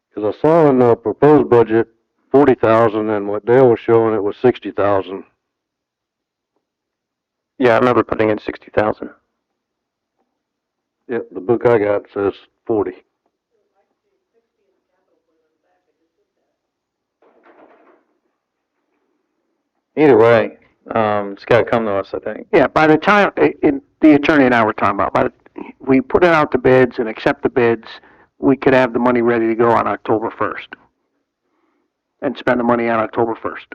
Because I saw in the proposed budget 40,000, and what Dale was showing it was 60,000. Yeah, I remember putting in 60,000. Yep, the book I got says 40. Either way, it's gotta come to us, I think. Yeah, by the time, the attorney and I were talking about, we put it out to bids and accept the bids, we could have the money ready to go on October 1st. And spend the money on October 1st.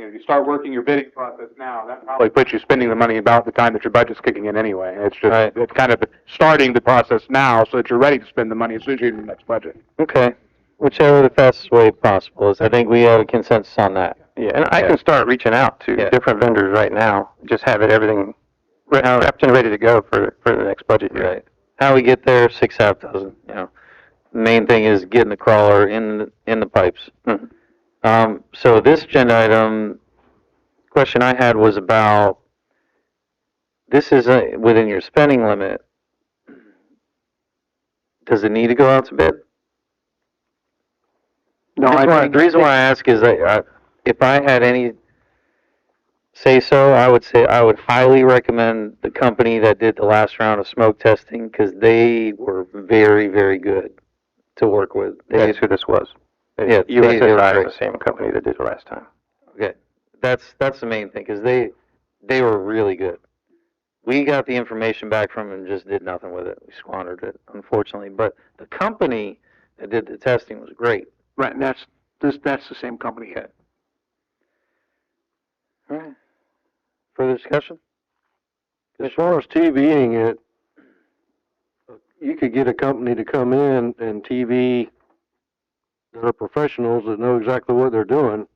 If you start working your bidding process now, that probably puts you spending the money about the time that your budget's kicking in anyway. It's just, it's kind of starting the process now so that you're ready to spend the money as soon as you do the next budget. Okay, whichever the fastest way possible is. I think we have a consensus on that. Yeah, and I can start reaching out to different vendors right now, just have everything prepped and ready to go for the next budget year. Right. How we get there, 6,500, you know. The main thing is getting the crawler in the pipes. So this agenda item, question I had was about, this is within your spending limit. Does it need to go out to bid? No, The reason why I ask is that if I had any say so, I would say I would highly recommend the company that did the last round of smoke testing because they were very, very good to work with. That is who this was. Yeah, USSI is the same company that did it last time. Okay, that's the main thing because they were really good. We got the information back from them and just did nothing with it. We squandered it, unfortunately. But the company that did the testing was great. Right, and that's the same company. Okay. All right. Further discussion? As far as TVing it, you could get a company to come in and TV that are professionals that know exactly what they're doing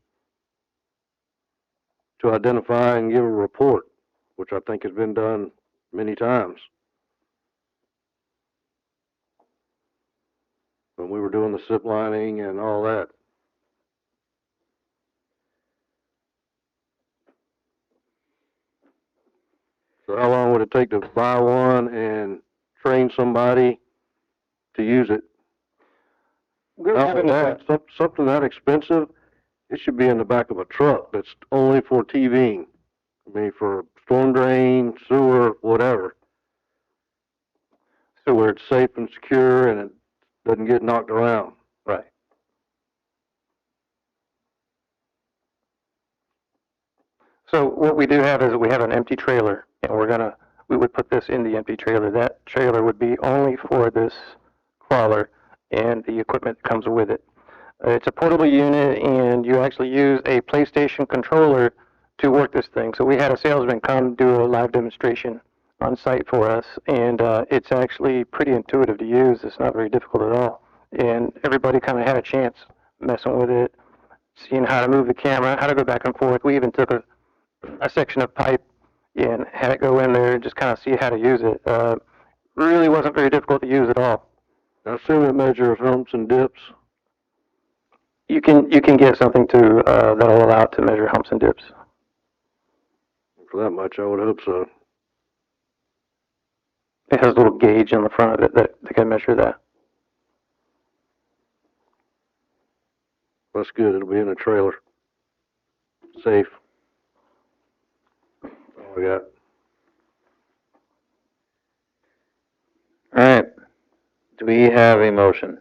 to identify and give a report, which I think has been done many times. When we were doing the zip lining and all that. So how long would it take to buy one and train somebody to use it? Something that expensive, it should be in the back of a truck that's only for TVing. I mean, for storm drain, sewer, whatever. So where it's safe and secure and it doesn't get knocked around. Right. So what we do have is we have an empty trailer, and we would put this in the empty trailer. That trailer would be only for this crawler and the equipment that comes with it. It's a portable unit, and you actually use a PlayStation controller to work this thing. So we had a salesman come do a live demonstration on site for us, and it's actually pretty intuitive to use. It's not very difficult at all. And everybody kind of had a chance messing with it, seeing how to move the camera, how to go back and forth. We even took a section of pipe and had it go in there and just kind of see how to use it. Really wasn't very difficult to use at all. I assume it measures humps and dips. You can get something to that'll allow it to measure humps and dips. For that much, I would hope so. It has a little gauge on the front of it that can measure that. That's good. It'll be in a trailer. Safe. That's all I got. All right. Do we have a motion?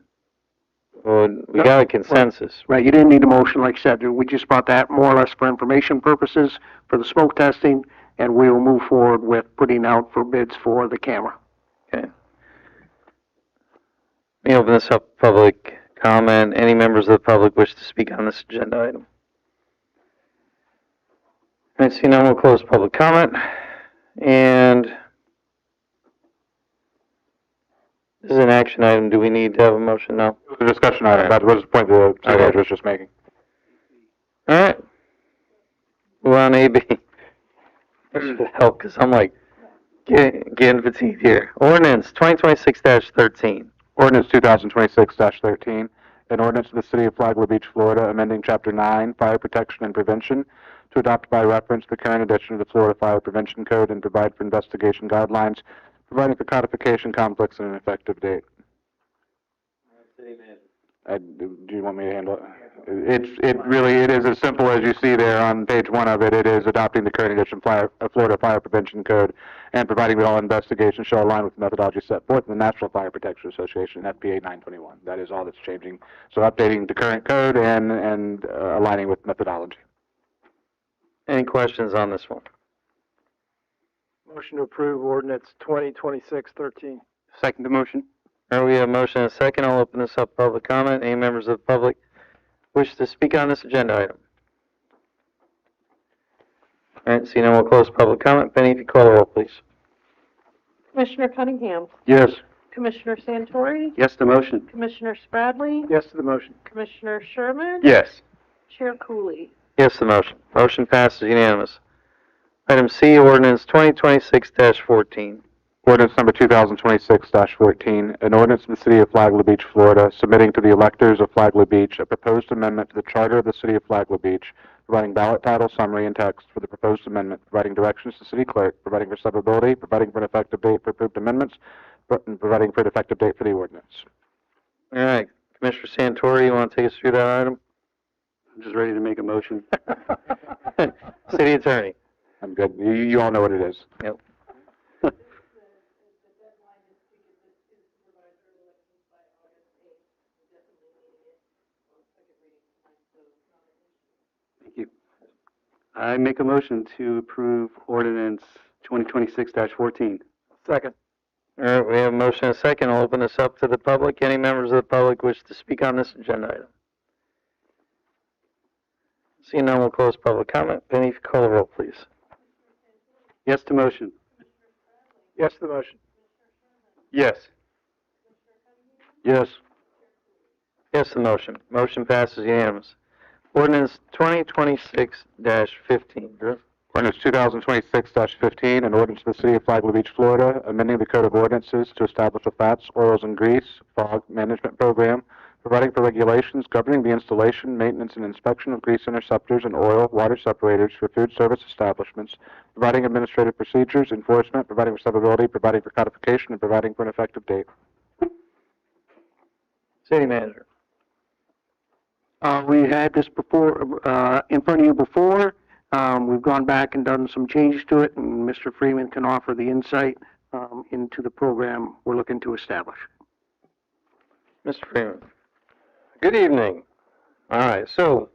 Well, we got a consensus. Right, you didn't need a motion, like I said. We just brought that more or less for information purposes for the smoke testing, and we will move forward with putting out for bids for the camera. Okay. Let me open this up for public comment. Any members of the public wish to speak on this agenda item? All right, seeing none, we'll close public comment. And this is an action item. Do we need to have a motion now? It was a discussion item. That was the point the supervisor was just making. All right. Move on, AB. That should help, because I'm like getting fatigued here. Ordinance 2026-13. Ordinance 2026-13, an ordinance of the City of Flagler Beach, Florida, amending Chapter 9, Fire Protection and Prevention, to adopt by reference the current edition of the Florida Fire Prevention Code and provide for investigation guidelines, providing for codification, conflicts, and an effective date. Do you want me to handle it? It is as simple as you see there on page 1 of it. It is adopting the current edition Florida Fire Prevention Code and providing that all investigations shall align with the methodology set forth in the National Fire Protection Association, FPA 921. That is all that's changing. So updating the current code and aligning with methodology. Any questions on this one? Motion to approve ordinance 2026-13. Second the motion. All right, we have a motion and a second. I'll open this up for public comment. Any members of the public wish to speak on this agenda item? All right, seeing none, we'll close public comment. Penny, if you call the roll, please. Commissioner Cunningham, Yes. Commissioner Santori, Yes to motion. Commissioner Spradley, Yes to the motion. Commissioner Sherman, Yes. Chair Cooley. Yes, the motion. Motion passes unanimous. Item C, ordinance 2026-14. Ordinance number 2026-14, an ordinance of the City of Flagler Beach, Florida, submitting to the electors of Flagler Beach a proposed amendment to the Charter of the City of Flagler Beach, providing ballot title, summary, and text for the proposed amendment, providing directions to City Clerk, providing for severability, providing for an effective date for approved amendments, and providing for an effective date for the ordinance. All right, Commissioner Santori, you want to take us through that item? I'm just ready to make a motion. City Attorney. I'm good. You all know what it is. Yep. Thank you. I make a motion to approve ordinance 2026-14. Second. All right, we have a motion and a second. I'll open this up to the public. Any members of the public wish to speak on this agenda item? Seeing none, we'll close public comment. Penny, if you call the roll, please. Yes to motion. Yes to the motion. Yes. Yes. Yes, the motion. Motion passes unanimous. Ordinance 2026-15. Drew? Ordinance 2026-15, an ordinance of the City of Flagler Beach, Florida, amending the Code of Ordinances to establish a fats, oils, and grease fog management program, providing for regulations governing the installation, maintenance, and inspection of grease interceptors and oil water separators for food service establishments, providing administrative procedures, enforcement, providing for severability, providing for codification, and providing for an effective date. City Manager. We had this before, in front of you before. We've gone back and done some changes to it, and Mr. Freeman can offer the insight into the program we're looking to establish. Mr. Freeman. Good evening. All right, so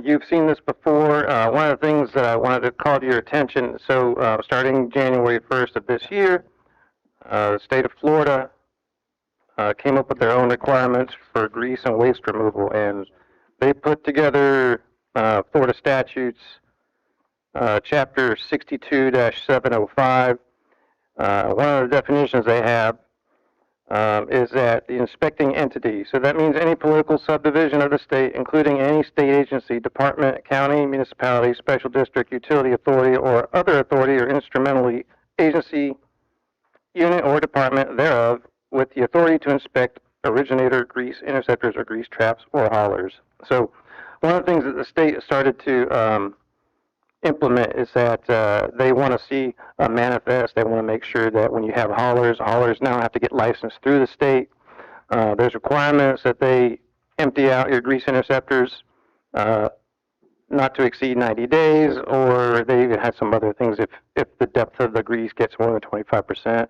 you've seen this before. One of the things that I wanted to call to your attention, so starting January 1st of this year, the state of Florida came up with their own requirements for grease and waste removal, and they put together Florida statutes, chapter 62-705. One of the definitions they have is that the inspecting entity. So that means any political subdivision of the state, including any state agency, department, county, municipality, special district, utility authority, or other authority or instrumentally agency, unit, or department thereof, with the authority to inspect originator grease interceptors or grease traps or haulers. So one of the things that the state started to implement is that they want to see a manifest. They want to make sure that when you have haulers now have to get licensed through the state. There's requirements that they empty out your grease interceptors not to exceed 90 days, or they even had some other things if the depth of the grease gets more than 25%,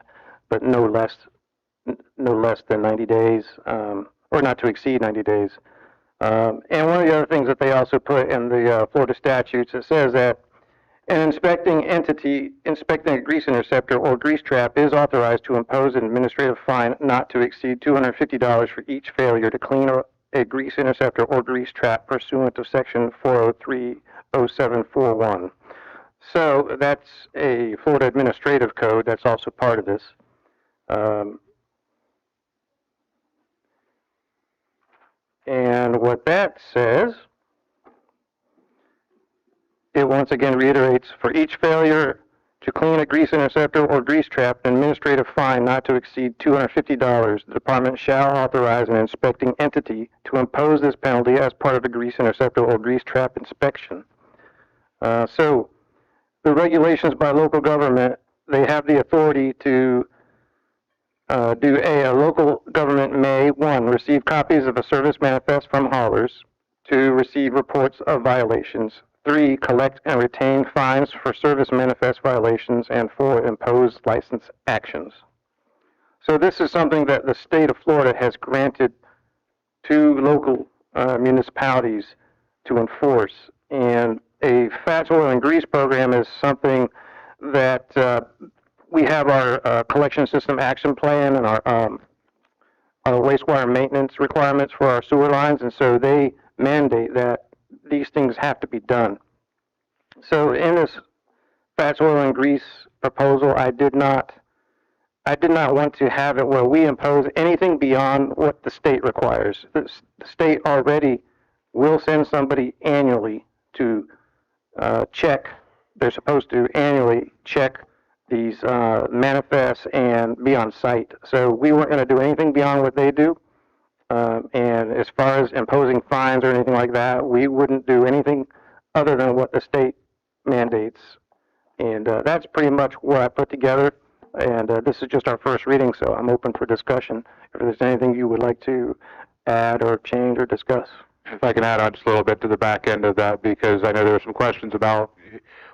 but no less than 90 days, or not to exceed 90 days. And one of the other things that they also put in the Florida statutes, it says that an inspecting entity inspecting a grease interceptor or grease trap is authorized to impose an administrative fine not to exceed $250 for each failure to clean a grease interceptor or grease trap pursuant to section 4030741. So that's a Florida administrative code that's also part of this. And what that says, it once again reiterates, for each failure to clean a grease interceptor or grease trap, an administrative fine not to exceed $250. The department shall authorize an inspecting entity to impose this penalty as part of the grease interceptor or grease trap inspection. So the regulations by local government, they have the authority to A local government may, 1, receive copies of a service manifest from haulers, 2, receive reports of violations, 3, collect and retain fines for service manifest violations, and 4, impose license actions. So this is something that the state of Florida has granted to local municipalities to enforce. And a fats, oil, and grease program is something that we have our collection system action plan and our wastewater maintenance requirements for our sewer lines, and so they mandate that these things have to be done. So in this fats, oil, and grease proposal, I did not want to have it where we impose anything beyond what the state requires. The state already will send somebody annually to check. They're supposed to annually check these manifests and be on site. So we weren't going to do anything beyond what they do. And as far as imposing fines or anything like that, we wouldn't do anything other than what the state mandates. And that's pretty much what I put together. And this is just our first reading, so I'm open for discussion. If there's anything you would like to add or change or discuss. If I can add on just a little bit to the back end of that, because I know there were some questions about,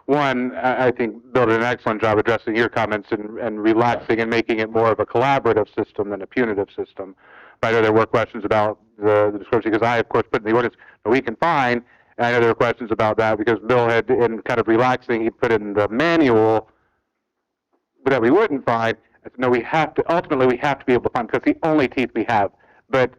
one, I think Bill did an excellent job addressing your comments and relaxing and making it more of a collaborative system than a punitive system. But I know there were questions about the description, because I, of course, put in the ordinance, we can fine, and I know there were questions about that, because Bill had, in kind of relaxing, he put in the manual, but that we wouldn't fine. I said, no, we have to, ultimately we have to be able to fine, because it's the only teeth we have. But,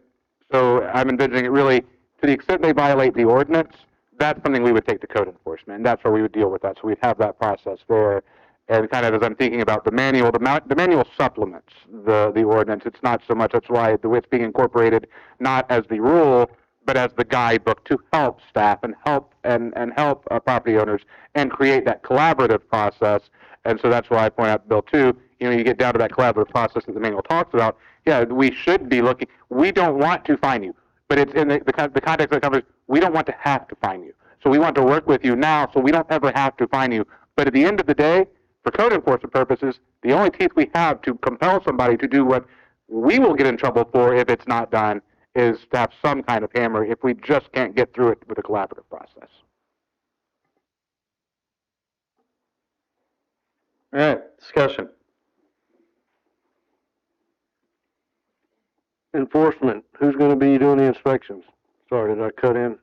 so I'm envisioning it really, to the extent they violate the ordinance, that's something we would take to code enforcement, and that's where we would deal with that. So we'd have that process there. And kind of as I'm thinking about the manual, the manual supplements the ordinance. It's not so much, that's why it's being incorporated not as the rule, but as the guidebook to help staff and help help property owners and create that collaborative process. And so that's why I point out Bill 2, you get down to that collaborative process that the manual talks about. Yeah, we should be looking. We don't want to fine you, but it's in the context of the conversation. We don't want to have to fine you. So we want to work with you now so we don't ever have to fine you. But at the end of the day, for code enforcement purposes, the only teeth we have to compel somebody to do what we will get in trouble for if it's not done is to have some kind of hammer if we just can't get through it with a collaborative process. All right, discussion. Enforcement, who's going to be doing the inspections? Sorry, did I cut in?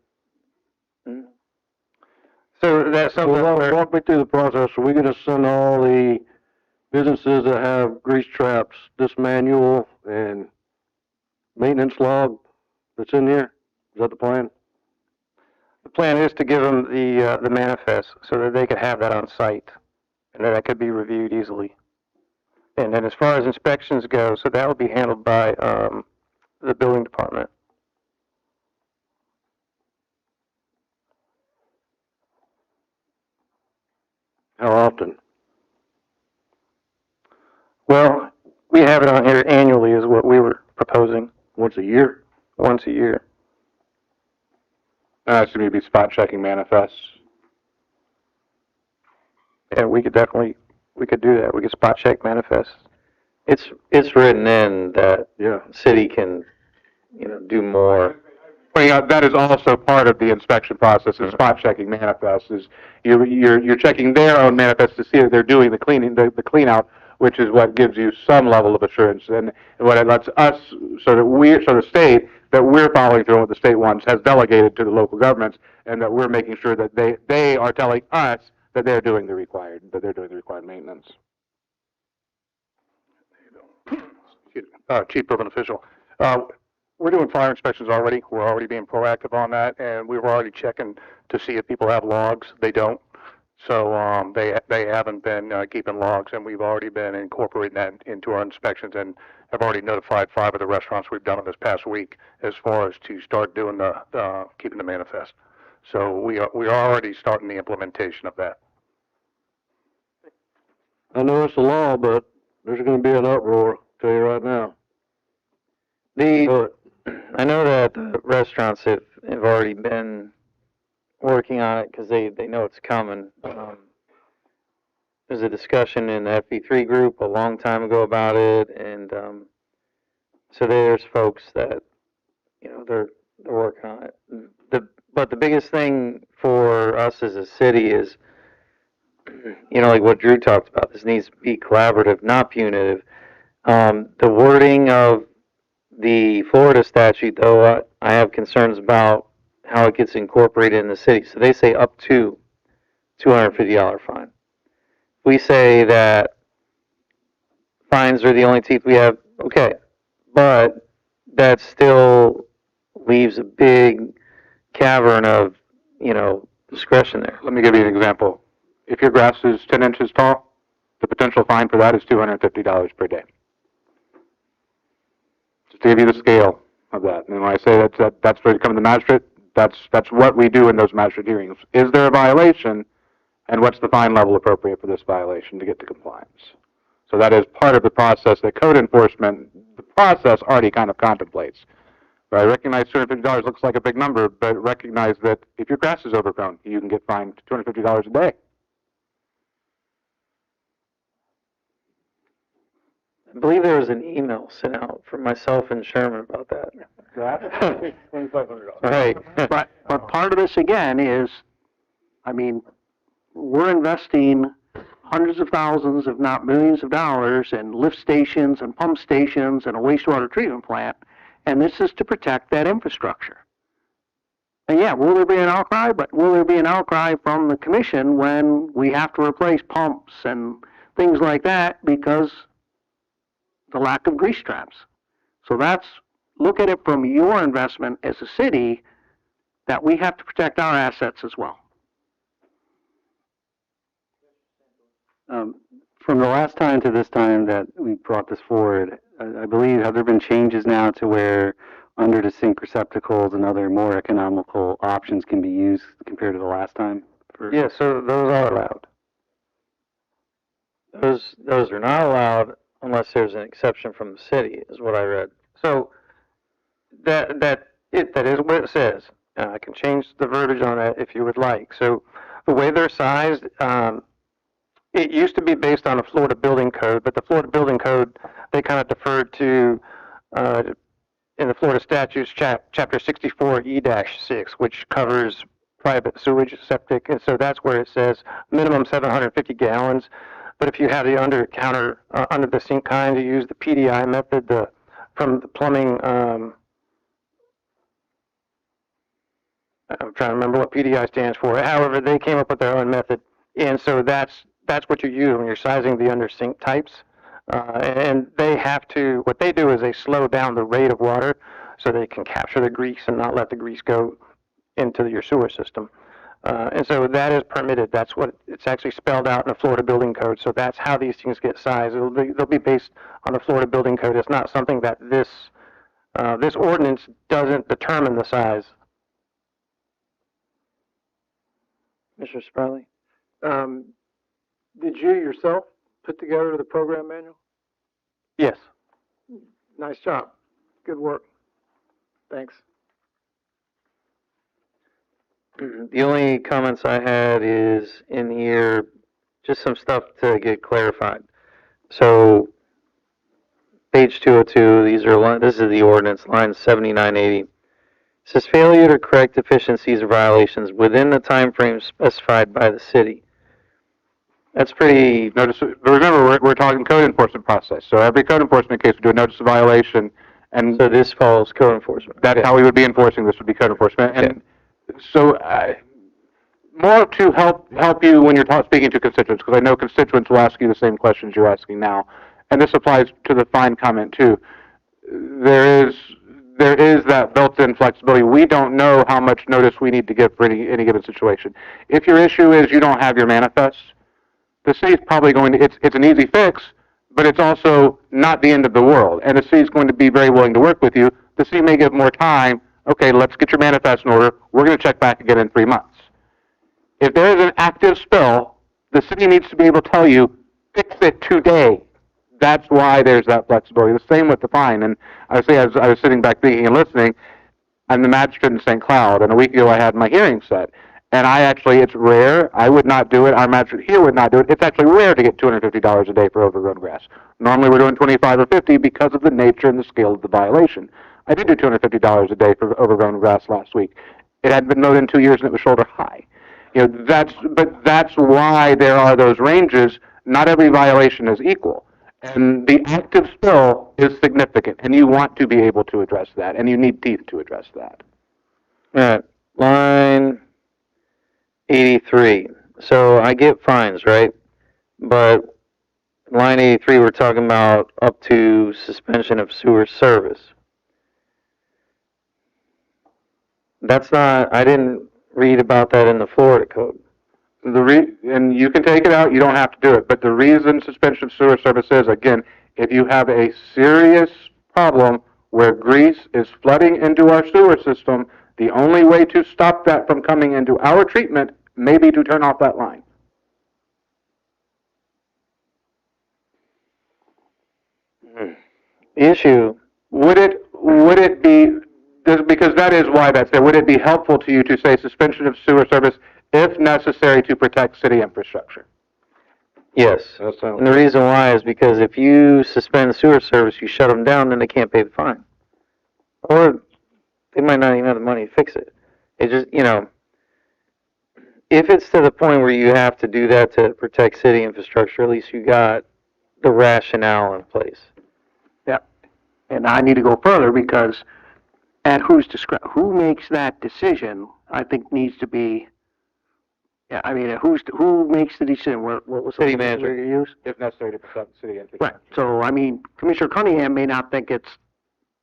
So that's something. Well, walk me through the process. Are we going to send all the businesses that have grease traps this manual and maintenance log that's in here? Is that the plan? The plan is to give them the manifest so that they could have that on site, and that could be reviewed easily. And then as far as inspections go, so that will be handled by the building department. How often? Well, we have it on here annually is what we were proposing. Once a year? Once a year. That should be spot checking manifests. Yeah, we could do that. We could spot check manifests. It's written in that city can, do more. Pointing out that is also part of the inspection process. Is spot checking manifests. Is you're checking their own manifests to see that they're doing the cleaning, the clean out, which is what gives you some level of assurance, and what it lets us, so the state that we're following through what the state wants has delegated to the local governments, and that we're making sure that they are telling us that they're doing the required maintenance. Chief Building Official. We're doing fire inspections already. We're already being proactive on that, and we were already checking to see if people have logs. They don't. So they haven't been keeping logs, and we've already been incorporating that into our inspections, and have already notified 5 of the restaurants we've done it this past week as far as to start doing the keeping the manifest. So we are already starting the implementation of that. I know it's a law, but there's going to be an uproar, I'll tell you right now. I know that the restaurants have already been working on it because they know it's coming. There's a discussion in the FE3 group a long time ago about it, and so there's folks that, you know, they're working on it. But the biggest thing for us as a city is, you know, like what Drew talked about, this needs to be collaborative, not punitive. The wording of the Florida statute, though, I have concerns about how it gets incorporated in the city. So they say up to $250 fine. We say that fines are the only teeth we have, okay, but that still leaves a big cavern of, you know, discretion there. Let me give you an example. If your grass is 10 inches tall, the potential fine for that is $250 per day. Just to give you the scale of that. And when I say that's where you come to the magistrate, that's what we do in those magistrate hearings. Is there a violation, and what's the fine level appropriate for this violation to get to compliance? So that is part of the process that code enforcement, the process already kind of contemplates. But I recognize $250 looks like a big number, but recognize that if your grass is overgrown, you can get fined $250 a day. I believe there was an email sent out from myself and Sherman about that. $2,500. Right. But part of this again is, I mean, we're investing hundreds of thousands, if not millions of dollars in lift stations and pump stations and a wastewater treatment plant, and this is to protect that infrastructure. And yeah, will there be an outcry? But will there be an outcry from the commission when we have to replace pumps and things like that because the lack of grease traps? So that's, look at it from your investment as a city, that we have to protect our assets as well. From the last time to this time that we brought this forward, I believe, have there been changes now to where under the sink receptacles and other more economical options can be used compared to the last time? Yeah, so those are allowed. Those are not allowed unless there's an exception from the city, is what I read. So that is what it says. I can change the verbiage on it if you would like. So the way they're sized, it used to be based on a Florida building code, but the Florida building code, they kind of deferred to, in the Florida statutes, chapter 64E-6, which covers private sewage, septic, and so that's where it says minimum 750 gallons. But if you have the under the sink kind, you use the PDI method, from the plumbing, I'm trying to remember what PDI stands for. However, they came up with their own method, and so that's what you use when you're sizing the under sink types. And they have to, what they do is they slow down the rate of water so they can capture the grease and not let the grease go into your sewer system. And so that is permitted. That's what it's actually spelled out in the Florida Building Code. So that's how these things get sized. They'll be based on the Florida Building Code. It's not something that this ordinance doesn't determine the size. Mr. Sproutley? Did you yourself put together the program manual? Yes. Nice job. Good work. Thanks. The only comments I had is in here, just some stuff to get clarified. So, page 202, this is the ordinance, line 7980. It says failure to correct deficiencies or violations within the time frame specified by the city. That's pretty. Remember, we're talking code enforcement process. So every code enforcement case, we do a notice of violation, and so this follows code enforcement. That's how we would be enforcing this. Would be code enforcement, and so more to help you when you're speaking to constituents, because I know constituents will ask you the same questions you're asking now, and this applies to the fine comment too. There is that built-in flexibility. We don't know how much notice we need to give for any given situation. If your issue is you don't have your manifests, the city's probably going to, it's an easy fix, but it's also not the end of the world. And the city's going to be very willing to work with you. The city may give more time. Okay, let's get your manifest in order. We're going to check back again in 3 months. If there is an active spill, the city needs to be able to tell you, fix it today. That's why there's that flexibility. The same with the fine. And I was sitting back thinking and listening. I'm the magistrate in St. Cloud, and a week ago I had my hearing set. And it's rare. I would not do it. Our manager here would not do it. It's actually rare to get $250 a day for overgrown grass. Normally we're doing 25 or 50 because of the nature and the scale of the violation. I did do $250 a day for overgrown grass last week. It hadn't been mowed in 2 years and it was shoulder high. That's why there are those ranges. Not every violation is equal. And the active spill is significant, and you want to be able to address that, and you need teeth to address that. All right, line 83. So I get fines, right? But line 83, we're talking about up to suspension of sewer service. That's not, I didn't read about that in the Florida code. And you can take it out, you don't have to do it, but the reason suspension of sewer service is, again, if you have a serious problem where grease is flooding into our sewer system, the only way to stop that from coming into our treatment may be to turn off that line. Issue. Would it be, because that is why that's there, would it be helpful to you to say suspension of sewer service if necessary to protect city infrastructure? Yes. And the reason why is because if you suspend sewer service, you shut them down, then they can't pay the fine. Or they might not even have the money to fix it. It just, if it's to the point where you have to do that to protect city infrastructure, at least you got the rationale in place. Yeah. And I need to go further because at whose discretion, who makes that decision, I think needs to be, yeah, I mean, who makes the decision? What was the City manager. you use? If necessary to protect city infrastructure. Right. So, I mean, Commissioner Cunningham may not think it's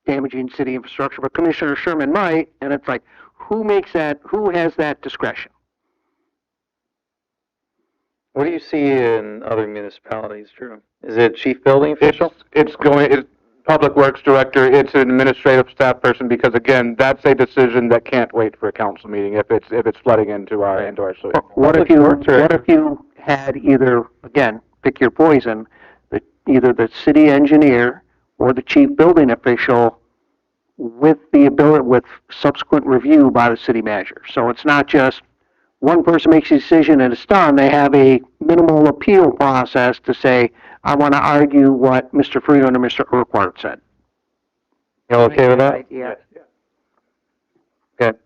damaging city infrastructure, but Commissioner Sherman might, and it's like, who makes that, who has that discretion? What do you see in other municipalities, Drew? Is it chief building official? It's Public Works Director, it's an administrative staff person, because again, that's a decision that can't wait for a council meeting if it's flooding into our sewer. What if you had either, again, pick your poison, either the city engineer or the chief building official with the ability, with subsequent review by the city manager. So it's not just one person makes a decision and it's done. They have a minimal appeal process to say, I want to argue what Mr. Freeland or Mr. Urquhart said. You okay with that? Yeah. Okay.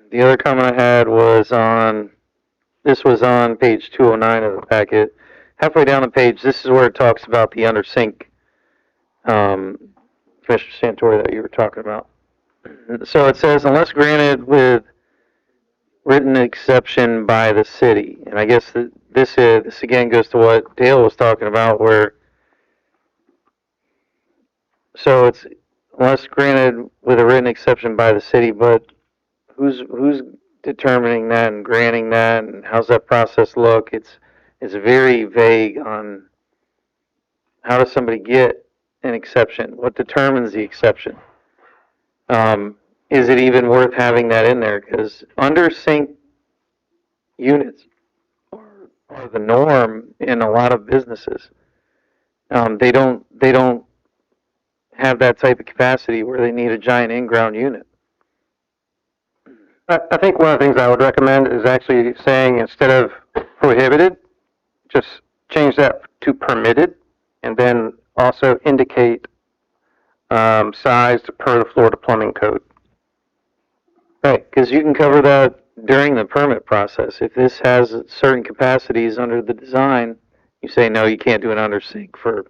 The other comment I had was this was on page 209 of the packet. Halfway down the page, this is where it talks about the under sink, Commissioner Santori, that you were talking about. So it says, unless granted with written exception by the city. And I guess this again goes to what Dale was talking about, where, so it's unless granted with a written exception by the city, but who's determining that and granting that, and how's that process look? It's very vague on how does somebody get an exception? What determines the exception? Is it even worth having that in there? Because under sink units are the norm in a lot of businesses. They don't have that type of capacity where they need a giant in-ground unit. I think one of the things I would recommend is actually saying, instead of prohibited, just change that to permitted, and then also indicate size per the Florida Plumbing Code. Right, because you can cover that during the permit process. If this has certain capacities under the design, you say, no, you can't do an under sink for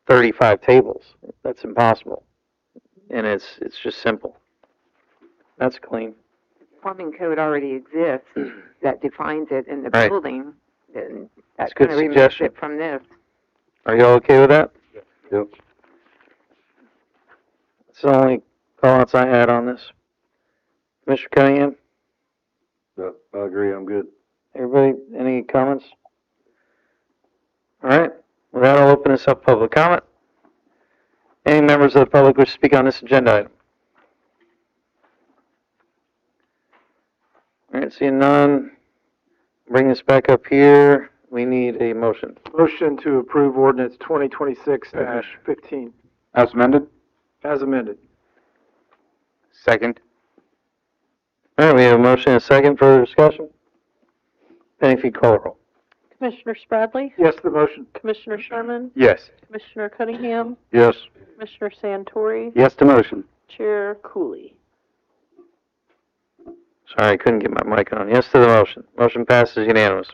35 tables. That's impossible. And it's just simple. That's clean. Plumbing code already exists that defines it in the Right. building, and that good kind of removes suggestion. it from this. Are you all okay with that? Yep. That's the only call-outs I had on this. Mr. Cunningham? No, I agree, I'm good. Everybody, any comments? All right. With that, I'll open this up for public comment. Any members of the public wish to speak on this agenda item? All right, seeing none, bring this back up here. We need a motion. Motion to approve ordinance 2026-15 As amended? as amended. Second. All All right, we have a motion and a second. Further discussion? Penny, if you call the roll. Commissioner Spradley? Yes to the motion. Commissioner Sherman? Yes. Commissioner Cunningham? Yes. Commissioner Santori? Yes to motion. Chair Cooley? Sorry, I couldn't get my mic on. Yes to the motion. Motion passes unanimous.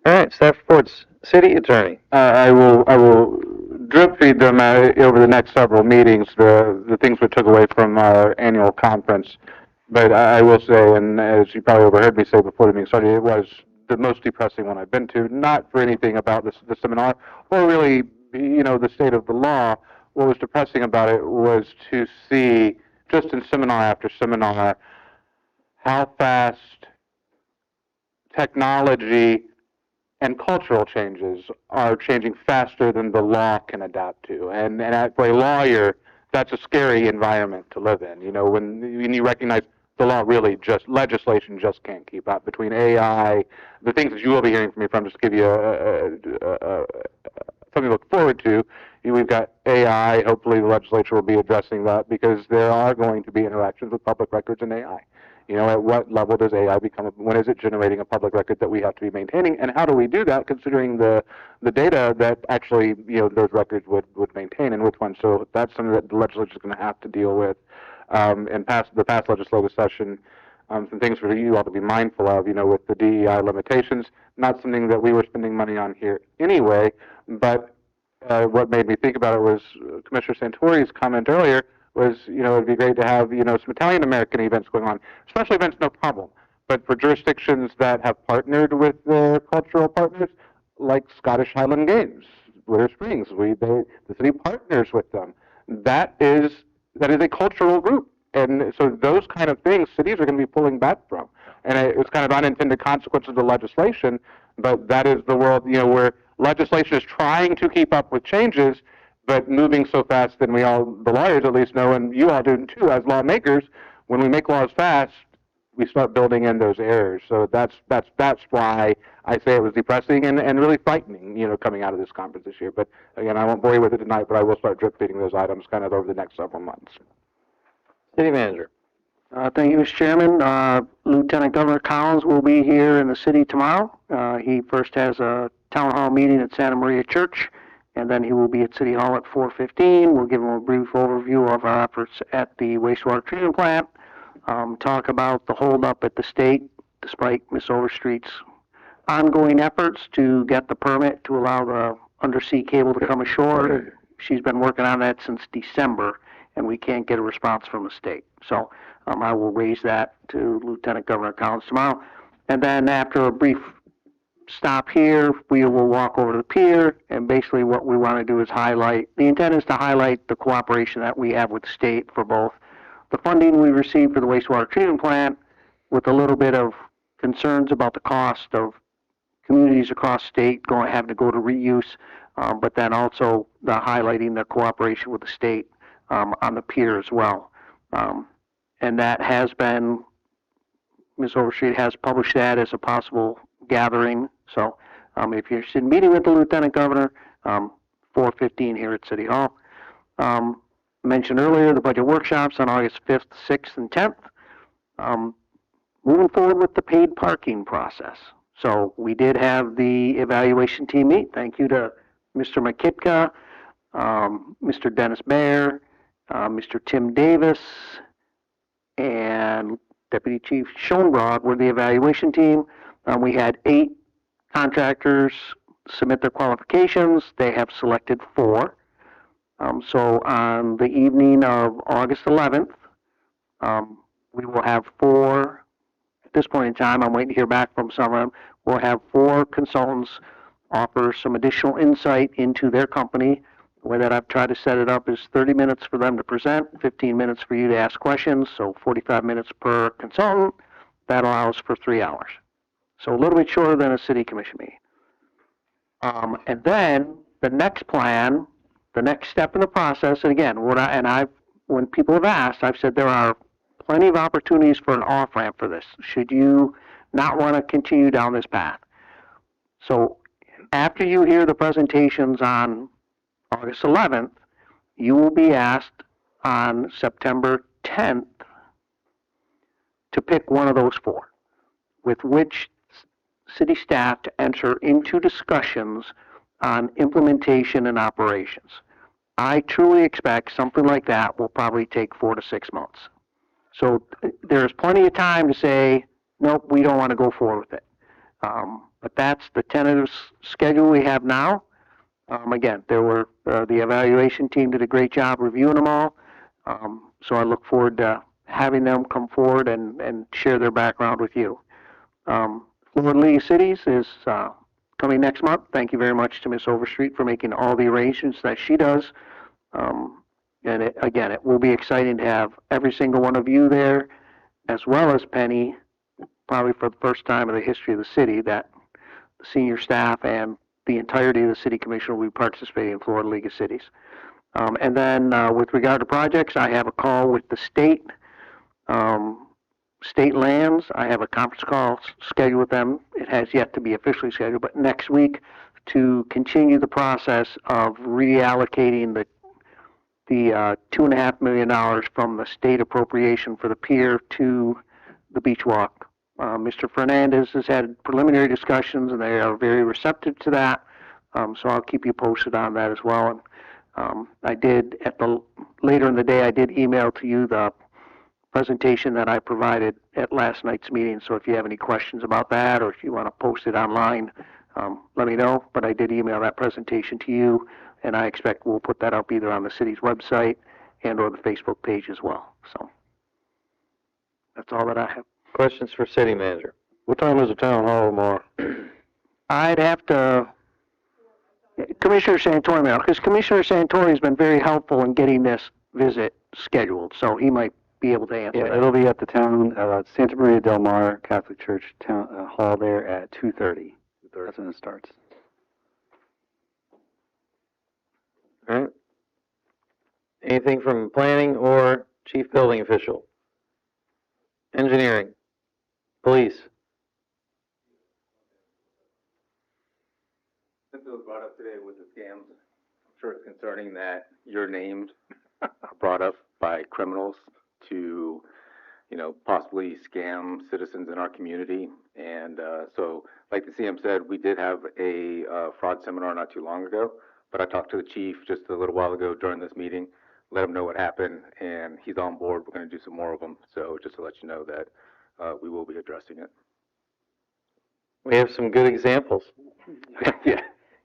All right, staff reports. City Attorney. I will drip feed them over the next several meetings, the things we took away from our annual conference. But I will say, and as you probably overheard me say before the meeting started, it was the most depressing one I've been to, not for anything about the seminar, or really, the state of the law. What was depressing about it was to see, just in seminar after seminar, how fast technology and cultural changes are changing faster than the law can adapt to. And for a lawyer, that's a scary environment to live in. When you recognize the law really legislation just can't keep up. Between AI, the things that you will be hearing from me from, just to give you something to look forward to, we've got AI. Hopefully the legislature will be addressing that, because there are going to be interactions with public records and AI. At what level does AI become, when is it generating a public record that we have to be maintaining, and how do we do that considering the data that actually, those records would maintain, and which ones? So that's something that the legislature is going to have to deal with. In the past legislative session, some things for you all to be mindful of, with the DEI limitations, not something that we were spending money on here anyway, but what made me think about it was Commissioner Santori's comment earlier, was, it'd be great to have, some Italian American events going on. Special events, no problem. But for jurisdictions that have partnered with their cultural partners, like Scottish Highland Games, Winter Springs, the city partners with them. That is a cultural group. And so those kind of things, cities are going to be pulling back from. And it's kind of unintended consequences of the legislation, but that is the world, where legislation is trying to keep up with changes, but moving so fast than we all, the lawyers at least know, and you all do too as lawmakers, when we make laws fast, we start building in those errors. So that's why I say it was depressing and really frightening, coming out of this conference this year. But again, I won't bore you with it tonight, but I will start drip feeding those items kind of over the next several months. City Manager. Thank you, Mr. Chairman. Lieutenant Governor Collins will be here in the city tomorrow. He first has a town hall meeting at Santa Maria Church, and then he will be at City Hall at 4:15. We'll give him a brief overview of our efforts at the wastewater treatment plant, talk about the holdup at the state, despite Ms. Overstreet's ongoing efforts to get the permit to allow the undersea cable to come ashore. She's been working on that since December, and we can't get a response from the state. So I will raise that to Lieutenant Governor Collins tomorrow. And then after a brief stop here, we will walk over to the pier, and basically what we want to do is the intent is to highlight the cooperation that we have with the state for both the funding we received for the wastewater treatment plant, with a little bit of concerns about the cost of communities across state having to go to reuse, but then also highlighting the cooperation with the state on the pier as well. And that has been, Ms. Overstreet has published that as a possible gathering. So if you're interested in meeting with the Lieutenant Governor, 4:15 here at City Hall. Mentioned earlier the budget workshops on August 5th, 6th, and 10th. Moving forward with the paid parking process. So we did have the evaluation team meet. Thank you to Mr. McKitka, Mr. Dennis Baer, Mr. Tim Davis, and Deputy Chief Schoenbrod were the evaluation team. We had 8 contractors submit their qualifications. They have selected 4. So on the evening of August 11th, we will have 4, at this point in time, I'm waiting to hear back from some of them, we'll have 4 consultants offer some additional insight into their company. The way that I've tried to set it up is 30 minutes for them to present, 15 minutes for you to ask questions, so 45 minutes per consultant. That allows for 3 hours. So a little bit shorter than a city commission meeting. And then the next plan, the next step in the process, and again, when people have asked, I've said there are plenty of opportunities for an off-ramp for this, should you not want to continue down this path. So after you hear the presentations on August 11th, you will be asked on September 10th to pick one of those four with which city staff to enter into discussions on implementation and operations. I truly expect something like that will probably take 4 to 6 months. So there's plenty of time to say, nope, we don't want to go forward with it. But that's the tentative schedule we have now. Again, there were the evaluation team did a great job reviewing them all. So I look forward to having them come forward and share their background with you. Florida League of Cities is coming next month. Thank you very much to Ms. Overstreet for making all the arrangements that she does. And again, it will be exciting to have every single one of you there, as well as Penny, probably for the first time in the history of the city, that the senior staff and the entirety of the city commission will be participating in Florida League of Cities. And then with regard to projects, I have a call with the state, state lands. I have a conference call scheduled with them. It has yet to be officially scheduled, but next week to continue the process of reallocating the $2.5 million from the state appropriation for the pier to the beach walk. Mr. Fernandez has had preliminary discussions, and they are very receptive to that. So I'll keep you posted on that as well. And I did later in the day, I did email to you the presentation that I provided at last night's meeting. So if you have any questions about that, or if you want to post it online, let me know. But I did email that presentation to you, and I expect we'll put that up either on the city's website and or the Facebook page as well. So that's all that I have. Questions for city manager? What time is the town hall tomorrow? I'd have to, Commissioner Santori, because Commissioner Santori has been very helpful in getting this visit scheduled, so he might be able to answer Yeah, that. it'll be at the town, Santa Maria del Mar Catholic Church town hall there at 2:30. That's when it starts. All right. Anything from planning or chief building official? Engineering? Police? Since it was brought up today with the scams, I'm sure it's concerning that your names are brought up by criminals to, possibly scam citizens in our community. And so, like the CM said, we did have a fraud seminar not too long ago, but I talked to the chief just a little while ago during this meeting, let him know what happened, and he's on board. We're going to do some more of them. So just to let you know that we will be addressing it. We have some good examples. Yeah,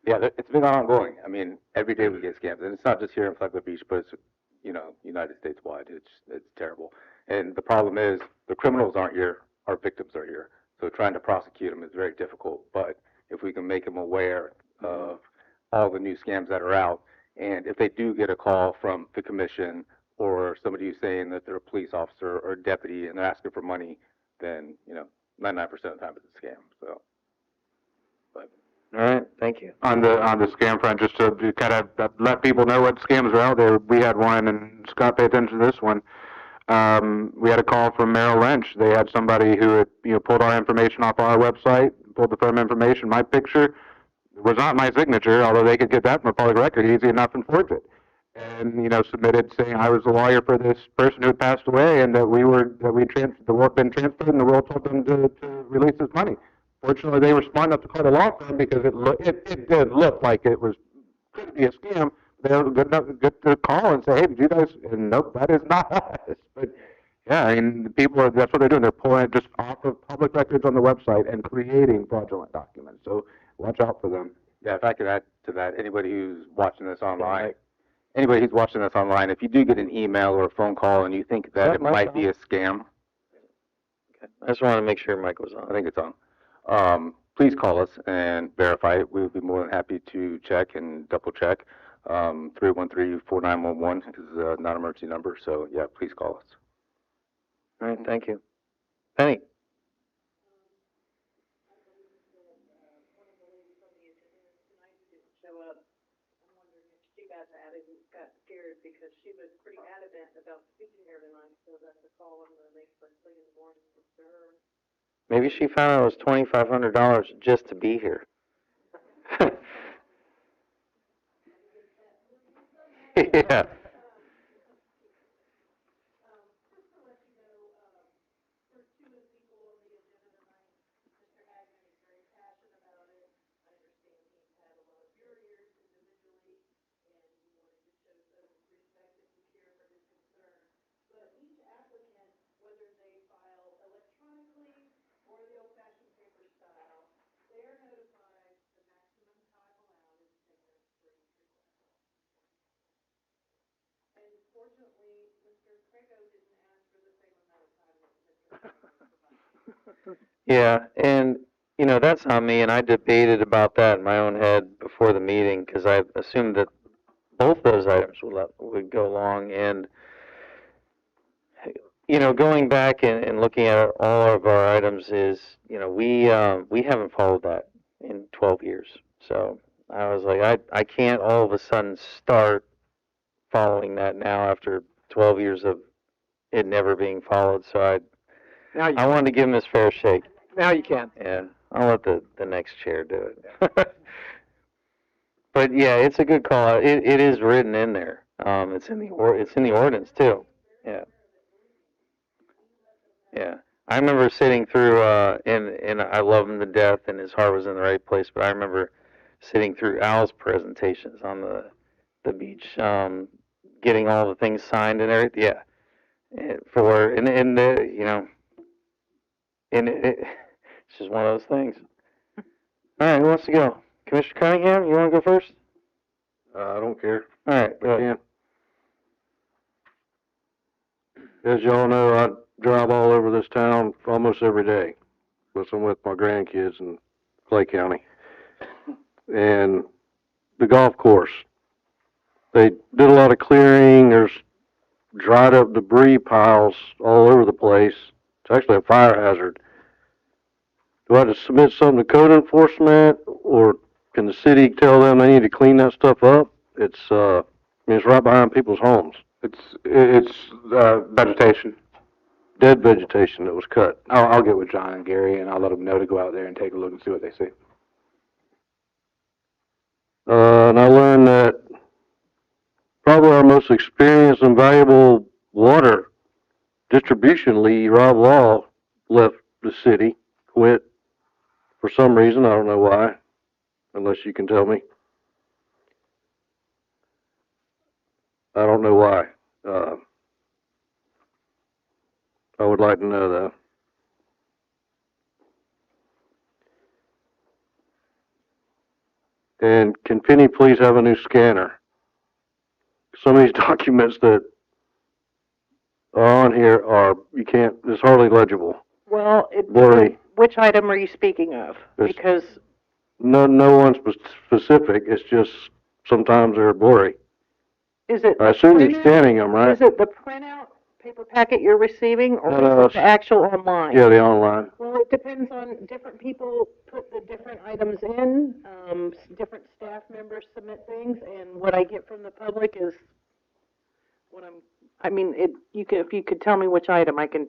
it's been ongoing. I mean, every day we get scams, and it's not just here in Flagler Beach, but it's, United States wide. It's terrible. And the problem is the criminals aren't here, our victims are here. So trying to prosecute them is very difficult. But if we can make them aware of all the new scams that are out, and if they do get a call from the commission or somebody who's saying that they're a police officer or a deputy and they're asking for money, then 99% of the time it's a scam. So, but. All right, thank you. On the scam front, just to kind of let people know what scams are out there, we had one, and Scott, pay attention to this one. We had a call from Merrill Lynch. They had somebody who had pulled our information off our website, pulled the firm information. My picture was not my signature, although they could get that from a public record easy enough and forge it. And submitted saying I was the lawyer for this person who had passed away, and that the work been transferred, and the world told them to release this money. Fortunately, they were smart enough to call the law firm because it did look like it could be a scam. They were good enough to get the call and say, hey, did you guys? And nope, that is not us. But yeah, I mean, that's what they're doing. They're pulling it just off of public records on the website and creating fraudulent documents. So watch out for them. Yeah, if I could add to that, anybody who's watching this online, if you do get an email or a phone call and you think that it might be a scam, Okay. I just want to make sure Mike was on. I think it's on. Please call us and verify it. We would be more than happy to check and double check. 313-4911 is a non-emergency number, so yeah, please call us. All right, thank you. Penny? Got scared because she was pretty adamant about speaking here tonight, so that's a call I'm going to make first thing in the morning to her. Maybe she found out it was $2,500 just to be here. Yeah. Yeah, and you know that's on me, and I debated about that in my own head before the meeting because I assumed that both those items would go along, and you know, going back and looking at all of our items is, you know, we haven't followed that in 12 years. So I was like, I can't all of a sudden start following that now after 12 years of it never being followed. So I wanted to give him his fair shake. Now you can. Yeah, I'll let the next chair do it. But yeah, it's a good call out. It is written in there. It's in the ordinance too. Yeah. Yeah. I remember sitting through and I love him to death and his heart was in the right place, but I remember sitting through Al's presentations on the beach, getting all the things signed and everything. Yeah. And the you know, it's just one of those things. All right, who wants to go? Commissioner Cunningham, you want to go first? I don't care. All right, go ahead. As y'all know, I drive all over this town almost every day. Because I'm with my grandkids in Clay County. And the golf course, they did a lot of clearing. There's dried up debris piles all over the place. It's actually a fire hazard. Do I have to submit something to code enforcement, or can the city tell them they need to clean that stuff up? I mean, it's right behind people's homes. It's vegetation. Dead vegetation that was cut. I'll get with John and Gary, and I'll let them know to go out there and take a look and see what they see. And I learned that probably our most experienced and valuable water distribution lead, Rob Law, left the city, quit for some reason. I don't know why, unless you can tell me. I don't know why. I would like to know that. And can Penny please have a new scanner? Some of these documents that are on here it's hardly legible. Well, Blurry. which item are you speaking of? Because No one's specific. It's just sometimes they're blurry. is it? I assume you're scanning them, right? Is it the printout paper packet you're receiving, or No, is it the actual online? Yeah, the online. Well, it depends on different people put the different items in. Different staff members submit things, and what I get from the public is what I mean, if you could tell me which item, I can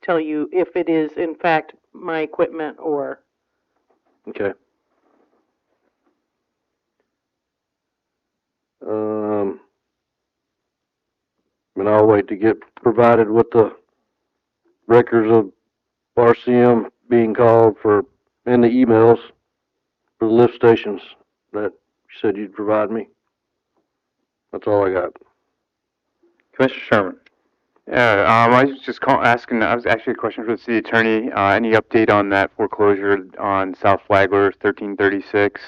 tell you if it is in fact my equipment or. Okay. And I'll wait to get provided with the records of RCM being called and the emails for the lift stations that you said you'd provide me. That's all I got. Commissioner Sherman. Yeah, I was just asking, I was actually a question for the city attorney. Any update on that foreclosure on South Flagler, 1336?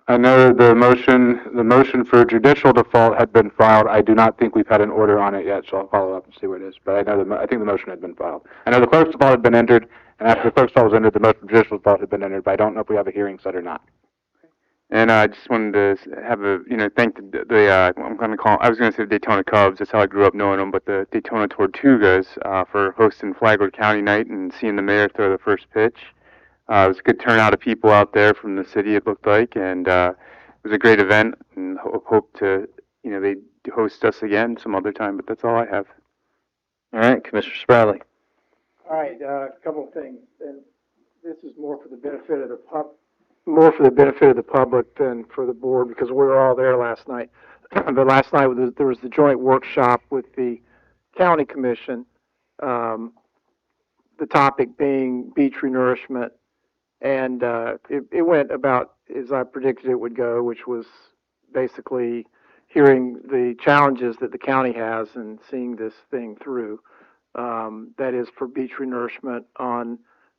I know the motion for judicial default had been filed. I do not think we've had an order on it yet, so I'll follow up and see what it is. But I think the motion had been filed. I know the clerk's default had been entered, and after the clerk's default was entered, the motion for judicial default had been entered, but I don't know if we have a hearing set or not. And I just wanted to have thank I was going to say the Daytona Cubs. That's how I grew up knowing them, but the Daytona Tortugas for hosting Flagler County Night and seeing the mayor throw the first pitch. It was a good turnout of people out there from the city, it looked like, and it was a great event. And hope to, they host us again some other time. But that's all I have. All right, Commissioner Spradley. All right, a couple of things, and this is more for the benefit of the public than for the board, because we were all there last night. But last night there was the joint workshop with the county commission, the topic being beach renourishment, and it went about as I predicted it would go, which was basically hearing the challenges that the county has and seeing this thing through. That is for beach renourishment on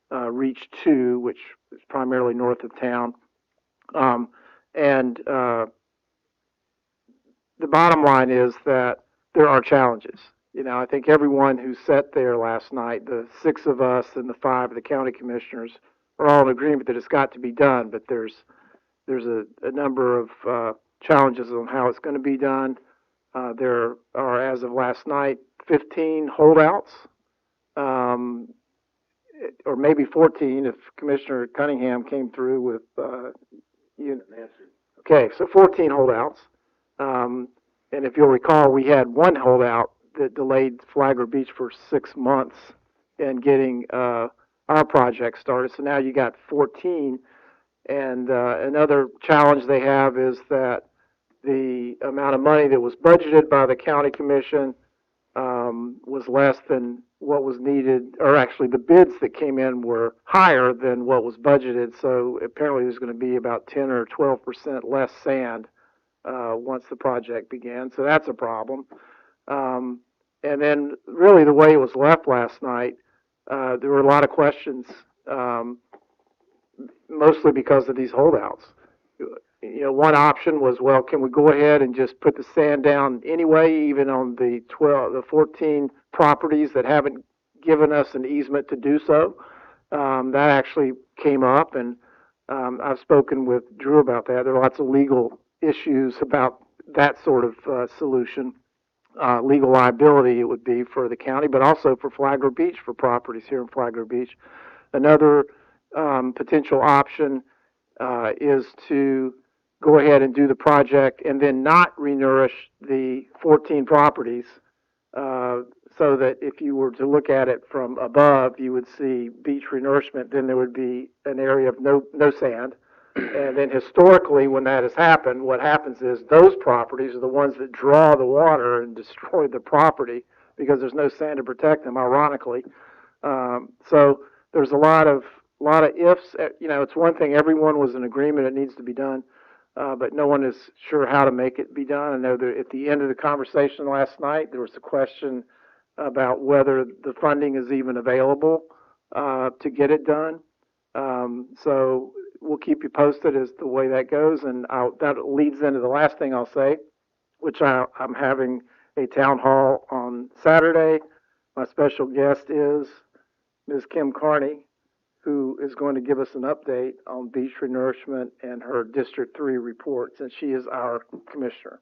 Reach 2, which is primarily north of town. And the bottom line is that there are challenges. You know, I think everyone who sat there last night, the 6 of us and the 5 of the county commissioners, are all in agreement that it's got to be done, but there's a number of challenges on how it's going to be done. There are, as of last night, 15 holdouts, or maybe 14 if Commissioner Cunningham came through with, okay, so 14 holdouts. And if you'll recall, we had one holdout that delayed Flagler Beach for 6 months in getting our project started. So now you got 14. And another challenge they have is that the amount of money that was budgeted by the county commission was less than what was needed, or actually the bids that came in were higher than what was budgeted. So apparently there's going to be about 10 or 12% less sand once the project began. So that's a problem. And then really the way it was left last night, there were a lot of questions, mostly because of these holdouts. You know, one option was, well, can we go ahead and just put the sand down anyway, even on the 14 properties that haven't given us an easement to do so? That actually came up, and I've spoken with Drew about that. There are lots of legal issues about that sort of solution. Legal liability it would be for the county, but also for Flagler Beach, for properties here in Flagler Beach. Another potential option is to go ahead and do the project and then not renourish the 14 properties, so that if you were to look at it from above, you would see beach renourishment, then there would be an area of no sand. And then historically, when that has happened, what happens is those properties are the ones that draw the water and destroy the property because there's no sand to protect them, ironically. So there's a lot of ifs. You know, it's one thing, everyone was in agreement it needs to be done, but no one is sure how to make it be done. I know that at the end of the conversation last night, there was a question about whether the funding is even available to get it done. So we'll keep you posted as to the way that goes, and that leads into the last thing I'll say, which I'm having a town hall on Saturday. My special guest is Ms. Kim Carney, who is going to give us an update on beach renourishment and her District 3 report, since she is our commissioner.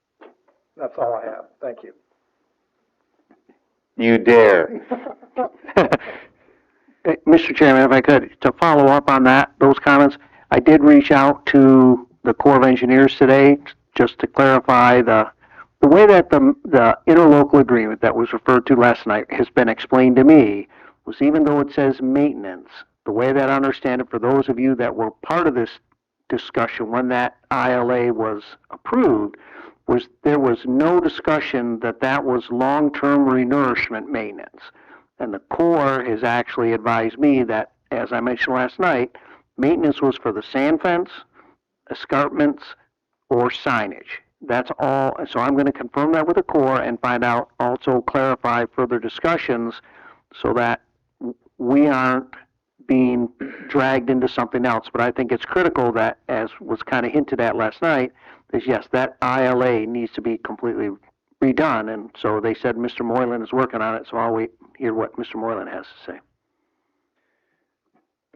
That's all I have. Thank you. You dare. Mr. Chairman, if I could, to follow up on those comments, I did reach out to the Corps of Engineers today just to clarify the way that the interlocal agreement that was referred to last night has been explained to me was, even though it says maintenance, the way that I understand it, for those of you that were part of this discussion when that ILA was approved, was there was no discussion that was long-term renourishment maintenance. And the Corps has actually advised me that, as I mentioned last night, maintenance was for the sand fence, escarpments, or signage. That's all. So I'm going to confirm that with the Corps and find out, also clarify further discussions so that we aren't being dragged into something else. But I think it's critical that, as was kind of hinted at last night, is yes, that ILA needs to be completely redone. And so they said Mr. Moylan is working on it, so I'll wait hear what Mr. Moylan has to say.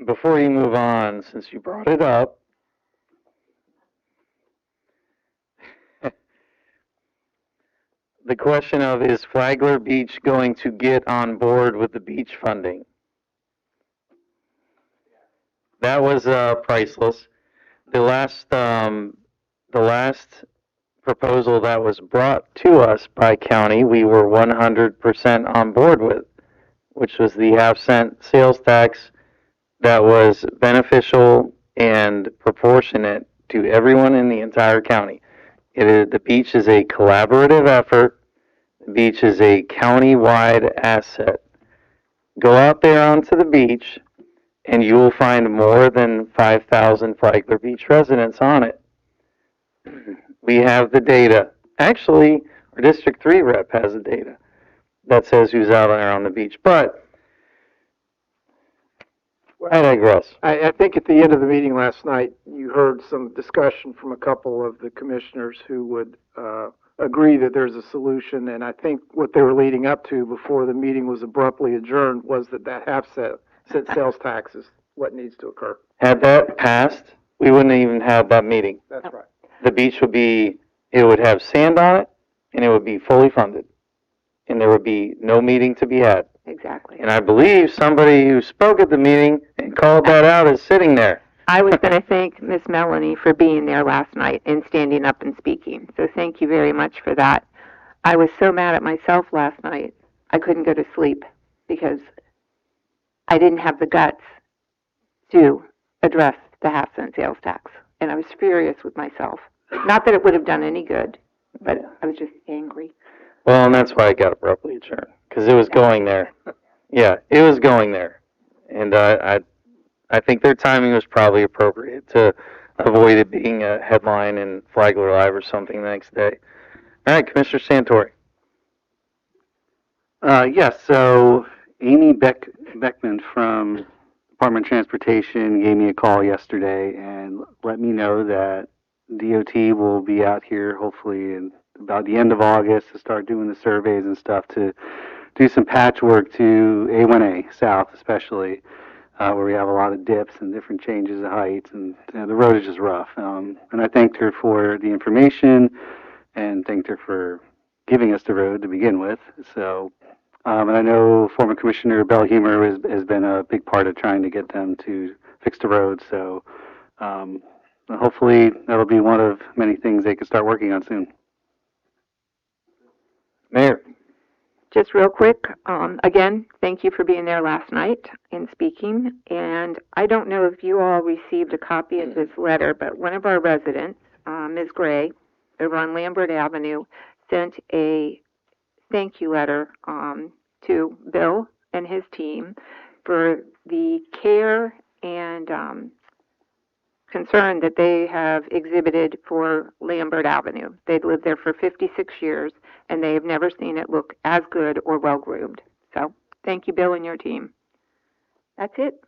Before you move on, since you brought it up, the question of, is Flagler Beach going to get on board with the beach funding? That was priceless. The last proposal that was brought to us by county, we were 100% on board with, which was the half-cent sales tax that was beneficial and proportionate to everyone in the entire county. The beach is a collaborative effort. The beach is a county-wide asset. Go out there onto the beach, and you will find more than 5,000 Flagler Beach residents on it. We have the data. Actually, our District 3 rep has the data that says who's out there on the beach. But I digress. I think at the end of the meeting last night, you heard some discussion from a couple of the commissioners who would agree that there's a solution, and I think what they were leading up to before the meeting was abruptly adjourned was that half-cent sales tax is what needs to occur. Had that passed, we wouldn't even have that meeting. That's right. The beach would be, it would have sand on it, and it would be fully funded. And there would be no meeting to be had. Exactly. And I believe somebody who spoke at the meeting and called that out is sitting there. I was going to thank Miss Melanie for being there last night and standing up and speaking. So thank you very much for that. I was so mad at myself last night, I couldn't go to sleep because I didn't have the guts to address the half-cent sales tax. And I was furious with myself. Not that it would have done any good, but I was just angry. Well, and that's why it got abruptly adjourned, because it was going there. Yeah, it was going there. And I think their timing was probably appropriate to avoid it being a headline in Flagler Live or something the next day. All right, Commissioner Santori. Yes, so Amy Beckman from Department of Transportation gave me a call yesterday and let me know that DOT will be out here hopefully in about the end of August to start doing the surveys and stuff to do some patchwork to A1A South especially, where we have a lot of dips and different changes of heights, and the road is just rough. And I thanked her for the information and thanked her for giving us the road to begin with. So, and I know former Commissioner Bellhumer has been a big part of trying to get them to fix the road. So hopefully that'll be one of many things they can start working on soon. Mayor. Just real quick, again, thank you for being there last night and speaking. And I don't know if you all received a copy of this letter, but one of our residents, Ms. Gray, over on Lambert Avenue, sent a thank you letter to Bill and his team for the care and concern that they have exhibited for Lambert Avenue. They've lived there for 56 years, and they have never seen it look as good or well-groomed. So thank you, Bill, and your team. That's it.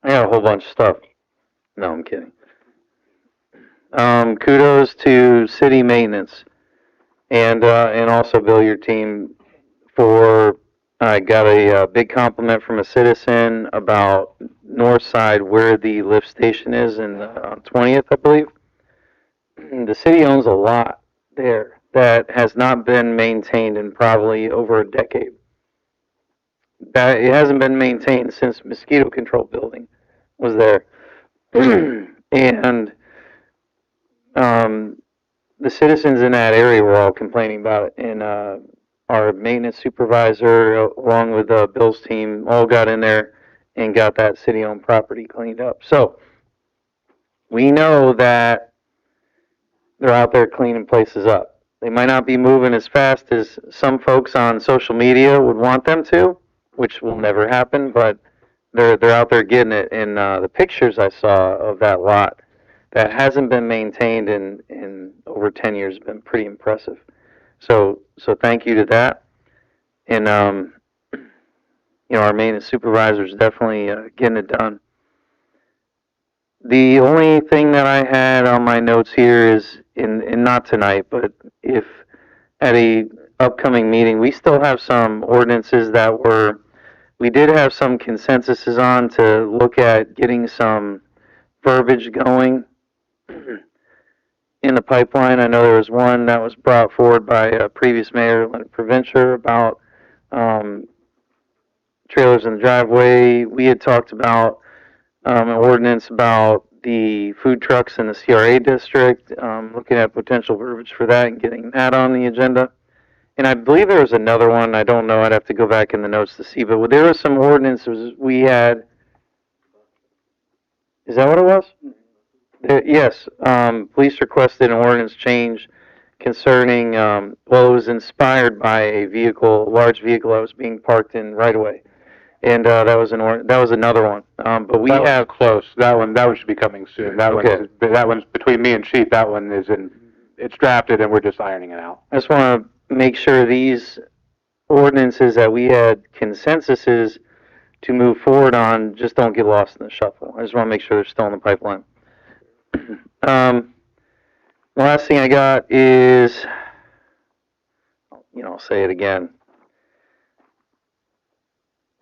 I got a whole bunch of stuff. No, I'm kidding. Kudos to city maintenance and also Bill, your team, for I got a big compliment from a citizen about north side where the lift station is on 20th, I believe. And the city owns a lot there that has not been maintained in probably over a decade. That it hasn't been maintained since mosquito control building was there. And the citizens in that area were all complaining about it, and our maintenance supervisor, along with Bill's team, all got in there and got that city-owned property cleaned up. So we know that they're out there cleaning places up. They might not be moving as fast as some folks on social media would want them to, which will never happen, but they're out there getting it. And the pictures I saw of that lot that hasn't been maintained in over 10 years have been pretty impressive. So thank you to that. And, our maintenance supervisor is definitely getting it done. The only thing that I had on my notes here is, and not tonight, but if at a upcoming meeting, we still have some ordinances that we did have some consensuses on to look at getting some verbiage going in the pipeline. I know there was one that was brought forward by a previous mayor, Leonard Provencher, about trailers in the driveway. We had talked about an ordinance about the food trucks in the CRA district, looking at potential verbiage for that and getting that on the agenda. And I believe there was another one, I don't know, I'd have to go back in the notes to see, but there were some ordinances we had. Is that what it was? Yes, police requested an ordinance change concerning, well, it was inspired by a large vehicle that was being parked in right away. And that was another one. But we have close. That one should be coming soon. That one's between me and Chief. That one it's drafted and we're just ironing it out. I just want to make sure these ordinances that we had consensuses to move forward on just don't get lost in the shuffle. I just want to make sure they're still in the pipeline. The last thing I got is, I'll say it again.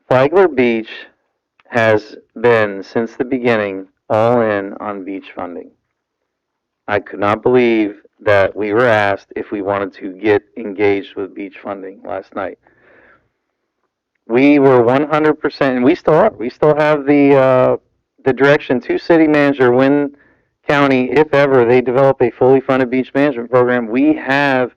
Flagler Beach has been, since the beginning, all in on beach funding. I could not believe that we were asked if we wanted to get engaged with beach funding last night. We were 100%, and we still are. We still have the direction to city manager when county, if ever, they develop a fully funded beach management program. We have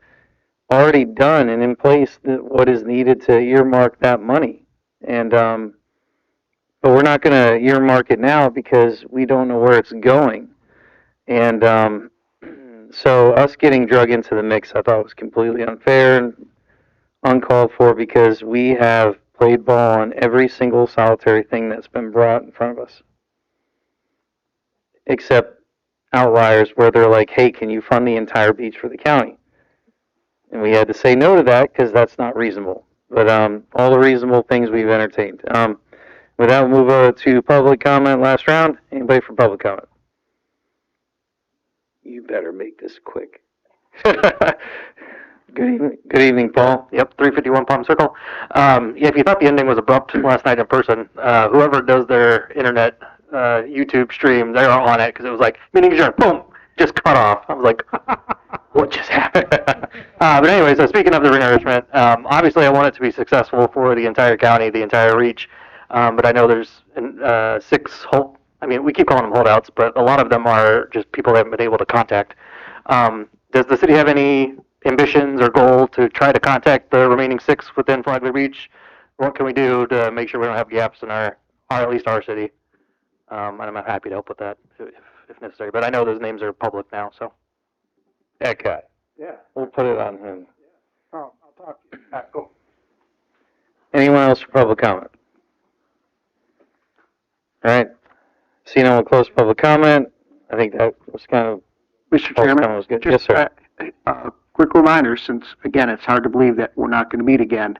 already done and in place what is needed to earmark that money. And but we're not going to earmark it now because we don't know where it's going. And so us getting drug into the mix, I thought was completely unfair and uncalled for because we have played ball on every single solitary thing that's been brought in front of us. Except outliers where they're like, hey, can you fund the entire beach for the county? And we had to say no to that because that's not reasonable. But all the reasonable things we've entertained. With that, we'll move over to public comment last round. Anybody for public comment? You better make this quick. Good evening, Paul. Yep, 351 Palm Circle. Yeah, if you thought the ending was abrupt last night in person, whoever does their internet YouTube stream, they are on it because it was like, meeting adjourned, boom, just cut off. I was like, what just happened? But anyway, so speaking of the renourishment, obviously I want it to be successful for the entire county, the entire reach. But I know there's 6 we keep calling them holdouts, but a lot of them are just people that haven't been able to contact. Does the city have any ambitions or goal to try to contact the remaining 6 within Flagler Beach? What can we do to make sure we don't have gaps in our at least our city? And I'm happy to help with that if necessary. But I know those names are public now, so. Okay. Yeah. We'll put it on him. Oh, I'll talk to you. Go. Anyone else for public comment? All right. Seeing no one close public comment, I think that was kind of. Mr. Chairman, was good. just Yes, sir. Quick reminder, since, again, it's hard to believe that we're not going to meet again.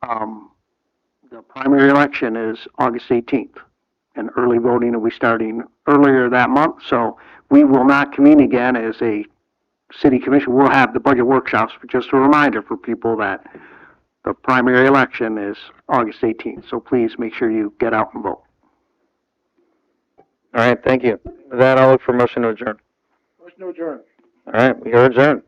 The primary election is August 18th, and early voting will be starting earlier that month, so we will not convene again as a city commission. We'll have the budget workshops, but just a reminder for people that the primary election is August 18th, so please make sure you get out and vote. All right, thank you. With that, I'll look for motion to adjourn. Motion to adjourn. All right, we are adjourned.